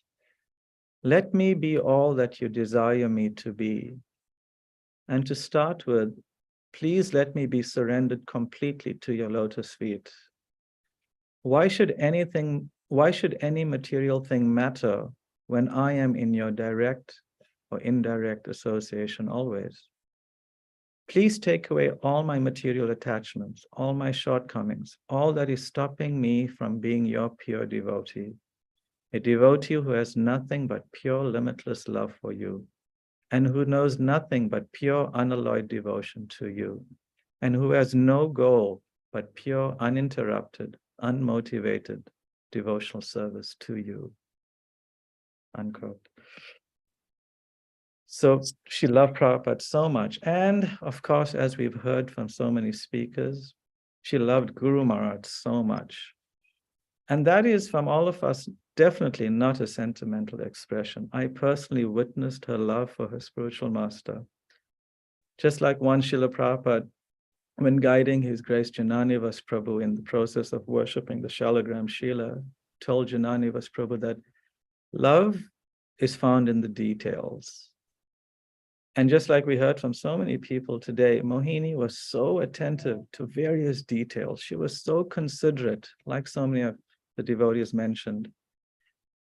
Let me be all that you desire me to be. And to start with, please let me be surrendered completely to your lotus feet. Why should any material thing matter when I am in your direct or indirect association always? Please take away all my material attachments, all my shortcomings, all that is stopping me from being your pure devotee, a devotee who has nothing but pure, limitless love for you, and who knows nothing but pure, unalloyed devotion to you, and who has no goal but pure, uninterrupted, unmotivated devotional service to you. Unquote. So she loved Prabhupada so much. And of course, as we've heard from so many speakers, she loved Guru Maharaj so much. And that is, from all of us, definitely not a sentimental expression. I personally witnessed her love for her spiritual master. Just like one Srila Prabhupada, when guiding His Grace Jananivas Prabhu in the process of worshipping the Shalagram Shila, told Jananivas Prabhu that love is found in the details. And just like we heard from so many people today, Mohini was so attentive to various details. She was so considerate, like so many of the devotees mentioned.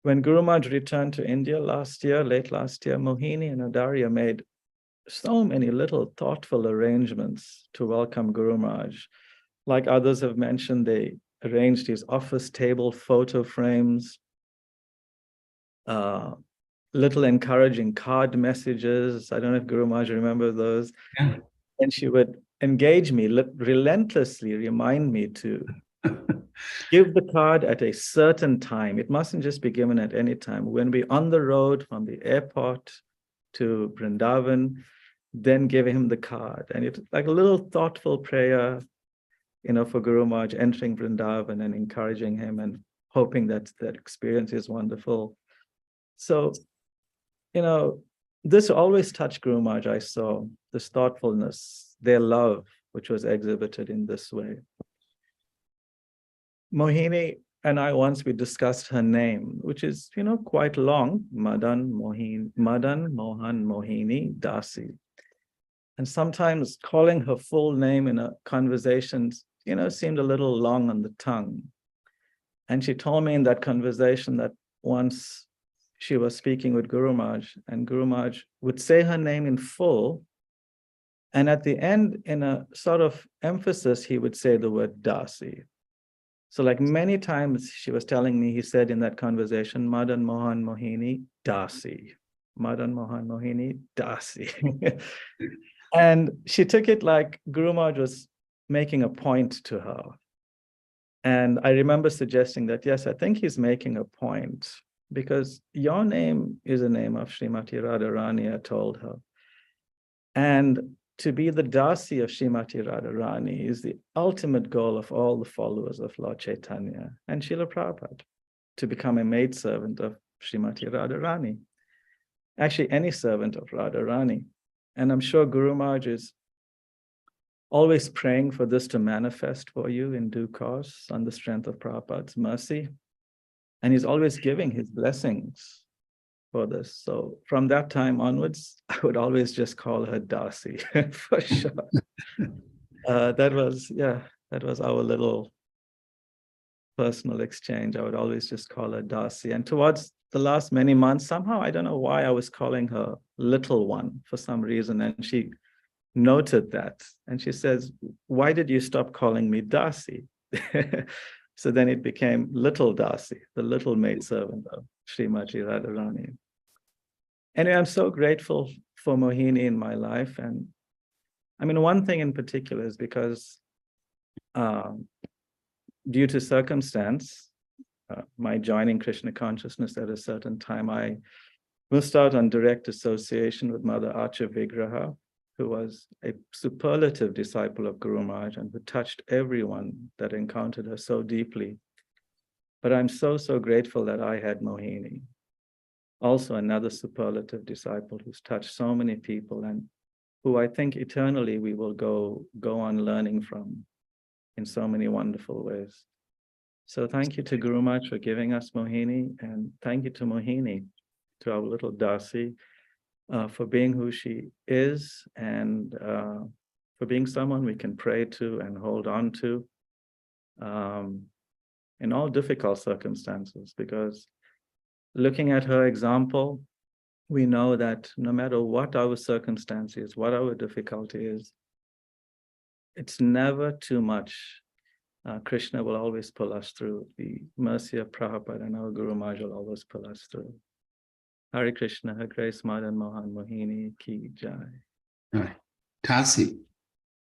When Guru Maharaj returned to India last year, late last year, Mohini and Adarya made so many little thoughtful arrangements to welcome Guru Maharaj. Like others have mentioned, they arranged his office table photo frames, little encouraging card messages. I don't know if Guru Maharaj remember those. Yeah. And she would engage me, relentlessly remind me to give the card at a certain time. It mustn't just be given at any time. When we're on the road from the airport to Vrindavan, then give him the card. And it's like a little thoughtful prayer, for Guru Maharaj entering Vrindavan and encouraging him and hoping that that experience is wonderful. So, this always touched Guru Maharaj. I saw this thoughtfulness, their love, which was exhibited in this way. Mohini and I once we discussed her name, which is, quite long, Madana-mohana-mohini dasi. And sometimes calling her full name in a conversation, seemed a little long on the tongue. And she told me in that conversation that once she was speaking with Guru Maharaj, and Guru Maharaj would say her name in full, and at the end, in a sort of emphasis, he would say the word dasi. So like many times she was telling me, he said in that conversation, Madana-mohana-mohini dasi. Madana-mohana-mohini dasi. And she took it like Guru Maharaj was making a point to her. And I remember suggesting that, yes, I think he's making a point, because your name is a name of Srimati Radharani, I told her. And to be the dasi of Srimati Radharani is the ultimate goal of all the followers of Lord Chaitanya and Srila Prabhupada, to become a maidservant of Srimati Radharani. Actually, any servant of Radharani. And I'm sure Guru Maharaj is always praying for this to manifest for you in due course on the strength of Prabhupada's mercy. And he's always giving his blessings for this. So from that time onwards, I would always just call her Dasi for sure. That was our little personal exchange. I would always just call her Dasi. And towards the last many months, somehow, I don't know why I was calling her little one for some reason. And she noted that. And she says, why did you stop calling me Dasi? So then it became Little Dasi, the little maidservant of Srimati Radharani. Anyway, I'm so grateful for Mohini in my life. And I mean, one thing in particular is because due to circumstance, my joining Krishna consciousness at a certain time, I missed out on direct association with Mother Archa Vigraha, who was a superlative disciple of Guru Maharaj and who touched everyone that encountered her so deeply. But I'm so, so grateful that I had Mohini, also another superlative disciple who's touched so many people and who I think eternally we will go on learning from in so many wonderful ways. So thank you to Guru Maharaj for giving us Mohini, and thank you to Mohini, to our little Dasi, for being who she is, and for being someone we can pray to and hold on to in all difficult circumstances. Because looking at her example, we know that no matter what our circumstances, what our difficulty is, it's never too much. Krishna will always pull us through. The mercy of Prabhupada and our Guru Maharaj will always pull us through. Hare Krishna, Her Grace Madana-mohana-mohini ki jai. Right. Dasi.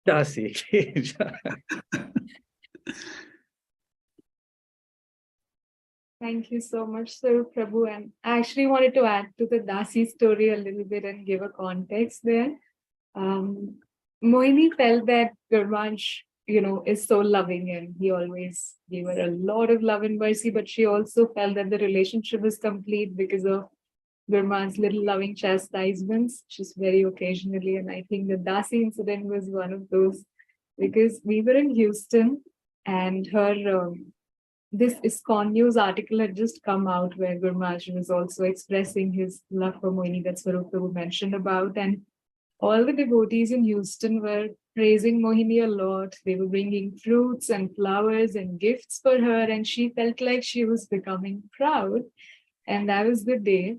Dasi ki jai. Thank you so much, Sir Prabhu. And I actually wanted to add to the Dasi story a little bit and give a context there. Mohini felt that Gurmanj, is so loving and he always gave her a lot of love and mercy, but she also felt that the relationship was complete because of Gurman's little loving chastisements, just very occasionally. And I think the Dasi incident was one of those, because we were in Houston and her this ISKCON news article had just come out where Gurmaj was also expressing his love for Mohini that Swarup Prabhu mentioned about. And all the devotees in Houston were praising Mohini a lot. They were bringing fruits and flowers and gifts for her, and she felt like she was becoming proud. And that was the day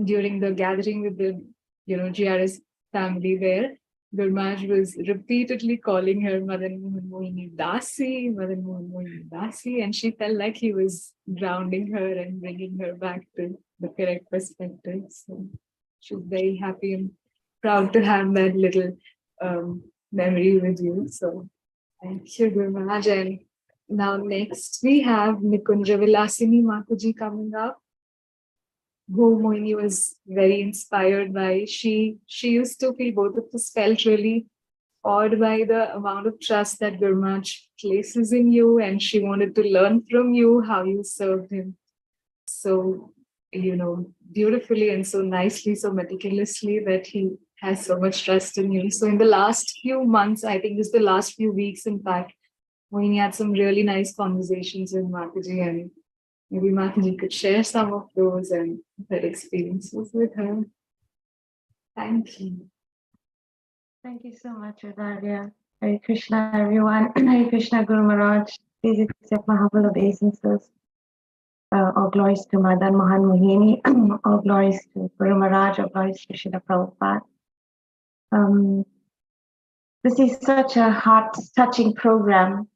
during the gathering with the, GRS family there. Gurmaj was repeatedly calling her Madana-mohana-mohini dasi, Madana-mohana-mohini dasi, and she felt like he was grounding her and bringing her back to the correct perspective. So she's very happy and proud to have that little memory with you. So thank you, Gurmaj. And now next we have Nikunja Vilasini Mataji coming up, who Mohini was very inspired by. She used to feel, both of us felt really awed by the amount of trust that Gurmaj places in you, and she wanted to learn from you how you served him so, beautifully and so nicely, so meticulously, that he has so much trust in you. So in the last few months, I think just the last few weeks, in fact, Mohini had some really nice conversations with Mataji, and maybe Mataji could share some of those and their experiences with her. Thank you. Thank you so much, Adaria. Hare Krishna, everyone. Hare Krishna, Guru Maharaj. Please accept my humble obeisances. All glories to Madana-mohana-mohini. All glories to Guru Maharaj. All glories to Srila Prabhupada. This is such a heart-touching program,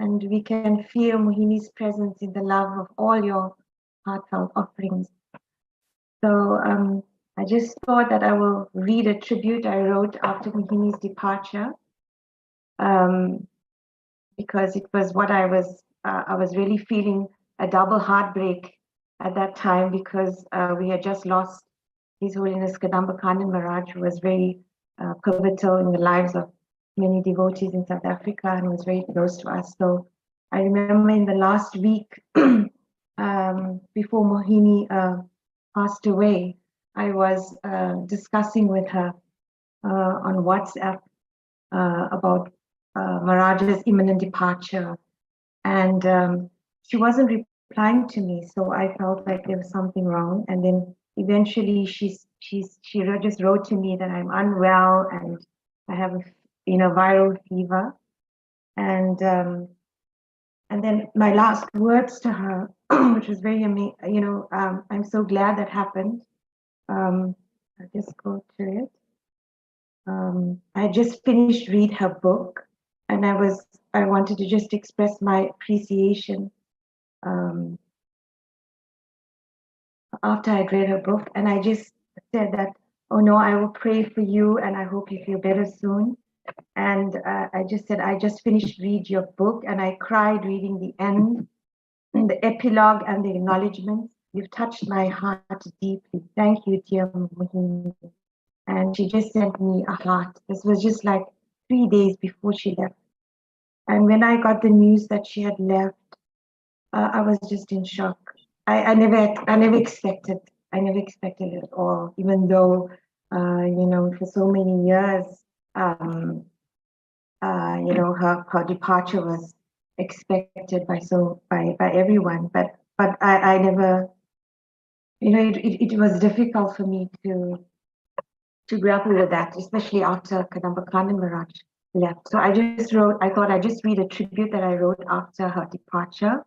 and we can feel Mohini's presence in the love of all your heartfelt offerings. So I just thought that I will read a tribute I wrote after Mohini's departure, because it was what I was really feeling a double heartbreak at that time, because we had just lost His Holiness Kadamba Kandan Maharaj, who was very pivotal in the lives of many devotees in South Africa and was very close to us. So I remember in the last week before Mohini passed away, I was discussing with her on WhatsApp about Maharaj's imminent departure, and she wasn't replying to me, so I felt like there was something wrong. And then eventually she just wrote to me that I'm unwell and I have a viral fever, and then my last words to her, which was very amazing, I'm so glad that happened. I'll just go to it. I just finished read her book, and I wanted to just express my appreciation after I'd read her book, and I just said that, oh no, I will pray for you and I hope you feel better soon. And I just said, I just finished read your book, and I cried reading the end, the epilogue and the acknowledgements. You've touched my heart deeply. Thank you, dear Mohini. And she just sent me a heart. This was just like 3 days before she left. And when I got the news that she had left, I was just in shock. I never expected it at all, even though, for so many years, her departure was expected by everyone, but I never, it was difficult for me to grapple with that, especially after Kadamba Kandan Maharaj left. So I thought I'd just read a tribute that I wrote after her departure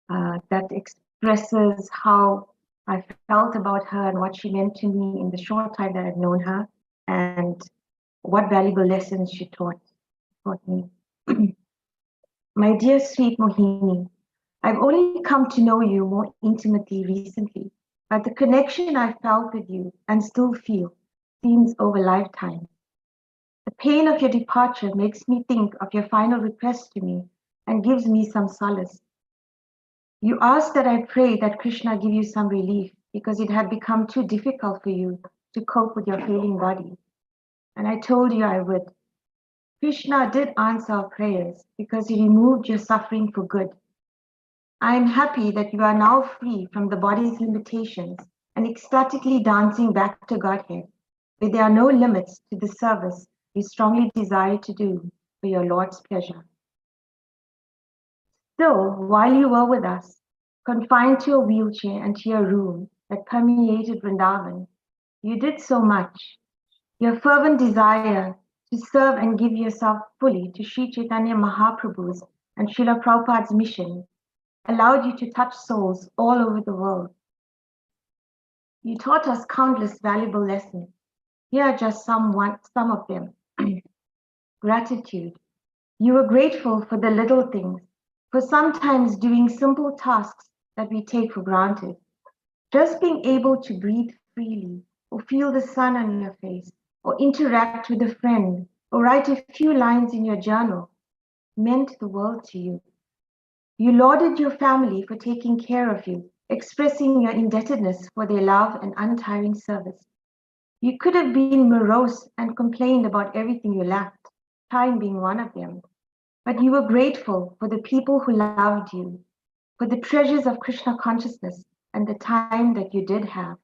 that expresses how I felt about her and what she meant to me in the short time that I've known her, and what valuable lessons she taught Mohini. My dear sweet Mohini, I've only come to know you more intimately recently, but the connection I felt with you and still feel seems over lifetime. The pain of your departure makes me think of your final request to me and gives me some solace. You asked that I pray that Krishna give you some relief because it had become too difficult for you to cope with your failing body. And I told you I would. Krishna did answer our prayers because he removed your suffering for good. I am happy that you are now free from the body's limitations and ecstatically dancing back to Godhead, where there are no limits to the service you strongly desire to do for your Lord's pleasure. Still, while you were with us, confined to your wheelchair and to your room that permeated Vrindavan, you did so much. Your fervent desire to serve and give yourself fully to Sri Chaitanya Mahaprabhu's and Srila Prabhupada's mission allowed you to touch souls all over the world. You taught us countless valuable lessons. Here are just some of them. Gratitude. You were grateful for the little things, for sometimes doing simple tasks that we take for granted. Just being able to breathe freely, or feel the sun on your face, or interact with a friend, or write a few lines in your journal meant the world to you. You lauded your family for taking care of you, expressing your indebtedness for their love and untiring service. You could have been morose and complained about everything you lacked, time being one of them. But you were grateful for the people who loved you, for the treasures of Krishna consciousness and the time that you did have.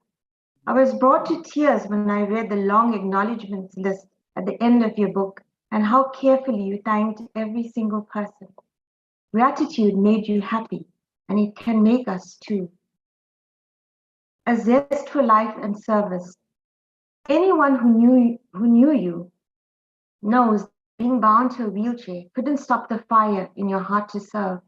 I was brought to tears when I read the long acknowledgements list at the end of your book and how carefully you thanked every single person. Gratitude made you happy, and it can make us too. A zest for life and service. Anyone who knew you knows being bound to a wheelchair couldn't stop the fire in your heart to serve.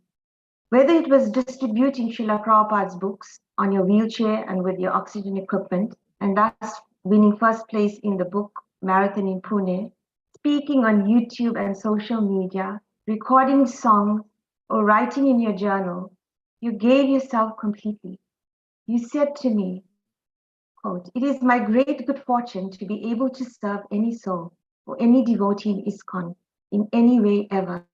Whether it was distributing Srila Prabhupada's books on your wheelchair and with your oxygen equipment, and thus winning first place in the book marathon in Pune, speaking on YouTube and social media, recording songs, or writing in your journal, you gave yourself completely. You said to me, quote, "It is my great good fortune to be able to serve any soul or any devotee in ISKCON in any way ever.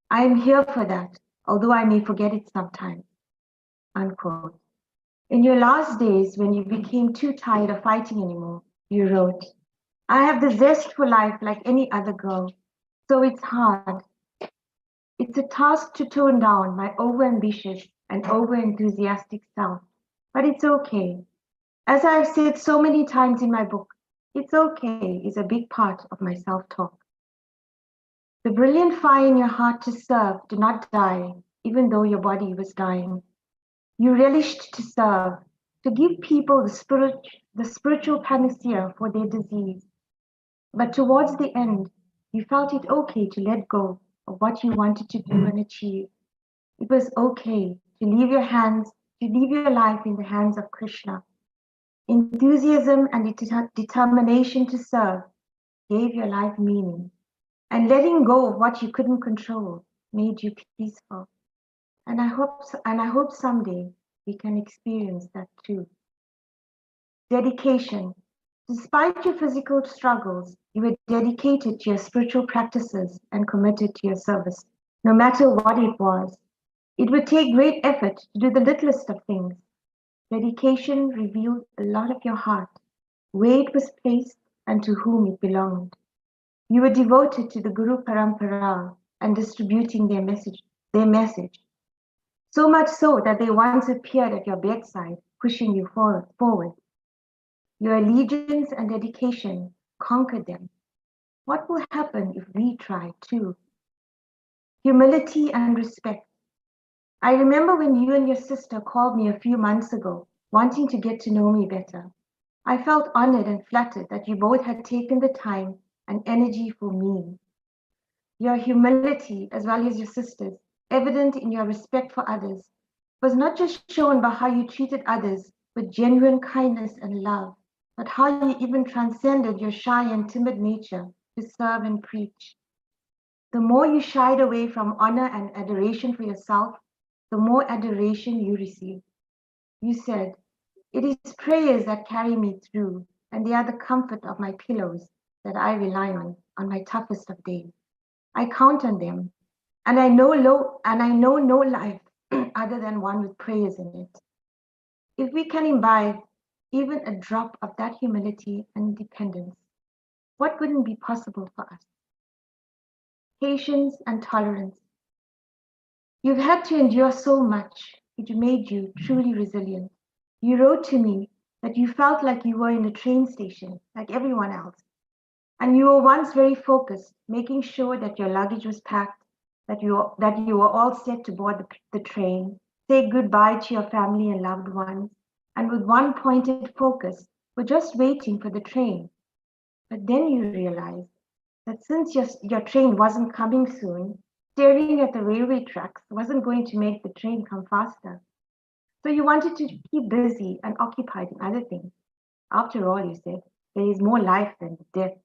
I am here for that, although I may forget it sometimes." Unquote. In your last days, when you became too tired of fighting anymore, you wrote, "I have the zest for life like any other girl, so it's hard. It's a task to tone down my overambitious and overenthusiastic self, but it's okay. As I've said so many times in my book, it's okay is a big part of my self-talk. The brilliant fire in your heart to serve did not die, even though your body was dying. You relished to serve, to give people the spiritual panacea for their disease. But towards the end, you felt it okay to let go of what you wanted to do and achieve. It was okay to leave your life in the hands of Krishna. Enthusiasm and determination to serve gave your life meaning, and letting go of what you couldn't control made you peaceful. And I hope someday we can experience that too. Dedication. Despite your physical struggles, you were dedicated to your spiritual practices and committed to your service, no matter what it was. It would take great effort to do the littlest of things. Dedication revealed a lot of your heart, where it was placed and to whom it belonged. You were devoted to the Guru Parampara and distributing their message. So much so that they once appeared at your bedside, pushing you forward. Your allegiance and dedication conquered them. What will happen if we try too? Humility and respect. I remember when you and your sister called me a few months ago, wanting to get to know me better. I felt honored and flattered that you both had taken the time and energy for me. Your humility, as well as your sister's, evident in your respect for others, was not just shown by how you treated others with genuine kindness and love, but how you even transcended your shy and timid nature to serve and preach. The more you shied away from honor and adoration for yourself, the more adoration you receive. You said, "It is prayers that carry me through, and they are the comfort of my pillows that I rely on my toughest of days. I count on them, and I know no life other than one with prayers in it." If we can imbibe even a drop of that humility and dependence, what wouldn't be possible for us? Patience and tolerance. You've had to endure so much. It made you truly resilient. You wrote to me that you felt like you were in a train station, like everyone else. And you were once very focused, making sure that your luggage was packed, that you were all set to board the train, say goodbye to your family and loved ones, and with one pointed focus, were just waiting for the train. But then you realized that since your train wasn't coming soon, staring at the railway tracks wasn't going to make the train come faster. So you wanted to keep busy and occupied in other things. After all, you said, there is more life than death.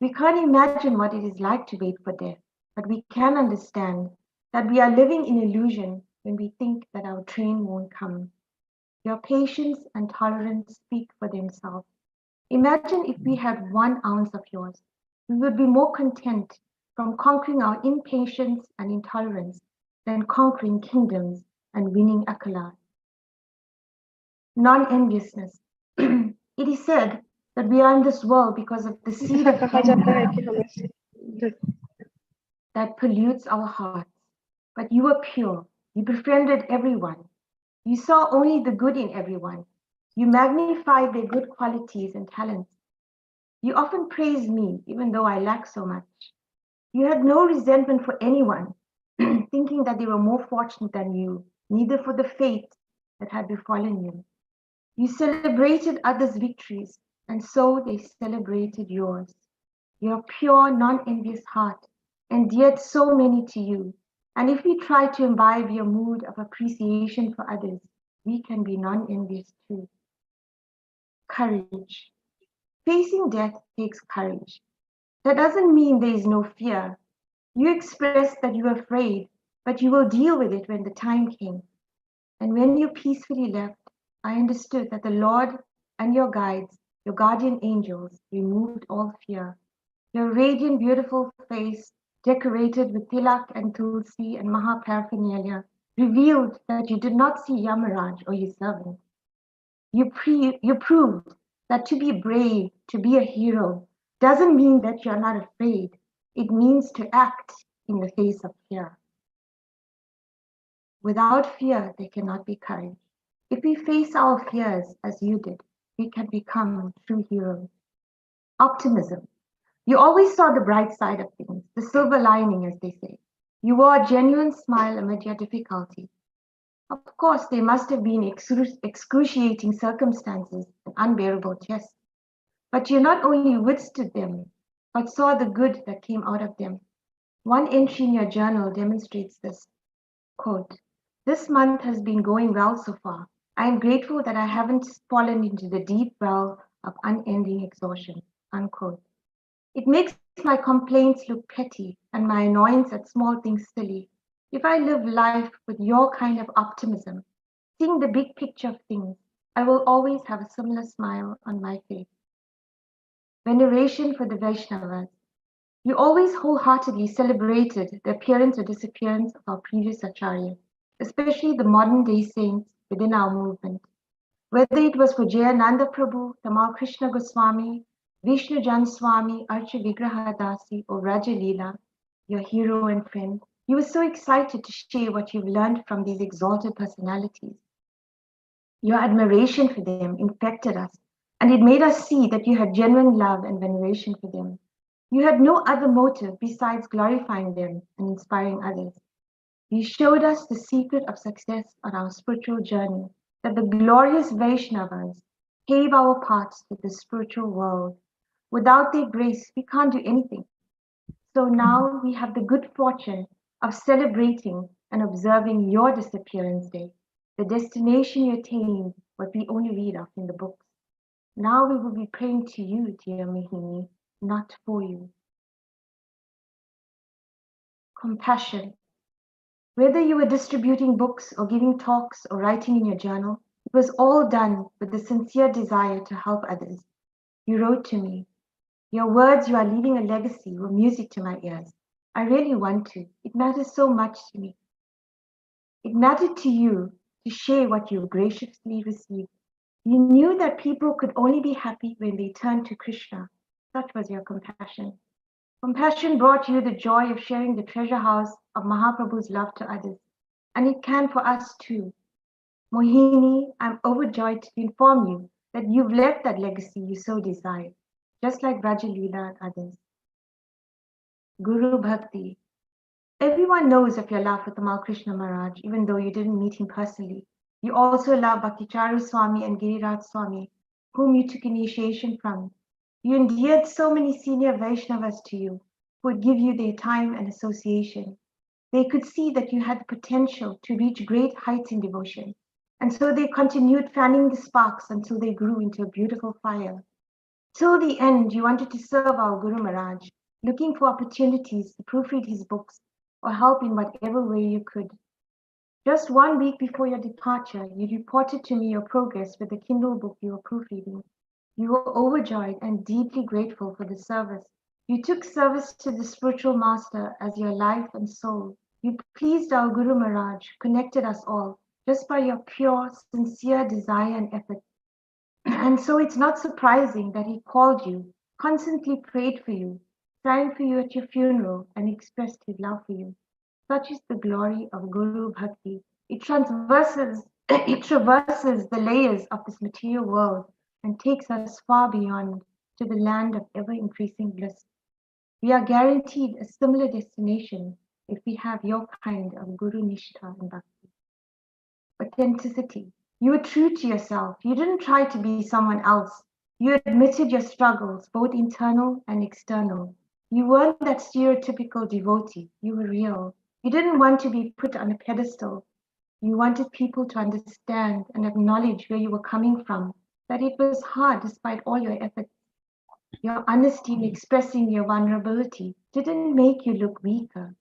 We can't imagine what it is like to wait for death, but we can understand that we are living in illusion when we think that our train won't come. Your patience and tolerance speak for themselves. Imagine if we had 1 ounce of yours. We would be more content from conquering our impatience and intolerance than conquering kingdoms and winning accolades. Non-enviousness. It is said that we are in this world because of the seed of that pollutes our hearts. But you were pure. You befriended everyone. You saw only the good in everyone. You magnified their good qualities and talents. You often praised me, even though I lack so much. You had no resentment for anyone, thinking that they were more fortunate than you, neither for the fate that had befallen you. You celebrated others' victories, and so they celebrated yours. Your pure, non-envious heart endeared so many to you, and if we try to imbibe your mood of appreciation for others, we can be non-envious too. Courage. Facing death takes courage. That doesn't mean there is no fear. You expressed that you were afraid, but you will deal with it when the time came. And when you peacefully left, I understood that the Lord and your guides, your guardian angels, removed all fear. Your radiant, beautiful face, decorated with tilak and tulsi and maha paraphernalia, revealed that you did not see Yamaraj or his servant. You proved that to be brave, to be a hero, doesn't mean that you're not afraid. It means to act in the face of fear. Without fear, there cannot be courage. If we face our fears as you did, we can become true heroes. Optimism. You always saw the bright side of things, the silver lining, as they say. You wore a genuine smile amid your difficulty. Of course, there must have been excruciating circumstances and unbearable tests. But you not only withstood them, but saw the good that came out of them. One entry in your journal demonstrates this. Quote, "This month has been going well so far. I am grateful that I haven't fallen into the deep well of unending exhaustion." Unquote. It makes my complaints look petty and my annoyance at small things silly. If I live life with your kind of optimism, seeing the big picture of things, I will always have a similar smile on my face. Veneration for the Vaishnavas. You always wholeheartedly celebrated the appearance or disappearance of our previous Acharya, especially the modern day saints within our movement. Whether it was for Jayananda Prabhu, Tamal Krishna Goswami, Vishnu Jan Swami, Archa Vigraha Dasi, or Raja Leela, your hero and friend, you were so excited to share what you've learned from these exalted personalities. Your admiration for them infected us, and it made us see that you had genuine love and veneration for them. You had no other motive besides glorifying them and inspiring others. You showed us the secret of success on our spiritual journey, that the glorious Vaishnavas pave our paths to the spiritual world. Without their grace, we can't do anything. So now we have the good fortune of celebrating and observing your disappearance day, the destination you attained, what we only read of in the books. Now we will be praying to you, dear Mohini, not for you. compassion. Whether you were distributing books or giving talks or writing in your journal, it was all done with the sincere desire to help others. You wrote to me. Your words, "You are leaving a legacy," were music to my ears. I really want to. It matters so much to me. It mattered to you to share what you graciously received. You knew that people could only be happy when they turned to Krishna. Such was your compassion. Compassion brought you the joy of sharing the treasure house of Mahaprabhu's love to others. And it can for us too. Mohini, I'm overjoyed to inform you that you've left that legacy you so desired, just like Rajalila and others. Guru Bhakti. Everyone knows of your love for Tamal Krishna Maharaj, even though you didn't meet him personally. You also love Bhakticharu Swami and Giriraj Swami, whom you took initiation from. You endeared so many senior Vaishnavas to you, who would give you their time and association. They could see that you had the potential to reach great heights in devotion, and so they continued fanning the sparks until they grew into a beautiful fire. Till the end, you wanted to serve our Guru Maharaj, looking for opportunities to proofread his books or help in whatever way you could. Just 1 week before your departure, you reported to me your progress with the Kindle book you were proofreading. You were overjoyed and deeply grateful for the service. You took service to the spiritual master as your life and soul. You pleased our Guru Maharaj, connected us all, just by your pure, sincere desire and effort. And so it's not surprising that he called you, constantly prayed for you, sang for you at your funeral, and expressed his love for you. Such is the glory of Guru Bhakti. It traverses the layers of this material world and takes us far beyond to the land of ever-increasing bliss. We are guaranteed a similar destination if we have your kind of Guru Nishtha and Bhakti. Authenticity. You were true to yourself. You didn't try to be someone else. You admitted your struggles, both internal and external. You weren't that stereotypical devotee. You were real. You didn't want to be put on a pedestal. You wanted people to understand and acknowledge where you were coming from, that it was hard despite all your efforts. Your honesty in expressing your vulnerability didn't make you look weaker.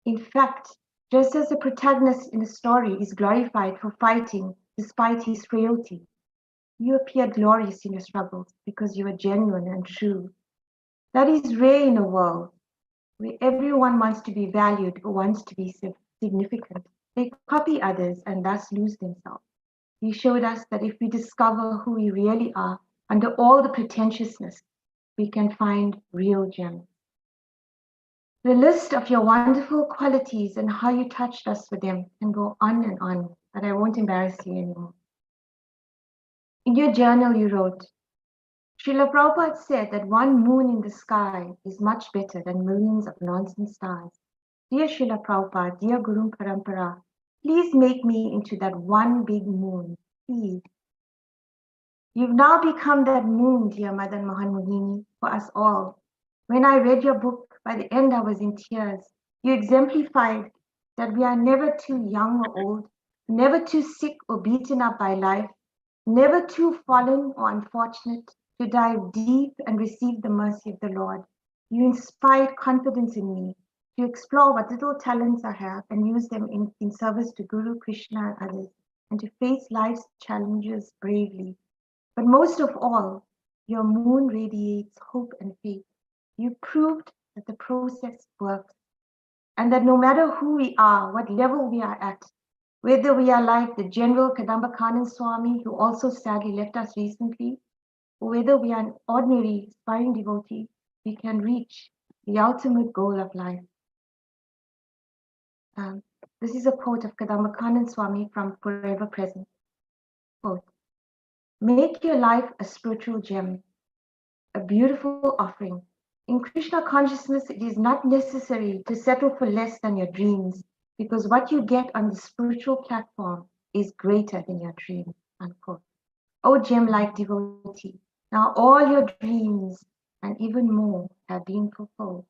In fact, just as the protagonist in a story is glorified for fighting despite his frailty, you appeared glorious in your struggles because you were genuine and true. That is rare in a world where everyone wants to be valued or wants to be significant. They copy others and thus lose themselves. You showed us that if we discover who we really are under all the pretentiousness, we can find real gems. The list of your wonderful qualities and how you touched us with them can go on and on, but I won't embarrass you anymore. In your journal, you wrote, Srila Prabhupada said that one moon in the sky is much better than millions of nonsense stars. Dear Srila Prabhupada, dear Guru Parampara, please make me into that one big moon, please. You've now become that moon, dear Madana-mohana-mohini, for us all. When I read your book, by the end I was in tears. You exemplified that we are never too young or old, never too sick or beaten up by life, never too fallen or unfortunate to dive deep and receive the mercy of the Lord. You inspired confidence in me to explore what little talents I have and use them in service to Guru, Krishna, and others, and to face life's challenges bravely. But most of all, your moon radiates hope and faith. You proved that the process works, and that no matter who we are, what level we are at, whether we are like the General Kadambakanan Swami, who also sadly left us recently, or whether we are an ordinary aspiring devotee, we can reach the ultimate goal of life. This is a quote of Kadambakanan Swami from Forever Present. Quote, make your life a spiritual gem, a beautiful offering. In Krishna consciousness, it is not necessary to settle for less than your dreams, because what you get on the spiritual platform is greater than your dreams. Unquote. O gem-like devotee, now all your dreams and even more have been fulfilled.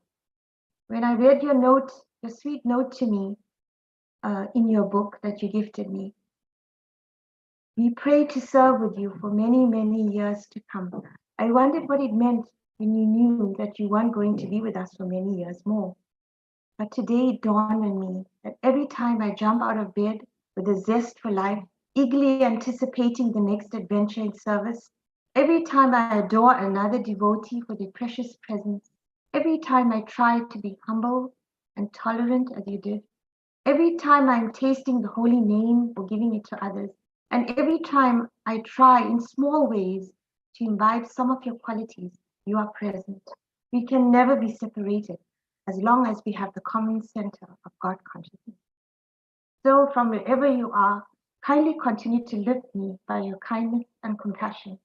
When I read your note, your sweet note to me in your book that you gifted me, we pray to serve with you for many, many years to come. I wondered what it meant when you knew that you weren't going to be with us for many years more. But today it dawned on me that every time I jump out of bed with a zest for life, eagerly anticipating the next adventure in service, every time I adore another devotee for their precious presence, every time I try to be humble and tolerant as you did, every time I'm tasting the holy name or giving it to others, and every time I try in small ways to imbibe some of your qualities, you are present. We can never be separated as long as we have the common center of God consciousness. So from wherever you are, kindly continue to lift me by your kindness and compassion,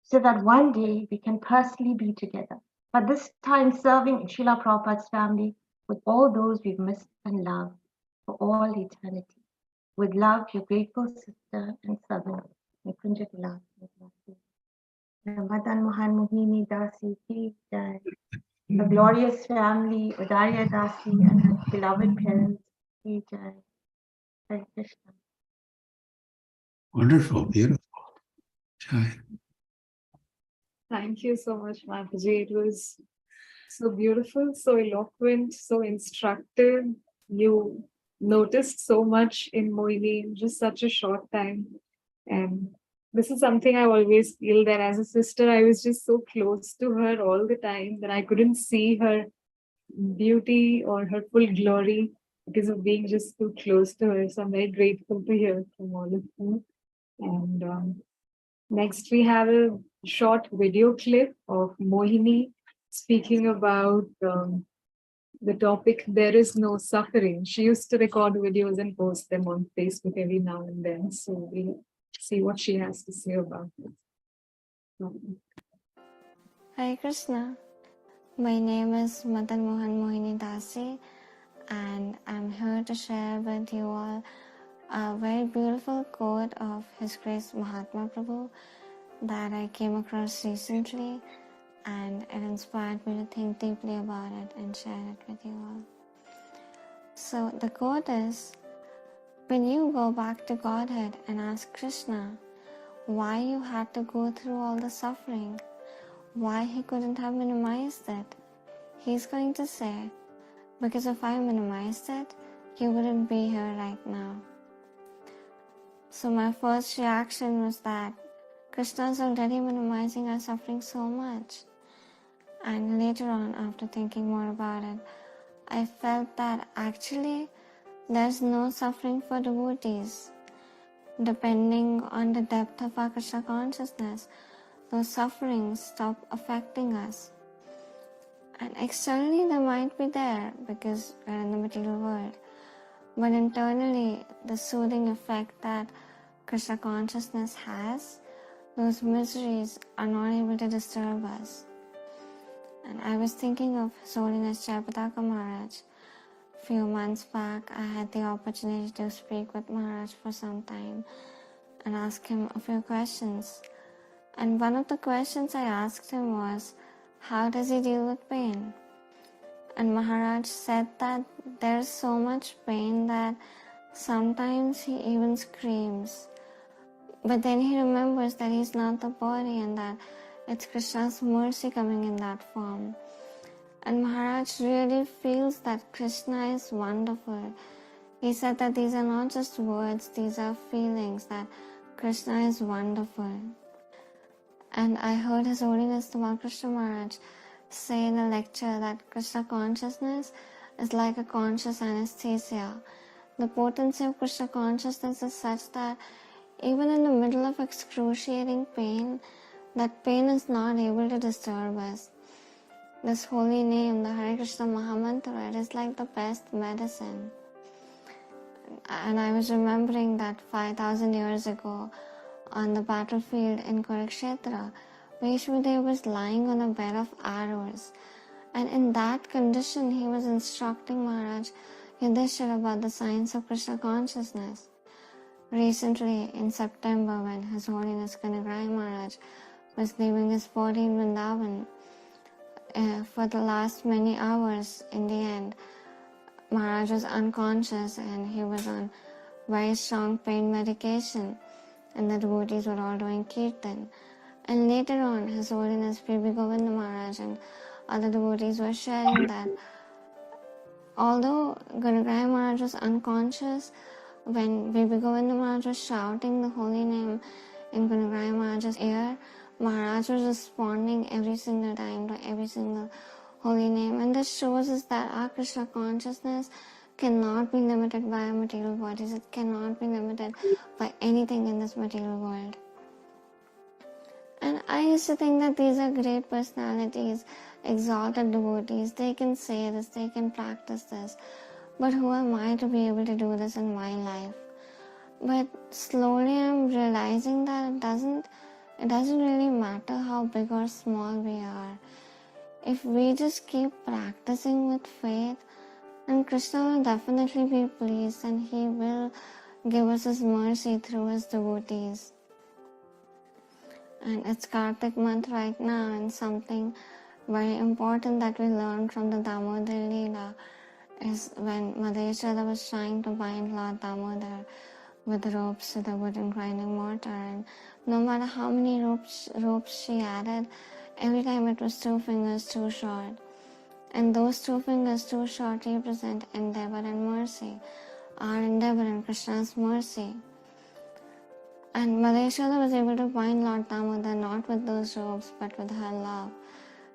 so that one day we can personally be together, but this time serving in Srila Prabhupada's family with all those we've missed and loved for all eternity. With love, your grateful sister and servant, Nikunja Vilas. Madana-mohana-mohini Dasi ki jai. The glorious family, Udarya Dasi and her beloved parents, ki jai. Hare Krishna. Wonderful, beautiful. Jai. Thank you so much, Mataji. It was so beautiful, so eloquent, so instructive. You noticed so much in Mohini in just such a short time. And this is something I always feel, that as a sister, I was just so close to her all the time that I couldn't see her beauty or her full glory because of being just too close to her. So I'm very grateful to hear from all of you. And next, we have a short video clip of Mohini speaking about the topic, there is no suffering. She used to record videos and post them on Facebook every now and then. So we'll see what she has to say about it. Hare Krishna. My name is Madana-mohana-mohini Dasi, and I'm here to share with you all a very beautiful quote of His Grace Mahatma Prabhu that I came across recently, and it inspired me to think deeply about it and share it with you all. So the quote is, when you go back to Godhead and ask Krishna why you had to go through all the suffering, why he couldn't have minimized it, he's going to say, because if I minimized it, you wouldn't be here right now. So my first reaction was that Krishna is already minimizing our suffering so much. And later on, after thinking more about it, I felt that actually there's no suffering for devotees. Depending on the depth of our Krishna consciousness, those sufferings stop affecting us. And externally they might be there because we're in the material world. But internally, the soothing effect that Krishna consciousness has, those miseries are not able to disturb us. And I was thinking of His Holiness Jayapataka Maharaj. A few months back, I had the opportunity to speak with Maharaj for some time and ask him a few questions. And one of the questions I asked him was, how does he deal with pain? And Maharaj said that there's so much pain that sometimes he even screams. But then he remembers that he's not the body and that it's Krishna's mercy coming in that form. And Maharaj really feels that Krishna is wonderful. He said that these are not just words, these are feelings, that Krishna is wonderful. And I heard His Holiness Tamal Krishna Maharaj say in a lecture that Krishna consciousness is like a conscious anesthesia. The potency of Krishna consciousness is such that even in the middle of excruciating pain, that pain is not able to disturb us. This holy name, the Hare Krishna Mahamantra, it is like the best medicine. And I was remembering that 5,000 years ago, on the battlefield in Kurukshetra, Vishwadev was lying on a bed of arrows. And in that condition, he was instructing Maharaj Yudhishthira about the science of Krishna consciousness. Recently, in September, when His Holiness Kanagraj Maharaj was leaving his body in Vrindavan, for the last many hours, in the end, Maharaj was unconscious and he was on very strong pain medication, and the devotees were all doing kirtan. And later on, His Holiness P.B. Govinda Maharaj and other devotees were sharing that although Guru Granth Maharaj was unconscious, when Bibi Govinda Maharaj was shouting the holy name in Guru Granth Maharaj's ear, Maharaj was responding every single time to every single holy name. And this shows us that our Krishna consciousness cannot be limited by our material bodies. It cannot be limited by anything in this material world. And I used to think that these are great personalities, exalted devotees. They can say this, they can practice this. But who am I to be able to do this in my life? But slowly I'm realizing that it doesn't really matter how big or small we are. If we just keep practicing with faith, then Krishna will definitely be pleased and He will give us His mercy through His devotees. And it's Kartik month right now, and something very important that we learned from the Damodar Leela is when Madheshwara was trying to bind Lord Damodar with ropes to the wooden grinding mortar, and no matter how many ropes she added, every time it was 2 fingers too short. And those 2 fingers too short represent endeavor and mercy, our endeavor and Krishna's mercy. And Madheshwara was able to bind Lord Damodar not with those ropes but with her love.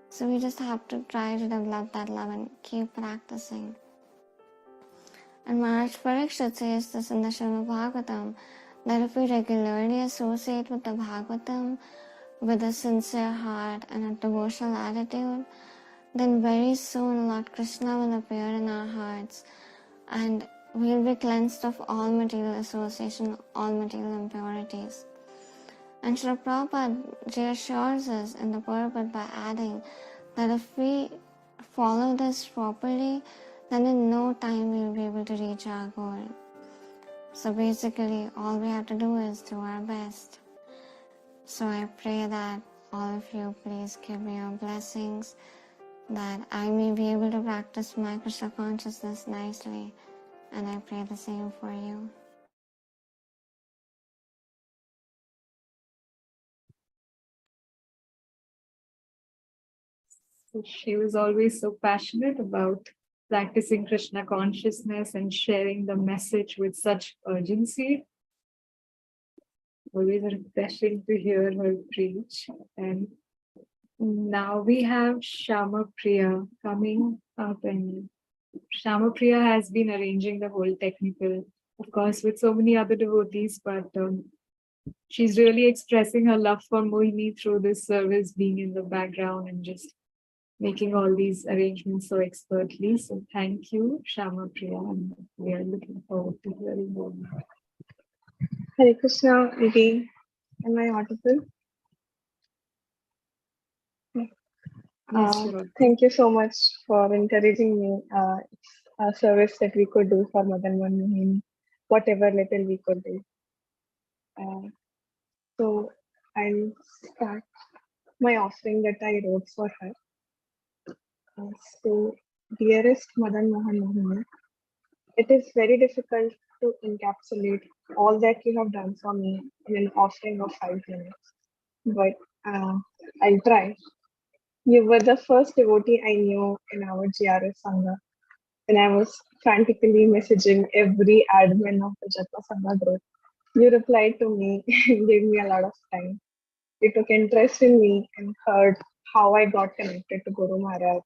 So we just have to try to develop that love and keep practicing. And Maharaj Parikshit says this in the Srimad Bhagavatam, that if we regularly associate with the Bhagavatam with a sincere heart and a devotional attitude, then very soon Lord Krishna will appear in our hearts and we'll be cleansed of all material association, all material impurities. And Srila Prabhupada reassures us in the purport by adding that if we follow this properly, then in no time we'll be able to reach our goal. So basically, all we have to do is do our best. So I pray that all of you please give me your blessings, that I may be able to practice my Krishna consciousness nicely, and I pray the same for you. So she was always so passionate about practicing Krishna consciousness and sharing the message with such urgency. Always refreshing to hear her preach. And now we have Shama Priya coming up, and Shama Priya has been arranging the whole technical, of course, with so many other devotees, but she's really expressing her love for Mohini through this service, being in the background and just making all these arrangements so expertly. So thank you, Shama Priya, and we are looking forward to hearing more. Hare Krishna, again. Am I audible? Yes, thank you so much for encouraging me. It's a service that we could do for Madana-mohana-mohini, whatever little we could do. So I'll start my offering that I wrote for her. So, dearest Madana-mohana-mohini, it is very difficult to encapsulate all that you have done for me in an offering of 5 minutes, but I'll try. You were the first devotee I knew in our GRS Sangha, and I was frantically messaging every admin of the Japa Sangha group. You replied to me and gave me a lot of time. You took interest in me and heard how I got connected to Guru Maharaj.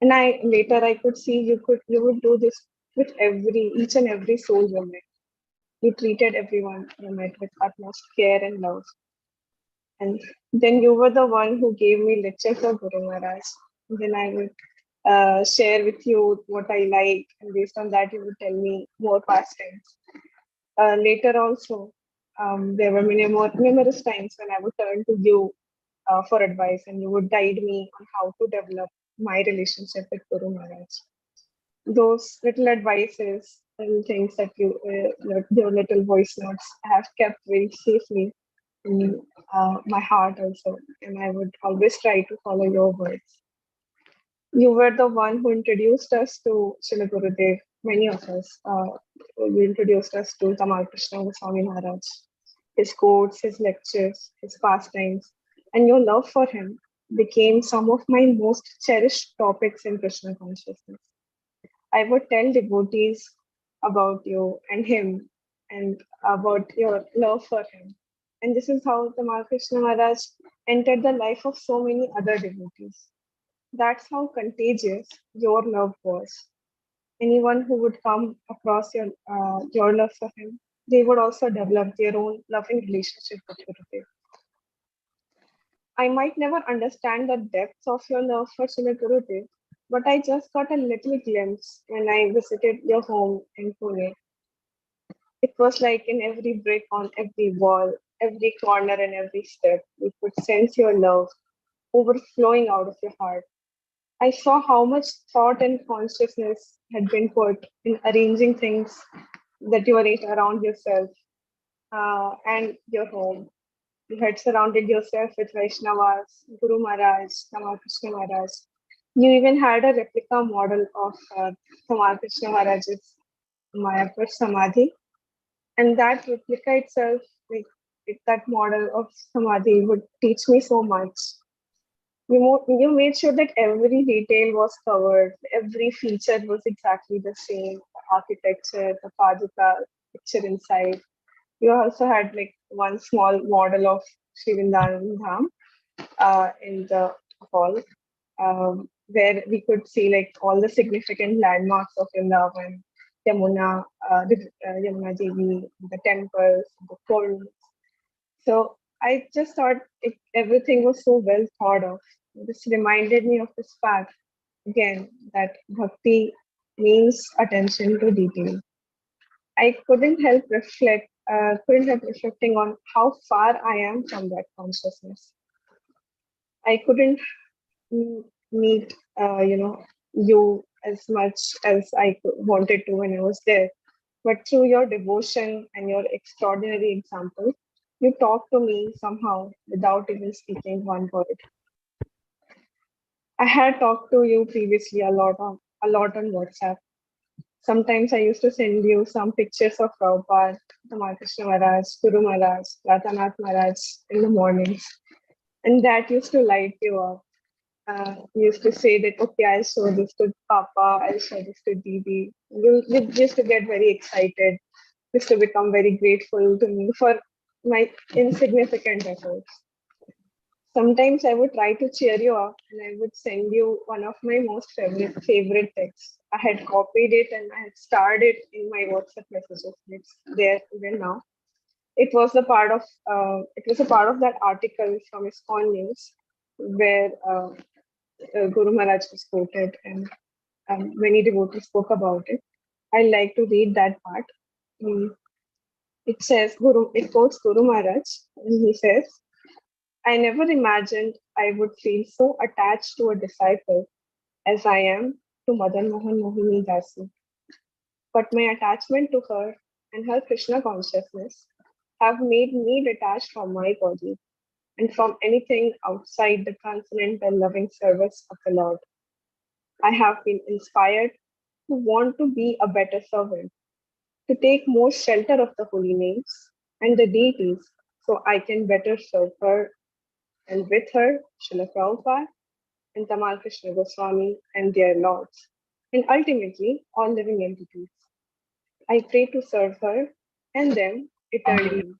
And I could see you would do this with each and every soul you met. You treated everyone you met with utmost care and love. And then you were the one who gave me lectures of Guru Maharaj. Then I would share with you what I like, and based on that you would tell me more pastimes. Later also, there were numerous times when I would turn to you for advice, and you would guide me on how to develop my relationship with Guru Maharaj. Those little advices and things that your little voice notes, I have kept very safely in my heart also, and I would always try to follow your words. You were the one who introduced us to Srila Gurudev, many of us. You introduced us to Tamal Krishna Goswami Maharaj, his quotes, his lectures, his pastimes, and your love for him became some of my most cherished topics in Krishna consciousness. I would tell devotees about you and him and about your love for him. And this is how Tamal Krishna Maharaj entered the life of so many other devotees. That's how contagious your love was. Anyone who would come across your love for him, they would also develop their own loving relationship with Gurudev. I might never understand the depths of your love for Srila Gurudev, but I just got a little glimpse when I visited your home in Pune. It was like in every brick on every wall, every corner and every step, you could sense your love overflowing out of your heart. I saw how much thought and consciousness had been put in arranging things that you arranged around yourself and your home. You had surrounded yourself with Vaishnavas, Guru Maharaj, Tamal Krishna Maharaj. You even had a replica model of Tamal Krishna Maharaj's Mayapur Samadhi. And that replica itself, that model of Samadhi would teach me so much. You made sure that every detail was covered, every feature was exactly the same, the architecture, the Paduka picture inside. You also had like one small model of Shivindan Dham in the hall, where we could see like all the significant landmarks of Vrindavan, Yamuna, Yamuna Devi, the temples, the ponds. So I just thought everything was so well thought of. This reminded me of this fact again that bhakti means attention to detail. I couldn't help reflecting on how far I am from that consciousness. I couldn't meet, you as much as wanted to when I was there. But through your devotion and your extraordinary example, you talked to me somehow without even speaking one word. I had talked to you previously a lot on WhatsApp. Sometimes I used to send you some pictures of Prabhupada, Tamal Krishna Maharaj, Guru Maharaj, Ratanath Maharaj in the mornings. And that used to light you up. Used to say that, okay, I'll show this to Papa, I'll show this to Didi. You used to get very excited, used to become very grateful to me for my insignificant efforts. Sometimes I would try to cheer you up and I would send you one of my most favorite texts. I had copied it and I had starred it in my WhatsApp messages. It's there even now. It was a part of that article from ISKCON News where Guru Maharaj was quoted and many devotees spoke about it. I like to read that part. Mm. It quotes Guru Maharaj, and he says, I never imagined I would feel so attached to a disciple as I am to Madana-mohana-mohini dasi. But my attachment to her and her Krishna consciousness have made me detached from my body and from anything outside the transcendental loving service of the Lord. I have been inspired to want to be a better servant, to take more shelter of the holy names and the deities so I can better serve her and with her Srila Prabhupada and Tamal Krishna Goswami and their lords, and ultimately all living entities. I pray to serve her and them eternally,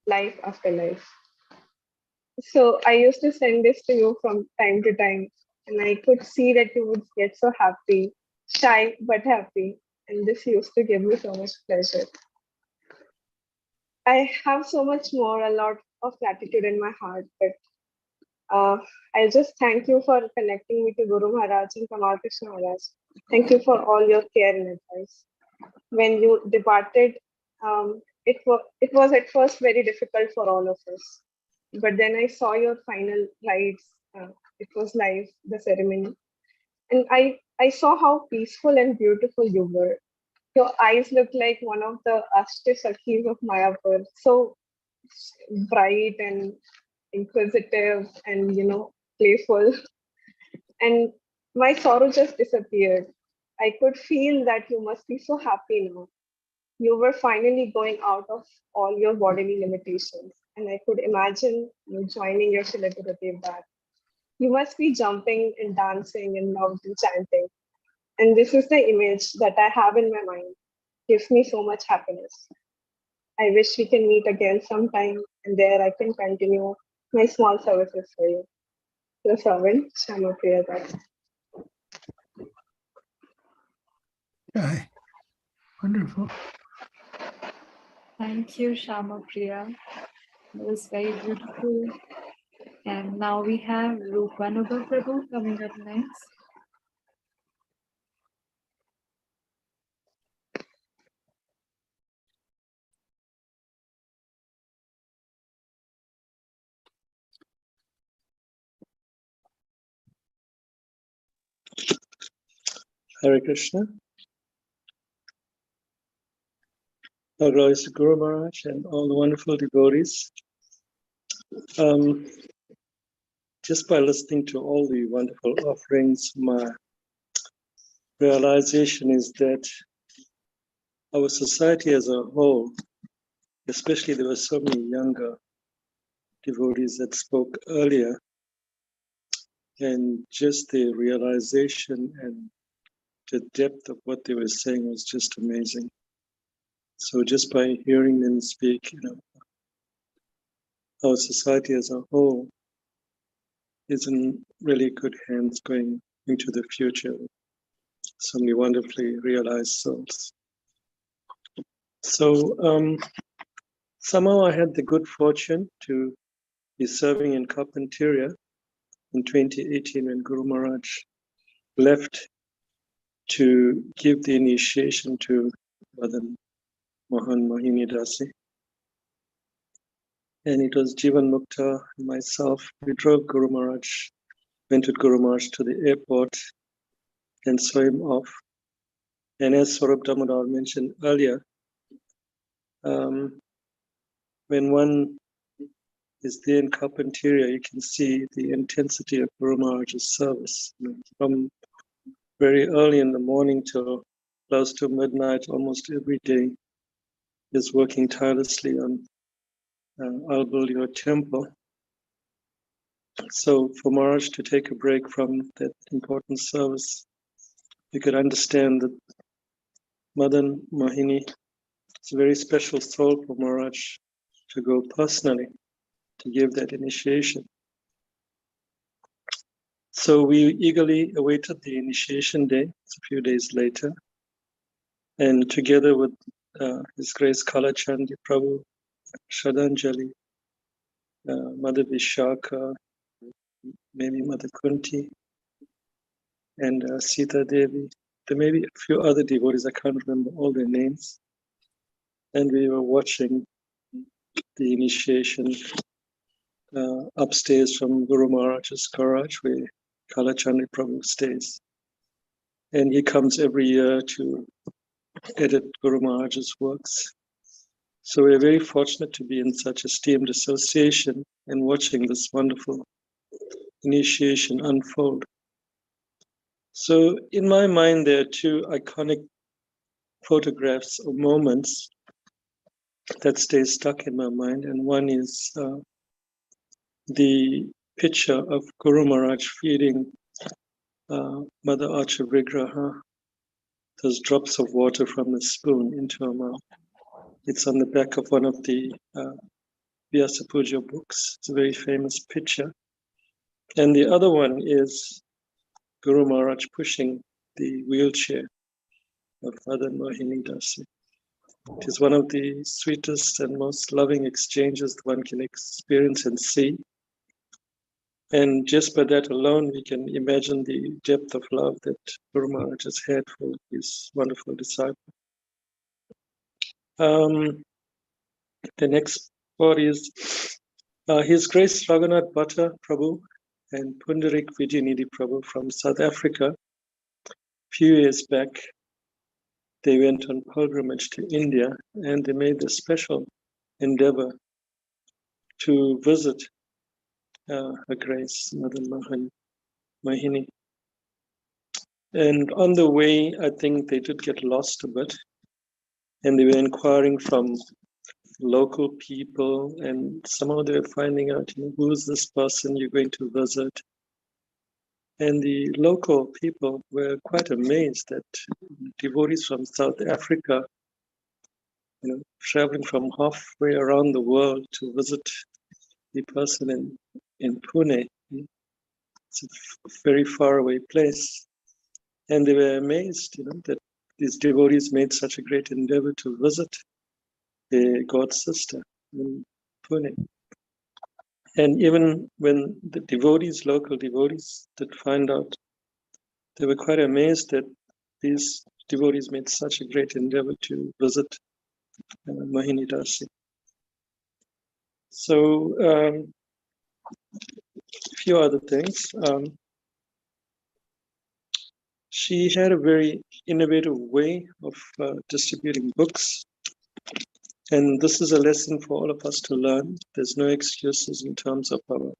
life after life. So I used to send this to you from time to time, and I could see that you would get so happy, shy but happy, and this used to give me so much pleasure. I have so much more, a lot of gratitude in my heart, but I just thank you for connecting me to Guru Maharaj and Tamal Krishna Maharaj. Thank you for all your care and advice. When you departed, it was at first very difficult for all of us. But then I saw your final rites. It was live, the ceremony. And I saw how peaceful and beautiful you were. Your eyes looked like one of the Ashta Sakhis of Mayapur. So bright and inquisitive and, playful. And my sorrow just disappeared. I could feel that you must be so happy now. You were finally going out of all your bodily limitations. And I could imagine you joining your Shilagurudeva back. You must be jumping and dancing and loud and chanting. And this is the image that I have in my mind. Gives me so much happiness. I wish we can meet again sometime, and there I can continue my small services for you. Your servant, Shama Priya Das. Hi. Wonderful. Thank you, Shama Priya. It was very beautiful. And now we have Rupanubha Prabhu coming up next. Hare Krishna. Our glories to Guru Maharaj and all the wonderful devotees. Just by listening to all the wonderful offerings, my realization is that our society as a whole, especially there were so many younger devotees that spoke earlier, and just the realization and the depth of what they were saying was just amazing. So just by hearing them speak, our society as a whole is in really good hands going into the future. So many wonderfully realized souls. So somehow I had the good fortune to be serving in Carpentaria in 2018 when Guru Maharaj left to give the initiation to Madana-mohana-mohini dasi. And it was Jivan Mukta and myself. We drove Guru Maharaj, went with Guru Maharaj to the airport and saw him off. And as Swarup Damodar mentioned earlier, when one is there in Carpentaria, you can see the intensity of Guru Maharaj's service. From very early in the morning till close to midnight, almost every day, is working tirelessly on I'll build your temple. So for Maharaj to take a break from that important service, you could understand that Madana-mohini is a very special soul for Maharaj to go personally to give that initiation. So we eagerly awaited the initiation day. It's a few days later. And together with His Grace Kalachandi Prabhu, Shraddhanjali, Mother Vishaka, maybe Mother Kunti, and Sita Devi. There may be a few other devotees, I can't remember all their names. And we were watching the initiation upstairs from Guru Maharaj's garage where Kalachandi Prabhu stays. And he comes every year to edit Guru Maharaj's works. So we're very fortunate to be in such esteemed association and watching this wonderful initiation unfold. So in my mind, there are two iconic photographs or moments that stay stuck in my mind. And one is the picture of Guru Maharaj feeding Mother Archer Vigraha those drops of water from the spoon into her mouth. It's on the back of one of the Vyasa Puja books. It's a very famous picture. And the other one is Guru Maharaj pushing the wheelchair of Madana-mohini dasi. It is one of the sweetest and most loving exchanges that one can experience and see. And just by that alone, we can imagine the depth of love that Guru Maharaj has had for his wonderful disciple. The next part is His Grace Raghunath Bhatta Prabhu and Pundarik Vijayanidhi Prabhu from South Africa. A few years back, they went on pilgrimage to India and they made the special endeavor to visit Her Grace Madana-mohana-mohini. And on the way, I think they did get lost a bit. And they were inquiring from local people, and somehow they were finding out, who is this person you're going to visit? And the local people were quite amazed that devotees from South Africa, traveling from halfway around the world to visit the person in Pune. It's a very far away place. And they were amazed, that these devotees made such a great endeavor to visit the god sister in Pune. And even when the devotees, local devotees, did find out, they were quite amazed that these devotees made such a great endeavor to visit Mohini Dasi. So, a few other things. She had a very innovative way of distributing books. And this is a lesson for all of us to learn. There's no excuses in terms of our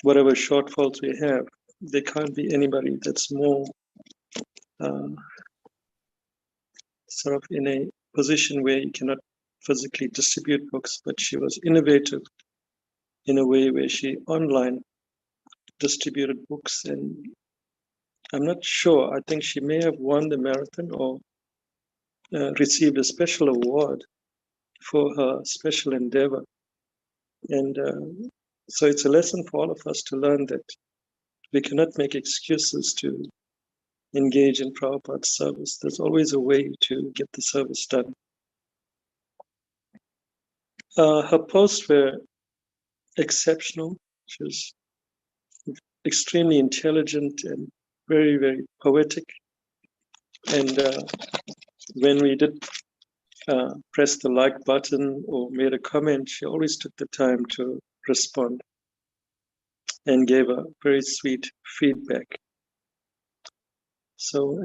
whatever shortfalls we have. There can't be anybody that's more sort of in a position where you cannot physically distribute books, but she was innovative in a way where she online distributed books. And I'm not sure, I think she may have won the marathon or received a special award for her special endeavor. And so it's a lesson for all of us to learn that we cannot make excuses to engage in Prabhupada's service. There's always a way to get the service done. Her posts were exceptional. She was extremely intelligent and very, very poetic. And when we did press the like button or made a comment, she always took the time to respond and gave a very sweet feedback. So,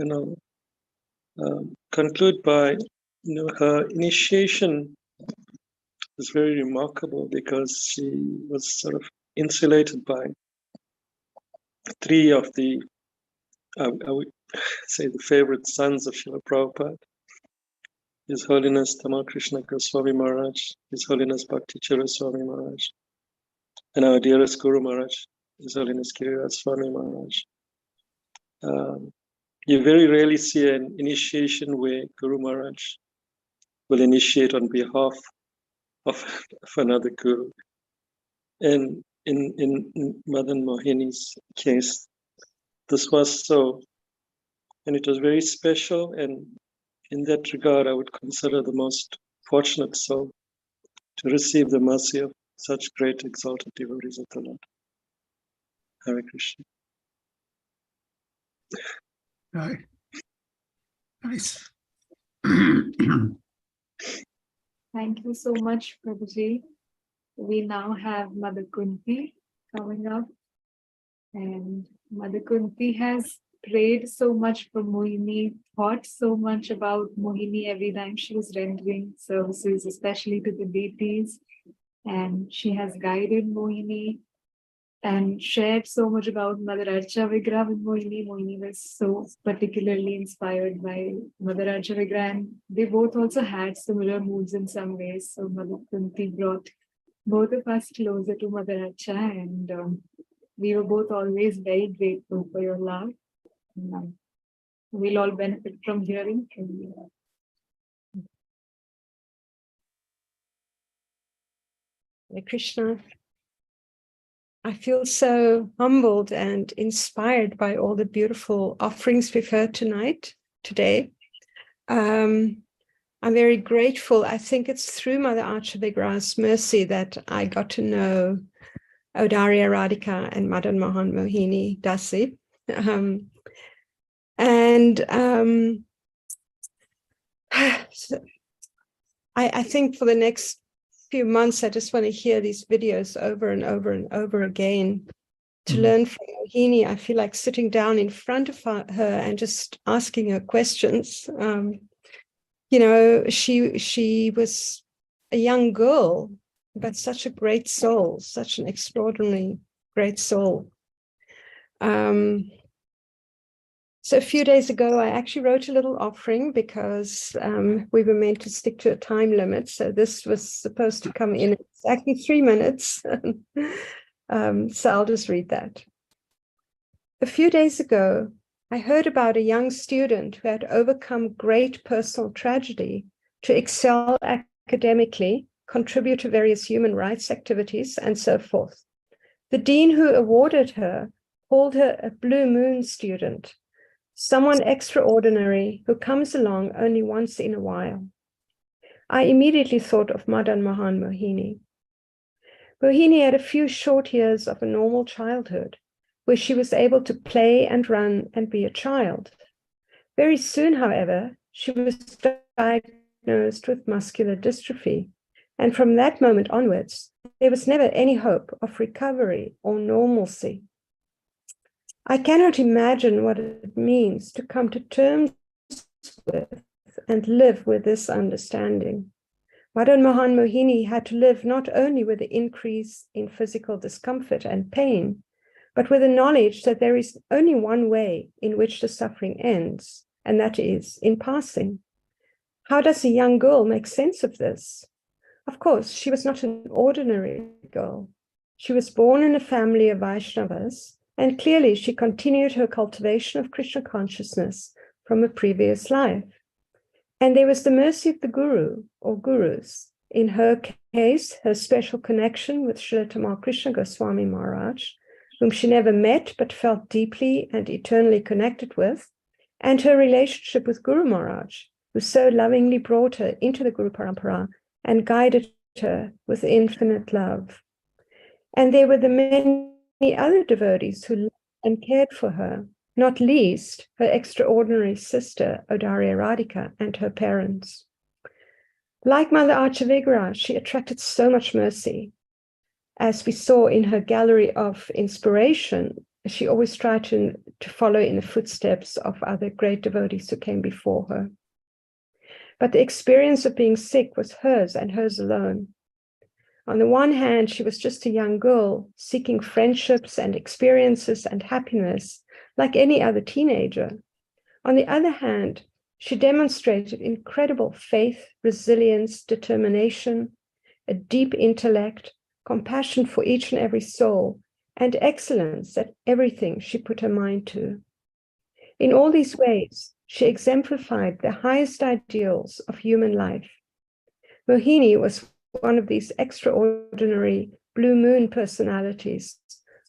conclude by, her initiation was very remarkable because she was sort of insulated by three of the, I would say, the favorite sons of Srila Prabhupada. His Holiness Tamal Krishna Goswami Maharaj, His Holiness Bhakti Chira Swami Maharaj, and our dearest Guru Maharaj, His Holiness Giriraj Swami Maharaj. You very rarely see an initiation where Guru Maharaj will initiate on behalf of another Guru. And in Madan-mohini's case, this was so, and it was very special. And in that regard, I would consider the most fortunate soul to receive the mercy of such great exalted devotees of the Lord. Hare Krishna. Right. Nice. Thank you so much, Prabhuji. We now have Mother Kunti coming up. And Mother Kunti has prayed so much for Mohini, thought so much about Mohini every time she was rendering services, especially to the deities. And she has guided Mohini and shared so much about Mother Archa Vigraha with Mohini. Mohini was so particularly inspired by Mother Archa Vigraha, and they both also had similar moods in some ways. So Mother Kunti brought both of us closer to Mother Archa, and we were both always very grateful for your love. We'll all benefit from hearing from you. Hare Krishna. I feel so humbled and inspired by all the beautiful offerings we've heard today. I'm very grateful. I think it's through Mother Archa Vigraha's mercy that I got to know Audarya Radhika and Madana-mohana-mohini Dasi. I think for the next few months, I just want to hear these videos over and over and over again to learn from Mohini. I feel like sitting down in front of her and just asking her questions. She was a young girl, but such a great soul, such an extraordinarily great soul. So a few days ago, I actually wrote a little offering because we were meant to stick to a time limit. So this was supposed to come in exactly 3 minutes. So I'll just read that. A few days ago, I heard about a young student who had overcome great personal tragedy to excel academically, contribute to various human rights activities, and so forth. The dean who awarded her called her a blue moon student, someone extraordinary who comes along only once in a while. I immediately thought of Madana-mohana-mohini. Mohini had a few short years of a normal childhood, where she was able to play and run and be a child. Very soon, however, she was diagnosed with muscular dystrophy, and from that moment onwards, there was never any hope of recovery or normalcy. I cannot imagine what it means to come to terms with and live with this understanding. Madana-mohana-mohini had to live not only with the increase in physical discomfort and pain, but with the knowledge that there is only one way in which the suffering ends, and that is in passing. How does a young girl make sense of this? Of course, she was not an ordinary girl. She was born in a family of Vaishnavas, and clearly she continued her cultivation of Krishna consciousness from a previous life. And there was the mercy of the Guru or Gurus. In her case, her special connection with Srila Tamal Krishna Goswami Maharaj, whom she never met but felt deeply and eternally connected with, and her relationship with Guru Maharaj, who so lovingly brought her into the Guru Parampara and guided her with infinite love. And there were the many other devotees who loved and cared for her, not least her extraordinary sister, Odarya Radhika, and her parents. Like Mother Archavigra, she attracted so much mercy. As we saw in her gallery of inspiration, she always tried to follow in the footsteps of other great devotees who came before her. But the experience of being sick was hers and hers alone. On the one hand, she was just a young girl seeking friendships and experiences and happiness like any other teenager. On the other hand, she demonstrated incredible faith, resilience, determination, a deep intellect, compassion for each and every soul, and excellence at everything she put her mind to. In all these ways, she exemplified the highest ideals of human life. Mohini was one of these extraordinary blue moon personalities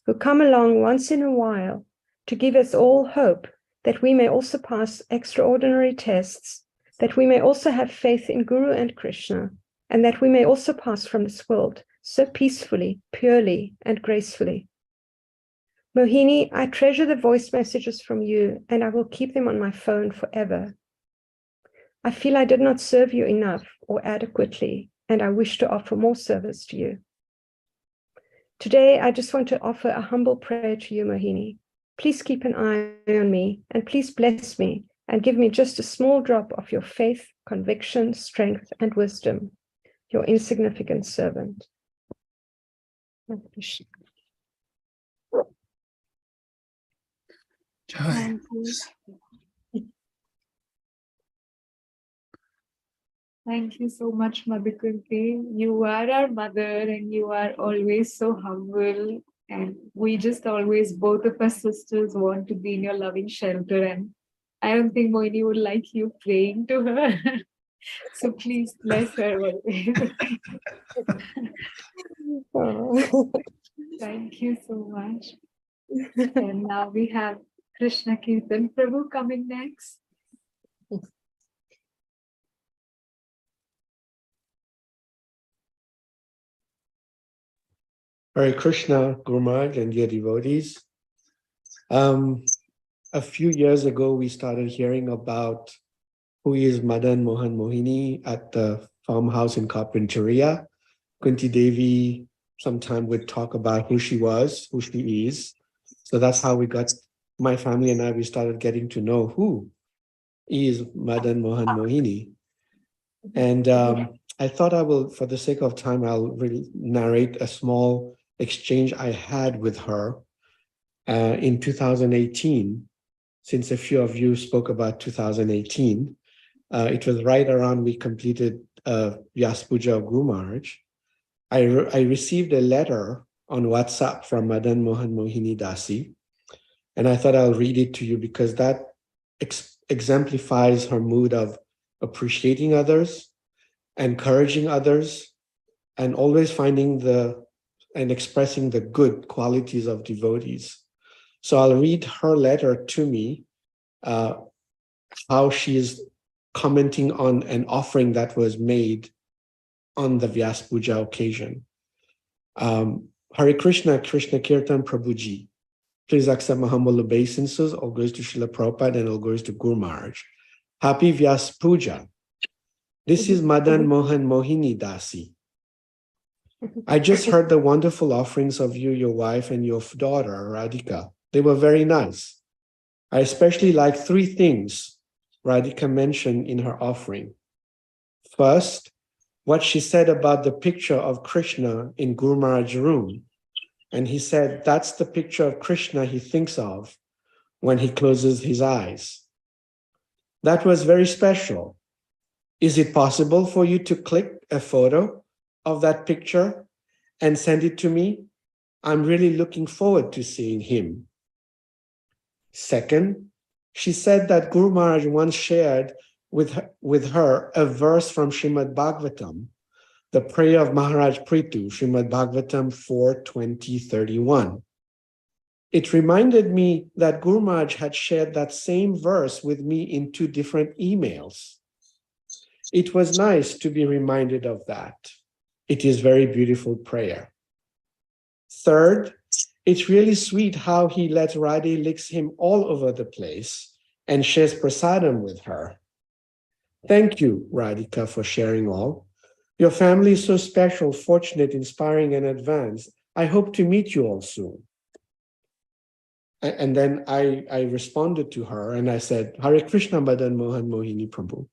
who come along once in a while to give us all hope that we may also pass extraordinary tests, that we may also have faith in Guru and Krishna, and that we may also pass from this world so peacefully, purely, and gracefully. Mohini, I treasure the voice messages from you, and I will keep them on my phone forever. I feel I did not serve you enough or adequately, and I wish to offer more service to you. Today, I just want to offer a humble prayer to you, Mohini. Please keep an eye on me, and please bless me, and give me just a small drop of your faith, conviction, strength, and wisdom, your insignificant servant. Joy. Thank you so much, Mother Kunti. You are our mother and you are always so humble. And we just always, both of us sisters, want to be in your loving shelter. And I don't think Mohini would like you praying to her. So please bless her always. Thank you so much. And now we have Krishna Kirtan Prabhu coming next. Hare Krishna, Guru Maharaj, and dear devotees. A few years ago, we started hearing about who is Madana-mohana-mohini at the farmhouse in Carpinteria. Kunti Devi sometime would talk about who she was, who she is. So that's how we got, my family and I, we started getting to know who is Madana-mohana-mohini. And I thought I will, for the sake of time, I'll really narrate a small exchange I had with her in 2018, since a few of you spoke about 2018. It was right around we completed Vyas Puja of Guru Maharaj. I received a letter on WhatsApp from Madana-mohana-mohini Dasi. And I thought I'll read it to you because that exemplifies her mood of appreciating others, encouraging others, and always finding and expressing the good qualities of devotees. So I'll read her letter to me, how she is commenting on an offering that was made on the Vyas Puja occasion. Hare Krishna, Krishna Kirtan Prabhuji. Please accept my humble obeisances. All glories to Srila Prabhupada and all glories to Guru Maharaj. Happy Vyas Puja. This is Madana-mohana-mohini Dasi. I just heard the wonderful offerings of you, your wife, and your daughter, Radhika. They were very nice. I especially like three things Radhika mentioned in her offering. First, what she said about the picture of Krishna in Guru Maharaj's room. And he said, that's the picture of Krishna he thinks of when he closes his eyes. That was very special. Is it possible for you to click a photo of that picture and send it to me? I'm really looking forward to seeing him. Second, she said that Guru Maharaj once shared with her a verse from Srimad Bhagavatam, the prayer of Maharaj Prithu, Srimad Bhagavatam 4:20-31. It reminded me that Guru Maharaj had shared that same verse with me in 2 different emails. It was nice to be reminded of that. It is very beautiful prayer. Third, it's really sweet how he lets Radhe licks him all over the place and shares prasadam with her. Thank you, Radhika, for sharing all. Your family is so special, fortunate, inspiring, and advanced. I hope to meet you all soon. And then I responded to her and I said, Hare Krishna Madana-mohana-mohini Prabhu.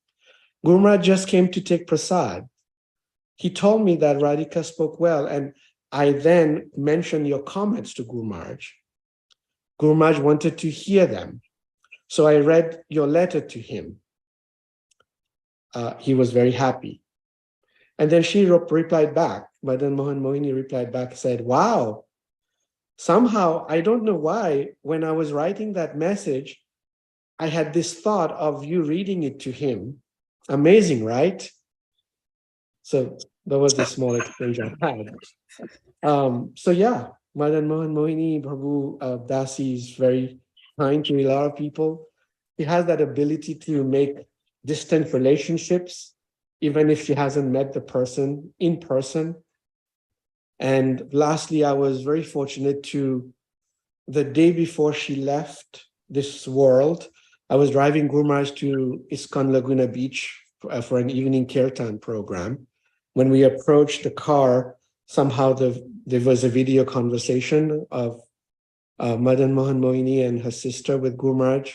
Guru Maharaj just came to take prasad. He told me that Radhika spoke well, and I then mentioned your comments to Guru Maharaj. Guru Maharaj wanted to hear them. So I read your letter to him. He was very happy. And then she replied back, Madana-mohana-mohini replied back, said, wow, somehow, I don't know why, when I was writing that message, I had this thought of you reading it to him. Amazing, right? So there was this small exchange I had. So yeah, Madana-mohana-mohini Prabhu Dasi is very kind to a lot of people. He has that ability to make distant relationships, even if she hasn't met the person in person. And lastly, I was very fortunate the day before she left this world, I was driving Guru Maharaj to ISKCON Laguna Beach for an evening kirtan program. When we approached the car, somehow there was a video conversation of Madana-mohana-mohini and her sister with Guru Maharaj.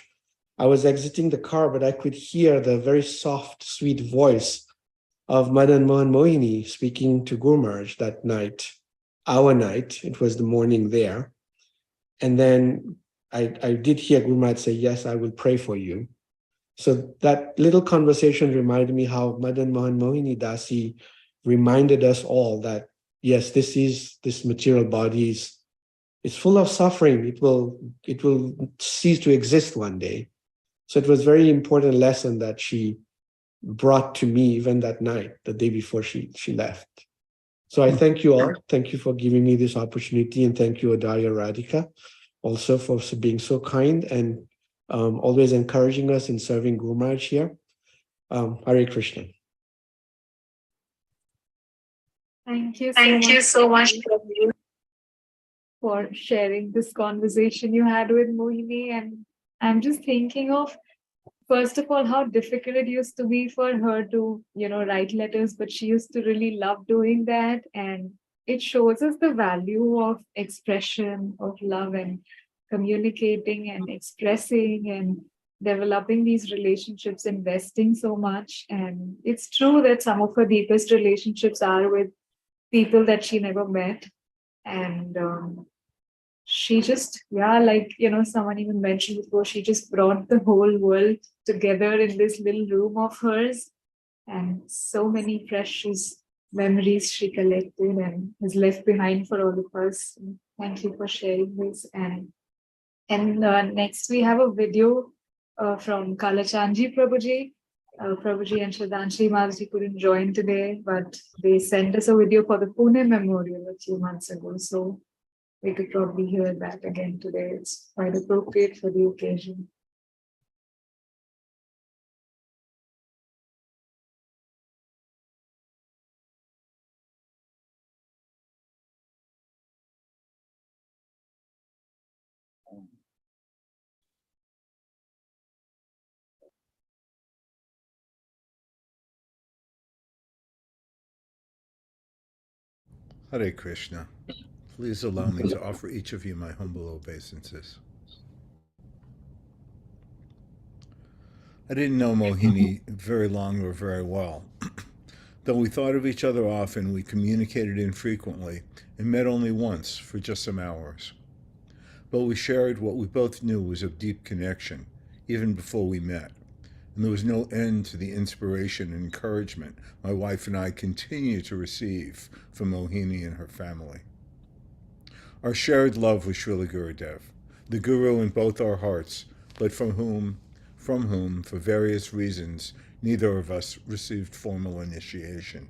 I was exiting the car, but I could hear the very soft, sweet voice of Madana-mohana-mohini speaking to Guru Maharaj that night, our night. It was the morning there. And then I did hear Guru Maharaj say, yes, I will pray for you. So that little conversation reminded me how Madana-mohana-mohini Dasi reminded us all that, yes, this material body is full of suffering. It will cease to exist one day. So it was a very important lesson that she brought to me even that night, the day before she left. So I thank you all. Thank you for giving me this opportunity, and thank you, Adaya Radhika, also for being so kind and always encouraging us in serving Guru Maharaj here. Hare Krishna. Thank you so much, Prabhu, for sharing this conversation you had with Mohini. And I'm just thinking of, first of all, how difficult it used to be for her to, write letters, but she used to really love doing that. And it shows us the value of expression, of love, and communicating and expressing and developing these relationships, investing so much. And it's true that some of her deepest relationships are with people that she never met. And she just, like, someone even mentioned before, she just brought the whole world together in this little room of hers. And so many precious memories she collected and has left behind for all of us. Thank you for sharing this. And next we have a video from Kalachandji Prabhuji. Prabhuji and Shraddhanjali Mataji couldn't join today, but they sent us a video for the Pune Memorial a few months ago. So we could probably hear that again today. It's quite appropriate for the occasion. Hare Krishna. Please allow me to offer each of you my humble obeisances. I didn't know Mohini very long or very well. Though we thought of each other often, we communicated infrequently and met only once for just some hours. But we shared what we both knew was of deep connection, even before we met. And there was no end to the inspiration and encouragement my wife and I continue to receive from Mohini and her family. Our shared love was Srila Gurudev, the Guru in both our hearts, but from whom, for various reasons, neither of us received formal initiation.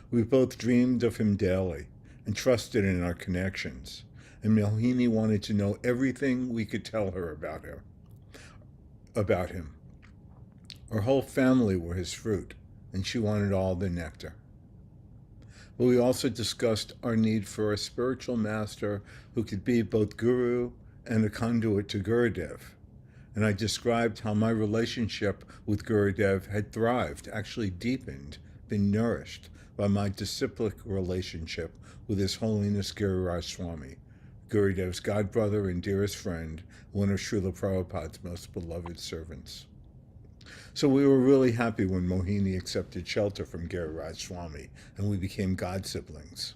We both dreamed of him daily and trusted in our connections, and Mohini wanted to know everything we could tell her about him. Our whole family were his fruit, and she wanted all the nectar. But we also discussed our need for a spiritual master who could be both guru and a conduit to Gurudev. And I described how my relationship with Gurudev had thrived, actually deepened, been nourished by my disciplic relationship with His Holiness Giriraj Swami, Gurudev's godbrother and dearest friend, one of Srila Prabhupada's most beloved servants. So we were really happy when Mohini accepted shelter from Giriraj Swami, and we became god siblings.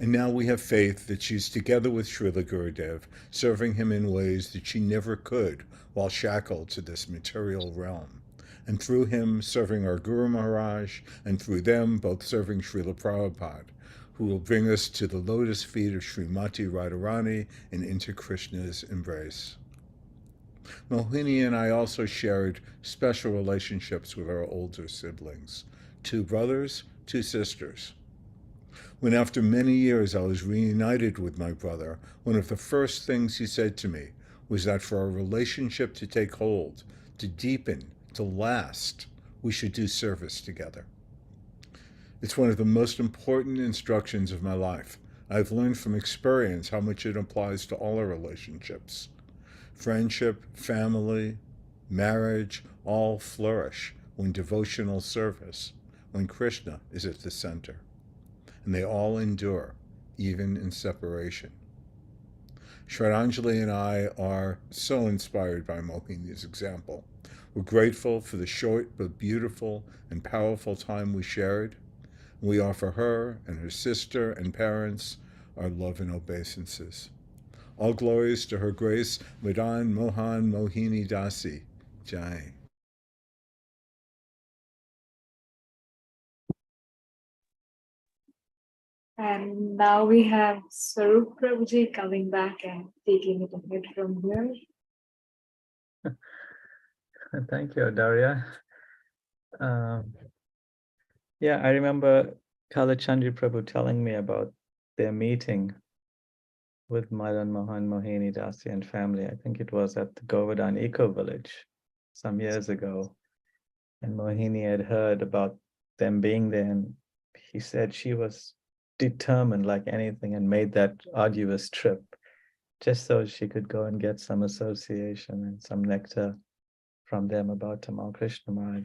And now we have faith that she's together with Srila Gurudev, serving him in ways that she never could while shackled to this material realm. And through him serving our Guru Maharaj, and through them both serving Srila Prabhupada, who will bring us to the lotus feet of Srimati Radharani and into Krishna's embrace. Mohini and I also shared special relationships with our older siblings, 2 brothers, 2 sisters. When after many years I was reunited with my brother, one of the first things he said to me was that for our relationship to take hold, to deepen, to last, we should do service together. It's one of the most important instructions of my life. I've learned from experience how much it applies to all our relationships. Friendship, family, marriage, all flourish when devotional service, when Krishna is at the center. And they all endure, even in separation. Shraddhanjali and I are so inspired by Mohini's example. We're grateful for the short but beautiful and powerful time we shared. We offer her and her sister and parents our love and obeisances. All glories to Her Grace Madana-mohana-mohini Dasi. Jai. And now we have Swarup Prabhuji coming back and taking it ahead from here. Thank you, Daria. Yeah, I remember Kalachandji Prabhu telling me about their meeting with Madana-mohana-mohini Dasi and family. I think it was at the Govardhan Eco Village some years ago. And Mohini had heard about them being there, and he said she was determined like anything and made that arduous trip just so she could go and get some association and some nectar from them about Tamal Krishna Maharaj.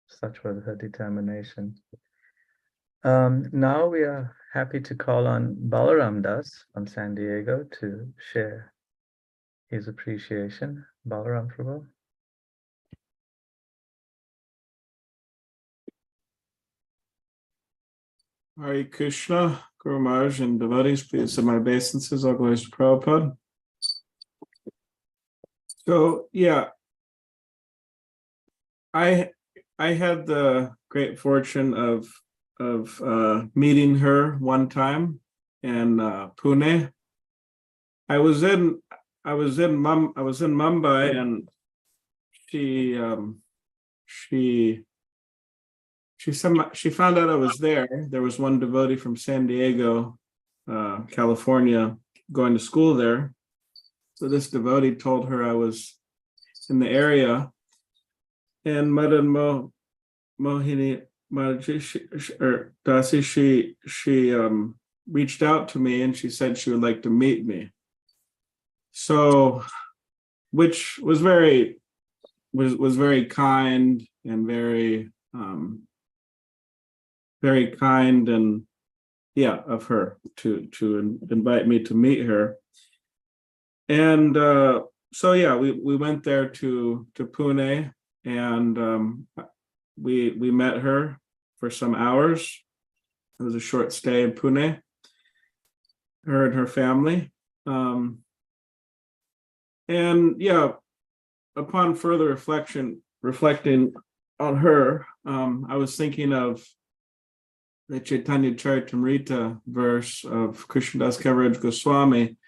Such was her determination. Now we are happy to call on Balaram Das from San Diego to share his appreciation. Balaram Prabhu. Hare Krishna, Guru Maharaj and devotees, please send my obeisances, all glories to Prabhupada. So yeah, I had the great fortune of meeting her one time in Pune. I was in Mumbai, and she found out I was there. There was one devotee from San Diego, California, going to school there. So this devotee told her I was in the area, and Mohini or Dasi, she reached out to me, and she said she would like to meet me. So, which was very kind and very kind, and yeah, of her to invite me to meet her. And so yeah, we went there to Pune, and we met her for some hours. It was a short stay in Pune, her and her family. And yeah, upon further reflecting on her, I was thinking of the Chaitanya Charitamrita verse of Krishnadas Kaviraj Goswami,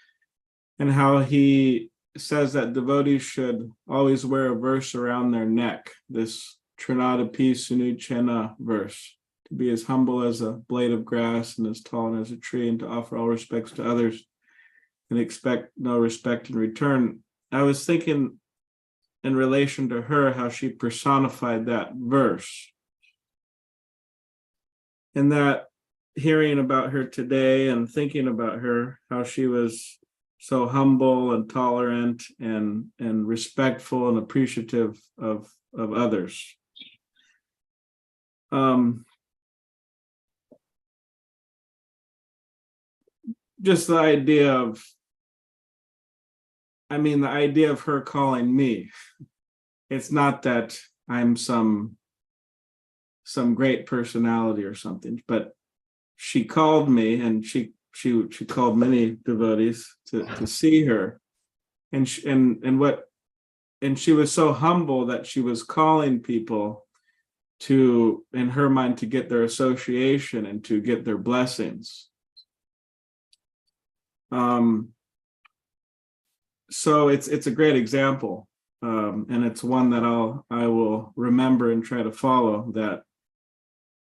and how he says that devotees should always wear a verse around their neck, this Trinadapi Sunuchena verse, to be as humble as a blade of grass and as tall as a tree, and to offer all respects to others and expect no respect in return. I was thinking in relation to her, how she personified that verse. And that hearing about her today and thinking about her, how she was so humble and tolerant and respectful and appreciative of others. Just the idea of her calling me. It's not that I'm some great personality or something, but she called me, and she called many devotees to see her, and she was so humble that she was calling people to, in her mind, to get their association and to get their blessings. So it's a great example, and it's one that I will remember and try to follow, that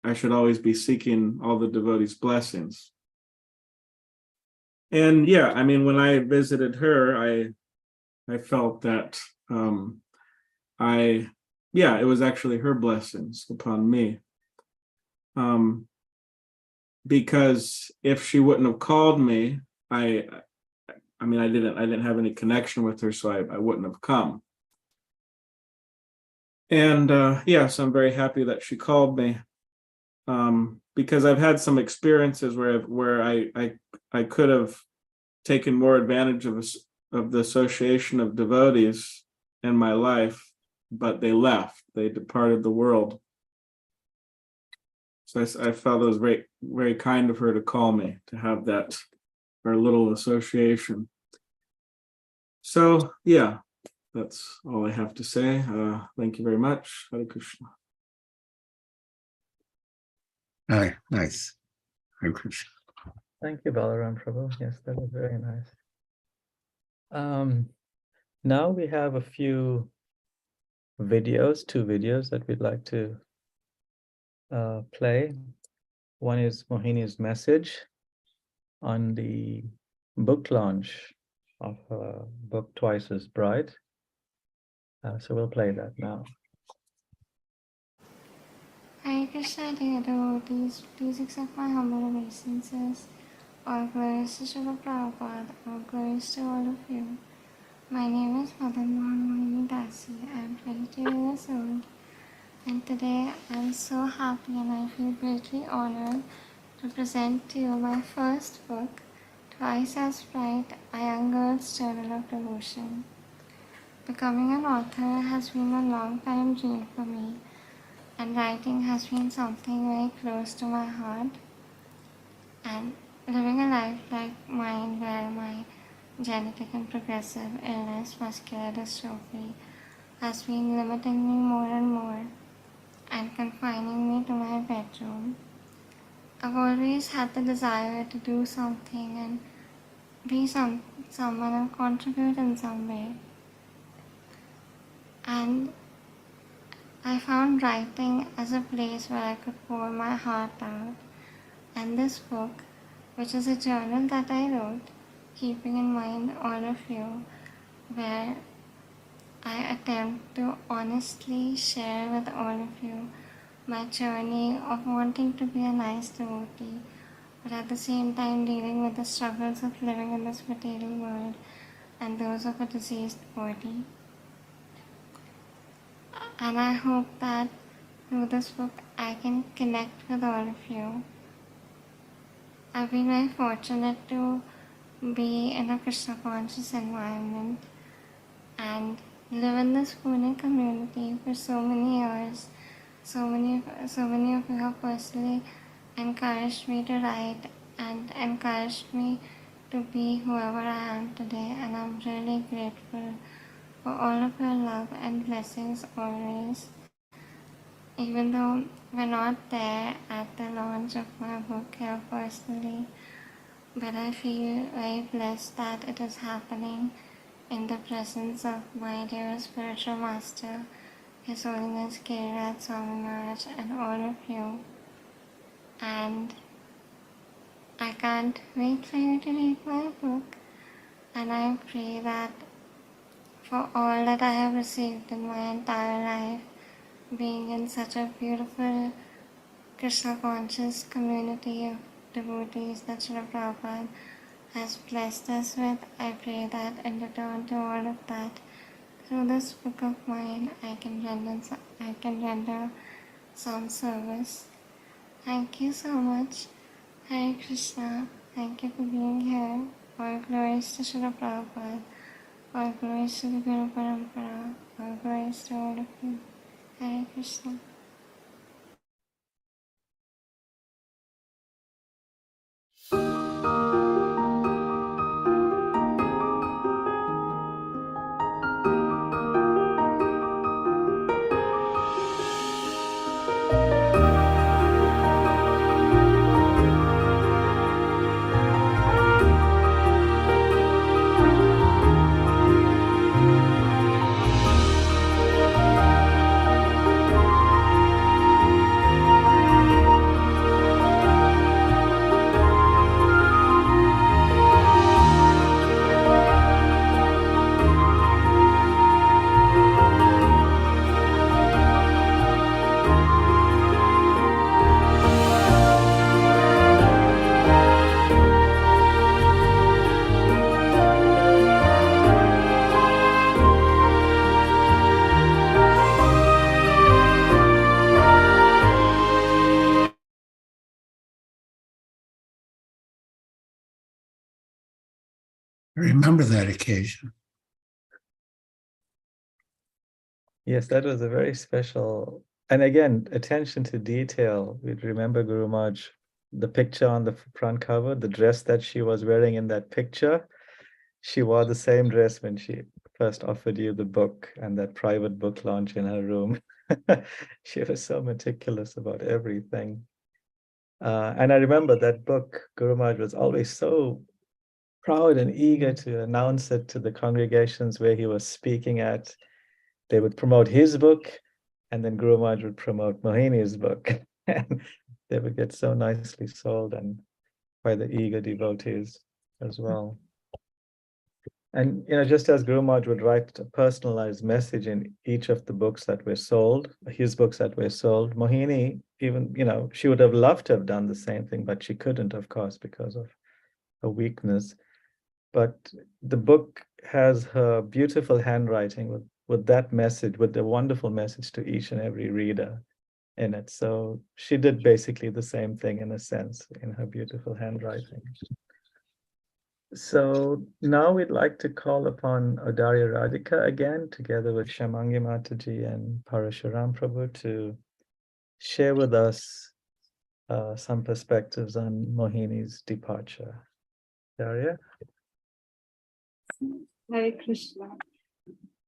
I should always be seeking all the devotees' blessings. And yeah, I mean, when I visited her, I felt that it was actually her blessings upon me. Because if she wouldn't have called me, I didn't have any connection with her, so I wouldn't have come. And so I'm very happy that she called me, because I've had some experiences where I could have taken more advantage of the association of devotees in my life, but they left. They departed the world. So I felt it was very, very kind of her to call me, to have that, our little association. So yeah, that's all I have to say. Thank you very much. Hare Krishna. Hi, nice. Hare Krishna. Thank you, Balaram Prabhu. Yes, that was very nice. Now we have a few videos, 2 videos that we'd like to play. One is Mohini's message on the book launch of her book Twice as Bright. So we'll play that now. Hare Krishna, dear devotees, please accept my humble obeisances. All glories to Srila Prabhupada, all glories to all of you. My name is Madana-mohana-mohini Dasi. I am 22 years old, and today I am so happy and I feel greatly honored to present to you my first book, Twice as Bright, a young girl's journal of devotion. Becoming an author has been a long time dream for me, and writing has been something very close to my heart. And living a life like mine, where my genetic and progressive illness, muscular dystrophy, has been limiting me more and more and confining me to my bedroom, I've always had the desire to do something and be someone and contribute in some way. And I found writing as a place where I could pour my heart out. And this book, which is a journal that I wrote, keeping in mind all of you, where I attempt to honestly share with all of you my journey of wanting to be a nice devotee, but at the same time dealing with the struggles of living in this material world and those of a diseased body. And I hope that through this book I can connect with all of you. I've been very fortunate to be in a Krishna conscious environment and live in this Pune community for so many years. So many of you have personally encouraged me to write and encouraged me to be whoever I am today, and I'm really grateful for all of your love and blessings always. Even though we're not there at the launch of my book here personally, but I feel very blessed that it is happening in the presence of my dear spiritual master, His Holiness Giriraj Swami Maharaj, and all of you. And I can't wait for you to read my book, and I pray that for all that I have received in my entire life, being in such a beautiful Krishna conscious community of devotees that Srila Prabhupada has blessed us with, I pray that in return to all of that, through this book of mine, I can render some service. Thank you so much. Hare Krishna. Thank you for being here. All glories to Srila Prabhupada. All glories to the Guru Parampara. All glories to all of you. Hare Krishna. I remember that occasion. Yes, that was a very special, and again, attention to detail. We remember Guru Maharaj, the picture on the front cover, the dress that she was wearing in that picture. She wore the same dress when she first offered you the book and that private book launch in her room. She was so meticulous about everything. And I remember that book, Guru Maharaj was always so proud and eager to announce it to the congregations where he was speaking at. They would promote his book, and then Guru Maharaj would promote Mohini's book. And they would get so nicely sold and by the eager devotees as well. And just as Guru Maharaj would write a personalized message in each of the books that were sold, his books that were sold, Mohini, even, she would have loved to have done the same thing, but she couldn't, of course, because of her weakness. But the book has her beautiful handwriting with that message, with the wonderful message to each and every reader in it. So she did basically the same thing in a sense in her beautiful handwriting. So now we'd like to call upon Odarya Radhika again, together with Shamangi Mataji and Parashuram Prabhu, to share with us some perspectives on Mohini's departure. Darya? Hare Krishna.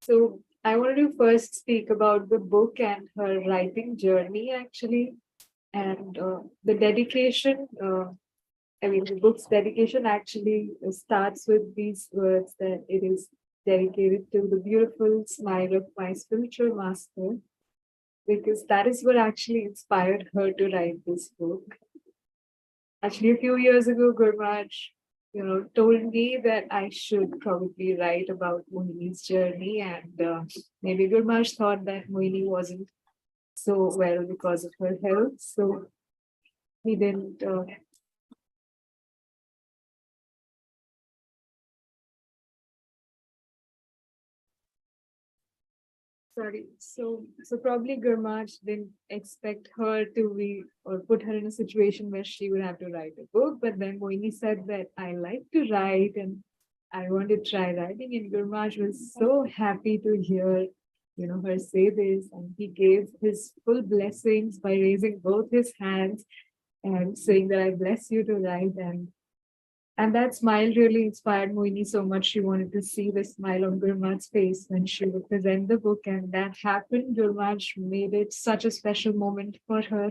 So I wanted to first speak about the book and her writing journey, actually. And the dedication, I mean, the book's dedication actually starts with these words that it is dedicated to the beautiful smile of my spiritual master, because that is what actually inspired her to write this book. Actually, a few years ago, Gurmaj, told me that I should probably write about Mohini's journey, and maybe Gurmaj thought that Mohini wasn't so well because of her health, so he didn't. Sorry, so probably Gurmaj didn't expect her to be or put her in a situation where she would have to write a book. But then Mohini said that I like to write and I want to try writing, and Gurmaj was so happy to hear, her say this, and he gave his full blessings by raising both his hands and saying that I bless you to write. And that smile really inspired Mohini so much. She wanted to see the smile on Gurmaj's face when she would present the book. And that happened. Gurmaj made it such a special moment for her.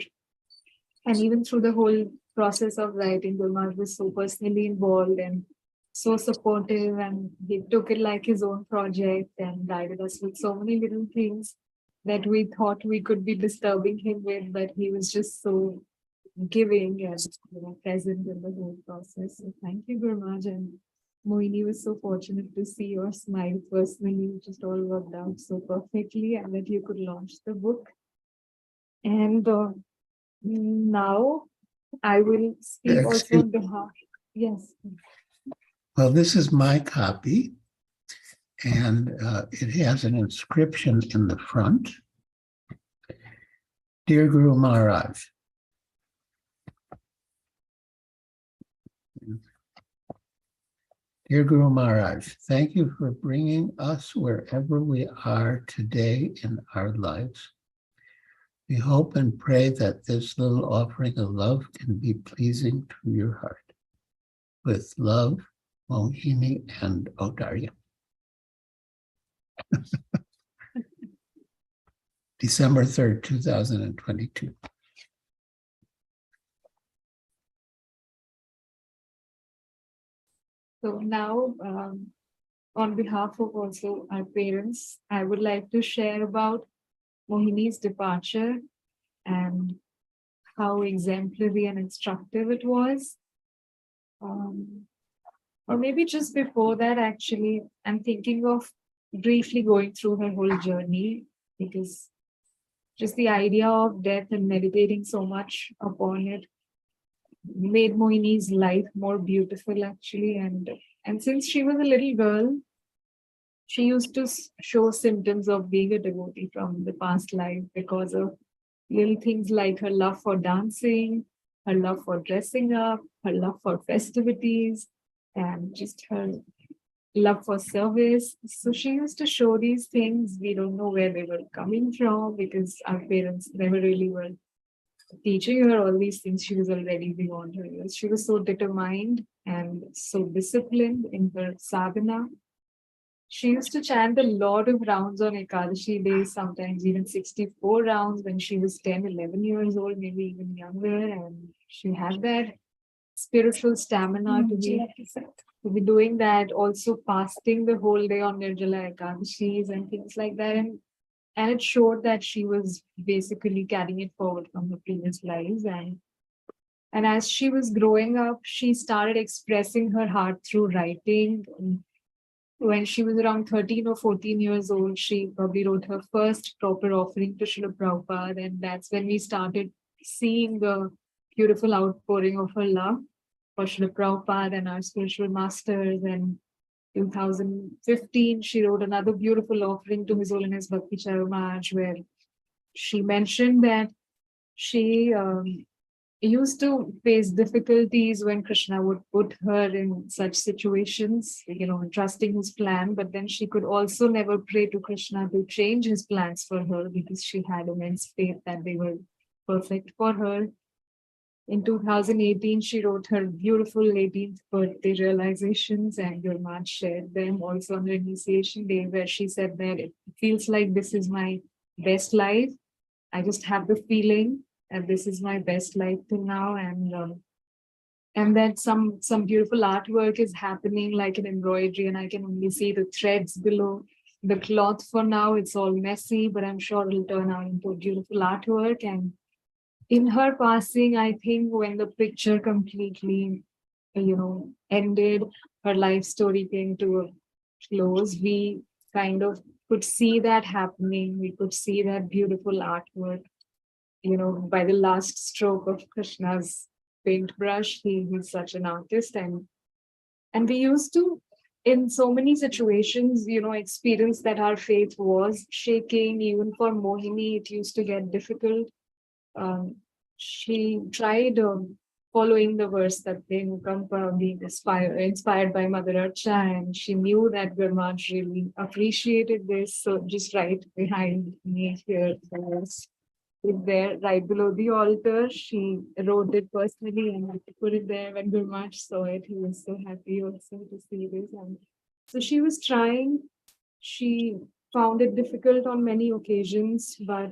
And even through the whole process of writing, Gurmaj was so personally involved and so supportive. And he took it like his own project and guided us with so many little things that we thought we could be disturbing him with. But he was just so giving and present in the whole process. So thank you, Gurmaj. And Mohini was so fortunate to see your smile personally. It just all worked out so perfectly, and that you could launch the book. And now I will speak also on behalf. Yes. Well, this is my copy, and it has an inscription in the front. Dear Guru Maharaj, Dear Guru Maharaj, thank you for bringing us wherever we are today in our lives. We hope and pray that this little offering of love can be pleasing to your heart. With love, Mohini and Odarya. December 3rd, 2022. So now, on behalf of also our parents, I would like to share about Mohini's departure and how exemplary and instructive it was. Or maybe just before that, actually, I'm thinking of briefly going through her whole journey, because just the idea of death and meditating so much upon it made Mohini's life more beautiful, actually. And since she was a little girl, she used to show symptoms of being a devotee from the past life because of little things like her love for dancing, her love for dressing up, her love for festivities, and just her love for service. So she used to show these things. We don't know where they were coming from because our parents never really were teaching her all these things. She was already beyond her years. She was so determined and so disciplined in her sadhana. She used to chant a lot of rounds on Ekadashi days, sometimes even 64 rounds when she was 10, 11 years old, maybe even younger. And she had that spiritual stamina to be doing that, also fasting the whole day on Nirjala Ekadashis and things like that. And it showed that she was basically carrying it forward from her previous lives. And as she was growing up, she started expressing her heart through writing. When she was around 13 or 14 years old, she probably wrote her first proper offering to Srila Prabhupada. And that's when we started seeing the beautiful outpouring of her love for Srila Prabhupada and our spiritual masters. And 2015, she wrote another beautiful offering to His Holiness Bhakti Charamaj, where she mentioned that she used to face difficulties when Krishna would put her in such situations, trusting his plan. But then she could also never pray to Krishna to change his plans for her because she had immense faith that they were perfect for her. In 2018, she wrote her beautiful 18th birthday realizations, and Gurmaj shared them also on her initiation day, where she said that it feels like this is my best life. I just have the feeling and this is my best life till now, and then some beautiful artwork is happening like an embroidery, and I can only see the threads below the cloth for now. It's all messy, but I'm sure it'll turn out into a beautiful artwork. And in her passing, I think when the picture completely, ended, her life story came to a close, we kind of could see that happening. We could see that beautiful artwork, by the last stroke of Krishna's paintbrush. He's such an artist, and we used to, in so many situations, experience that our faith was shaking. Even for Mohini, it used to get difficult. She tried following the verse that Kampa being inspired by Mother Archa, and she knew that Gurmaj really appreciated this. So just right behind me here, is there, right below the altar. She wrote it personally and put it there. When Gurmaj saw it, he was so happy also to see this. And so she was trying. She found it difficult on many occasions, but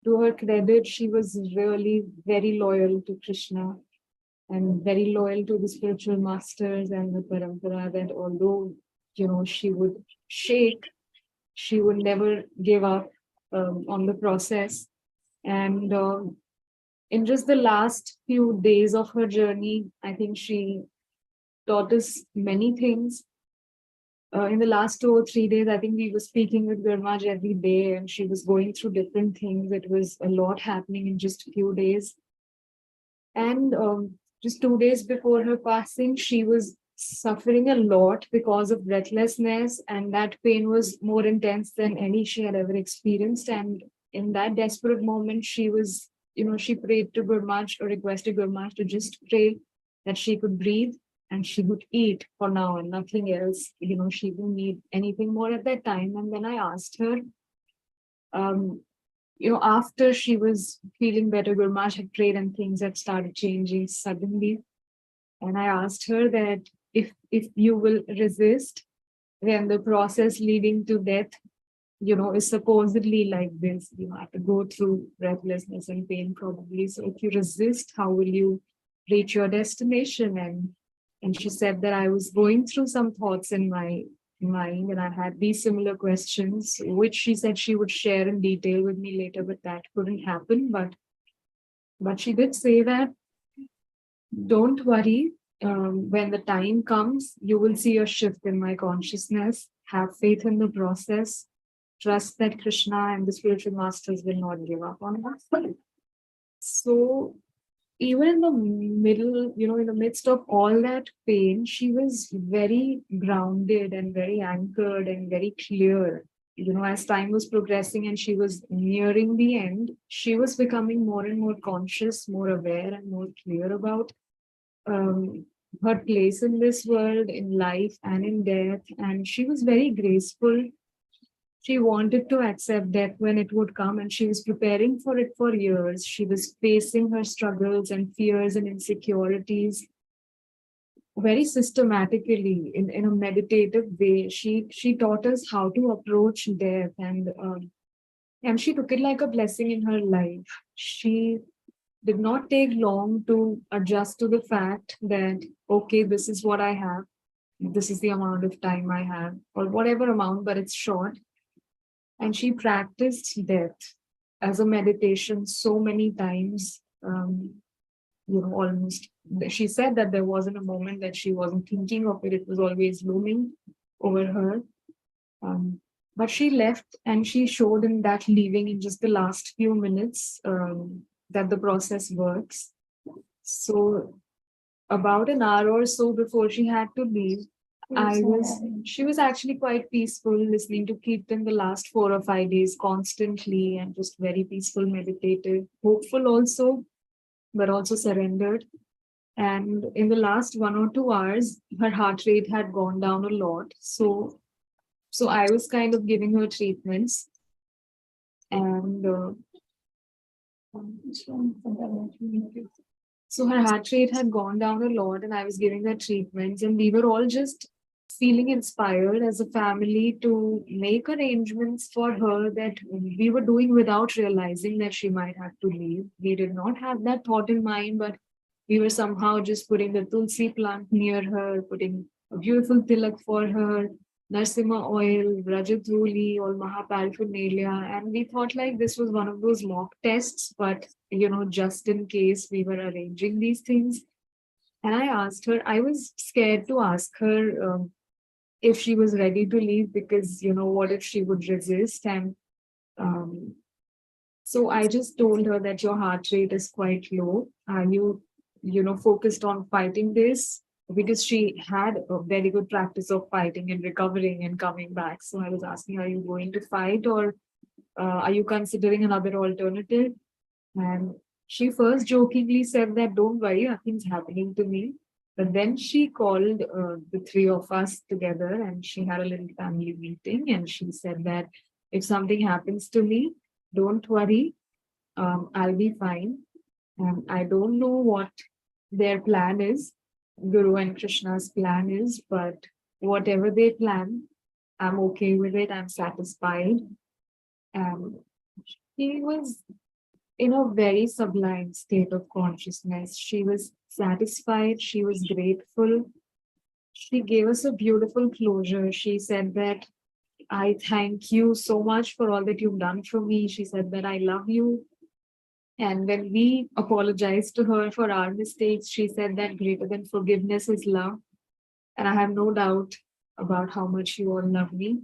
to her credit, she was really very loyal to Krishna and very loyal to the spiritual masters and the parampara, that although, she would shake, she would never give up on the process. And in just the last few days of her journey, I think she taught us many things. In the last 2 or 3 days, I think we were speaking with Gurmaj every day, and she was going through different things. It was a lot happening in just a few days. And just 2 days before her passing, she was suffering a lot because of breathlessness, and that pain was more intense than any she had ever experienced. And in that desperate moment, she was, she prayed to Gurmaj, or requested Gurmaj to just pray that she could breathe and she would eat for now and nothing else. She didn't need anything more at that time. And then I asked her, after she was feeling better, Gurmaj had prayed and things had started changing suddenly. And I asked her that if you will resist, then the process leading to death, is supposedly like this. You have to go through breathlessness and pain probably. So if you resist, how will you reach your destination? And she said that I was going through some thoughts in my mind, and I had these similar questions, which she said she would share in detail with me later, but that couldn't happen. But she did say that, don't worry, when the time comes, you will see a shift in my consciousness. Have faith in the process. Trust that Krishna and the spiritual masters will not give up on us. So even in the middle, in the midst of all that pain, she was very grounded and very anchored and very clear. As time was progressing and she was nearing the end, she was becoming more and more conscious, more aware, and more clear about her place in this world, in life and in death. And she was very graceful. She wanted to accept death when it would come, and she was preparing for it for years. She was facing her struggles and fears and insecurities very systematically in a meditative way. She taught us how to approach death, and she took it like a blessing in her life. She did not take long to adjust to the fact that, okay, this is what I have. This is the amount of time I have, or whatever amount, but it's short. And she practiced death as a meditation so many times, almost. She said that there wasn't a moment that she wasn't thinking of it. It was always looming over her. But she left, and she showed in that leaving in just the last few minutes that the process works. So about an hour or so before she had to leave, she was actually quite peaceful, listening to Kirtan the last 4 or 5 days constantly, and just very peaceful, meditative, hopeful also, but also surrendered. And in the last 1 or 2 hours, her heart rate had gone down a lot. So I was kind of giving her treatments, and so her heart rate had gone down a lot, and I was giving her treatments, and we were all just feeling inspired as a family to make arrangements for her that we were doing without realizing that she might have to leave. We did not have that thought in mind, but we were somehow just putting the tulsi plant near her, putting a beautiful tilak for her, Narsima oil, Rajadhuli, all Mahaparaphernalia. And we thought like this was one of those mock tests, but just in case we were arranging these things. And I asked her, I was scared to ask her if she was ready to leave because, what if she would resist? And so I just told her that your heart rate is quite low. Are you, focused on fighting this? Because she had a very good practice of fighting and recovering and coming back. So I was asking, are you going to fight or are you considering another alternative? And she first jokingly said that, don't worry, nothing's happening to me. But then she called the three of us together and she had a little family meeting. And she said that if something happens to me, don't worry, I'll be fine. And I don't know what their plan is, Guru and Krishna's plan is, but whatever they plan, I'm okay with it. I'm satisfied. And she was in a very sublime state of consciousness. She was satisfied. She was grateful. She gave us a beautiful closure. She said that, I thank you so much for all that you've done for me. She said that I love you. And when we apologized to her for our mistakes, she said that greater than forgiveness is love. And I have no doubt about how much you all love me.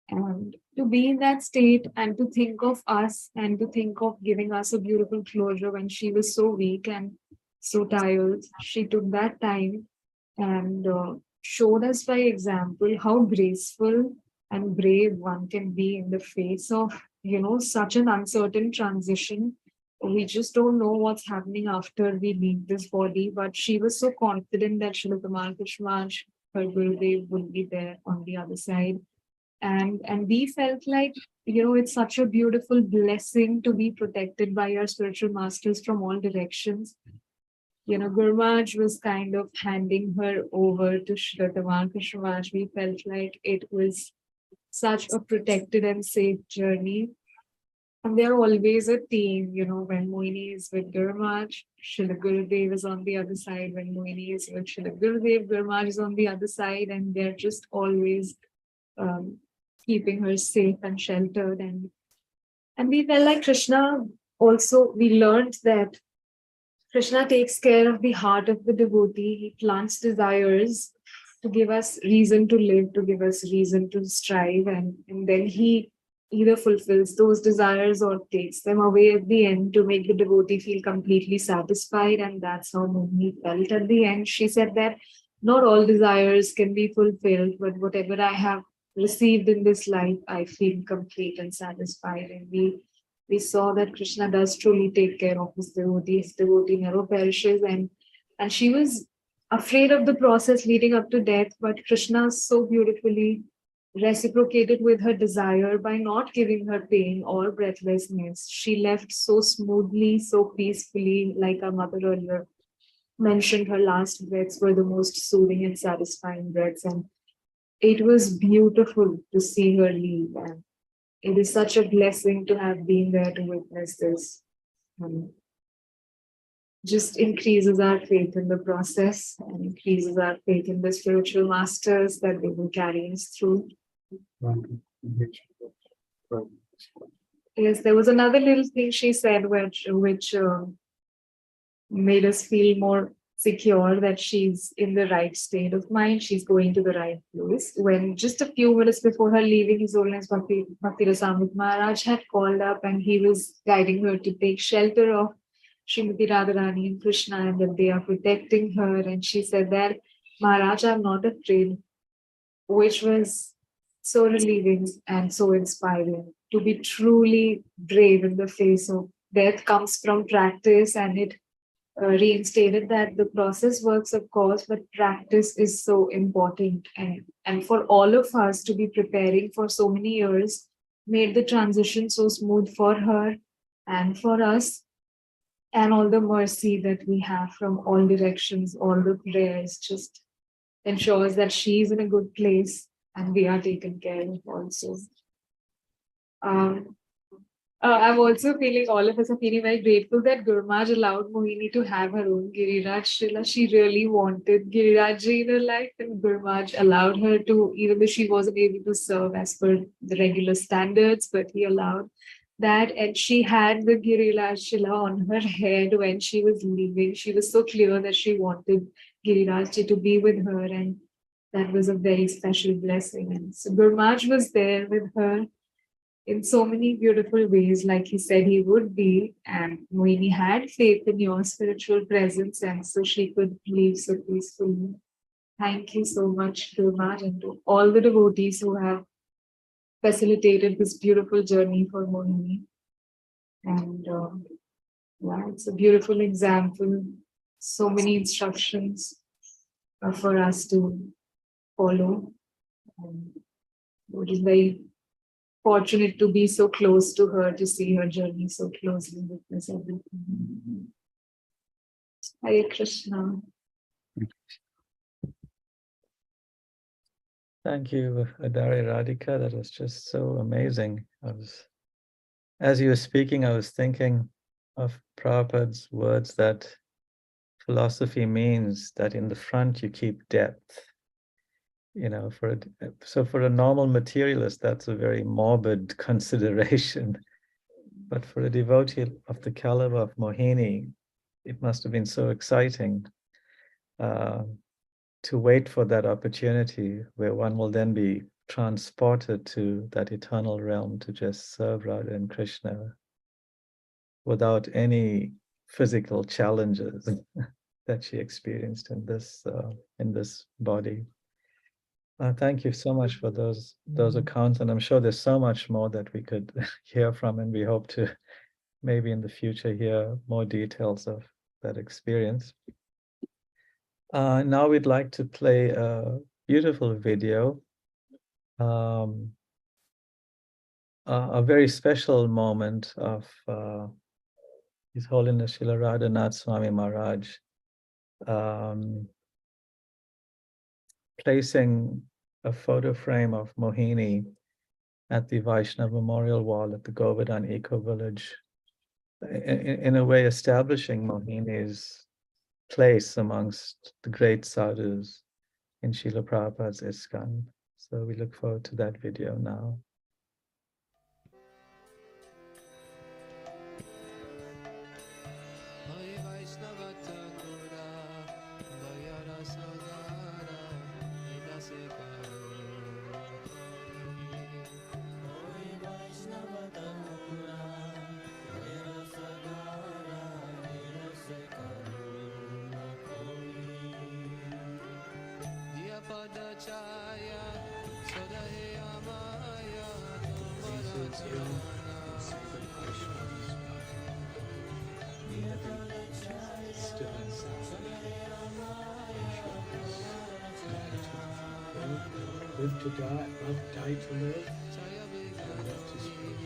And to be in that state and to think of us and to think of giving us a beautiful closure when she was so weak and so tired, she took that time and showed us by example how graceful and brave one can be in the face of, such an uncertain transition. We just don't know what's happening after we leave this body, but she was so confident that Srila Tamal Krishmaj, her Gurudev, would be there on the other side. And we felt like, it's such a beautiful blessing to be protected by our spiritual masters from all directions. Guru Maharaj was kind of handing her over to Srila Tamal Krishmaj. We felt like it was such a protected and safe journey. And they're always a team, when Mohini is with Guru Maharaj, Srila Gurudev is on the other side. When Mohini is with Srila Gurudev, Guru Maharaj is on the other side, and they're just always keeping her safe and sheltered. And we felt like Krishna also, we learned that Krishna takes care of the heart of the devotee. He plants desires to give us reason to live, to give us reason to strive. And then he either fulfills those desires or takes them away at the end to make the devotee feel completely satisfied. And that's how Mohini felt at the end. She said that not all desires can be fulfilled, but whatever I have received in this life, I feel complete and satisfied. And we saw that Krishna does truly take care of his devotee. His devotee never perishes. And she was afraid of the process leading up to death, but Krishna so beautifully reciprocated with her desire by not giving her pain or breathlessness. She left so smoothly, so peacefully, like our mother earlier mentioned, her last breaths were the most soothing and satisfying breaths. And it was beautiful to see her leave. And it is such a blessing to have been there to witness this. Just increases our faith in the process and increases our faith in the spiritual masters that they will carry us through. Yes, there was another little thing she said which made us feel more secure that she's in the right state of mind, she's going to the right place. When just a few minutes before her leaving, His Holiness Bhakti Rasamrita Maharaj had called up and he was guiding her to take shelter of Srimati Radharani and Krishna and that they are protecting her. And she said that, Maharaj, I'm not afraid, which was so relieving and so inspiring. To be truly brave in the face of death comes from practice, and it reinstated that the process works, of course, but practice is so important. And for all of us to be preparing for so many years made the transition so smooth for her and for us. And all the mercy that we have from all directions, all the prayers, just ensures that she's in a good place and we are taken care of also. Um, I'm also feeling, all of us are feeling very grateful that Gurmaj allowed Mohini to have her own Giriraj Shila. She really wanted Giriraj in her life, and Gurmaj allowed her to, even though she wasn't able to serve as per the regular standards, but he allowed that. And she had the Giriraj Shila on her head when she was leaving. She was so clear that she wanted Giriraj to be with her, and that was a very special blessing. And so Gurmaj was there with her in so many beautiful ways, like he said he would be. And Mohini had faith in your spiritual presence, and so she could live so peacefully. Thank you so much, Gurmaj, and to all the devotees who have facilitated this beautiful journey for Mohini. And yeah, it's a beautiful example. So many instructions for us to follow. It is very fortunate to be so close to her, to see her journey so closely, witness everything. Hare Krishna. Thank you, Adari Radhika. That was just so amazing. As you were speaking, I was thinking of Prabhupada's words that philosophy means that in the front you keep depth. You know, so for a normal materialist, that's a very morbid consideration. But for a devotee of the caliber of Mohini, it must have been so exciting to wait for that opportunity where one will then be transported to that eternal realm to just serve Radha and Krishna without any physical challenges that she experienced in this body. Thank you so much for those accounts, and I'm sure there's so much more that we could hear from, and we hope to maybe in the future hear more details of that experience. Now we'd like to play a beautiful video, a very special moment of His Holiness Srila Radhanath Swami Maharaj, placing a photo frame of Mohini at the Vaishnava Memorial Wall at the Govardhan Eco Village, in a way establishing Mohini's place amongst the great sadhus in Srila Prabhupada's ISKCON. So we look forward to that video now. Live to die, love, die to live, and love to spread.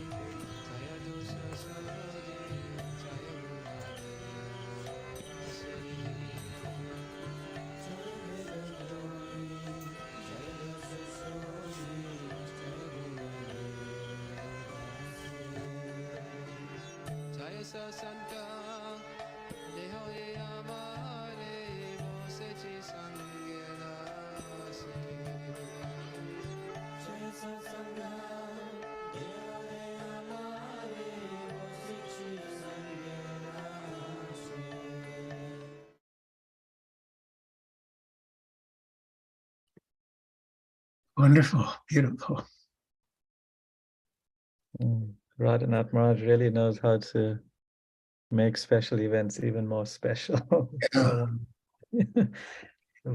Wonderful, beautiful. Radhanath Maharaj really knows how to make special events even more special. So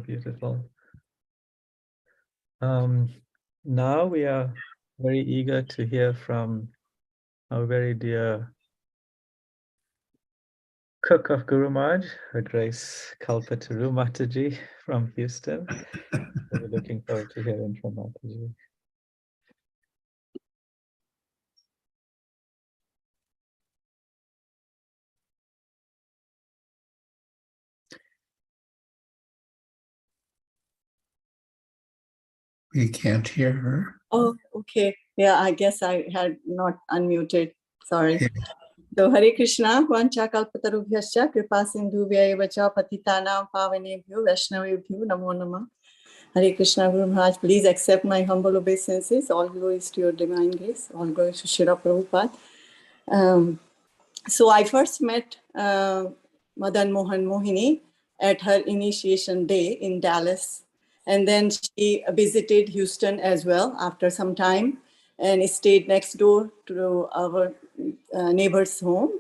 beautiful. Now we are very eager to hear from our very dear cook of Guru Maharaj, Her Grace Kalpataru Mataji from Houston. We're looking forward to hearing from Mataji. We can't hear her. Oh, okay. Yeah, I guess I had not unmuted. Sorry. So Hare Krishna, Vancha Kalpatarubhyascha, Kripa Sindhubhya Vacha Patitanam Pavanebhyo Vaishnavebhyo Namo Namah. Hare Krishna Guru Maharaj, please accept my humble obeisances. All glories to your divine grace. All glories to Srila Prabhupada. So I first met Madan-Mohan-Mohini at her initiation day in Dallas. And then she visited Houston as well after some time and stayed next door to our neighbor's home.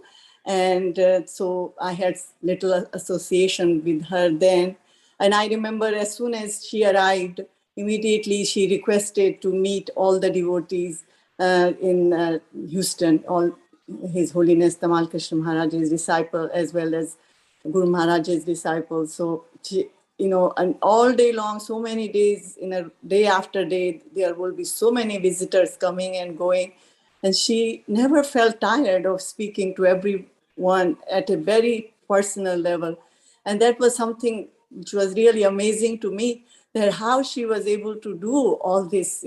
And so I had little association with her then. And I remember as soon as she arrived, immediately she requested to meet all the devotees in Houston, all His Holiness Tamal Krishna Maharaj's disciple as well as Guru Maharaj's disciple. So, she, and all day long, so many days, in a day after day, there will be so many visitors coming and going. And she never felt tired of speaking to everyone at a very personal level. And that was something which was really amazing to me, that how she was able to do all this,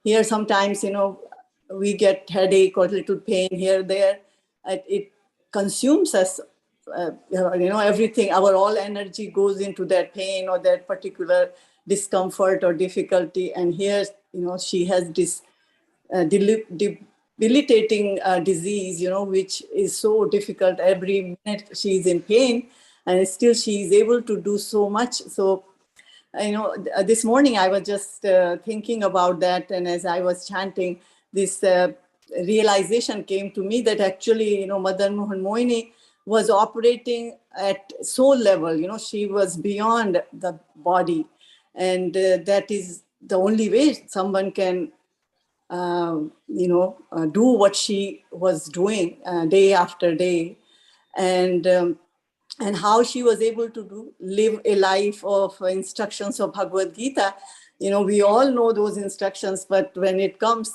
Here sometimes, we get headache or little pain here, there. It consumes us, everything. Our all energy goes into that pain or that particular discomfort or difficulty. And here, she has this debilitating disease, which is so difficult. Every minute she's in pain, and still she is able to do so much. So, this morning I was just thinking about that, and as I was chanting, this realization came to me that actually, Madan-Mohan-Mohini was operating at soul level. She was beyond the body, and that is the only way someone can do what she was doing day after day, and how she was able to live a life of instructions of Bhagavad Gita. We all know those instructions, but when it comes,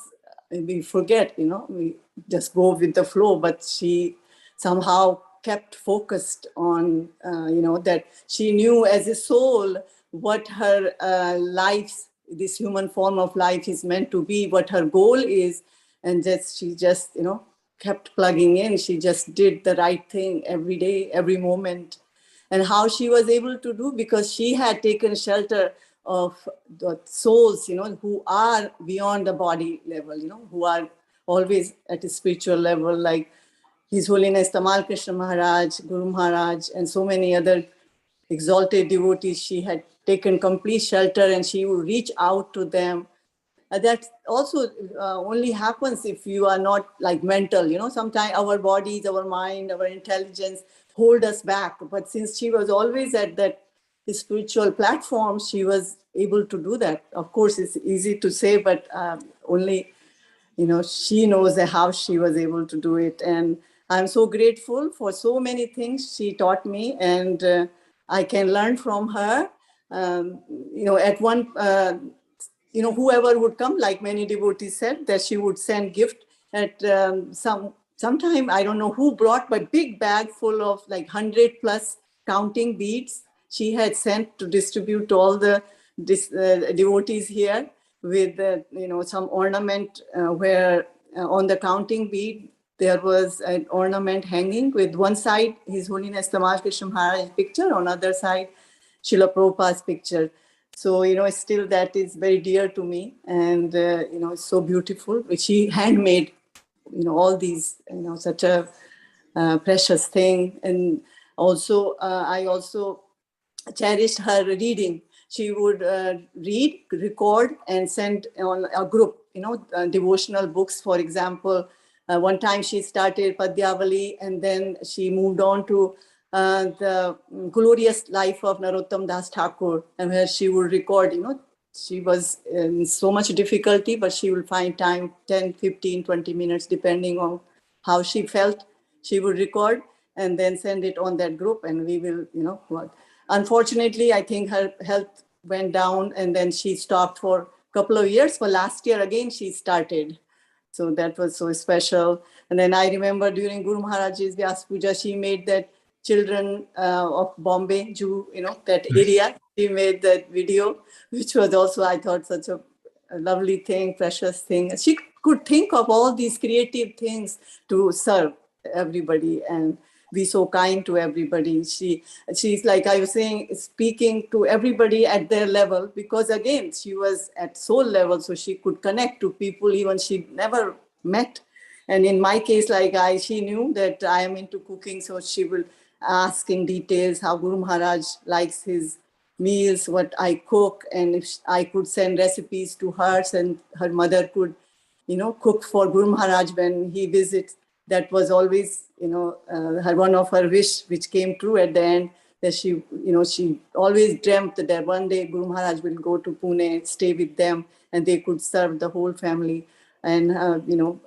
we forget, we just go with the flow. But she somehow kept focused on, that she knew as a soul what her life, this human form of life is meant to be, what her goal is. And that she just, kept plugging in. She just did the right thing every day, every moment. And how she was able to do, because she had taken shelter of the souls, who are beyond the body level, who are always at a spiritual level, like His Holiness Tamal Krishna Maharaj, Guru Maharaj, and so many other exalted devotees. She had taken complete shelter, and she would reach out to them. That also only happens if you are not like mental. Sometimes our bodies, our mind, our intelligence hold us back. But since she was always at that spiritual platform, she was able to do that. Of course, it's easy to say, but only she knows how she was able to do it. And I'm so grateful for so many things she taught me, and I can learn from her. At one, whoever would come, like many devotees said, that she would send gift at sometime, I don't know who brought, but big bag full of like 100 plus counting beads she had sent to distribute to all the devotees here, with some ornament where on the counting bead there was an ornament hanging with one side His Holiness Tamal Krishna Maharaj's picture, on other side Srila Prabhupada's picture. So still that is very dear to me, and it's so beautiful. She handmade all these, such a precious thing. And also I also cherished her reading. She would read, record, and send on a group, devotional books. For example, one time she started Padyavali, and then she moved on to the glorious life of Narottam Das Thakur, and where she would record, she was in so much difficulty, but she would find time, 10, 15, 20 minutes, depending on how she felt. She would record and then send it on that group, and we will, work. Unfortunately, I think her health went down, and then she stopped for a couple of years. But last year again, she started. So that was so special. And then I remember during Guru Maharaj's Vyas Puja, she made that children of Bombay, that area. She made that video, which was also, I thought, such a lovely thing, precious thing. She could think of all these creative things to serve everybody and be so kind to everybody. She's like I was saying, speaking to everybody at their level, because again, she was at soul level, so she could connect to people even she never met. And in my case, like she knew that I am into cooking, so she will ask in details how Guru Maharaj likes his meals, what I cook, and if I could send recipes to her, and her mother could, cook for Guru Maharaj when he visits. That was always, her one of her wish, which came true at the end. That she always dreamt that one day Guru Maharaj will go to Pune, stay with them, and they could serve the whole family. And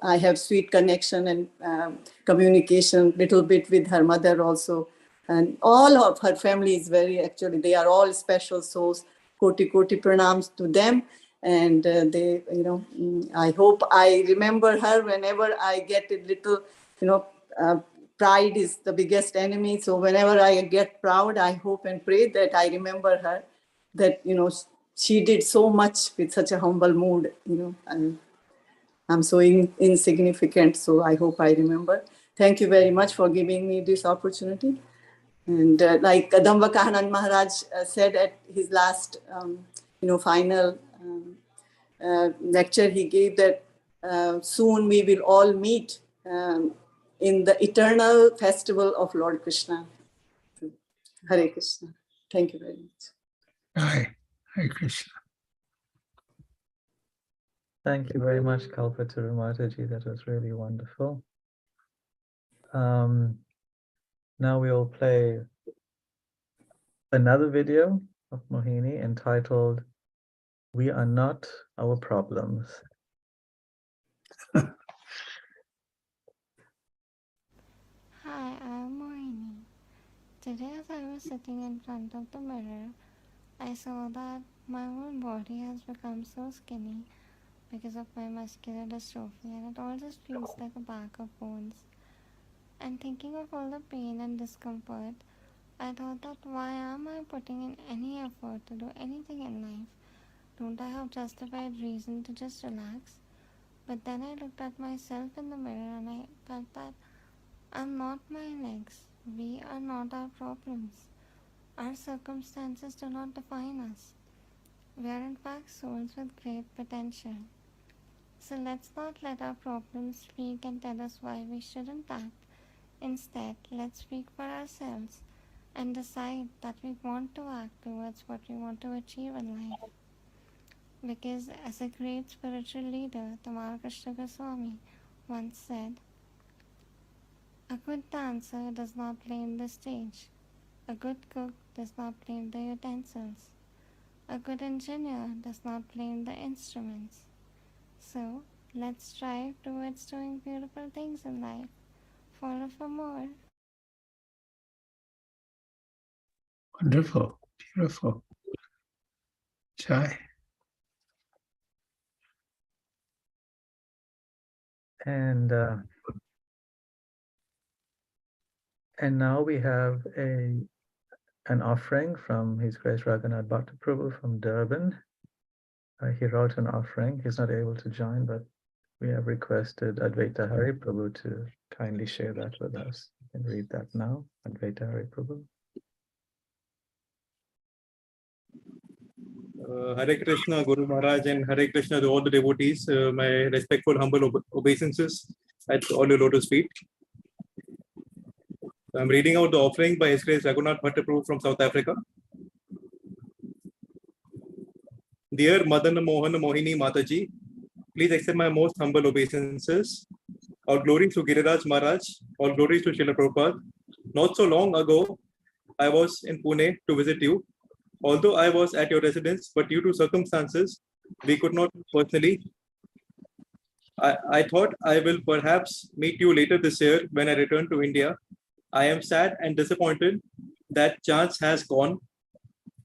I have sweet connection and communication, little bit with her mother also. And all of her family is actually, they are all special souls. Koti koti pranams to them. And they, I hope I remember her whenever I get a little, pride is the biggest enemy. So whenever I get proud, I hope and pray that I remember her, that, she did so much with such a humble mood, and I'm so insignificant. So I hope I remember. Thank you very much for giving me this opportunity. And like Kadamba Kahanand Maharaj said at his last, final lecture he gave, that soon we will all meet in the eternal festival of Lord Krishna. Hare Krishna. Thank you very much. Hare Krishna. Thank you very much, Kalpataru Mataji. That was really wonderful. Now we'll play another video of Mohini entitled, "We Are Not Our Problems." Hi, I'm Mohini. Today as I was sitting in front of the mirror, I saw that my whole body has become so skinny because of my muscular dystrophy, and it all just feels like a bag of bones. And thinking of all the pain and discomfort, I thought that why am I putting in any effort to do anything in life? Don't I have justified reason to just relax? But then I looked at myself in the mirror and I felt that I'm not my legs. We are not our problems. Our circumstances do not define us. We are in fact souls with great potential. So let's not let our problems speak and tell us why we shouldn't act. Instead, let's speak for ourselves and decide that we want to act towards what we want to achieve in life. Because as a great spiritual leader, Tamal Krishna Goswami once said, "A good dancer does not blame the stage. A good cook does not blame the utensils. A good engineer does not blame the instruments." So, let's strive towards doing beautiful things in life. Follow for more. Wonderful. Beautiful. Jai. And now we have an offering from His Grace Raghunath Bhattaprabhu from Durban. He wrote an offering. He's not able to join, but we have requested Advaita Hari Prabhu to kindly share that with us. You can read that now, Advaita Hari Prabhu. Hare Krishna, Guru Maharaj, and Hare Krishna to all the devotees. My respectful, humble obeisances at all your lotus feet. I'm reading out the offering by His Grace Raghunath Bhattaprabhu from South Africa. Dear Madana-mohana-mohini Mataji, please accept my most humble obeisances. All glories to Giriraj Maharaj, all glories to Srila Prabhupada. Not so long ago, I was in Pune to visit you. Although I was at your residence, but due to circumstances, we could not personally. I thought I will perhaps meet you later this year when I return to India. I am sad and disappointed that chance has gone.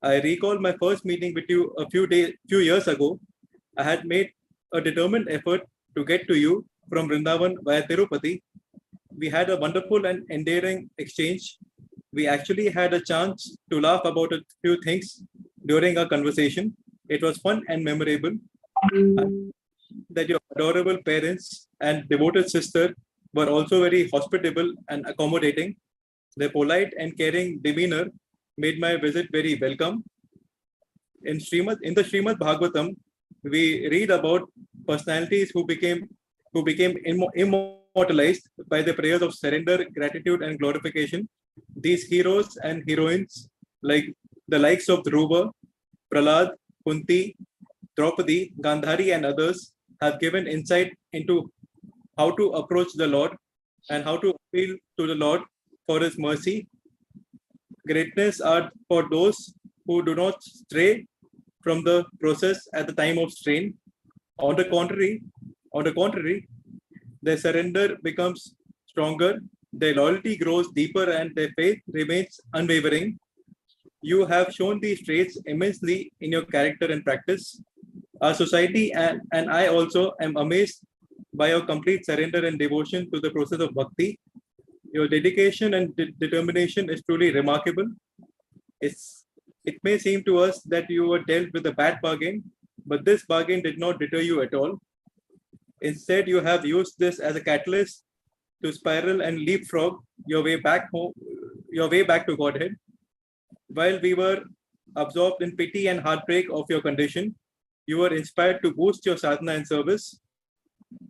I recall my first meeting with you a few years ago. I had made a determined effort to get to you from Vrindavan via Tirupati. We had a wonderful and endearing exchange. We actually had a chance to laugh about a few things during our conversation. It was fun and memorable. that your adorable parents and devoted sister were also very hospitable and accommodating. Their polite and caring demeanor made my visit very welcome. In the Srimad Bhagavatam, we read about personalities who became immortalized by the prayers of surrender, gratitude, and glorification. These heroes and heroines, like the likes of Dhruva, Prahlad, Kunti, Draupadi, Gandhari, and others, have given insight into how to approach the Lord and how to appeal to the Lord for His mercy. Greatness are for those who do not stray from the process at the time of strain. On the contrary, their surrender becomes stronger, their loyalty grows deeper, and their faith remains unwavering. You have shown these traits immensely in your character and practice. Our society and I also am amazed by your complete surrender and devotion to the process of bhakti. Your dedication and determination is truly remarkable. It may seem to us that you were dealt with a bad bargain, but this bargain did not deter you at all. Instead, you have used this as a catalyst to spiral and leapfrog your way back home, your way back to Godhead. While we were absorbed in pity and heartbreak of your condition, you were inspired to boost your sadhana and service.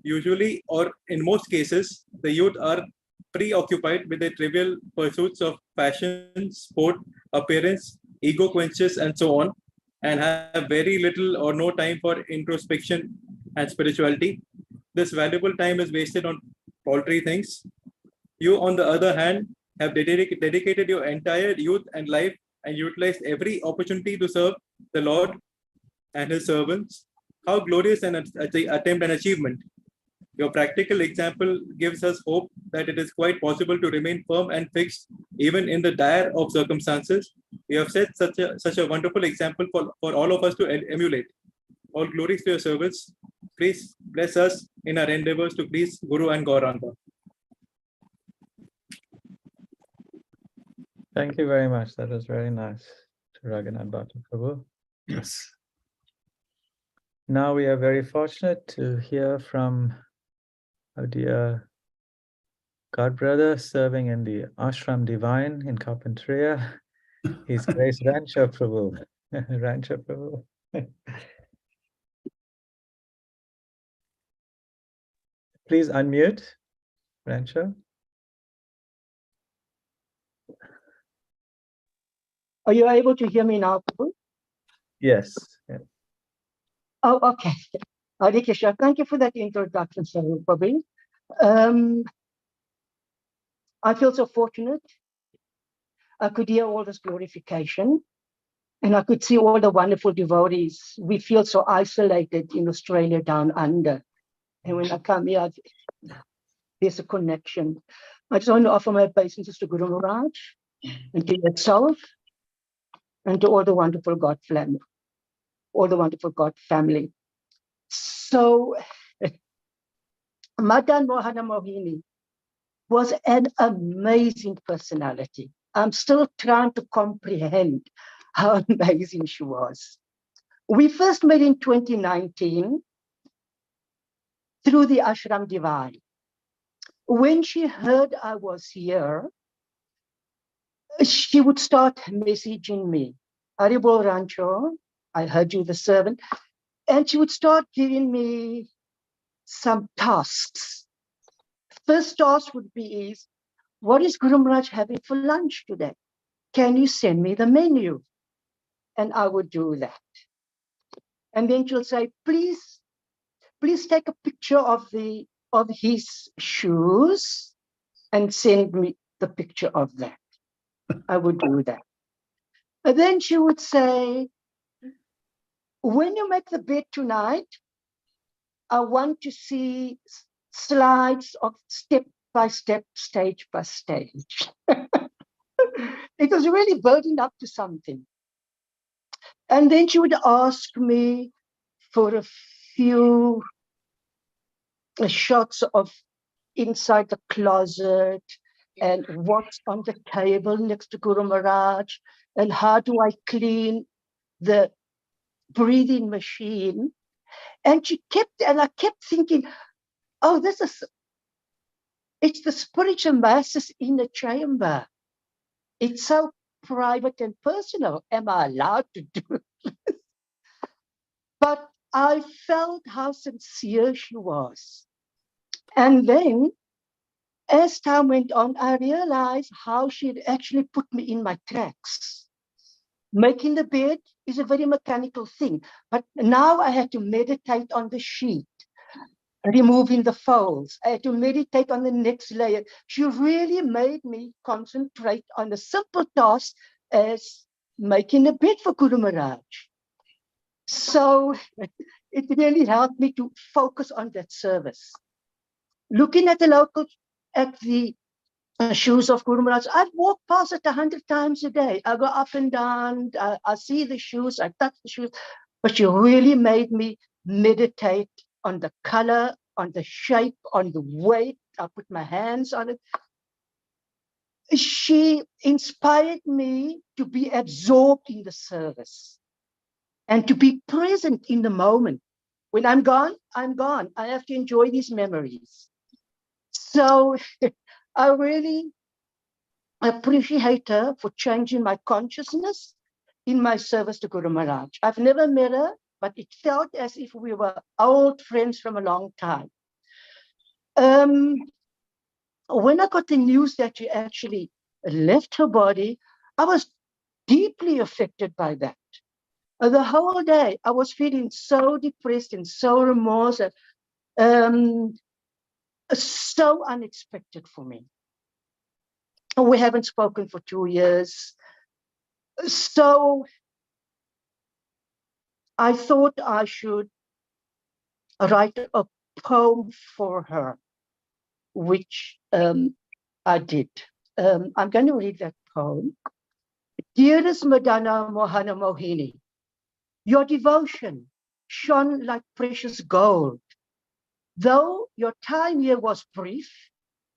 Usually, or in most cases, the youth are preoccupied with the trivial pursuits of fashion, sport, appearance, ego quenches, and so on, and have very little or no time for introspection and spirituality. This valuable time is wasted on paltry things. You, on the other hand, have dedicated your entire youth and life and utilized every opportunity to serve the Lord and His servants. How glorious an attempt and achievement! Your practical example gives us hope that it is quite possible to remain firm and fixed even in the dire of circumstances. You have set such a wonderful example for all of us to emulate. All glories to your service. Please bless us in our endeavors to please Guru and Gauranga. Thank you very much. That was very nice, to Raghunath Bhatta Prabhu. Yes. Now we are very fortunate to hear from our dear God brother serving in the Ashram Divine in Carpinteria. His Grace Rancha Prabhu. Rancha Prabhu. Please unmute, Rancha. Are you able to hear me now, Prabhu? Yes. Yes. Oh, okay. Hare Krishna. Thank you for that introduction, Prabhu. I feel so fortunate. I could hear all this glorification and I could see all the wonderful devotees. We feel so isolated in Australia down under. And when I come here, there's a connection. I just want to offer my obeisances to Guru Maharaj and to yourself and to all the wonderful God family. All the wonderful God family. So, Madana-mohana-mohini was an amazing personality. I'm still trying to comprehend how amazing she was. We first met in 2019 through the Ashram Divine. When she heard I was here, she would start messaging me. Haribol Rancho, I heard you the servant. And she would start giving me some tasks. First task would be what is Guru Maharaj having for lunch today? Can you send me the menu? And I would do that. And then she'll say, please take a picture of his shoes and send me the picture of that. I would do that. And then she would say, when you make the bed tonight, I want to see slides of step by step, stage by stage. It was really building up to something. And then she would ask me for a few shots of inside the closet and what's on the table next to Guru Maharaj and how do I clean the breathing machine. And I kept thinking, oh, it's the spiritual masters in the chamber. It's so private and personal. Am I allowed to do it? But I felt how sincere she was. And then, as time went on, I realized how she had actually put me in my tracks. Making the bed is a very mechanical thing, but now I had to meditate on the sheet, removing the folds. I had to meditate on the next layer. She really made me concentrate on a simple task as making a bed for Guru Maharaj. So it really helped me to focus on that service. Looking at the shoes of Guru Maharaj, I've walked past it 100 times a day. I go up and down, I see the shoes, I touch the shoes, but she really made me meditate on the color, on the shape, on the weight. I put my hands on it. She inspired me to be absorbed in the service and to be present in the moment. When I'm gone, I'm gone. I have to enjoy these memories. So I really appreciate her for changing my consciousness in my service to Guru Maharaj. I've never met her, but it felt as if we were old friends from a long time. When I got the news that she actually left her body, I was deeply affected by that. The whole day, I was feeling so depressed and so remorse, so unexpected for me. We haven't spoken for 2 years. So I thought I should write a poem for her, which I did. I'm going to read that poem. Dearest Madana-mohana-mohini, your devotion shone like precious gold. Though your time here was brief,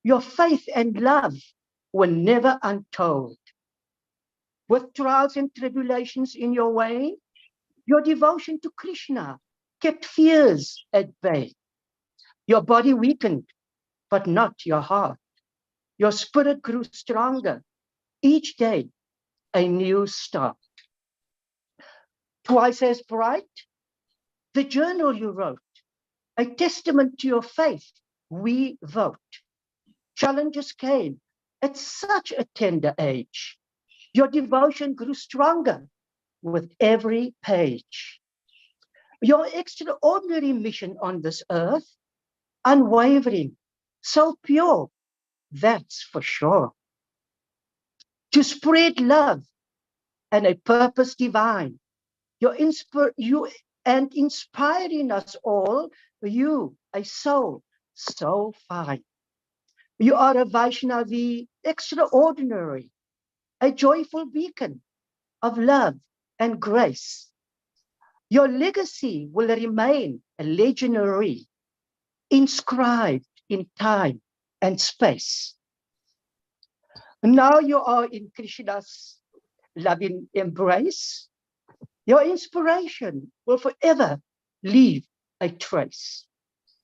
your faith and love were never untold. With trials and tribulations in your way, your devotion to Krishna kept fears at bay. Your body weakened, but not your heart. Your spirit grew stronger. Each day, a new start. Twice as bright, the journal you wrote, a testament to your faith, we vote. Challenges came at such a tender age. Your devotion grew stronger with every page. Your extraordinary mission on this earth, unwavering, so pure, that's for sure. To spread love and a purpose divine, you and inspiring us all, you, a soul so fine. You are a Vaishnavi extraordinary, a joyful beacon of love and grace. Your legacy will remain legendary, inscribed in time and space. Now you are in Krishna's loving embrace. Your inspiration will forever leave a trace.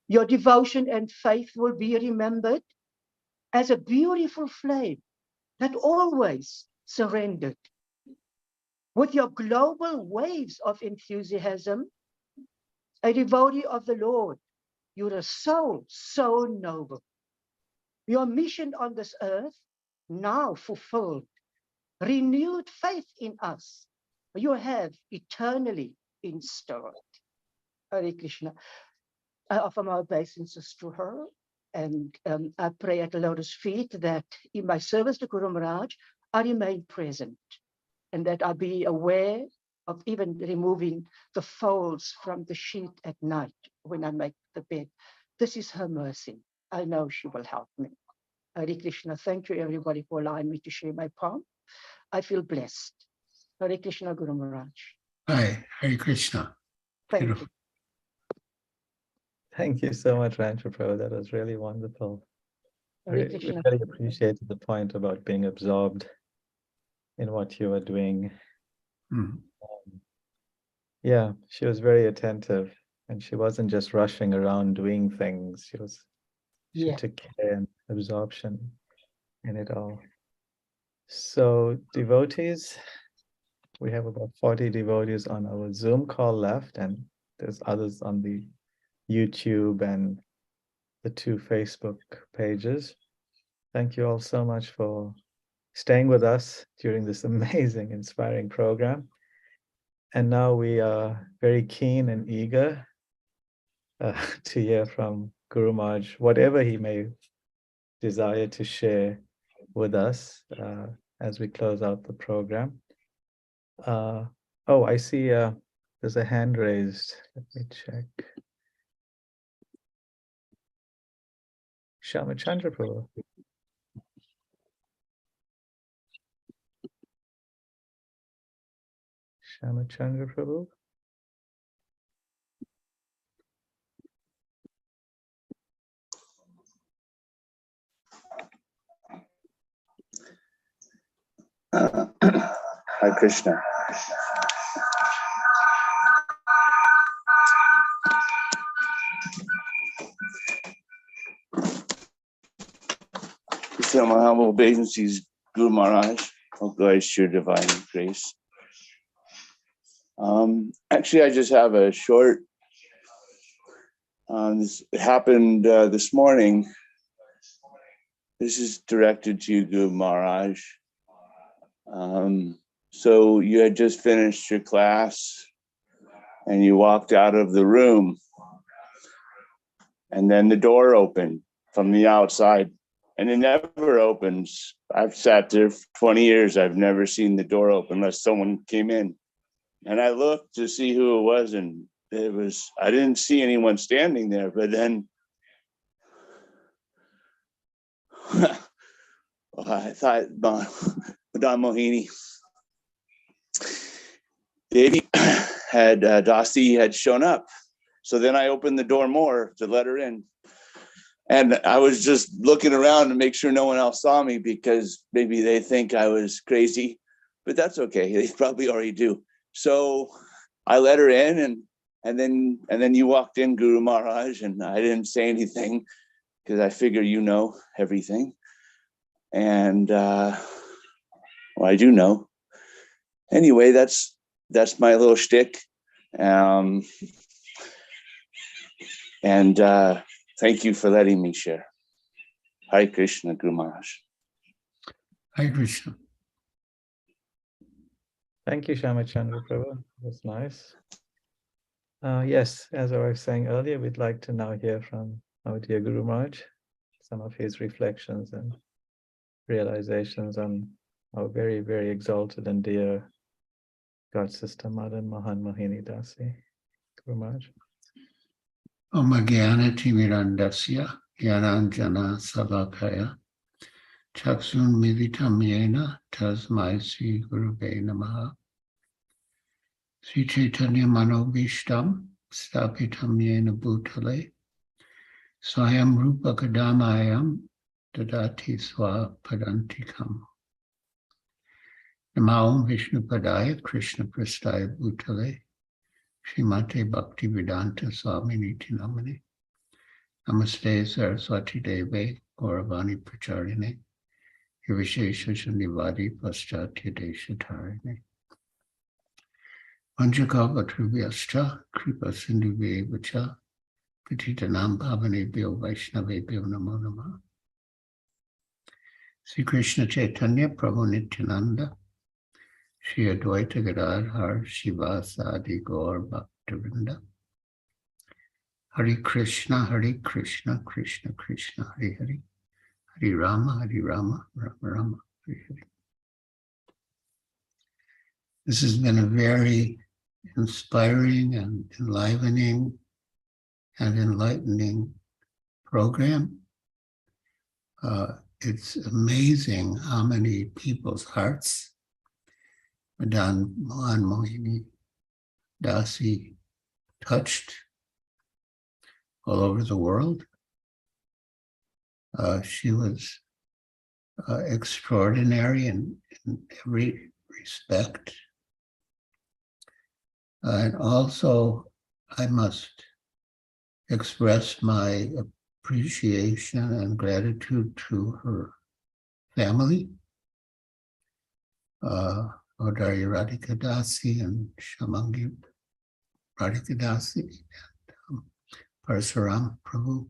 Your devotion and faith will be remembered as a beautiful flame that always surrendered. With your global waves of enthusiasm, a devotee of the Lord, you're a soul so noble. Your mission on this earth, now fulfilled, renewed faith in us, you have eternally installed. Hare Krishna. I offer my obeisances to her, and I pray at the lotus feet that in my service to Guru Maharaj, I remain present, and that I be aware of even removing the folds from the sheet at night when I make the bed. This is her mercy. I know she will help me. Hare Krishna. Thank you, everybody, for allowing me to share my poem. I feel blessed. Hare Krishna, Guru Maharaj. Hi, Hare Krishna. Thank Beautiful. you. Thank you so much, Rancho Prabhu. That was really wonderful. I Hare really Krishna. appreciated the point about being absorbed in what you were doing. Mm. Yeah, she was very attentive. And she wasn't just rushing around doing things. She took care and absorption in it all. So devotees, we have about 40 devotees on our Zoom call left, and there's others on the YouTube and the 2 Facebook pages. Thank you all so much for staying with us during this amazing, inspiring program. And now we are very keen and eager to hear from Guru Maharaj, whatever he may desire to share with us as we close out the program. Oh, I see there's a hand raised. Let me check. Shamachandra Prabhu. Shamachandra Prabhu. Hare Krishna. So my humble obeisances, Guru Maharaj, oh grace, your divine grace. Actually, I just have a short, this happened this morning. This is directed to you, Guru Maharaj. So you had just finished your class and you walked out of the room, and then the door opened from the outside, and it never opens. I've sat there for 20 years. I've never seen the door open unless someone came in. And I looked to see who it was, and I didn't see anyone standing there, but then I thought Madana-mohini. Devi had Dasi had shown up. So then I opened the door more to let her in. And I was just looking around to make sure no one else saw me, because maybe they think I was crazy, but that's okay. They probably already do. So I let her in, and then you walked in, Guru Maharaj, and I didn't say anything because I figure you know everything. And well, I do know. Anyway, that's my little shtick. And thank you for letting me share. Hare Krishna, Guru Maharaj. Hare Krishna. Thank you, Shamachandra Prabhu. That's nice. Yes, as I was saying earlier, we'd like to now hear from our dear Guru Maharaj, some of his reflections and realizations on our very, very exalted and dear God Sister Madana-mohana-mohini Dasi. Guru Maharaj. Om Jnanati Mirandasya Jnananjana Salakaya Chaksun Militam Yena Tasmai Sri Gurave Namaha Sri Chaitanya Manobishtam Stapitam Yena Bhutale Swayam Rupa Kadamayam Dadati Swa Padantikam Namo Vishnu Padaya Krishna Prastaya Bhutale Srimate Bhakti Vedanta Swami Niti Namani Namaste Saraswati Deve Gauravani Pracharine Vishesha Shanivadi Paschatya Desha Tarine Vanjakava Trivyascha Kripa Sindhuve Vacha Patitanam Bhavanebhyo Vaishnavebhyo Namo Namah. Sri Krishna Chaitanya Prabhu Nityananda Shri Advaita Gadadhar Shivasadi Gaur Bhaktivinoda Hare Krishna, Krishna Krishna, Hare Hare, Hare Rama, Rama Rama, Hare Hare. This has been a very inspiring and enlivening and enlightening program. It's amazing how many people's hearts Madana-mohana-mohini Dasi touched all over the world. She was extraordinary in every respect. And also, I must express my appreciation and gratitude to her family, Odarya Radhika Dasi and Shamangi Radhika Dasi, and Parasuram Prabhu,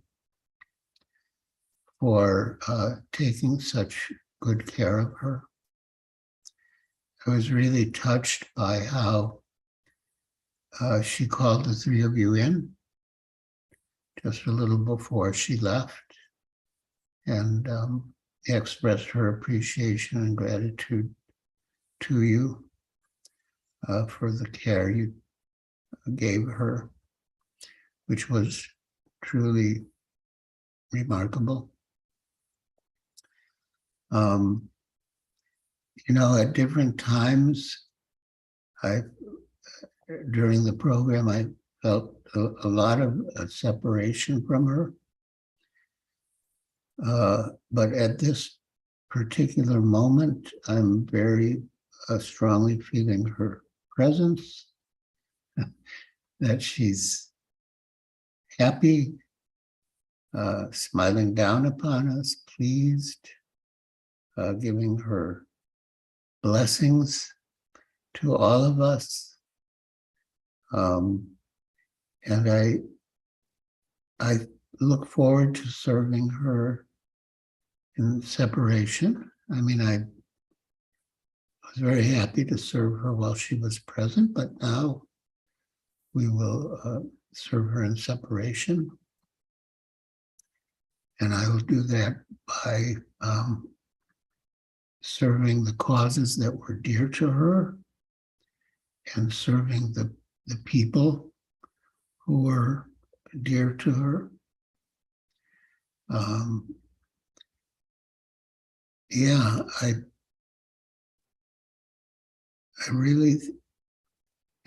for taking such good care of her. I was really touched by how she called the three of you in just a little before she left, and expressed her appreciation and gratitude to you for the care you gave her, which was truly remarkable. You know, at different times, during the program, I felt a lot of separation from her. But at this particular moment, I'm very strongly feeling her presence, that she's happy, smiling down upon us, pleased, giving her blessings to all of us. And I look forward to serving her in separation. I mean, I was very happy to serve her while she was present, but now we will serve her in separation. And I will do that by serving the causes that were dear to her and serving the people who were dear to her. Yeah, I really,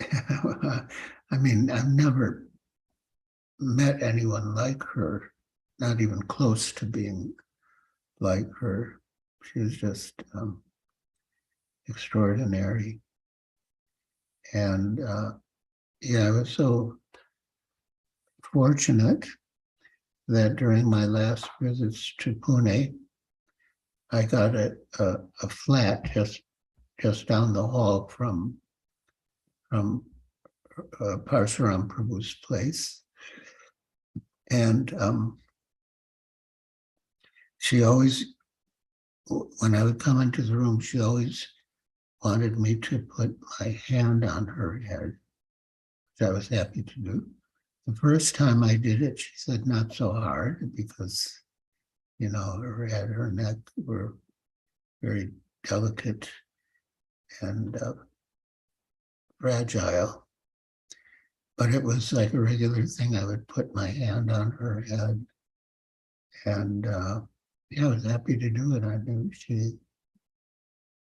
I mean, I've never met anyone like her, not even close to being like her. She was just extraordinary. And yeah, I was so fortunate that during my last visits to Pune, I got a flat just down the hall from Parasuram Prabhu's place. And she always, when I would come into the room, she always wanted me to put my hand on her head, which I was happy to do. The first time I did it, she said, not so hard, because, you know, her head, her neck were very delicate and fragile. But it was like a regular thing. I would put my hand on her head. And yeah, I was happy to do it. I knew she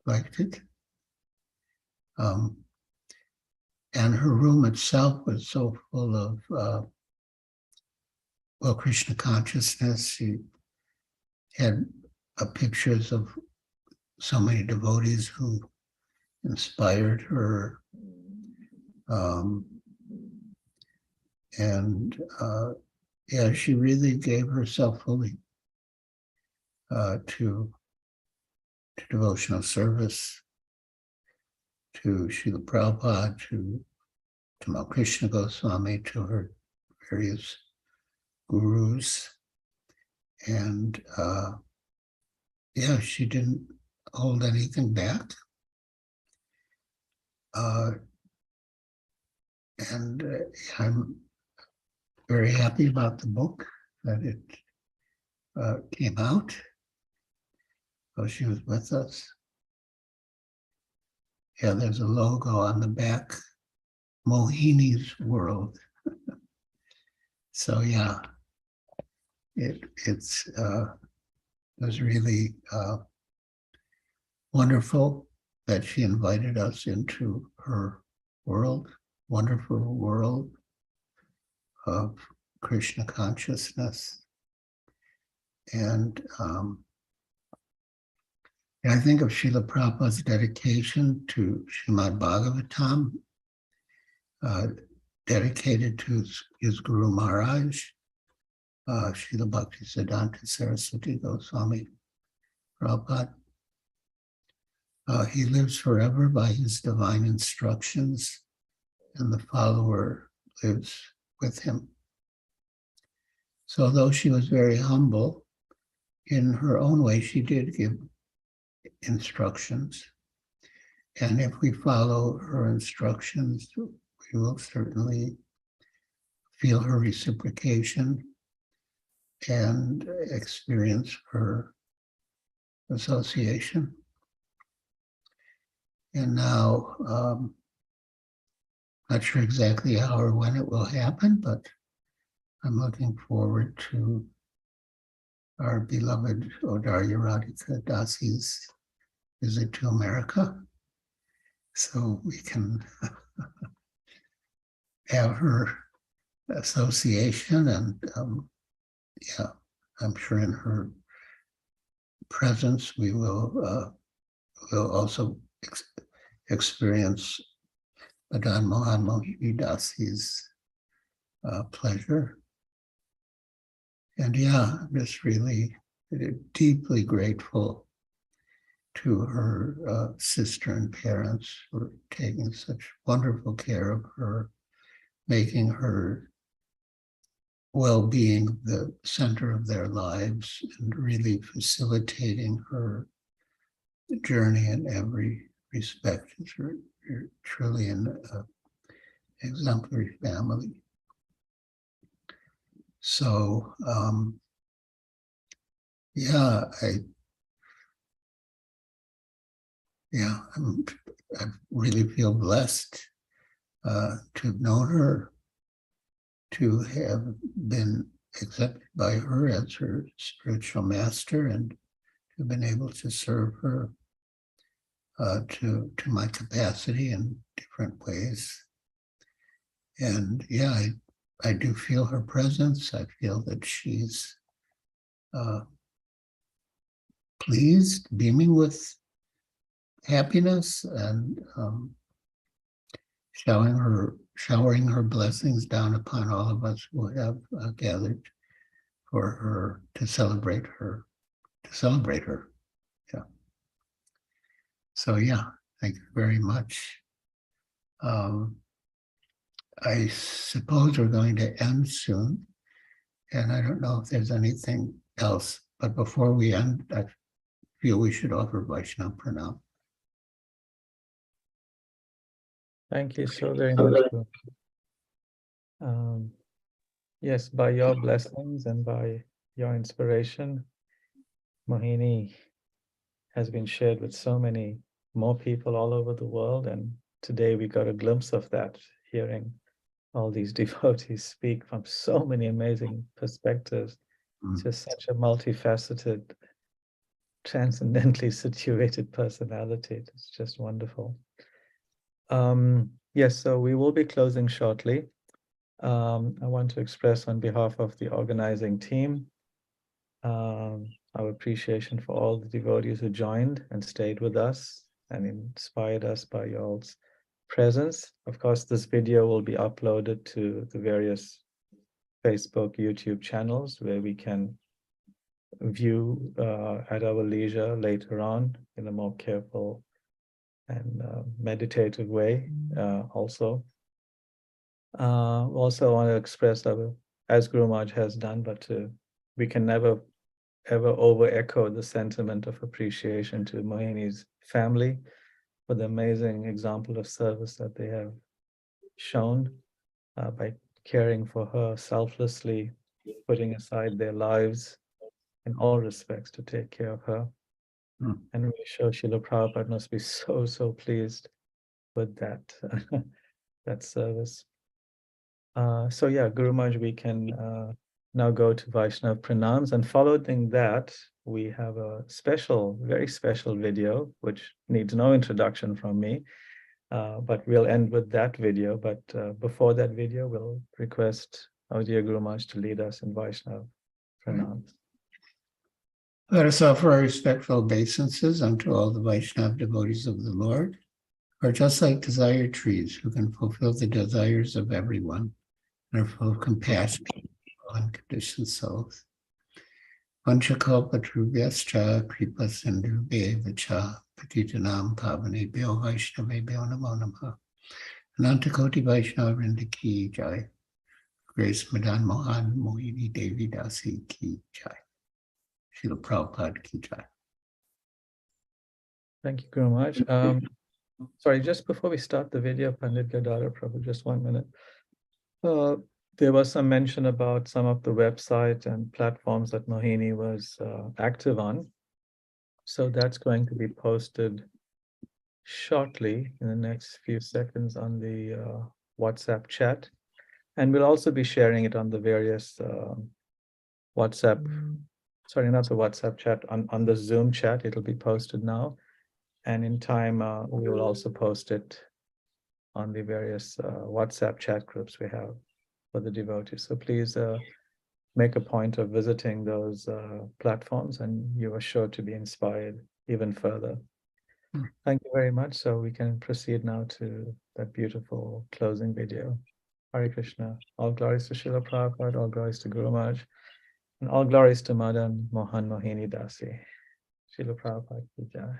liked it. And her room itself was so full of, well, Krishna consciousness. She had pictures of so many devotees who inspired her. And yeah, she really gave herself fully to devotional service, to Srila Prabhupada, to Tamal Krishna Goswami, to her various gurus. And yeah, she didn't hold anything back. And I'm very happy about the book, that it came out. So she was with us. Yeah, there's a logo on the back, Mohini's World. So yeah, it was really wonderful that she invited us into her world, wonderful world of Krishna consciousness. And I think of Srila Prabhupada's dedication to Srimad Bhagavatam, dedicated to his Guru Maharaj, Srila Bhaktisiddhanta Saraswati Goswami Prabhupada. He lives forever by his divine instructions, and the follower lives with him. So though she was very humble, in her own way, she did give instructions. And if we follow her instructions, we will certainly feel her reciprocation and experience her association. And now, not sure exactly how or when it will happen, but I'm looking forward to our beloved Odarya Radhika Dasi's visit to America, so we can have her association, and yeah, I'm sure in her presence we will also experience Madana-mohana-mohini Dasi's pleasure. And yeah, I'm just really deeply grateful to her sister and parents for taking such wonderful care of her, making her well-being the center of their lives, and really facilitating her journey in every respect. It's truly an exemplary family. So, yeah, I really feel blessed to have known her, to have been accepted by her as her spiritual master, and to have been able to serve her to my capacity in different ways. And yeah, I do feel her presence. I feel that she's pleased, beaming with happiness, and showering her blessings down upon all of us who have gathered for her to celebrate her. Yeah. So yeah, thank you very much. I suppose we're going to end soon, and I don't know if there's anything else, but before we end, I feel we should offer Vaishnava Pranam. Thank you so very much. Yes, by your blessings and by your inspiration, Mohini has been shared with so many more people all over the world. And today we got a glimpse of that, hearing all these devotees speak from so many amazing perspectives. Just such a multifaceted, transcendently situated personality. It's just wonderful. Yes, so we will be closing shortly. I want to express on behalf of the organizing team our appreciation for all the devotees who joined and stayed with us and inspired us by y'all's presence. Of course, this video will be uploaded to the various Facebook, YouTube channels where we can view at our leisure later on in a more careful and meditative way also. Also want to express our, as Guru Maharaj has done, but we can never ever over-echo the sentiment of appreciation to Mohini's family for the amazing example of service that they have shown by caring for her selflessly, putting aside their lives in all respects to take care of her. And we sure Srila Prabhupada must be so, so pleased with that, that service. So yeah, Guru Maharaj, we can now go to Vaishnava Pranams, and following that, we have a special, very special video, which needs no introduction from me, but we'll end with that video. But before that video, we'll request our dear Guru Maharaj to lead us in Vaishnava Pranams. Let us offer our respectful obeisances unto all the Vaishnava devotees of the Lord, who are just like desire trees, who can fulfill the desires of everyone and are full of compassion for unconditioned souls. Vanchakalpatarubhyascha kripa sindhubhyevacha patitanam pavanebhyo vaishnavebhyo namo namaha. Anantakoti Vaishnava Vrinda ki jai. Grace Madana-mohana-mohini Devi Dasi ki jai. Srila Prabhupada ki jai. Thank you very much. Sorry, just before we start the video, Pandit Gadadhar Prabhu, just 1 minute. There was some mention about some of the websites and platforms that Mohini was active on. So that's going to be posted shortly in the next few seconds on the WhatsApp chat. And we'll also be sharing it on the various WhatsApp, sorry, not the WhatsApp chat, on the Zoom chat. It'll be posted now. And in time, we will also post it on the various WhatsApp chat groups we have for the devotees. So please make a point of visiting those platforms, and you are sure to be inspired even further. Thank you very much. So we can proceed now to that beautiful closing video. Hare Krishna. All glories to Srila Prabhupada, all glories to Guru Maharaj, and all glories to Madana-mohana-mohini Dasi. Srila Prabhupada ki jai.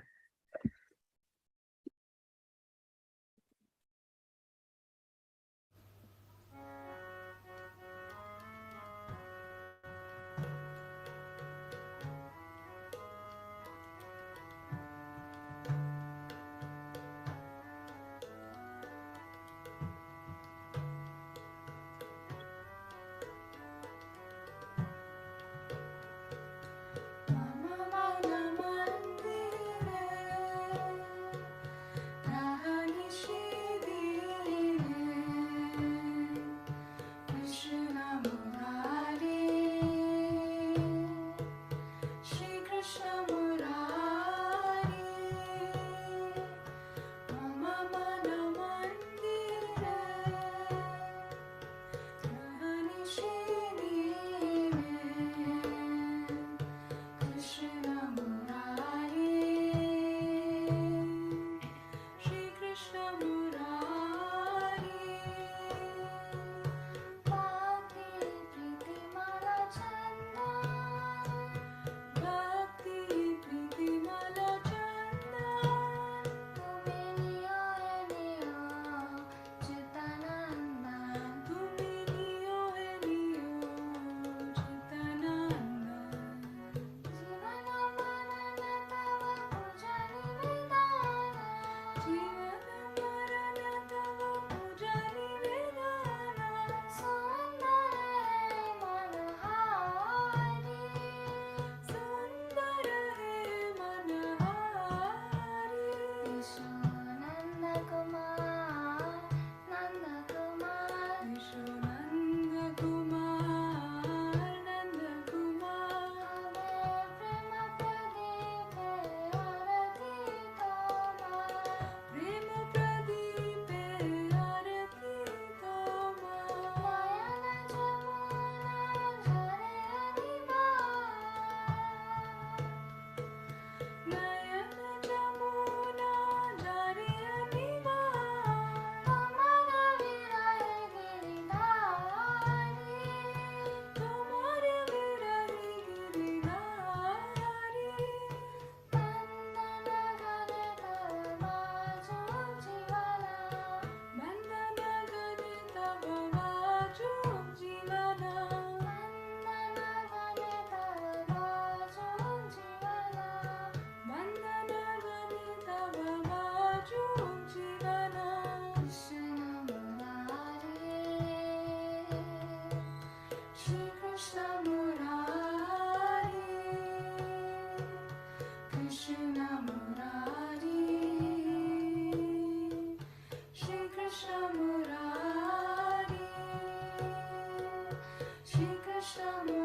Shri Krishna